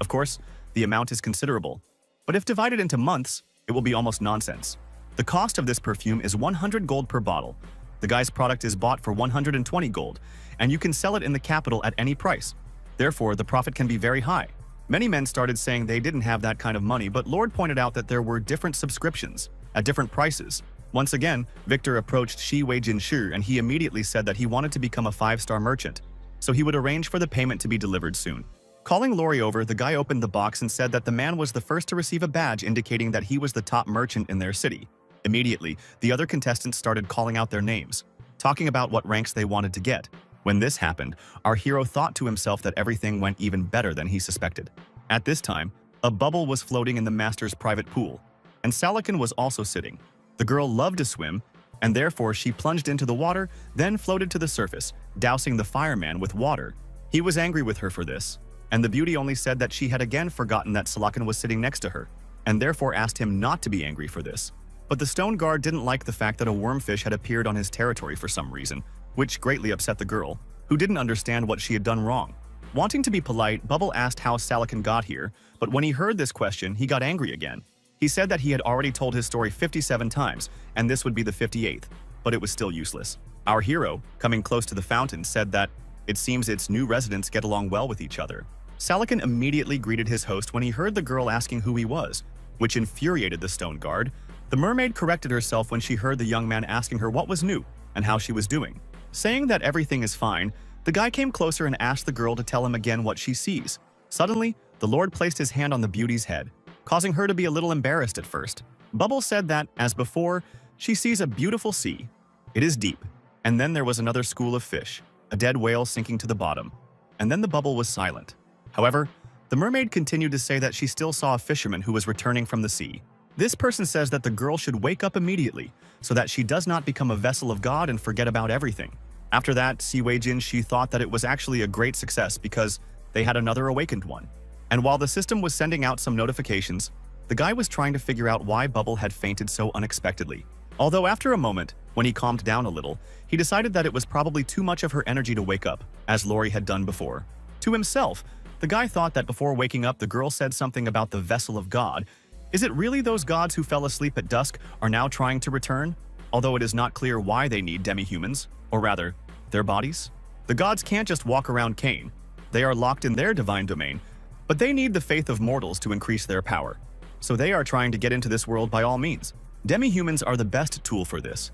Of course, the amount is considerable, but if divided into months, it will be almost nonsense. The cost of this perfume is 100 gold per bottle. The guy's product is bought for 120 gold, and you can sell it in the capital at any price. Therefore, the profit can be very high. Many men started saying they didn't have that kind of money, but Lord pointed out that there were different subscriptions at different prices. Once again, Victor approached Shi Wei-jin and he immediately said that he wanted to become a 5-star merchant, so he would arrange for the payment to be delivered soon. Calling Lori over, the guy opened the box and said that the man was the first to receive a badge indicating that he was the top merchant in their city. Immediately, the other contestants started calling out their names, talking about what ranks they wanted to get. When this happened, our hero thought to himself that everything went even better than he suspected. At this time, a bubble was floating in the master's private pool, and Salakin was also sitting. The girl loved to swim, and therefore she plunged into the water, then floated to the surface, dousing the fireman with water. He was angry with her for this, and the beauty only said that she had again forgotten that Salakin was sitting next to her, and therefore asked him not to be angry for this. But the stone guard didn't like the fact that a wormfish had appeared on his territory for some reason, which greatly upset the girl, who didn't understand what she had done wrong. Wanting to be polite, Bubble asked how Salakin got here, but when he heard this question, he got angry again. He said that he had already told his story 57 times, and this would be the 58th, but it was still useless. Our hero, coming close to the fountain, said that it seems its new residents get along well with each other. Salakin immediately greeted his host when he heard the girl asking who he was, which infuriated the stone guard. The mermaid corrected herself when she heard the young man asking her what was new and how she was doing. Saying that everything is fine, the guy came closer and asked the girl to tell him again what she sees. Suddenly, the Lord placed his hand on the beauty's head, causing her to be a little embarrassed at first. Bubble said that, as before, she sees a beautiful sea. It is deep, and then there was another school of fish, a dead whale sinking to the bottom, and then the bubble was silent. However, the mermaid continued to say that she still saw a fisherman who was returning from the sea. This person says that the girl should wake up immediately so that she does not become a vessel of God and forget about everything. After that, Shi Wei-jin thought that it was actually a great success because they had another awakened one. And while the system was sending out some notifications, the guy was trying to figure out why Bubble had fainted so unexpectedly. Although after a moment, when he calmed down a little, he decided that it was probably too much of her energy to wake up, as Lori had done before. To himself, the guy thought that before waking up, the girl said something about the vessel of God. Is it really those gods who fell asleep at dusk are now trying to return? Although it is not clear why they need demi-humans, or rather, their bodies. The gods can't just walk around Cain. They are locked in their divine domain, but they need the faith of mortals to increase their power. So they are trying to get into this world by all means. Demi-humans are the best tool for this.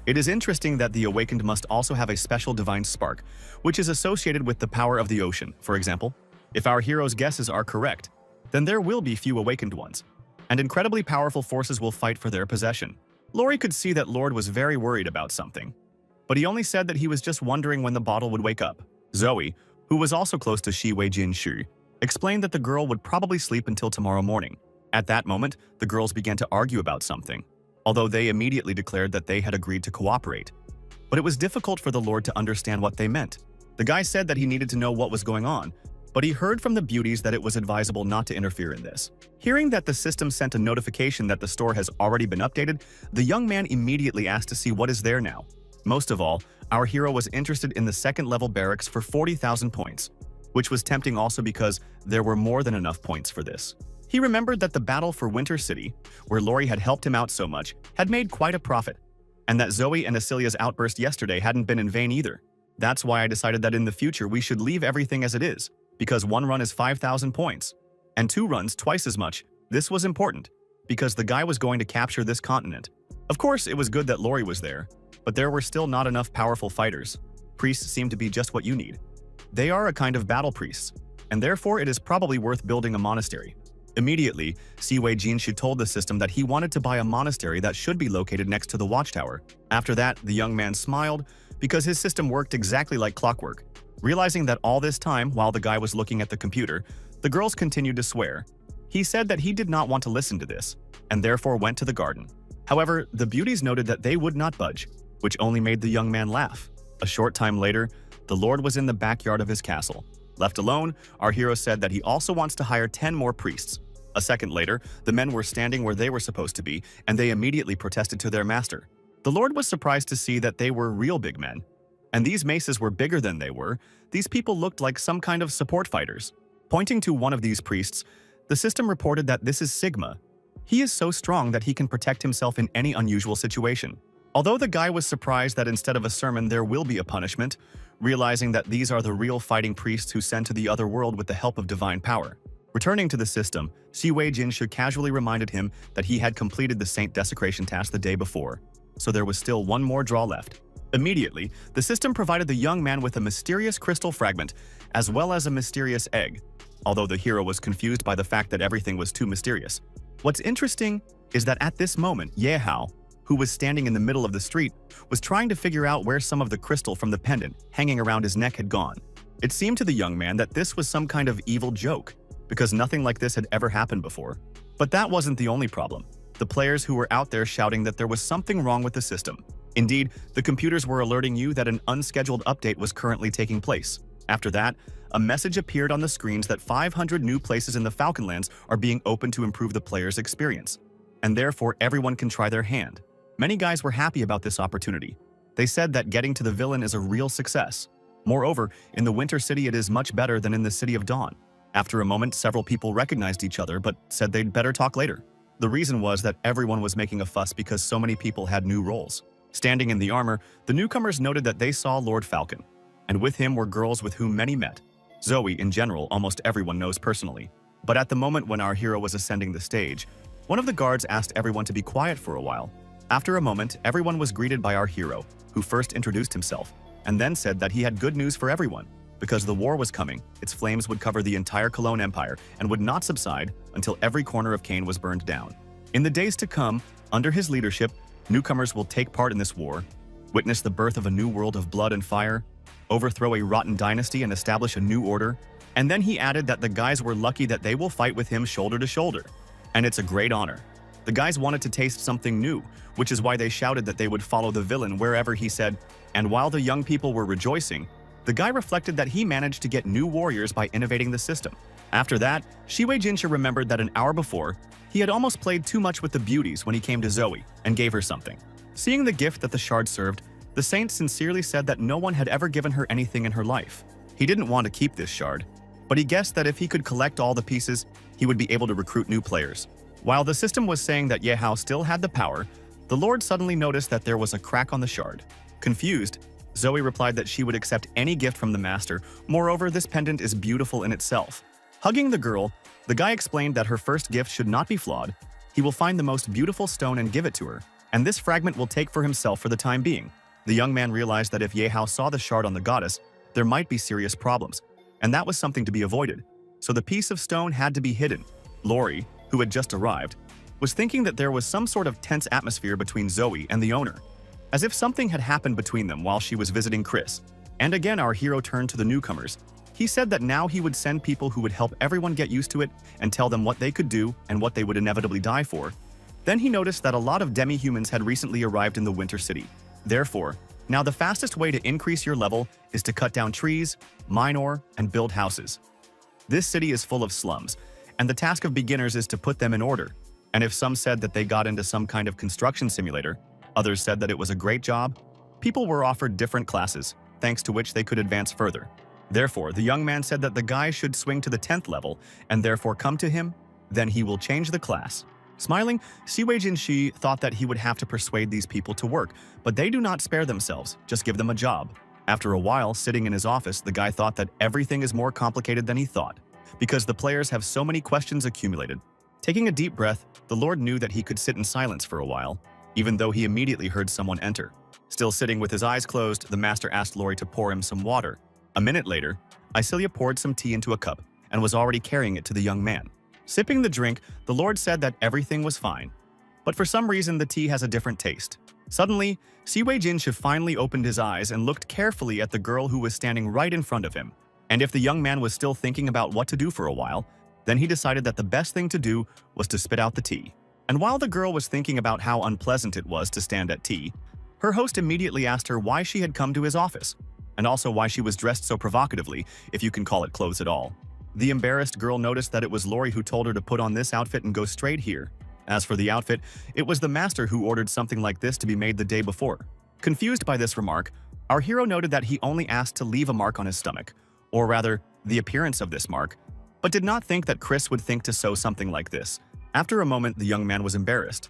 It is interesting that the awakened must also have a special divine spark, which is associated with the power of the ocean, for example. If our hero's guesses are correct, then there will be few awakened ones, and incredibly powerful forces will fight for their possession. Lori could see that Lord was very worried about something, but he only said that he was just wondering when the bottle would wake up. Zoe, who was also close to Shi Wei-jin, explained that the girl would probably sleep until tomorrow morning. At that moment, the girls began to argue about something, although they immediately declared that they had agreed to cooperate. But it was difficult for the Lord to understand what they meant. The guy said that he needed to know what was going on, but he heard from the beauties that it was advisable not to interfere in this. Hearing that the system sent a notification that the store has already been updated, the young man immediately asked to see what is there now. Most of all, our hero was interested in the second-level barracks for 40,000 points, which was tempting also because there were more than enough points for this. He remembered that the battle for Winter City, where Lori had helped him out so much, had made quite a profit, and that Zoe and Acilia's outburst yesterday hadn't been in vain either. That's why I decided that in the future we should leave everything as it is, because one run is 5,000 points, and two runs twice as much. This was important, because the guy was going to capture this continent. Of course, it was good that Lori was there, but there were still not enough powerful fighters. Priests seem to be just what you need. They are a kind of battle priests, and therefore it is probably worth building a monastery. Immediately, Siwei Jinshu told the system that he wanted to buy a monastery that should be located next to the watchtower. After that, the young man smiled because his system worked exactly like clockwork. Realizing that all this time, while the guy was looking at the computer, the girls continued to swear. He said that he did not want to listen to this, and therefore went to the garden. However, the beauties noted that they would not budge, which only made the young man laugh. A short time later, the Lord was in the backyard of his castle. Left alone, our hero said that he also wants to hire 10 more priests. A second later, the men were standing where they were supposed to be, and they immediately protested to their master. The Lord was surprised to see that they were real big men, and these maces were bigger than they were. These people looked like some kind of support fighters. Pointing to one of these priests, the system reported that this is Sigma. He is so strong that he can protect himself in any unusual situation. Although the guy was surprised that instead of a sermon there will be a punishment, realizing that these are the real fighting priests who send to the other world with the help of divine power. Returning to the system, Siwei Jinshu casually reminded him that he had completed the saint desecration task the day before, so there was still one more draw left. Immediately, the system provided the young man with a mysterious crystal fragment, as well as a mysterious egg, although the hero was confused by the fact that everything was too mysterious. What's interesting is that at this moment, Yehao, who was standing in the middle of the street, was trying to figure out where some of the crystal from the pendant hanging around his neck had gone. It seemed to the young man that this was some kind of evil joke, because nothing like this had ever happened before. But that wasn't the only problem. The players who were out there shouting that there was something wrong with the system. Indeed, the computers were alerting you that an unscheduled update was currently taking place. After that, a message appeared on the screens that 500 new places in the Falconlands are being opened to improve the player's experience, and therefore everyone can try their hand. Many guys were happy about this opportunity. They said that getting to the villain is a real success. Moreover, in the Winter City it is much better than in the City of Dawn. After a moment, several people recognized each other but said they'd better talk later. The reason was that everyone was making a fuss because so many people had new roles. Standing in the armor, the newcomers noted that they saw Lord Falcon, and with him were girls with whom many met. Zoe, in general, almost everyone knows personally. But at the moment when our hero was ascending the stage, one of the guards asked everyone to be quiet for a while. After a moment, everyone was greeted by our hero, who first introduced himself, and then said that he had good news for everyone. Because the war was coming, its flames would cover the entire Cologne Empire and would not subside until every corner of Kane was burned down. In the days to come, under his leadership, newcomers will take part in this war, witness the birth of a new world of blood and fire, overthrow a rotten dynasty and establish a new order. And then he added that the guys were lucky that they will fight with him shoulder to shoulder. And it's a great honor. The guys wanted to taste something new, which is why they shouted that they would follow the villain wherever he said. And while the young people were rejoicing, the guy reflected that he managed to get new warriors by innovating the system. After that, Siwei Jinshu remembered that an hour before, he had almost played too much with the beauties when he came to Zoe and gave her something. Seeing the gift that the shard served, the saint sincerely said that no one had ever given her anything in her life. He didn't want to keep this shard, but he guessed that if he could collect all the pieces, he would be able to recruit new players. While the system was saying that Yehao still had the power, the Lord suddenly noticed that there was a crack on the shard. Confused, Zoe replied that she would accept any gift from the master. Moreover, this pendant is beautiful in itself. Hugging the girl, the guy explained that her first gift should not be flawed. He will find the most beautiful stone and give it to her, and this fragment will take for himself for the time being. The young man realized that if Yehao saw the shard on the goddess, there might be serious problems, and that was something to be avoided. So the piece of stone had to be hidden. Lori, who had just arrived, was thinking that there was some sort of tense atmosphere between Zoe and the owner, as if something had happened between them while she was visiting Chris. And again, our hero turned to the newcomers. He said that now he would send people who would help everyone get used to it and tell them what they could do and what they would inevitably die for. Then he noticed that a lot of demi-humans had recently arrived in the Winter City. Therefore, now the fastest way to increase your level is to cut down trees, mine ore, and build houses. This city is full of slums, and the task of beginners is to put them in order. And if some said that they got into some kind of construction simulator, others said that it was a great job, People were offered different classes, thanks to which they could advance further. Therefore, the young man said that the guy should swing to the 10th level and therefore come to him, then he will change the class. Smiling, Siwei Jinshi thought that he would have to persuade these people to work, but they do not spare themselves, just give them a job. After a while, sitting in his office, the guy thought that everything is more complicated than he thought, because the players have so many questions accumulated. Taking a deep breath, the Lord knew that he could sit in silence for a while, even though he immediately heard someone enter. Still sitting with his eyes closed, the master asked Lori to pour him some water. A minute later, Isilia poured some tea into a cup and was already carrying it to the young man. Sipping the drink, the Lord said that everything was fine. But for some reason, the tea has a different taste. Suddenly, Siwei Jinshi finally opened his eyes and looked carefully at the girl who was standing right in front of him. And if the young man was still thinking about what to do for a while, then he decided that the best thing to do was to spit out the tea. And while the girl was thinking about how unpleasant it was to stand at tea, her host immediately asked her why she had come to his office, and also why she was dressed so provocatively, if you can call it clothes at all. The embarrassed girl noticed that it was Lori who told her to put on this outfit and go straight here. As for the outfit, it was the master who ordered something like this to be made the day before. Confused by this remark, our hero noted that he only asked to leave a mark on his stomach, or rather, the appearance of this mark, but did not think that Chris would think to sew something like this. After a moment, the young man was embarrassed,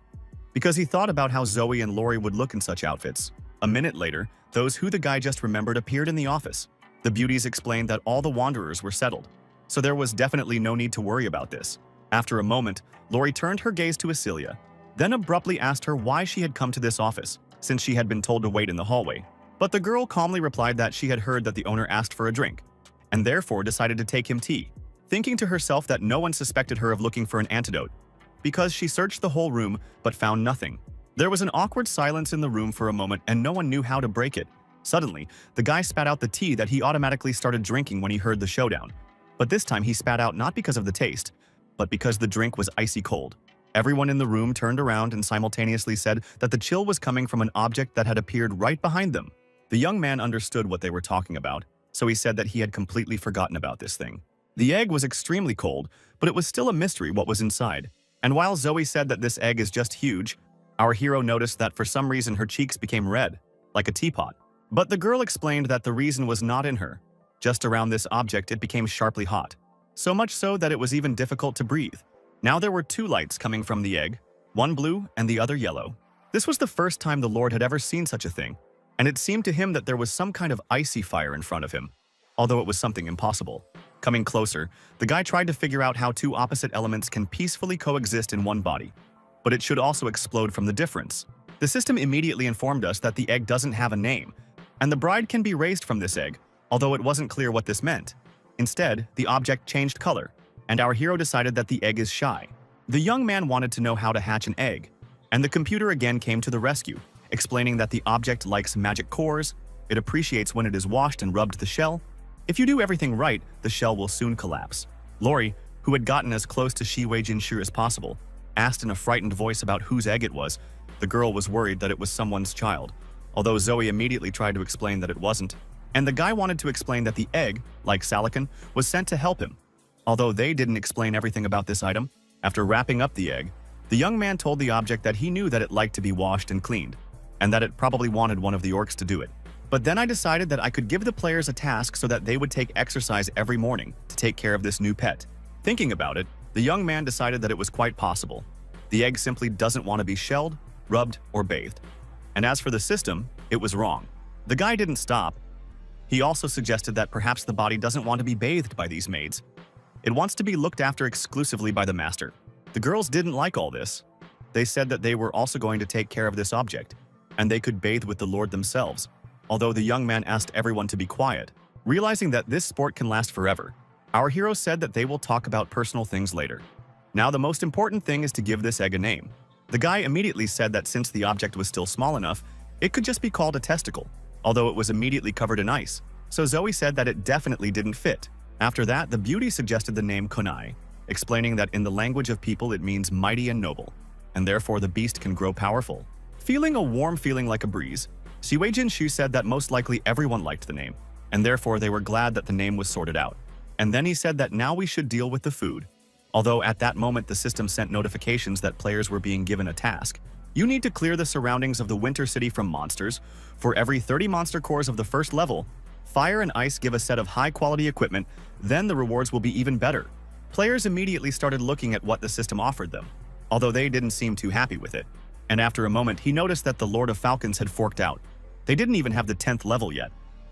because he thought about how Zoe and Lori would look in such outfits. A minute later, those who the guy just remembered appeared in the office. The beauties explained that all the wanderers were settled, so there was definitely no need to worry about this. After a moment, Lori turned her gaze to Isilia, then abruptly asked her why she had come to this office, since she had been told to wait in the hallway. But the girl calmly replied that she had heard that the owner asked for a drink, and therefore decided to take him tea, thinking to herself that no one suspected her of looking for an antidote, because she searched the whole room but found nothing. There was an awkward silence in the room for a moment and no one knew how to break it. Suddenly, the guy spat out the tea that he automatically started drinking when he heard the showdown. But this time he spat out not because of the taste, but because the drink was icy cold. Everyone in the room turned around and simultaneously said that the chill was coming from an object that had appeared right behind them. The young man understood what they were talking about, so he said that he had completely forgotten about this thing. The egg was extremely cold, but it was still a mystery what was inside. And while Zoe said that this egg is just huge, our hero noticed that for some reason her cheeks became red, like a teapot. But the girl explained that the reason was not in her. Just around this object it became sharply hot, so much so that it was even difficult to breathe. Now there were two lights coming from the egg, one blue and the other yellow. This was the first time the Lord had ever seen such a thing, and it seemed to him that there was some kind of icy fire in front of him, although it was something impossible. Coming closer, the guy tried to figure out how two opposite elements can peacefully coexist in one body, but it should also explode from the difference. The system immediately informed us that the egg doesn't have a name, and the bride can be raised from this egg, although it wasn't clear what this meant. Instead, the object changed color, and our hero decided that the egg is shy. The young man wanted to know how to hatch an egg, and the computer again came to the rescue, explaining that the object likes magic cores, it appreciates when it is washed and rubbed the shell. If you do everything right, the shell will soon collapse. Lori, who had gotten as close to Siwei Jinshi as possible, asked in a frightened voice about whose egg it was. The girl was worried that it was someone's child, although Zoe immediately tried to explain that it wasn't. And the guy wanted to explain that the egg, like Salican, was sent to help him. Although they didn't explain everything about this item, after wrapping up the egg, the young man told the object that he knew that it liked to be washed and cleaned, and that it probably wanted one of the orcs to do it. But then I decided that I could give the players a task so that they would take exercise every morning to take care of this new pet. Thinking about it, the young man decided that it was quite possible. The egg simply doesn't want to be shelled, rubbed, or bathed. And as for the system, it was wrong. The guy didn't stop. He also suggested that perhaps the body doesn't want to be bathed by these maids. It wants to be looked after exclusively by the master. The girls didn't like all this. They said that they were also going to take care of this object, and they could bathe with the Lord themselves, although the young man asked everyone to be quiet. Realizing that this sport can last forever, our hero said that they will talk about personal things later. Now the most important thing is to give this egg a name. The guy immediately said that since the object was still small enough, it could just be called a testicle, although it was immediately covered in ice. So Zoe said that it definitely didn't fit. After that, the beauty suggested the name Konai, explaining that in the language of people it means mighty and noble, and therefore the beast can grow powerful. Feeling a warm feeling like a breeze, Siwei Jinshu said that most likely everyone liked the name, and therefore they were glad that the name was sorted out. And then he said that now we should deal with the food. Although at that moment the system sent notifications that players were being given a task, You need to clear the surroundings of the Winter City from monsters. For every 30 monster cores of the first level, fire and ice give a set of high-quality equipment, then the rewards will be even better. Players immediately started looking at what the system offered them, although they didn't seem too happy with it. And after a moment, he noticed that the Lord of Falcons had forked out. They didn't even have the 10th level yet,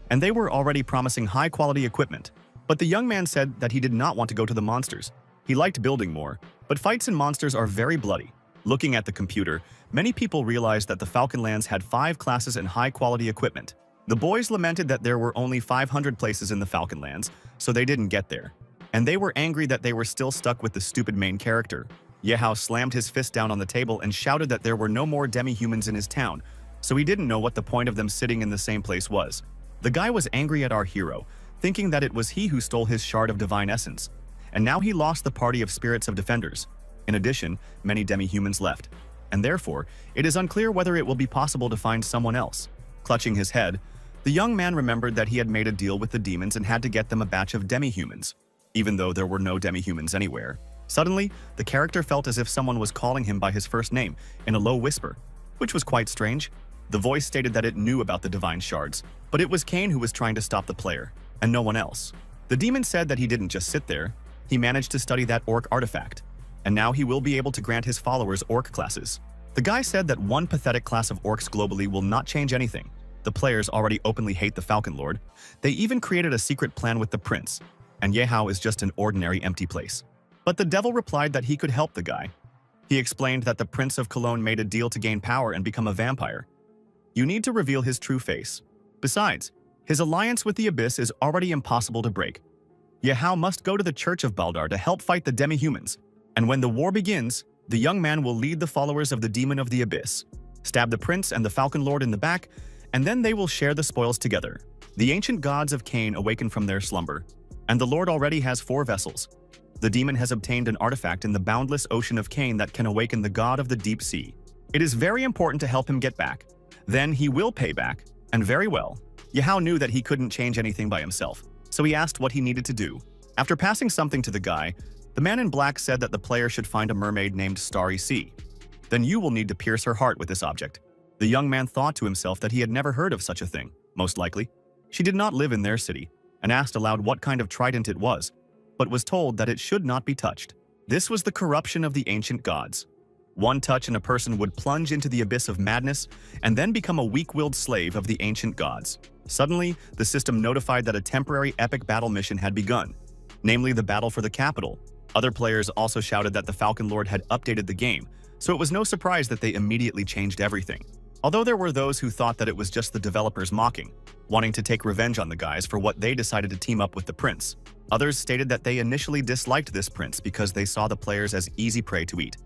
and they were already promising high-quality equipment. But the young man said that he did not want to go to the monsters. He liked building more, but fights in monsters are very bloody. Looking at the computer, many people realized that the Falcon Lands had 5 classes and high-quality equipment. The boys lamented that there were only 500 places in the Falcon Lands, so they didn't get there. And they were angry that they were still stuck with the stupid main character. Yehao slammed his fist down on the table and shouted that there were no more demi-humans in his town, so he didn't know what the point of them sitting in the same place was. The guy was angry at our hero, thinking that it was he who stole his shard of divine essence, and now he lost the party of spirits of defenders. In addition, many demi-humans left, and therefore, it is unclear whether it will be possible to find someone else. Clutching his head, the young man remembered that he had made a deal with the demons and had to get them a batch of demi-humans, even though there were no demi-humans anywhere. Suddenly, the character felt as if someone was calling him by his first name in a low whisper, which was quite strange. The voice stated that it knew about the divine shards, but it was Kane who was trying to stop the player, and no one else. The demon said that he didn't just sit there, he managed to study that orc artifact, and now he will be able to grant his followers orc classes. The guy said that one pathetic class of orcs globally will not change anything. The players already openly hate the Falcon Lord. They even created a secret plan with the prince, and Yehao is just an ordinary empty place. But the devil replied that he could help the guy. He explained that the Prince of Cologne made a deal to gain power and become a vampire. You need to reveal his true face. Besides, his alliance with the Abyss is already impossible to break. Yehao must go to the Church of Baldar to help fight the demi-humans, and when the war begins, the young man will lead the followers of the Demon of the Abyss, stab the Prince and the Falcon Lord in the back, and then they will share the spoils together. The ancient gods of Cain awaken from their slumber, and the Lord already has 4 vessels. The demon has obtained an artifact in the boundless ocean of Cain that can awaken the god of the deep sea. It is very important to help him get back. Then he will pay back, and very well. Yehao knew that he couldn't change anything by himself, so he asked what he needed to do. After passing something to the guy, the man in black said that the player should find a mermaid named Starry Sea. Then you will need to pierce her heart with this object. The young man thought to himself that he had never heard of such a thing, most likely. She did not live in their city, and asked aloud what kind of trident it was, but was told that it should not be touched. This was the corruption of the ancient gods. One touch and a person would plunge into the abyss of madness and then become a weak-willed slave of the ancient gods. Suddenly, the system notified that a temporary epic battle mission had begun, namely the battle for the capital. Other players also shouted that the Falcon Lord had updated the game, so it was no surprise that they immediately changed everything. Although there were those who thought that it was just the developers mocking, wanting to take revenge on the guys for what they decided to team up with the prince. Others stated that they initially disliked this prince because they saw the players as easy prey to eat.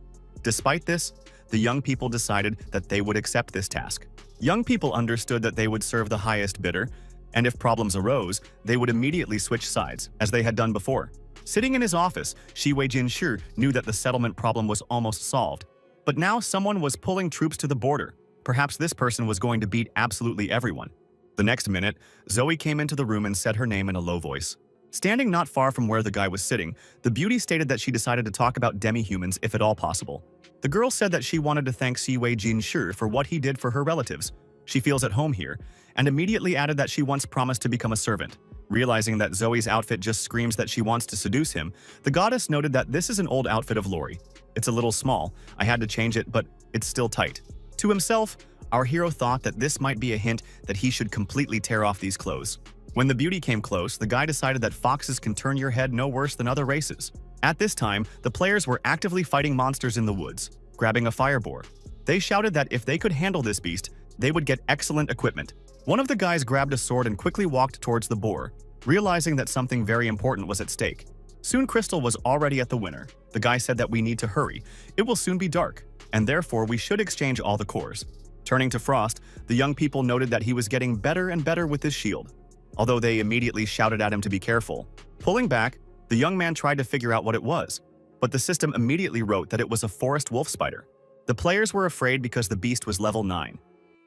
Despite this, the young people decided that they would accept this task. Young people understood that they would serve the highest bidder, and if problems arose, they would immediately switch sides, as they had done before. Sitting in his office, Shi Wei-jin-shi knew that the settlement problem was almost solved. But now someone was pulling troops to the border. Perhaps this person was going to beat absolutely everyone. The next minute, Zoe came into the room and said her name in a low voice. Standing not far from where the guy was sitting, the beauty stated that she decided to talk about demi-humans if at all possible. The girl said that she wanted to thank Shi Wei-jin-shi for what he did for her relatives. She feels at home here, and immediately added that she once promised to become a servant. Realizing that Zoe's outfit just screams that she wants to seduce him, the goddess noted that this is an old outfit of Lori. It's a little small, I had to change it, but it's still tight. To himself, our hero thought that this might be a hint that he should completely tear off these clothes. When the beauty came close, the guy decided that foxes can turn your head no worse than other races. At this time, the players were actively fighting monsters in the woods, grabbing a fireboar. They shouted that if they could handle this beast, they would get excellent equipment. One of the guys grabbed a sword and quickly walked towards the boar, realizing that something very important was at stake. Soon Crystal was already at the winner. The guy said that we need to hurry. It will soon be dark, and therefore we should exchange all the cores. Turning to Frost, the young people noted that he was getting better and better with his shield, although they immediately shouted at him to be careful. Pulling back, the young man tried to figure out what it was, but the system immediately wrote that it was a forest wolf spider. The players were afraid because the beast was level 9,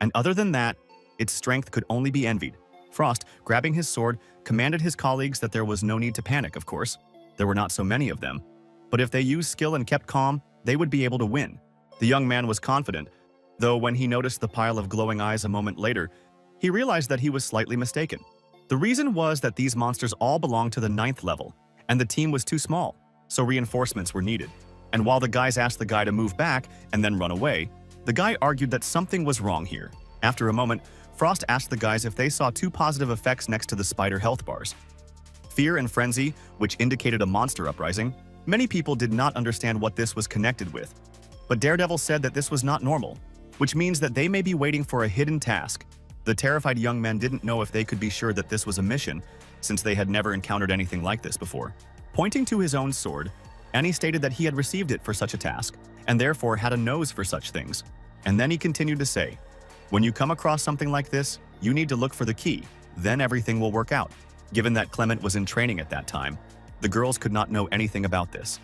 and other than that, its strength could only be envied. Frost, grabbing his sword, commanded his colleagues that there was no need to panic, of course. There were not so many of them, but if they used skill and kept calm, they would be able to win. The young man was confident, Though when he noticed the pile of glowing eyes a moment later, he realized that he was slightly mistaken. The reason was that these monsters all belonged to the 9th level, and the team was too small, so reinforcements were needed. And while the guys asked the guy to move back and then run away, the guy argued that something was wrong here. After a moment, Frost asked the guys if they saw 2 positive effects next to the spider health bars. Fear and frenzy, which indicated a monster uprising. Many people did not understand what this was connected with. But Daredevil said that this was not normal, which means that they may be waiting for a hidden task. The terrified young men didn't know if they could be sure that this was a mission, since they had never encountered anything like this before. Pointing to his own sword, Annie stated that he had received it for such a task, and therefore had a nose for such things. And then he continued to say, "When you come across something like this, you need to look for the key, then everything will work out." Given that Clement was in training at that time, the girls could not know anything about this.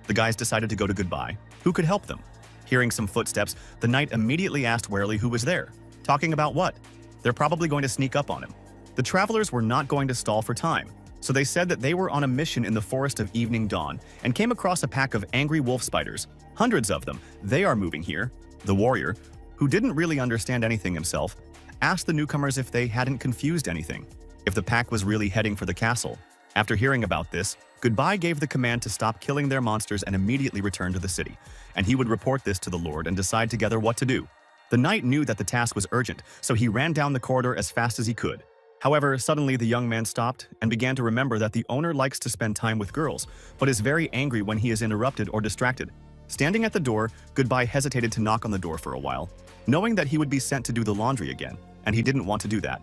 The guys decided to go to Goodbye. Who could help them? Hearing some footsteps, the knight immediately asked warily who was there. Talking about what? They're probably going to sneak up on him. The travelers were not going to stall for time, so they said that they were on a mission in the forest of Evening Dawn and came across a pack of angry wolf spiders. Hundreds of them. They are moving here. The warrior, who didn't really understand anything himself, asked the newcomers if they hadn't confused anything, if the pack was really heading for the castle. After hearing about this, Goodbye gave the command to stop killing their monsters and immediately return to the city, and he would report this to the Lord and decide together what to do. The knight knew that the task was urgent, so he ran down the corridor as fast as he could. However, suddenly the young man stopped and began to remember that the owner likes to spend time with girls, but is very angry when he is interrupted or distracted. Standing at the door, Goodbye hesitated to knock on the door for a while, knowing that he would be sent to do the laundry again, and he didn't want to do that.